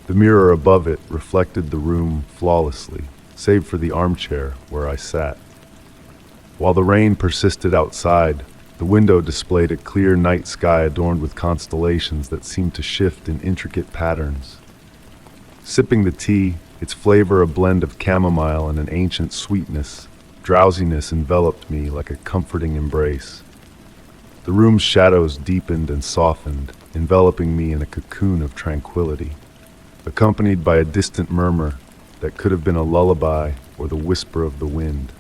The mirror above it reflected the room flawlessly, save for the armchair where I sat. While the rain persisted outside, the window displayed a clear night sky adorned with constellations that seemed to shift in intricate patterns. Sipping the tea, its flavor a blend of chamomile and an ancient sweetness, drowsiness enveloped me like a comforting embrace. The room's shadows deepened and softened, enveloping me in a cocoon of tranquility, accompanied by a distant murmur that could have been a lullaby or the whisper of the wind.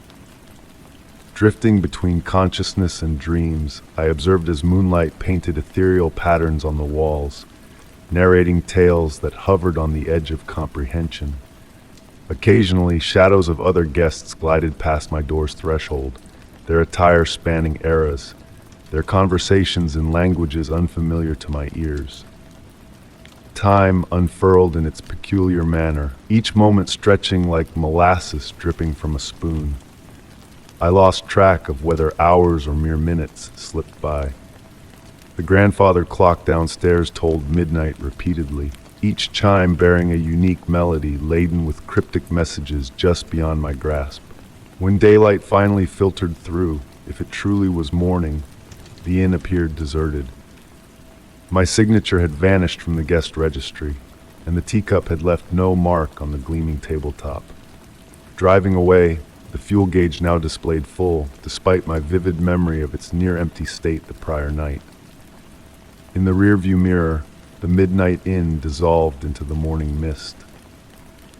Drifting between consciousness and dreams, I observed as moonlight painted ethereal patterns on the walls, narrating tales that hovered on the edge of comprehension. Occasionally, shadows of other guests glided past my door's threshold, their attire spanning eras, their conversations in languages unfamiliar to my ears. Time unfurled in its peculiar manner, each moment stretching like molasses dripping from a spoon. I lost track of whether hours or mere minutes slipped by. The grandfather clock downstairs tolled midnight repeatedly, each chime bearing a unique melody laden with cryptic messages just beyond my grasp. When daylight finally filtered through, if it truly was morning, the inn appeared deserted. My signature had vanished from the guest registry, and the teacup had left no mark on the gleaming tabletop. Driving away, the fuel gauge now displayed full, despite my vivid memory of its near-empty state the prior night. In the rearview mirror, the midnight inn dissolved into the morning mist.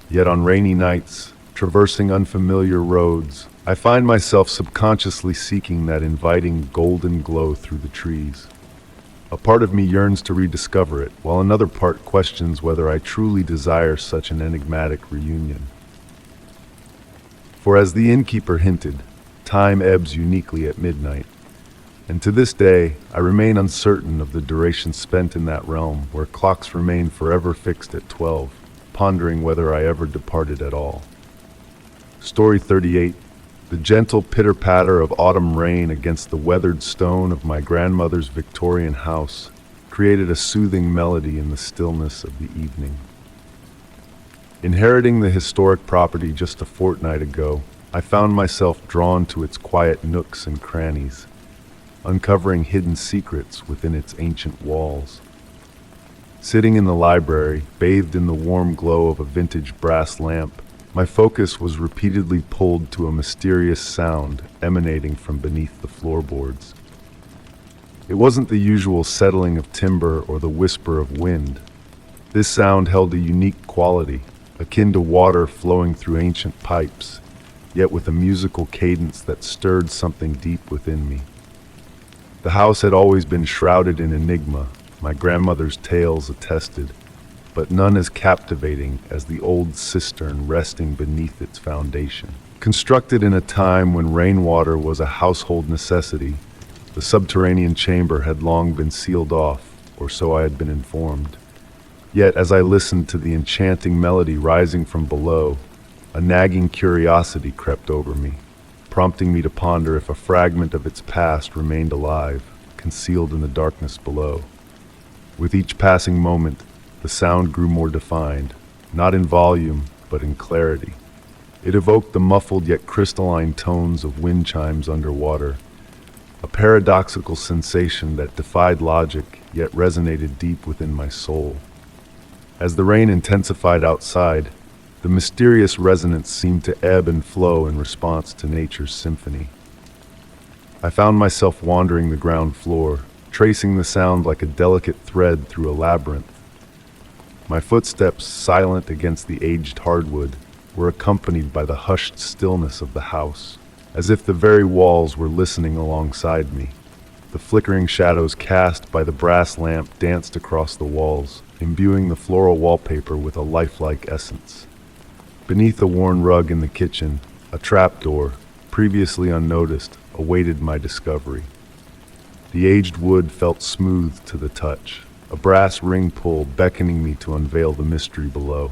Yet on rainy nights, traversing unfamiliar roads, I find myself subconsciously seeking that inviting golden glow through the trees. A part of me yearns to rediscover it, while another part questions whether I truly desire such an enigmatic reunion. For as the innkeeper hinted, time ebbs uniquely at midnight. And to this day, I remain uncertain of the duration spent in that realm where clocks remain forever fixed at 12, pondering whether I ever departed at all. Story 38. The gentle pitter-patter of autumn rain against the weathered stone of my grandmother's Victorian house created a soothing melody in the stillness of the evening. Inheriting the historic property just a fortnight ago, I found myself drawn to its quiet nooks and crannies, uncovering hidden secrets within its ancient walls. Sitting in the library, bathed in the warm glow of a vintage brass lamp, My focus was repeatedly pulled to a mysterious sound emanating from beneath the floorboards. It wasn't the usual settling of timber or the whisper of wind. This sound held a unique quality, akin to water flowing through ancient pipes, yet with a musical cadence that stirred something deep within me. The house had always been shrouded in enigma, my grandmother's tales attested, but none as captivating as the old cistern resting beneath its foundation. Constructed in a time when rainwater was a household necessity, the subterranean chamber had long been sealed off, or so I had been informed. Yet as I listened to the enchanting melody rising from below, a nagging curiosity crept over me, prompting me to ponder if a fragment of its past remained alive, concealed in the darkness below. With each passing moment, the sound grew more defined, not in volume, but in clarity. It evoked the muffled yet crystalline tones of wind chimes underwater, a paradoxical sensation that defied logic yet resonated deep within my soul. As the rain intensified outside, the mysterious resonance seemed to ebb and flow in response to nature's symphony. I found myself wandering the ground floor, tracing the sound like a delicate thread through a labyrinth. My footsteps, silent against the aged hardwood, were accompanied by the hushed stillness of the house, as if the very walls were listening alongside me. The flickering shadows cast by the brass lamp danced across the walls, imbuing the floral wallpaper with a lifelike essence. Beneath a worn rug in the kitchen, a trapdoor, previously unnoticed, awaited my discovery. The aged wood felt smooth to the touch, a brass ring pull beckoning me to unveil the mystery below.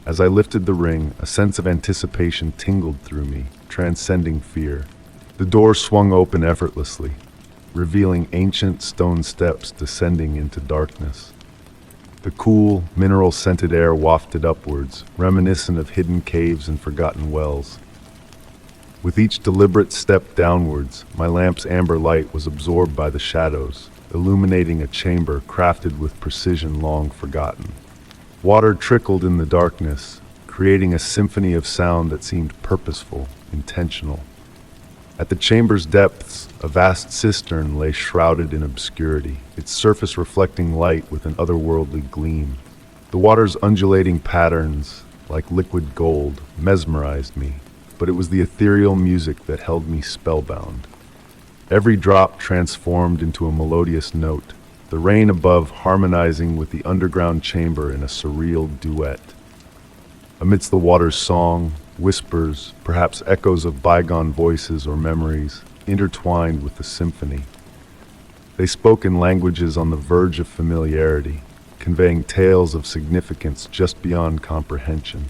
As I lifted the ring, a sense of anticipation tingled through me, transcending fear. The door swung open effortlessly, revealing ancient stone steps descending into darkness. The cool, mineral-scented air wafted upwards, reminiscent of hidden caves and forgotten wells. With each deliberate step downwards, my lamp's amber light was absorbed by the shadows, illuminating a chamber crafted with precision long forgotten. Water trickled in the darkness, creating a symphony of sound that seemed purposeful, intentional. At the chamber's depths, a vast cistern lay shrouded in obscurity, its surface reflecting light with an otherworldly gleam. The water's undulating patterns, like liquid gold, mesmerized me, but it was the ethereal music that held me spellbound. Every drop transformed into a melodious note, the rain above harmonizing with the underground chamber in a surreal duet. Amidst the water's song, whispers, perhaps echoes of bygone voices or memories, intertwined with the symphony. They spoke in languages on the verge of familiarity, conveying tales of significance just beyond comprehension.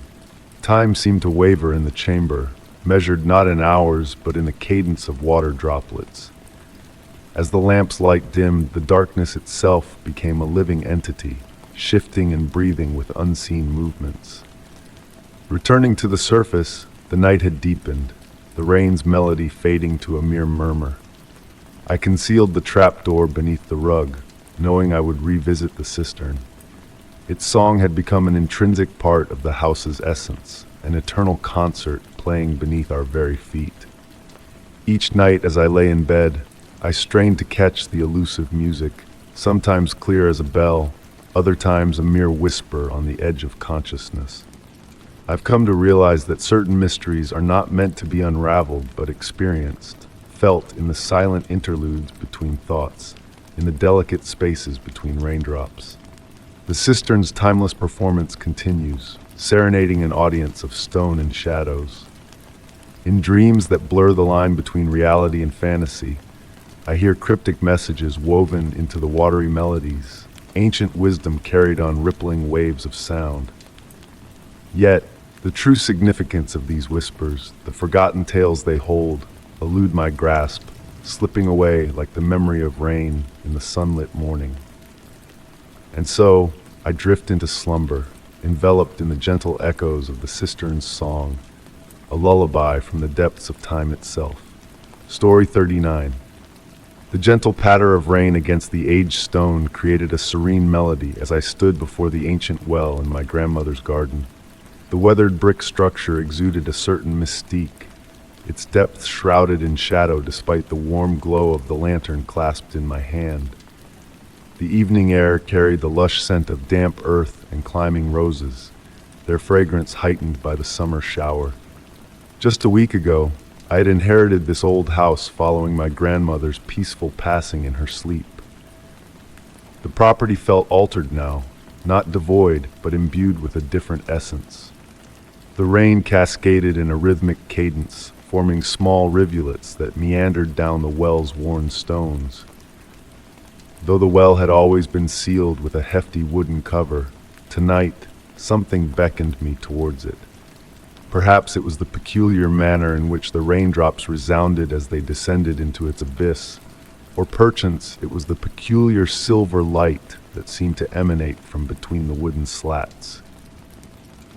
Time seemed to waver in the chamber, measured not in hours but in the cadence of water droplets. As the lamp's light dimmed, the darkness itself became a living entity, shifting and breathing with unseen movements. Returning to the surface, the night had deepened, the rain's melody fading to a mere murmur. I concealed the trapdoor beneath the rug, knowing I would revisit the cistern. Its song had become an intrinsic part of the house's essence, an eternal concert playing beneath our very feet. Each night as I lay in bed, I strained to catch the elusive music, sometimes clear as a bell, other times a mere whisper on the edge of consciousness. I've come to realize that certain mysteries are not meant to be unraveled but experienced, felt in the silent interludes between thoughts, in the delicate spaces between raindrops. The cistern's timeless performance continues, serenading an audience of stone and shadows. In dreams that blur the line between reality and fantasy, I hear cryptic messages woven into the watery melodies, ancient wisdom carried on rippling waves of sound. Yet, the true significance of these whispers, the forgotten tales they hold, elude my grasp, slipping away like the memory of rain in the sunlit morning. And so, I drift into slumber, enveloped in the gentle echoes of the cistern's song, a lullaby from the depths of time itself. Story 39. The gentle patter of rain against the aged stone created a serene melody as I stood before the ancient well in my grandmother's garden. The weathered brick structure exuded a certain mystique, its depth shrouded in shadow despite the warm glow of the lantern clasped in my hand. The evening air carried the lush scent of damp earth and climbing roses, their fragrance heightened by the summer shower. Just a week ago, I had inherited this old house following my grandmother's peaceful passing in her sleep. The property felt altered now, not devoid, but imbued with a different essence. The rain cascaded in a rhythmic cadence, forming small rivulets that meandered down the well's worn stones. Though the well had always been sealed with a hefty wooden cover, tonight something beckoned me towards it. Perhaps it was the peculiar manner in which the raindrops resounded as they descended into its abyss, or perchance it was the peculiar silver light that seemed to emanate from between the wooden slats.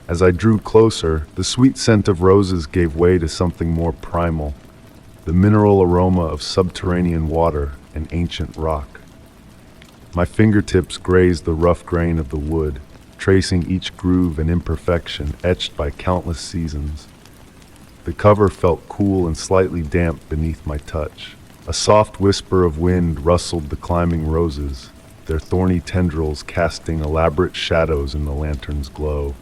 As I drew closer, the sweet scent of roses gave way to something more primal, the mineral aroma of subterranean water and ancient rock. My fingertips grazed the rough grain of the wood, tracing each groove and imperfection etched by countless seasons. The cover felt cool and slightly damp beneath my touch. A soft whisper of wind rustled the climbing roses, their thorny tendrils casting elaborate shadows in the lantern's glow.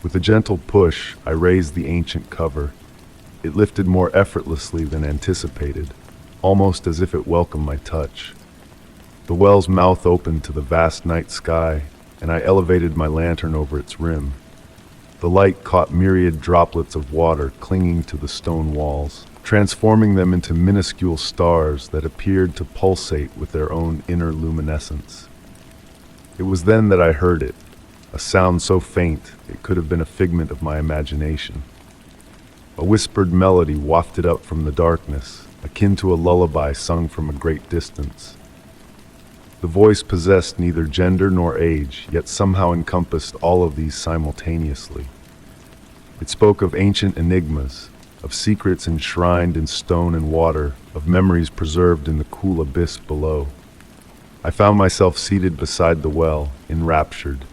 With a gentle push, I raised the ancient cover. It lifted more effortlessly than anticipated, almost as if it welcomed my touch. The well's mouth opened to the vast night sky, and I elevated my lantern over its rim. The light caught myriad droplets of water clinging to the stone walls, transforming them into minuscule stars that appeared to pulsate with their own inner luminescence. It was then that I heard it, a sound so faint it could have been a figment of my imagination. A whispered melody wafted up from the darkness, akin to a lullaby sung from a great distance. The voice possessed neither gender nor age, yet somehow encompassed all of these simultaneously. It spoke of ancient enigmas, of secrets enshrined in stone and water, of memories preserved in the cool abyss below. I found myself seated beside the well, enraptured.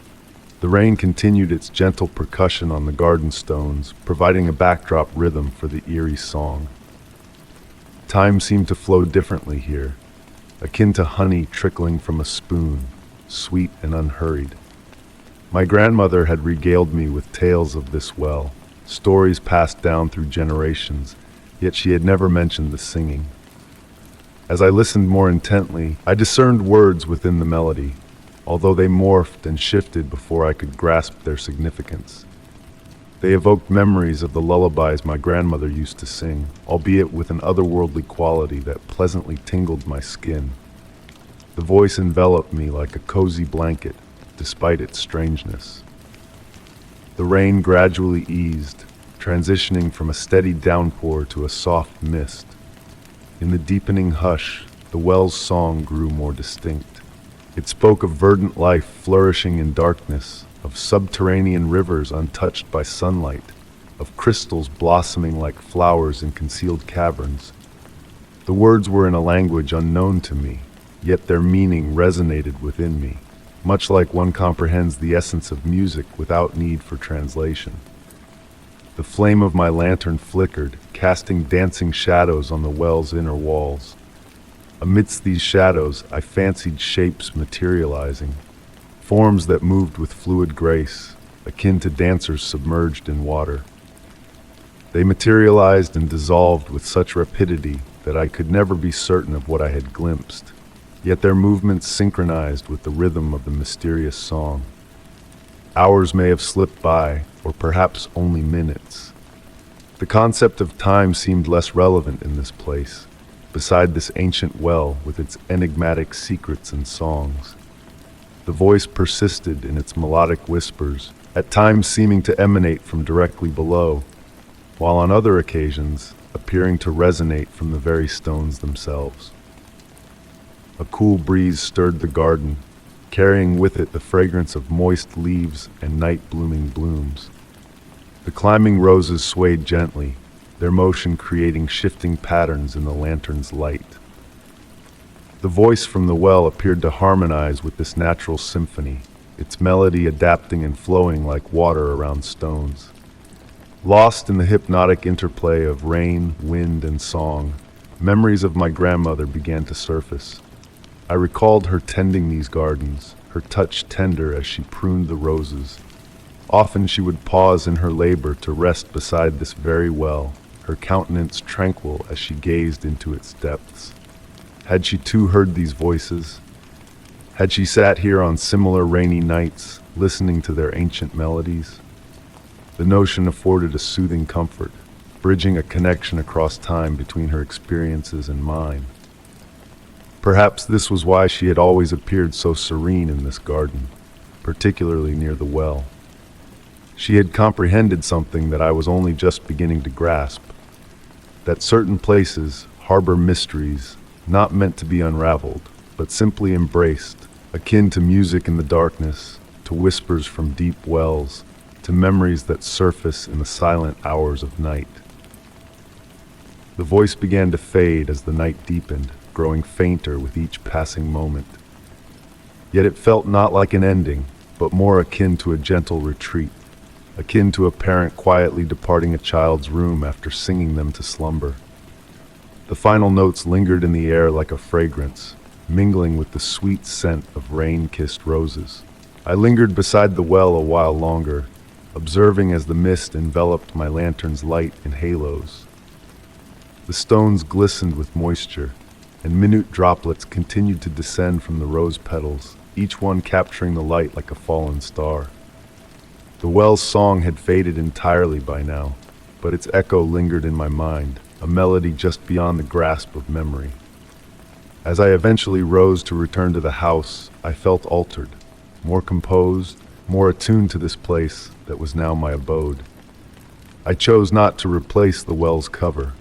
The rain continued its gentle percussion on the garden stones, providing a backdrop rhythm for the eerie song. Time seemed to flow differently here, akin to honey trickling from a spoon, sweet and unhurried. My grandmother had regaled me with tales of this well, stories passed down through generations, yet she had never mentioned the singing. As I listened more intently, I discerned words within the melody, although they morphed and shifted before I could grasp their significance. They evoked memories of the lullabies my grandmother used to sing, albeit with an otherworldly quality that pleasantly tingled my skin. The voice enveloped me like a cozy blanket, despite its strangeness. The rain gradually eased, transitioning from a steady downpour to a soft mist. In the deepening hush, the well's song grew more distinct. It spoke of verdant life flourishing in darkness, of subterranean rivers untouched by sunlight, of crystals blossoming like flowers in concealed caverns. The words were in a language unknown to me, yet their meaning resonated within me, much like one comprehends the essence of music without need for translation. The flame of my lantern flickered, casting dancing shadows on the well's inner walls. Amidst these shadows, I fancied shapes materializing, forms that moved with fluid grace, akin to dancers submerged in water. They materialized and dissolved with such rapidity that I could never be certain of what I had glimpsed, yet their movements synchronized with the rhythm of the mysterious song. Hours may have slipped by, or perhaps only minutes. The concept of time seemed less relevant in this place, beside this ancient well with its enigmatic secrets and songs. The voice persisted in its melodic whispers, at times seeming to emanate from directly below, while on other occasions appearing to resonate from the very stones themselves. A cool breeze stirred the garden, carrying with it the fragrance of moist leaves and night-blooming blooms. The climbing roses swayed gently, their motion creating shifting patterns in the lantern's light. The voice from the well appeared to harmonize with this natural symphony, its melody adapting and flowing like water around stones. Lost in the hypnotic interplay of rain, wind, and song, memories of my grandmother began to surface. I recalled her tending these gardens, her touch tender as she pruned the roses. Often she would pause in her labor to rest beside this very well, her countenance tranquil as she gazed into its depths. Had she too heard these voices? Had she sat here on similar rainy nights, listening to their ancient melodies? The notion afforded a soothing comfort, bridging a connection across time between her experiences and mine. Perhaps this was why she had always appeared so serene in this garden, particularly near the well. She had comprehended something that I was only just beginning to grasp, that certain places harbor mysteries not meant to be unraveled, but simply embraced, akin to music in the darkness, to whispers from deep wells, to memories that surface in the silent hours of night. The voice began to fade as the night deepened, growing fainter with each passing moment. Yet it felt not like an ending, but more akin to a gentle retreat, akin to a parent quietly departing a child's room after singing them to slumber. The final notes lingered in the air like a fragrance, mingling with the sweet scent of rain-kissed roses. I lingered beside the well a while longer, observing as the mist enveloped my lantern's light in halos. The stones glistened with moisture, and minute droplets continued to descend from the rose petals, each one capturing the light like a fallen star. The well's song had faded entirely by now, but its echo lingered in my mind, a melody just beyond the grasp of memory. As I eventually rose to return to the house, I felt altered, more composed, more attuned to this place that was now my abode. I chose not to replace the well's cover.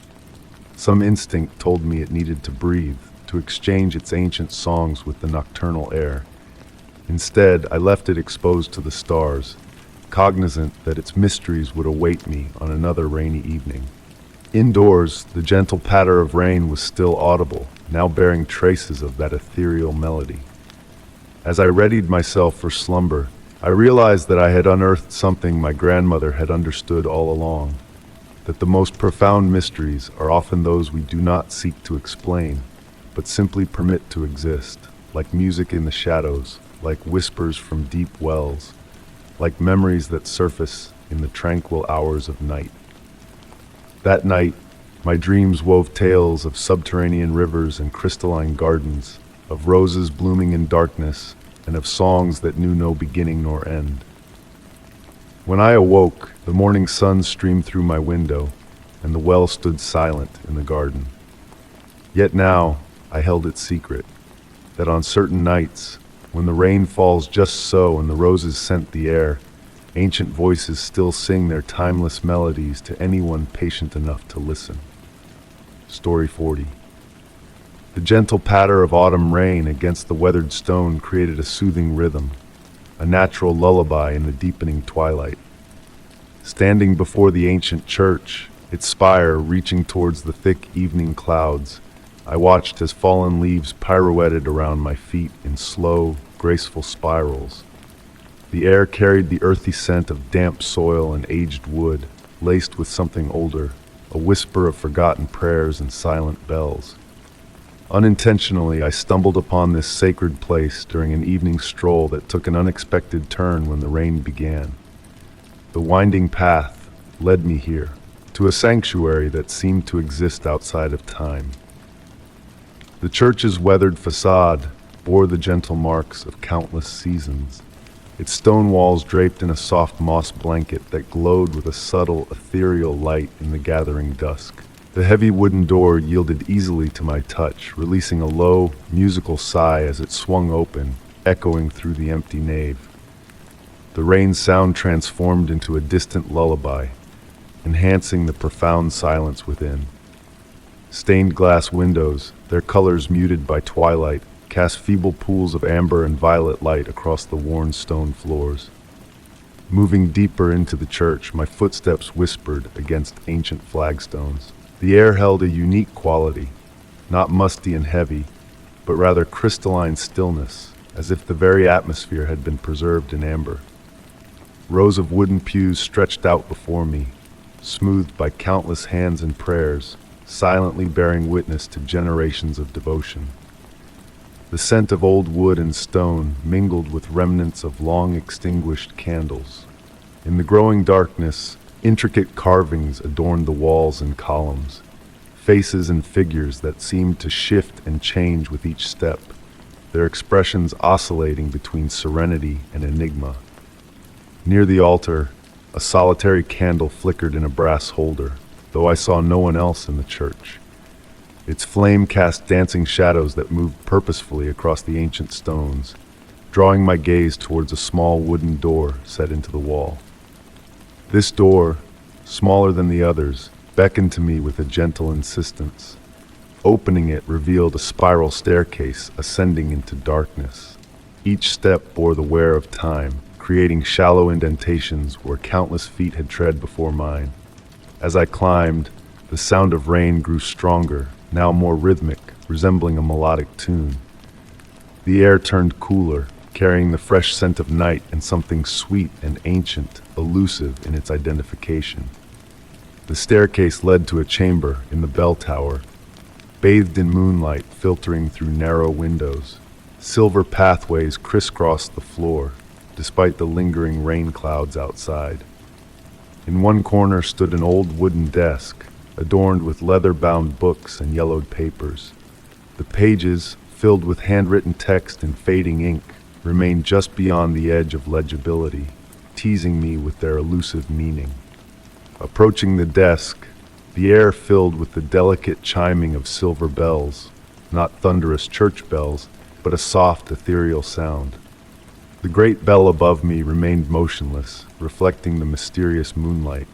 Some instinct told me it needed to breathe, to exchange its ancient songs with the nocturnal air. Instead, I left it exposed to the stars, cognizant that its mysteries would await me on another rainy evening. Indoors, the gentle patter of rain was still audible, now bearing traces of that ethereal melody. As I readied myself for slumber, I realized that I had unearthed something my grandmother had understood all along, that the most profound mysteries are often those we do not seek to explain, but simply permit to exist, like music in the shadows, like whispers from deep wells, like memories that surface in the tranquil hours of night. That night, my dreams wove tales of subterranean rivers and crystalline gardens, of roses blooming in darkness, and of songs that knew no beginning nor end. When I awoke, the morning sun streamed through my window, and the well stood silent in the garden. Yet now, I held it secret, that on certain nights, when the rain falls just so and the roses scent the air, ancient voices still sing their timeless melodies to anyone patient enough to listen. Story 40. The gentle patter of autumn rain against the weathered stone created a soothing rhythm, a natural lullaby in the deepening twilight. Standing before the ancient church, its spire reaching towards the thick evening clouds, I watched as fallen leaves pirouetted around my feet in slow, graceful spirals. The air carried the earthy scent of damp soil and aged wood, laced with something older, a whisper of forgotten prayers and silent bells. Unintentionally, I stumbled upon this sacred place during an evening stroll that took an unexpected turn when the rain began. The winding path led me here, to a sanctuary that seemed to exist outside of time. The church's weathered facade bore the gentle marks of countless seasons, its stone walls draped in a soft moss blanket that glowed with a subtle, ethereal light in the gathering dusk. The heavy wooden door yielded easily to my touch, releasing a low, musical sigh as it swung open, echoing through the empty nave. The rain sound transformed into a distant lullaby, enhancing the profound silence within. Stained glass windows, their colors muted by twilight, cast feeble pools of amber and violet light across the worn stone floors. Moving deeper into the church, my footsteps whispered against ancient flagstones. The air held a unique quality, not musty and heavy, but rather crystalline stillness, as if the very atmosphere had been preserved in amber. Rows of wooden pews stretched out before me, smoothed by countless hands and prayers, silently bearing witness to generations of devotion. The scent of old wood and stone mingled with remnants of long-extinguished candles. In the growing darkness, intricate carvings adorned the walls and columns, faces and figures that seemed to shift and change with each step, their expressions oscillating between serenity and enigma. Near the altar, a solitary candle flickered in a brass holder, though I saw no one else in the church. Its flame cast dancing shadows that moved purposefully across the ancient stones, drawing my gaze towards a small wooden door set into the wall. This door, smaller than the others, beckoned to me with a gentle insistence. Opening it revealed a spiral staircase ascending into darkness. Each step bore the wear of time, creating shallow indentations where countless feet had tread before mine. As I climbed, the sound of rain grew stronger, now more rhythmic, resembling a melodic tune. The air turned cooler, carrying the fresh scent of night and something sweet and ancient, elusive in its identification. The staircase led to a chamber in the bell tower, bathed in moonlight filtering through narrow windows. Silver pathways crisscrossed the floor, despite the lingering rain clouds outside. In one corner stood an old wooden desk, adorned with leather-bound books and yellowed papers. The pages, filled with handwritten text and fading ink, remained just beyond the edge of legibility, teasing me with their elusive meaning. Approaching the desk, the air filled with the delicate chiming of silver bells, not thunderous church bells, but a soft, ethereal sound. The great bell above me remained motionless, reflecting the mysterious moonlight.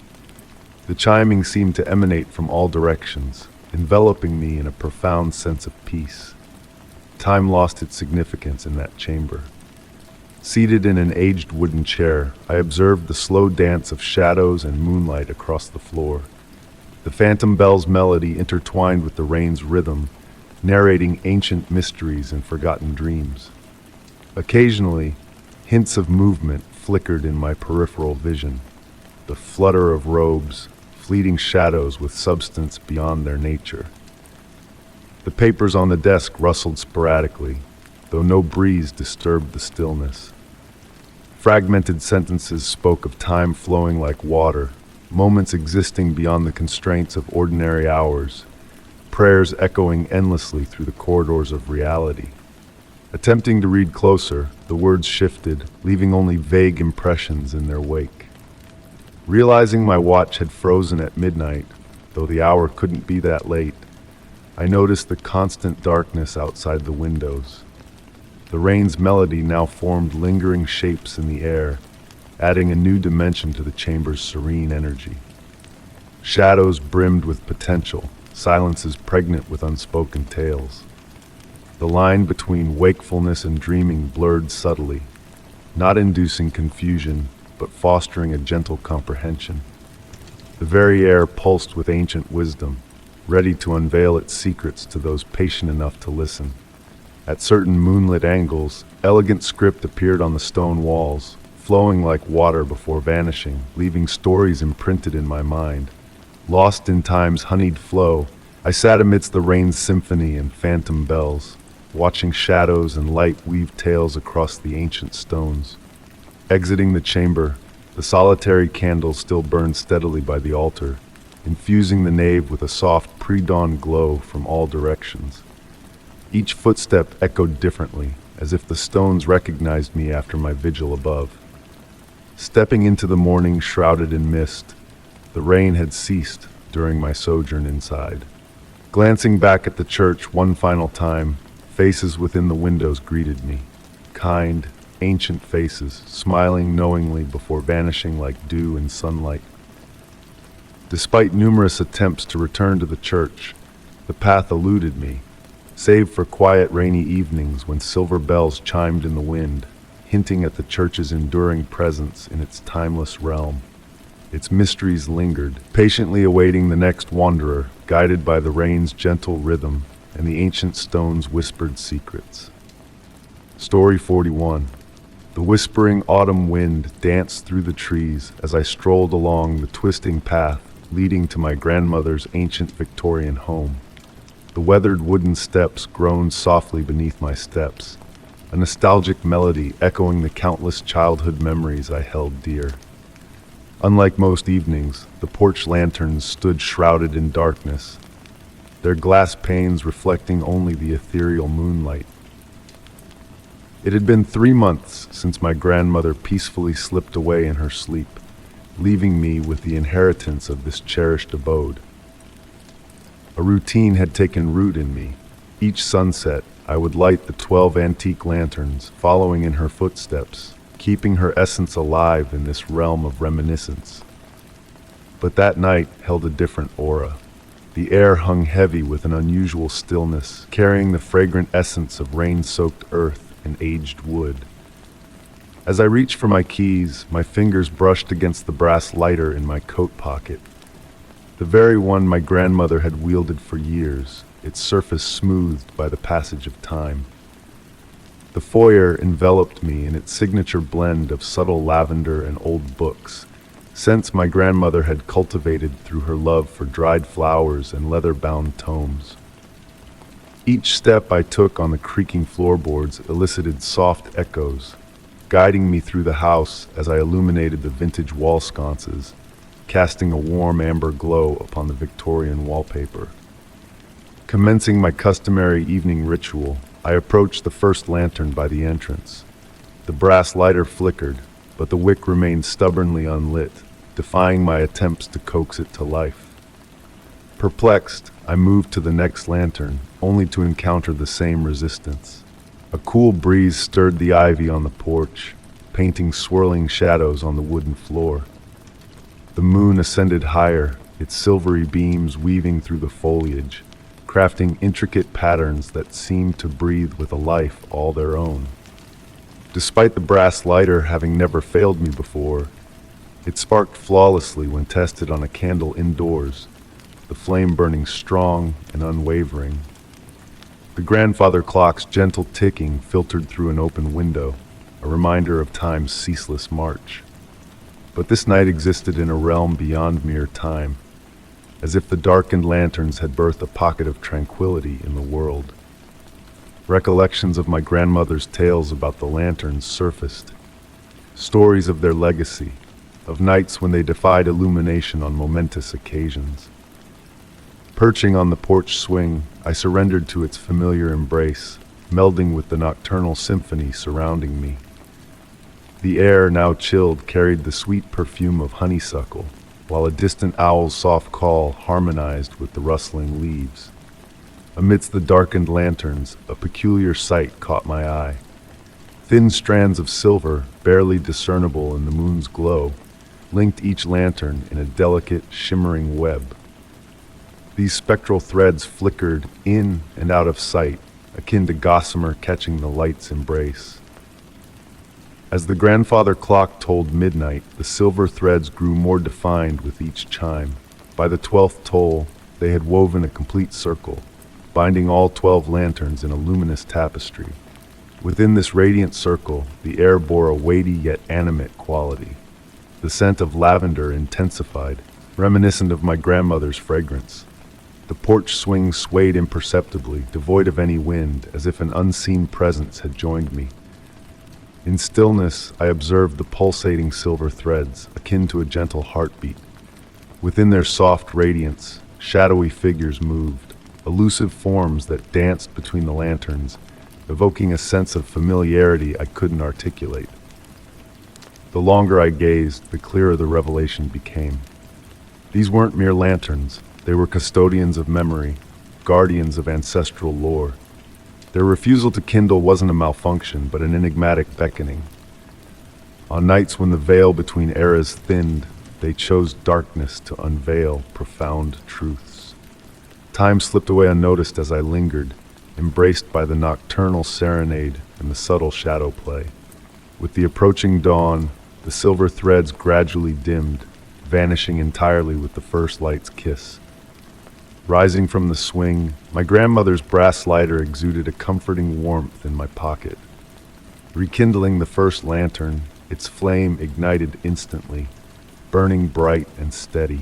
The chiming seemed to emanate from all directions, enveloping me in a profound sense of peace. Time lost its significance in that chamber. Seated in an aged wooden chair, I observed the slow dance of shadows and moonlight across the floor. The phantom bell's melody intertwined with the rain's rhythm, narrating ancient mysteries and forgotten dreams. Occasionally, hints of movement flickered in my peripheral vision, the flutter of robes, fleeting shadows with substance beyond their nature. The papers on the desk rustled sporadically, though no breeze disturbed the stillness. Fragmented sentences spoke of time flowing like water, moments existing beyond the constraints of ordinary hours, prayers echoing endlessly through the corridors of reality. Attempting to read closer, the words shifted, leaving only vague impressions in their wake. Realizing my watch had frozen at midnight, though the hour couldn't be that late, I noticed the constant darkness outside the windows. The rain's melody now formed lingering shapes in the air, adding a new dimension to the chamber's serene energy. Shadows brimmed with potential, silences pregnant with unspoken tales. The line between wakefulness and dreaming blurred subtly, not inducing confusion, but fostering a gentle comprehension. The very air pulsed with ancient wisdom, ready to unveil its secrets to those patient enough to listen. At certain moonlit angles, elegant script appeared on the stone walls, flowing like water before vanishing, leaving stories imprinted in my mind. Lost in time's honeyed flow, I sat amidst the rain's symphony and phantom bells, watching shadows and light weave tales across the ancient stones. Exiting the chamber, the solitary candle still burned steadily by the altar, infusing the nave with a soft pre-dawn glow from all directions. Each footstep echoed differently, as if the stones recognized me after my vigil above. Stepping into the morning shrouded in mist, the rain had ceased during my sojourn inside. Glancing back at the church one final time, faces within the windows greeted me. Kind, ancient faces, smiling knowingly before vanishing like dew in sunlight. Despite numerous attempts to return to the church, the path eluded me, save for quiet rainy evenings when silver bells chimed in the wind, hinting at the church's enduring presence in its timeless realm. Its mysteries lingered, patiently awaiting the next wanderer, guided by the rain's gentle rhythm and the ancient stone's whispered secrets. Story 41. The whispering autumn wind danced through the trees as I strolled along the twisting path leading to my grandmother's ancient Victorian home. The weathered wooden steps groaned softly beneath my steps, a nostalgic melody echoing the countless childhood memories I held dear. Unlike most evenings, the porch lanterns stood shrouded in darkness, their glass panes reflecting only the ethereal moonlight. It had been 3 months since my grandmother peacefully slipped away in her sleep, leaving me with the inheritance of this cherished abode. A routine had taken root in me. Each sunset, I would light the 12 antique lanterns, following in her footsteps, keeping her essence alive in this realm of reminiscence. But that night held a different aura. The air hung heavy with an unusual stillness, carrying the fragrant essence of rain-soaked earth and aged wood. As I reached for my keys, my fingers brushed against the brass lighter in my coat pocket. The very one my grandmother had wielded for years, its surface smoothed by the passage of time. The foyer enveloped me in its signature blend of subtle lavender and old books, scents my grandmother had cultivated through her love for dried flowers and leather-bound tomes. Each step I took on the creaking floorboards elicited soft echoes, guiding me through the house as I illuminated the vintage wall sconces, casting a warm amber glow upon the Victorian wallpaper. Commencing my customary evening ritual, I approached the first lantern by the entrance. The brass lighter flickered, but the wick remained stubbornly unlit, defying my attempts to coax it to life. Perplexed, I moved to the next lantern, only to encounter the same resistance. A cool breeze stirred the ivy on the porch, painting swirling shadows on the wooden floor. The moon ascended higher, its silvery beams weaving through the foliage, crafting intricate patterns that seemed to breathe with a life all their own. Despite the brass lighter having never failed me before, it sparked flawlessly when tested on a candle indoors, the flame burning strong and unwavering. The grandfather clock's gentle ticking filtered through an open window, a reminder of time's ceaseless march. But this night existed in a realm beyond mere time, as if the darkened lanterns had birthed a pocket of tranquility in the world. Recollections of my grandmother's tales about the lanterns surfaced, stories of their legacy, of nights when they defied illumination on momentous occasions. Perching on the porch swing, I surrendered to its familiar embrace, melding with the nocturnal symphony surrounding me. The air, now chilled, carried the sweet perfume of honeysuckle, while a distant owl's soft call harmonized with the rustling leaves. Amidst the darkened lanterns, a peculiar sight caught my eye. Thin strands of silver, barely discernible in the moon's glow, linked each lantern in a delicate, shimmering web. These spectral threads flickered in and out of sight, akin to gossamer catching the light's embrace. As the grandfather clock tolled midnight, the silver threads grew more defined with each chime. By the 12th toll, they had woven a complete circle, binding all 12 lanterns in a luminous tapestry. Within this radiant circle, the air bore a weighty yet animate quality. The scent of lavender intensified, reminiscent of my grandmother's fragrance. The porch swing swayed imperceptibly, devoid of any wind, as if an unseen presence had joined me. In stillness, I observed the pulsating silver threads, akin to a gentle heartbeat. Within their soft radiance, shadowy figures moved, elusive forms that danced between the lanterns, evoking a sense of familiarity I couldn't articulate. The longer I gazed, the clearer the revelation became. These weren't mere lanterns. They were custodians of memory, guardians of ancestral lore. Their refusal to kindle wasn't a malfunction, but an enigmatic beckoning. On nights when the veil between eras thinned, they chose darkness to unveil profound truths. Time slipped away unnoticed as I lingered, embraced by the nocturnal serenade and the subtle shadow play. With the approaching dawn, the silver threads gradually dimmed, vanishing entirely with the first light's kiss. Rising from the swing, my grandmother's brass lighter exuded a comforting warmth in my pocket. Rekindling the first lantern, its flame ignited instantly, burning bright and steady.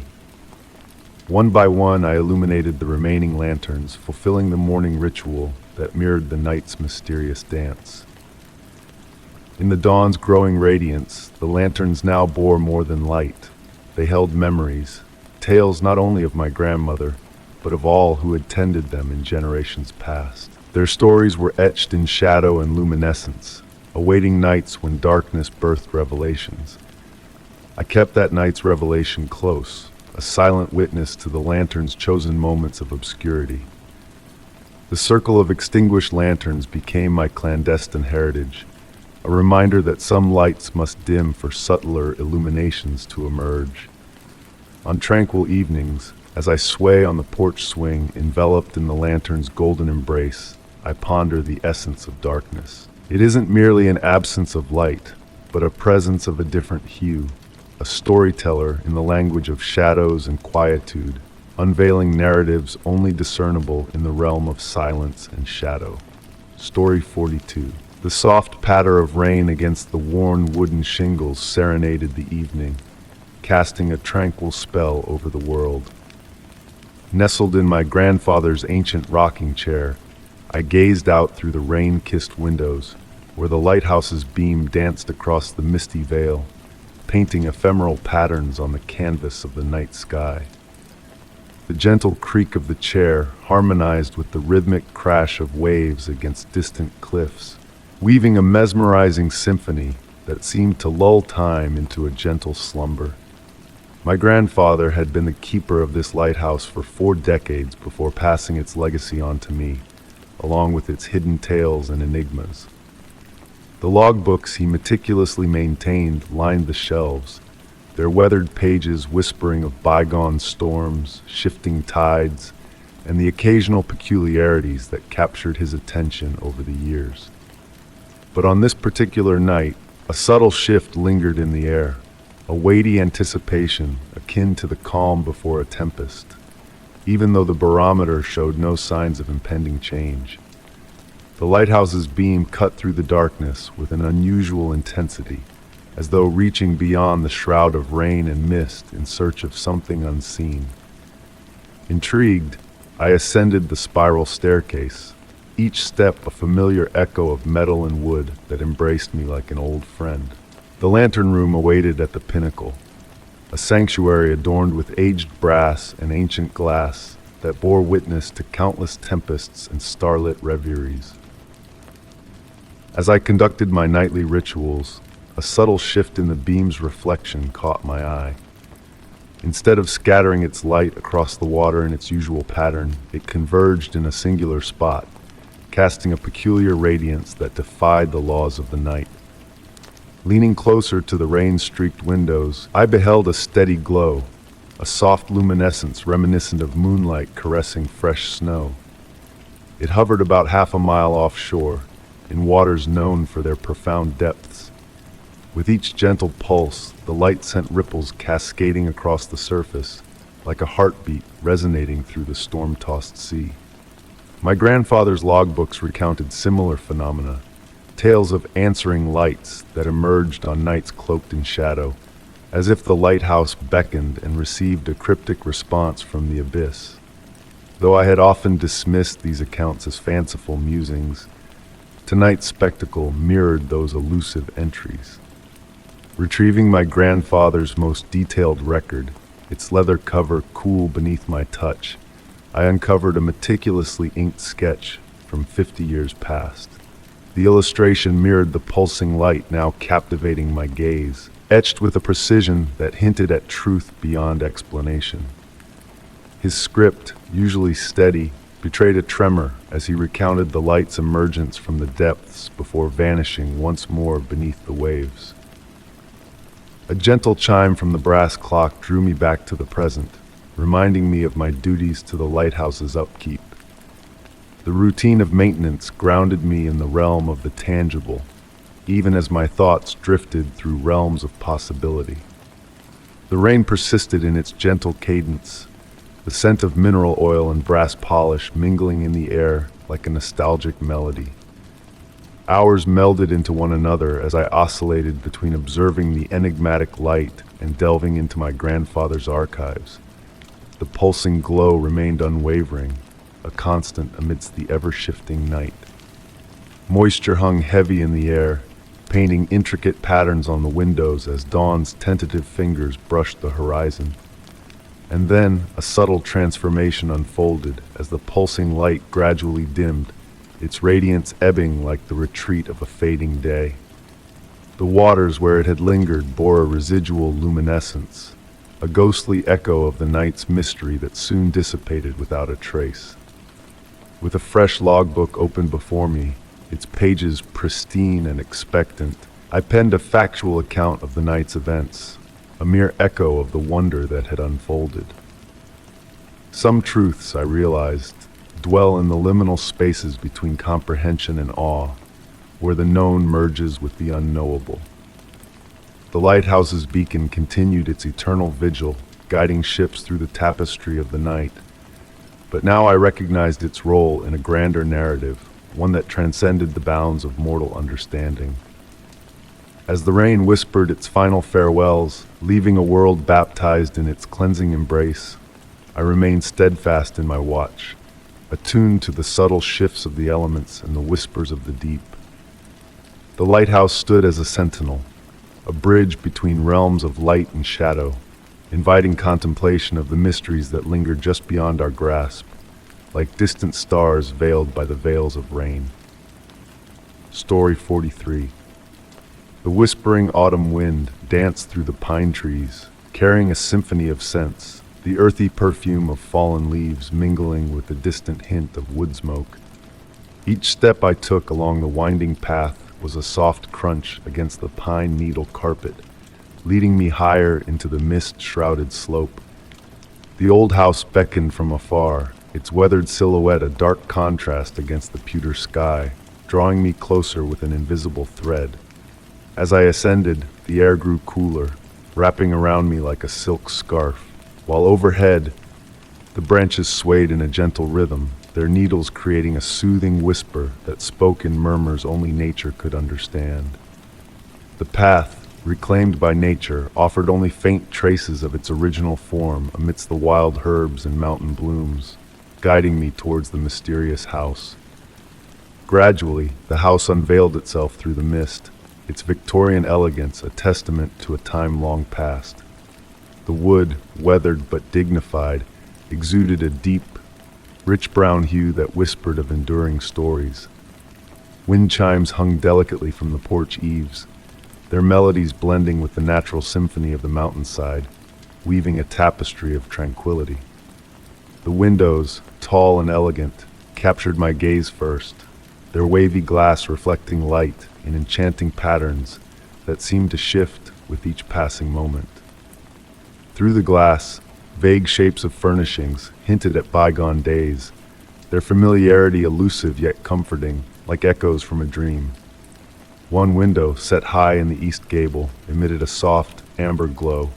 One by one, I illuminated the remaining lanterns, fulfilling the morning ritual that mirrored the night's mysterious dance. In the dawn's growing radiance, the lanterns now bore more than light. They held memories, tales not only of my grandmother, but of all who had tended them in generations past. Their stories were etched in shadow and luminescence, awaiting nights when darkness birthed revelations. I kept that night's revelation close, a silent witness to the lantern's chosen moments of obscurity. The circle of extinguished lanterns became my clandestine heritage, a reminder that some lights must dim for subtler illuminations to emerge. On tranquil evenings, as I sway on the porch swing, enveloped in the lantern's golden embrace, I ponder the essence of darkness. It isn't merely an absence of light, but a presence of a different hue, a storyteller in the language of shadows and quietude, unveiling narratives only discernible in the realm of silence and shadow. Story 42. The soft patter of rain against the worn wooden shingles serenaded the evening, casting a tranquil spell over the world. Nestled in my grandfather's ancient rocking chair, I gazed out through the rain-kissed windows, where the lighthouse's beam danced across the misty veil, painting ephemeral patterns on the canvas of the night sky. The gentle creak of the chair harmonized with the rhythmic crash of waves against distant cliffs, weaving a mesmerizing symphony that seemed to lull time into a gentle slumber. My grandfather had been the keeper of this lighthouse for 4 decades before passing its legacy on to me, along with its hidden tales and enigmas. The logbooks he meticulously maintained lined the shelves, their weathered pages whispering of bygone storms, shifting tides, and the occasional peculiarities that captured his attention over the years. But on this particular night, a subtle shift lingered in the air, a weighty anticipation akin to the calm before a tempest, even though the barometer showed no signs of impending change. The lighthouse's beam cut through the darkness with an unusual intensity, as though reaching beyond the shroud of rain and mist in search of something unseen. Intrigued, I ascended the spiral staircase, each step a familiar echo of metal and wood that embraced me like an old friend. The lantern room awaited at the pinnacle, a sanctuary adorned with aged brass and ancient glass that bore witness to countless tempests and starlit reveries. As I conducted my nightly rituals, a subtle shift in the beam's reflection caught my eye. Instead of scattering its light across the water in its usual pattern, it converged in a singular spot, casting a peculiar radiance that defied the laws of the night. Leaning closer to the rain-streaked windows, I beheld a steady glow, a soft luminescence reminiscent of moonlight caressing fresh snow. It hovered about half a mile offshore, in waters known for their profound depths. With each gentle pulse, the light sent ripples cascading across the surface, like a heartbeat resonating through the storm-tossed sea. My grandfather's logbooks recounted similar phenomena, tales of answering lights that emerged on nights cloaked in shadow, as if the lighthouse beckoned and received a cryptic response from the abyss. Though I had often dismissed these accounts as fanciful musings, tonight's spectacle mirrored those elusive entries. Retrieving my grandfather's most detailed record, its leather cover cool beneath my touch, I uncovered a meticulously inked sketch from 50 years past. The illustration mirrored the pulsing light now captivating my gaze, etched with a precision that hinted at truth beyond explanation. His script, usually steady, betrayed a tremor as he recounted the light's emergence from the depths before vanishing once more beneath the waves. A gentle chime from the brass clock drew me back to the present, reminding me of my duties to the lighthouse's upkeep. The routine of maintenance grounded me in the realm of the tangible, even as my thoughts drifted through realms of possibility. The rain persisted in its gentle cadence, the scent of mineral oil and brass polish mingling in the air like a nostalgic melody. Hours melded into one another as I oscillated between observing the enigmatic light and delving into my grandfather's archives. The pulsing glow remained unwavering, a constant amidst the ever-shifting night. Moisture hung heavy in the air, painting intricate patterns on the windows as dawn's tentative fingers brushed the horizon. And then a subtle transformation unfolded as the pulsing light gradually dimmed, its radiance ebbing like the retreat of a fading day. The waters where it had lingered bore a residual luminescence, a ghostly echo of the night's mystery that soon dissipated without a trace. With a fresh logbook open before me, its pages pristine and expectant, I penned a factual account of the night's events, a mere echo of the wonder that had unfolded. Some truths, I realized, dwell in the liminal spaces between comprehension and awe, where the known merges with the unknowable. The lighthouse's beacon continued its eternal vigil, guiding ships through the tapestry of the night. But now I recognized its role in a grander narrative, one that transcended the bounds of mortal understanding. As the rain whispered its final farewells, leaving a world baptized in its cleansing embrace, I remained steadfast in my watch, attuned to the subtle shifts of the elements and the whispers of the deep. The lighthouse stood as a sentinel, a bridge between realms of light and shadow, inviting contemplation of the mysteries that linger just beyond our grasp, like distant stars veiled by the veils of rain. Story 43. The whispering autumn wind danced through the pine trees, carrying a symphony of scents, the earthy perfume of fallen leaves mingling with the distant hint of wood smoke. Each step I took along the winding path was a soft crunch against the pine needle carpet, leading me higher into the mist-shrouded slope. The old house beckoned from afar, its weathered silhouette a dark contrast against the pewter sky, drawing me closer with an invisible thread. As I ascended, the air grew cooler, wrapping around me like a silk scarf, while overhead, the branches swayed in a gentle rhythm, their needles creating a soothing whisper that spoke in murmurs only nature could understand. The path, reclaimed by nature, offered only faint traces of its original form amidst the wild herbs and mountain blooms, guiding me towards the mysterious house. Gradually, the house unveiled itself through the mist, its Victorian elegance a testament to a time long past. The wood, weathered but dignified, exuded a deep, rich brown hue that whispered of enduring stories. Wind chimes hung delicately from the porch eaves, their melodies blending with the natural symphony of the mountainside, weaving a tapestry of tranquility. The windows, tall and elegant, captured my gaze first, their wavy glass reflecting light in enchanting patterns that seemed to shift with each passing moment. Through the glass, vague shapes of furnishings hinted at bygone days, their familiarity elusive yet comforting, like echoes from a dream. One window, set high in the east gable, emitted a soft, amber glow,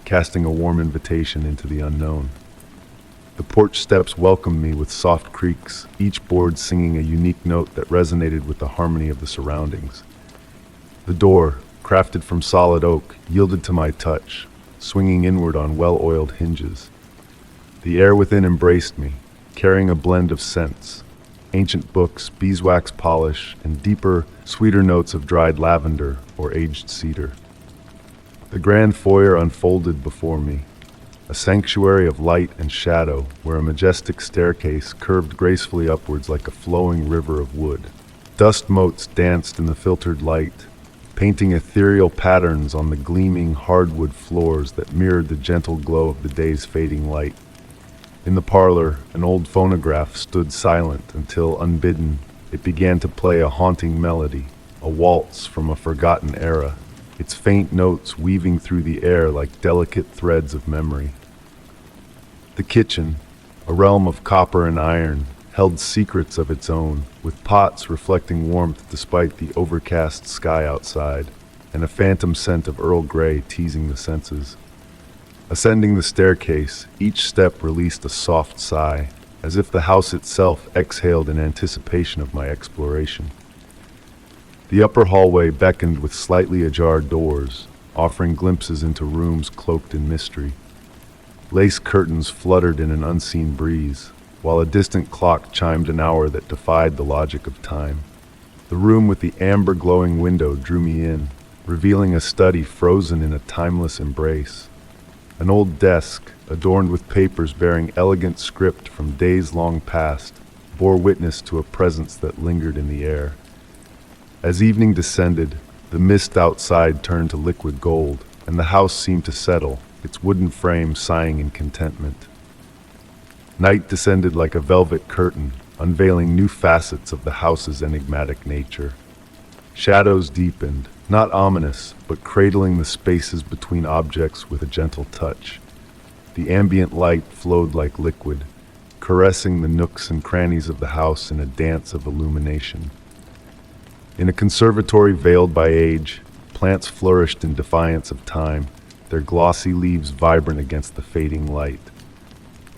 casting a warm invitation into the unknown. The porch steps welcomed me with soft creaks, each board singing a unique note that resonated with the harmony of the surroundings. The door, crafted from solid oak, yielded to my touch, swinging inward on well-oiled hinges. The air within embraced me, carrying a blend of scents, ancient books, beeswax polish, and deeper, sweeter notes of dried lavender or aged cedar. The grand foyer unfolded before me, a sanctuary of light and shadow where a majestic staircase curved gracefully upwards like a flowing river of wood. Dust motes danced in the filtered light, painting ethereal patterns on the gleaming hardwood floors that mirrored the gentle glow of the day's fading light. In the parlor, an old phonograph stood silent until, unbidden, it began to play a haunting melody, a waltz from a forgotten era, its faint notes weaving through the air like delicate threads of memory. The kitchen, a realm of copper and iron, held secrets of its own, with pots reflecting warmth despite the overcast sky outside, and a phantom scent of Earl Grey teasing the senses. Ascending the staircase, each step released a soft sigh, as if the house itself exhaled in anticipation of my exploration. The upper hallway beckoned with slightly ajar doors, offering glimpses into rooms cloaked in mystery. Lace curtains fluttered in an unseen breeze, while a distant clock chimed an hour that defied the logic of time. The room with the amber glowing window drew me in, revealing a study frozen in a timeless embrace. An old desk, adorned with papers bearing elegant script from days long past, bore witness to a presence that lingered in the air. As evening descended, the mist outside turned to liquid gold, and the house seemed to settle, its wooden frame sighing in contentment. Night descended like a velvet curtain, unveiling new facets of the house's enigmatic nature. Shadows deepened, not ominous, but cradling the spaces between objects with a gentle touch. The ambient light flowed like liquid, caressing the nooks and crannies of the house in a dance of illumination. In a conservatory veiled by age, plants flourished in defiance of time, their glossy leaves vibrant against the fading light.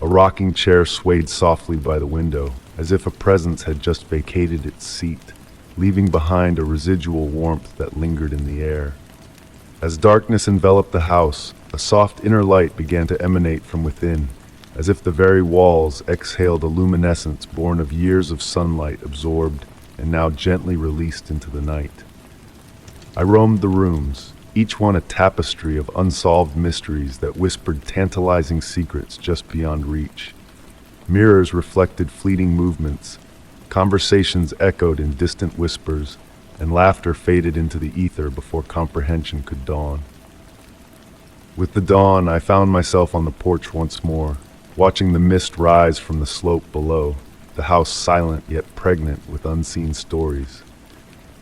A rocking chair swayed softly by the window, as if a presence had just vacated its seat, leaving behind a residual warmth that lingered in the air. As darkness enveloped the house, a soft inner light began to emanate from within, as if the very walls exhaled a luminescence born of years of sunlight absorbed and now gently released into the night. I roamed the rooms, each one a tapestry of unsolved mysteries that whispered tantalizing secrets just beyond reach. Mirrors reflected fleeting movements, conversations echoed in distant whispers, and laughter faded into the ether before comprehension could dawn. With the dawn, I found myself on the porch once more, watching the mist rise from the slope below, the house silent yet pregnant with unseen stories.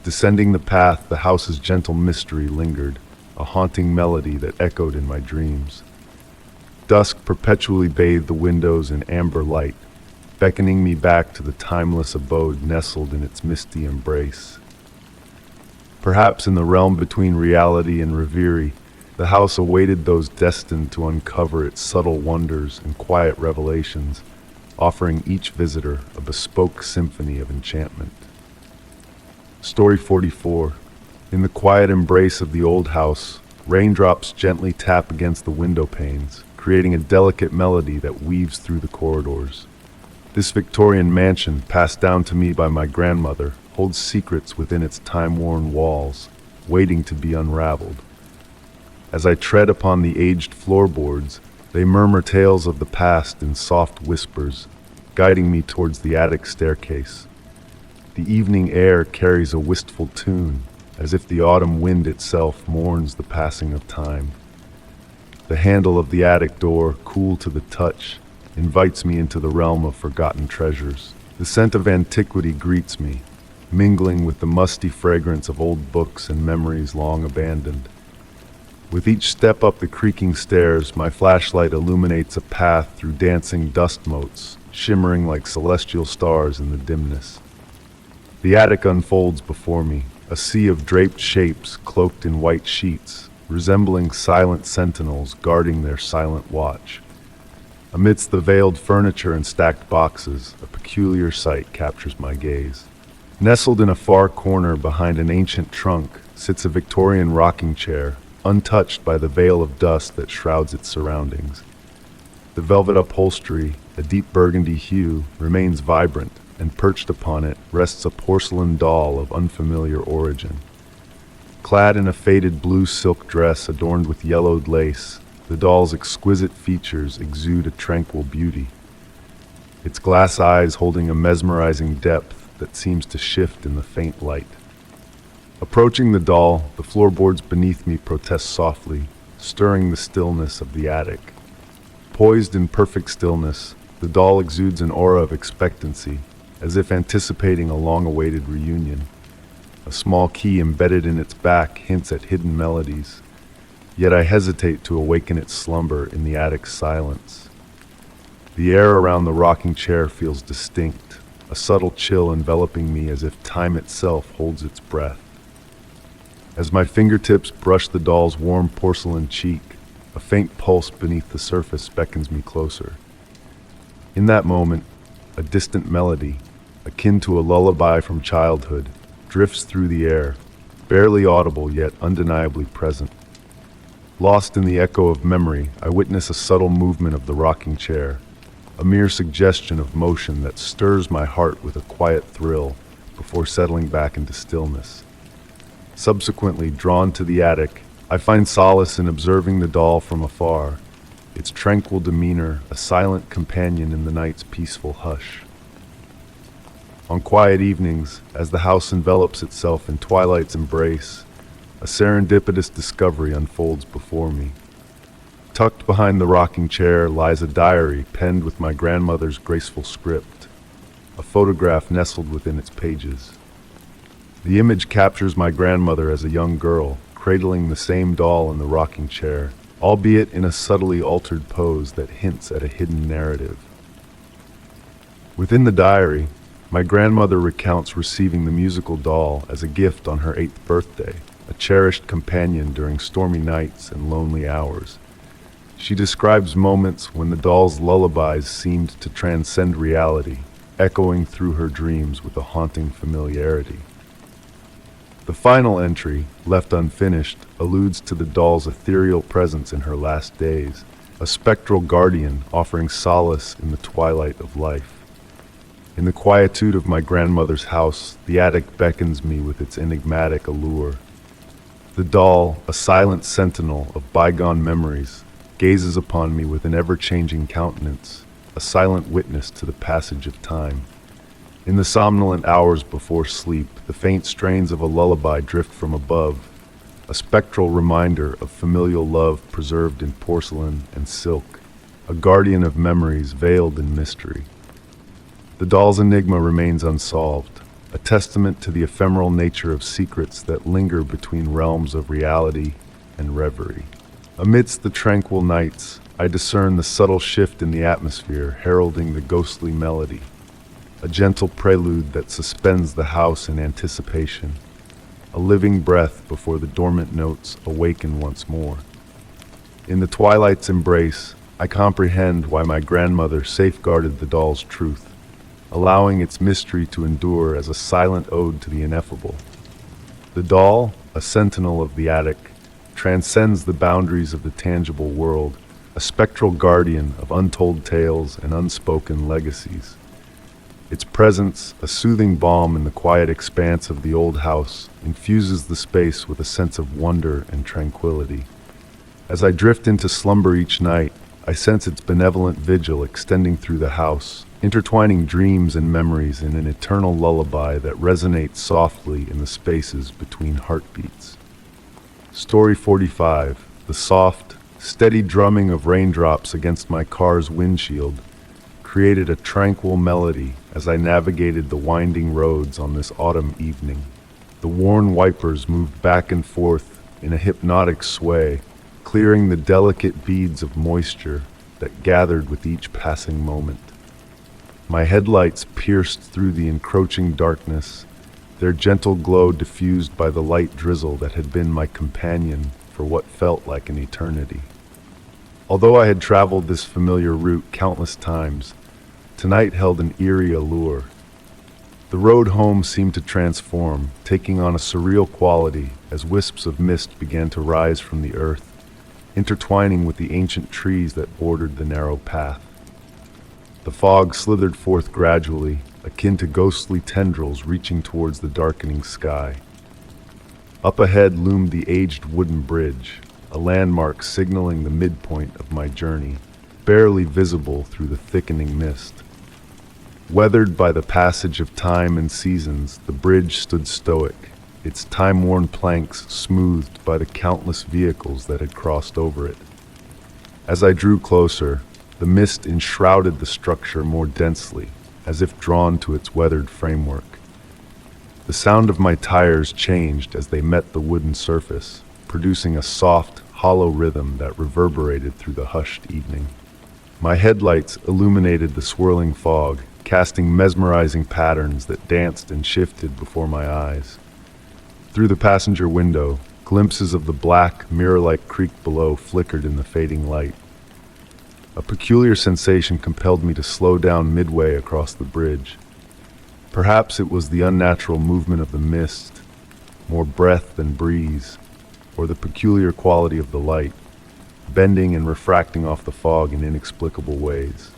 Descending the path, the house's gentle mystery lingered, a haunting melody that echoed in my dreams. Dusk perpetually bathed the windows in amber light, beckoning me back to the timeless abode nestled in its misty embrace. Perhaps in the realm between reality and reverie, the house awaited those destined to uncover its subtle wonders and quiet revelations, offering each visitor a bespoke symphony of enchantment. Story 44. In the quiet embrace of the old house, raindrops gently tap against the window panes, creating a delicate melody that weaves through the corridors. This Victorian mansion, passed down to me by my grandmother, holds secrets within its time-worn walls, waiting to be unraveled. As I tread upon the aged floorboards, they murmur tales of the past in soft whispers, guiding me towards the attic staircase. The evening air carries a wistful tune, as if the autumn wind itself mourns the passing of time. The handle of the attic door, cool to the touch, invites me into the realm of forgotten treasures. The scent of antiquity greets me, mingling with the musty fragrance of old books and memories long abandoned. With each step up the creaking stairs, my flashlight illuminates a path through dancing dust motes, shimmering like celestial stars in the dimness. The attic unfolds before me, a sea of draped shapes cloaked in white sheets, resembling silent sentinels guarding their silent watch. Amidst the veiled furniture and stacked boxes, a peculiar sight captures my gaze. Nestled in a far corner behind an ancient trunk sits a Victorian rocking chair, untouched by the veil of dust that shrouds its surroundings. The velvet upholstery, a deep burgundy hue, remains vibrant, and perched upon it rests a porcelain doll of unfamiliar origin. Clad in a faded blue silk dress adorned with yellowed lace, the doll's exquisite features exude a tranquil beauty, its glass eyes holding a mesmerizing depth that seems to shift in the faint light. Approaching the doll, the floorboards beneath me protest softly, stirring the stillness of the attic. Poised in perfect stillness, the doll exudes an aura of expectancy, as if anticipating a long-awaited reunion. A small key embedded in its back hints at hidden melodies, yet I hesitate to awaken its slumber in the attic's silence. The air around the rocking chair feels distinct, a subtle chill enveloping me as if time itself holds its breath. As my fingertips brush the doll's warm porcelain cheek, a faint pulse beneath the surface beckons me closer. In that moment, a distant melody, akin to a lullaby from childhood, drifts through the air, barely audible yet undeniably present. Lost in the echo of memory, I witness a subtle movement of the rocking chair, a mere suggestion of motion that stirs my heart with a quiet thrill before settling back into stillness. Subsequently drawn to the attic, I find solace in observing the doll from afar, its tranquil demeanor a silent companion in the night's peaceful hush. On quiet evenings, as the house envelops itself in twilight's embrace, a serendipitous discovery unfolds before me. Tucked behind the rocking chair lies a diary penned with my grandmother's graceful script, a photograph nestled within its pages. The image captures my grandmother as a young girl, cradling the same doll in the rocking chair, albeit in a subtly altered pose that hints at a hidden narrative. Within the diary, my grandmother recounts receiving the musical doll as a gift on her 8th birthday, a cherished companion during stormy nights and lonely hours. She describes moments when the doll's lullabies seemed to transcend reality, echoing through her dreams with a haunting familiarity. The final entry, left unfinished, alludes to the doll's ethereal presence in her last days, a spectral guardian offering solace in the twilight of life. In the quietude of my grandmother's house, the attic beckons me with its enigmatic allure. The doll, a silent sentinel of bygone memories, gazes upon me with an ever-changing countenance, a silent witness to the passage of time. In the somnolent hours before sleep, the faint strains of a lullaby drift from above, a spectral reminder of familial love preserved in porcelain and silk, a guardian of memories veiled in mystery. The doll's enigma remains unsolved, a testament to the ephemeral nature of secrets that linger between realms of reality and reverie. Amidst the tranquil nights, I discern the subtle shift in the atmosphere heralding the ghostly melody, a gentle prelude that suspends the house in anticipation, a living breath before the dormant notes awaken once more. In the twilight's embrace, I comprehend why my grandmother safeguarded the doll's truth, allowing its mystery to endure as a silent ode to the ineffable. The doll, a sentinel of the attic, transcends the boundaries of the tangible world, a spectral guardian of untold tales and unspoken legacies. Its presence, a soothing balm in the quiet expanse of the old house, infuses the space with a sense of wonder and tranquility. As I drift into slumber each night, I sense its benevolent vigil extending through the house, intertwining dreams and memories in an eternal lullaby that resonates softly in the spaces between heartbeats. Story 45. The soft, steady drumming of raindrops against my car's windshield created a tranquil melody as I navigated the winding roads on this autumn evening. The worn wipers moved back and forth in a hypnotic sway, clearing the delicate beads of moisture that gathered with each passing moment. My headlights pierced through the encroaching darkness, their gentle glow diffused by the light drizzle that had been my companion for what felt like an eternity. Although I had traveled this familiar route countless times, tonight held an eerie allure. The road home seemed to transform, taking on a surreal quality as wisps of mist began to rise from the earth, intertwining with the ancient trees that bordered the narrow path. The fog slithered forth gradually, akin to ghostly tendrils reaching towards the darkening sky. Up ahead loomed the aged wooden bridge, a landmark signaling the midpoint of my journey, barely visible through the thickening mist. Weathered by the passage of time and seasons, the bridge stood stoic, its time-worn planks smoothed by the countless vehicles that had crossed over it. As I drew closer, the mist enshrouded the structure more densely, as if drawn to its weathered framework. The sound of my tires changed as they met the wooden surface, producing a soft, hollow rhythm that reverberated through the hushed evening. My headlights illuminated the swirling fog, casting mesmerizing patterns that danced and shifted before my eyes. Through the passenger window, glimpses of the black, mirror-like creek below flickered in the fading light. A peculiar sensation compelled me to slow down midway across the bridge. Perhaps it was the unnatural movement of the mist, more breath than breeze, or the peculiar quality of the light, bending and refracting off the fog in inexplicable ways.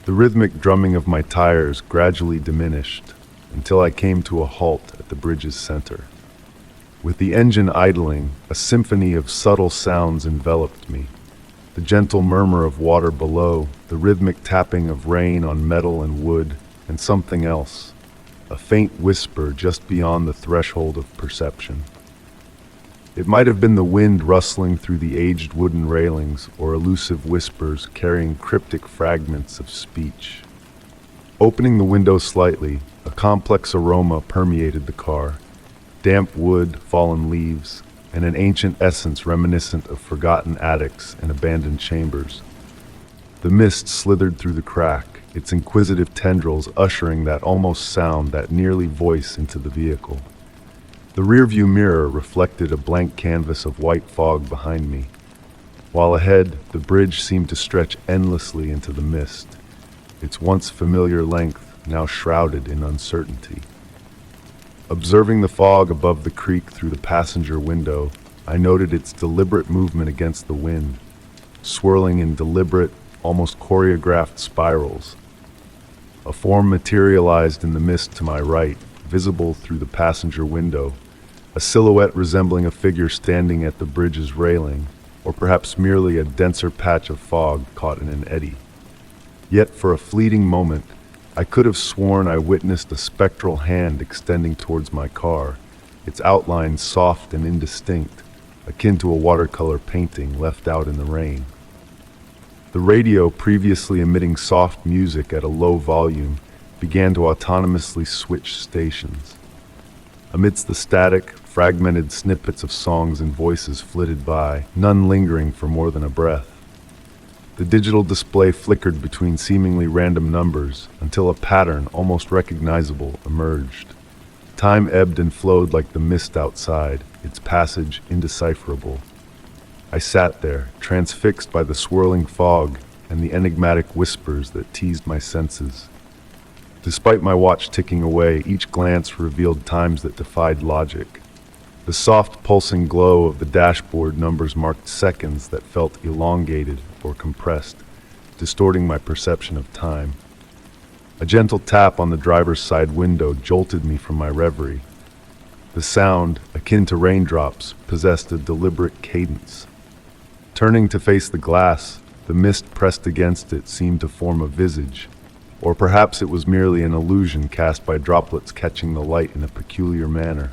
The rhythmic drumming of my tires gradually diminished until I came to a halt at the bridge's center. With the engine idling, a symphony of subtle sounds enveloped me. The gentle murmur of water below, the rhythmic tapping of rain on metal and wood, and something else, a faint whisper just beyond the threshold of perception. It might have been the wind rustling through the aged wooden railings, or elusive whispers carrying cryptic fragments of speech. Opening the window slightly, a complex aroma permeated the car. Damp wood, fallen leaves, and an ancient essence reminiscent of forgotten attics and abandoned chambers. The mist slithered through the crack, its inquisitive tendrils ushering that almost sound, that nearly voice into the vehicle. The rearview mirror reflected a blank canvas of white fog behind me, while ahead, the bridge seemed to stretch endlessly into the mist, its once familiar length now shrouded in uncertainty. Observing the fog above the creek through the passenger window, I noted its deliberate movement against the wind, swirling in deliberate, almost choreographed spirals. A form materialized in the mist to my right, visible through the passenger window, a silhouette resembling a figure standing at the bridge's railing, or perhaps merely a denser patch of fog caught in an eddy. Yet for a fleeting moment, I could have sworn I witnessed a spectral hand extending towards my car, its outlines soft and indistinct, akin to a watercolor painting left out in the rain. The radio, previously emitting soft music at a low volume, began to autonomously switch stations. Amidst the static, fragmented snippets of songs and voices flitted by, none lingering for more than a breath. The digital display flickered between seemingly random numbers until a pattern almost recognizable emerged. Time ebbed and flowed like the mist outside, its passage indecipherable. I sat there, transfixed by the swirling fog and the enigmatic whispers that teased my senses. Despite my watch ticking away, each glance revealed times that defied logic. The soft pulsing glow of the dashboard numbers marked seconds that felt elongated or compressed, distorting my perception of time. A gentle tap on the driver's side window jolted me from my reverie. The sound, akin to raindrops, possessed a deliberate cadence. Turning to face the glass, the mist pressed against it seemed to form a visage, or perhaps it was merely an illusion cast by droplets catching the light in a peculiar manner.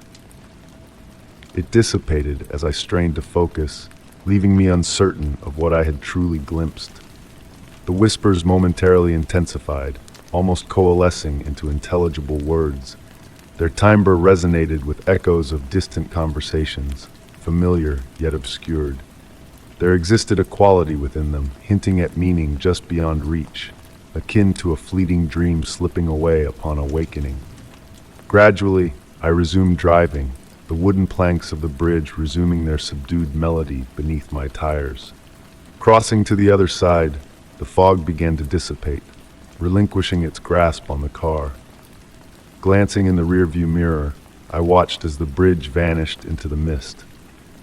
It dissipated as I strained to focus, leaving me uncertain of what I had truly glimpsed. The whispers momentarily intensified, almost coalescing into intelligible words. Their timbre resonated with echoes of distant conversations, familiar yet obscured. There existed a quality within them, hinting at meaning just beyond reach, akin to a fleeting dream slipping away upon awakening. Gradually, I resumed driving, the wooden planks of the bridge resuming their subdued melody beneath my tires. Crossing to the other side, the fog began to dissipate, relinquishing its grasp on the car. Glancing in the rearview mirror, I watched as the bridge vanished into the mist,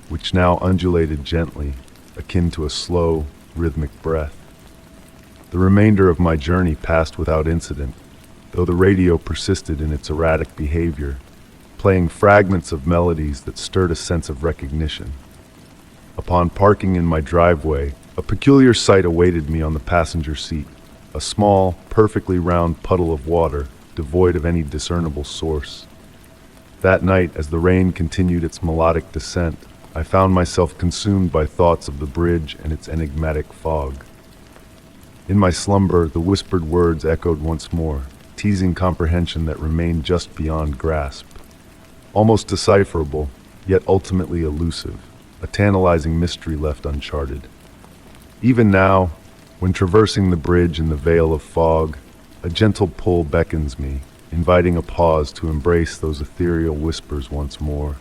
which now undulated gently, akin to a slow, rhythmic breath. The remainder of my journey passed without incident, though the radio persisted in its erratic behavior, playing fragments of melodies that stirred a sense of recognition. Upon parking in my driveway, a peculiar sight awaited me on the passenger seat, a small, perfectly round puddle of water, devoid of any discernible source. That night, as the rain continued its melodic descent, I found myself consumed by thoughts of the bridge and its enigmatic fog. In my slumber, the whispered words echoed once more, teasing comprehension that remained just beyond grasp. Almost decipherable, yet ultimately elusive, a tantalizing mystery left uncharted. Even now, when traversing the bridge in the veil of fog, a gentle pull beckons me, inviting a pause to embrace those ethereal whispers once more.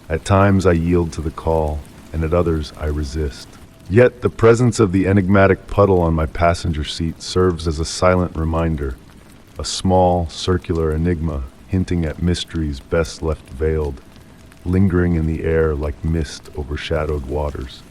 At times I yield to the call, and at others I resist. Yet the presence of the enigmatic puddle on my passenger seat serves as a silent reminder. a small, circular enigma hinting at mysteries best left veiled, lingering in the air like mist over shadowed waters.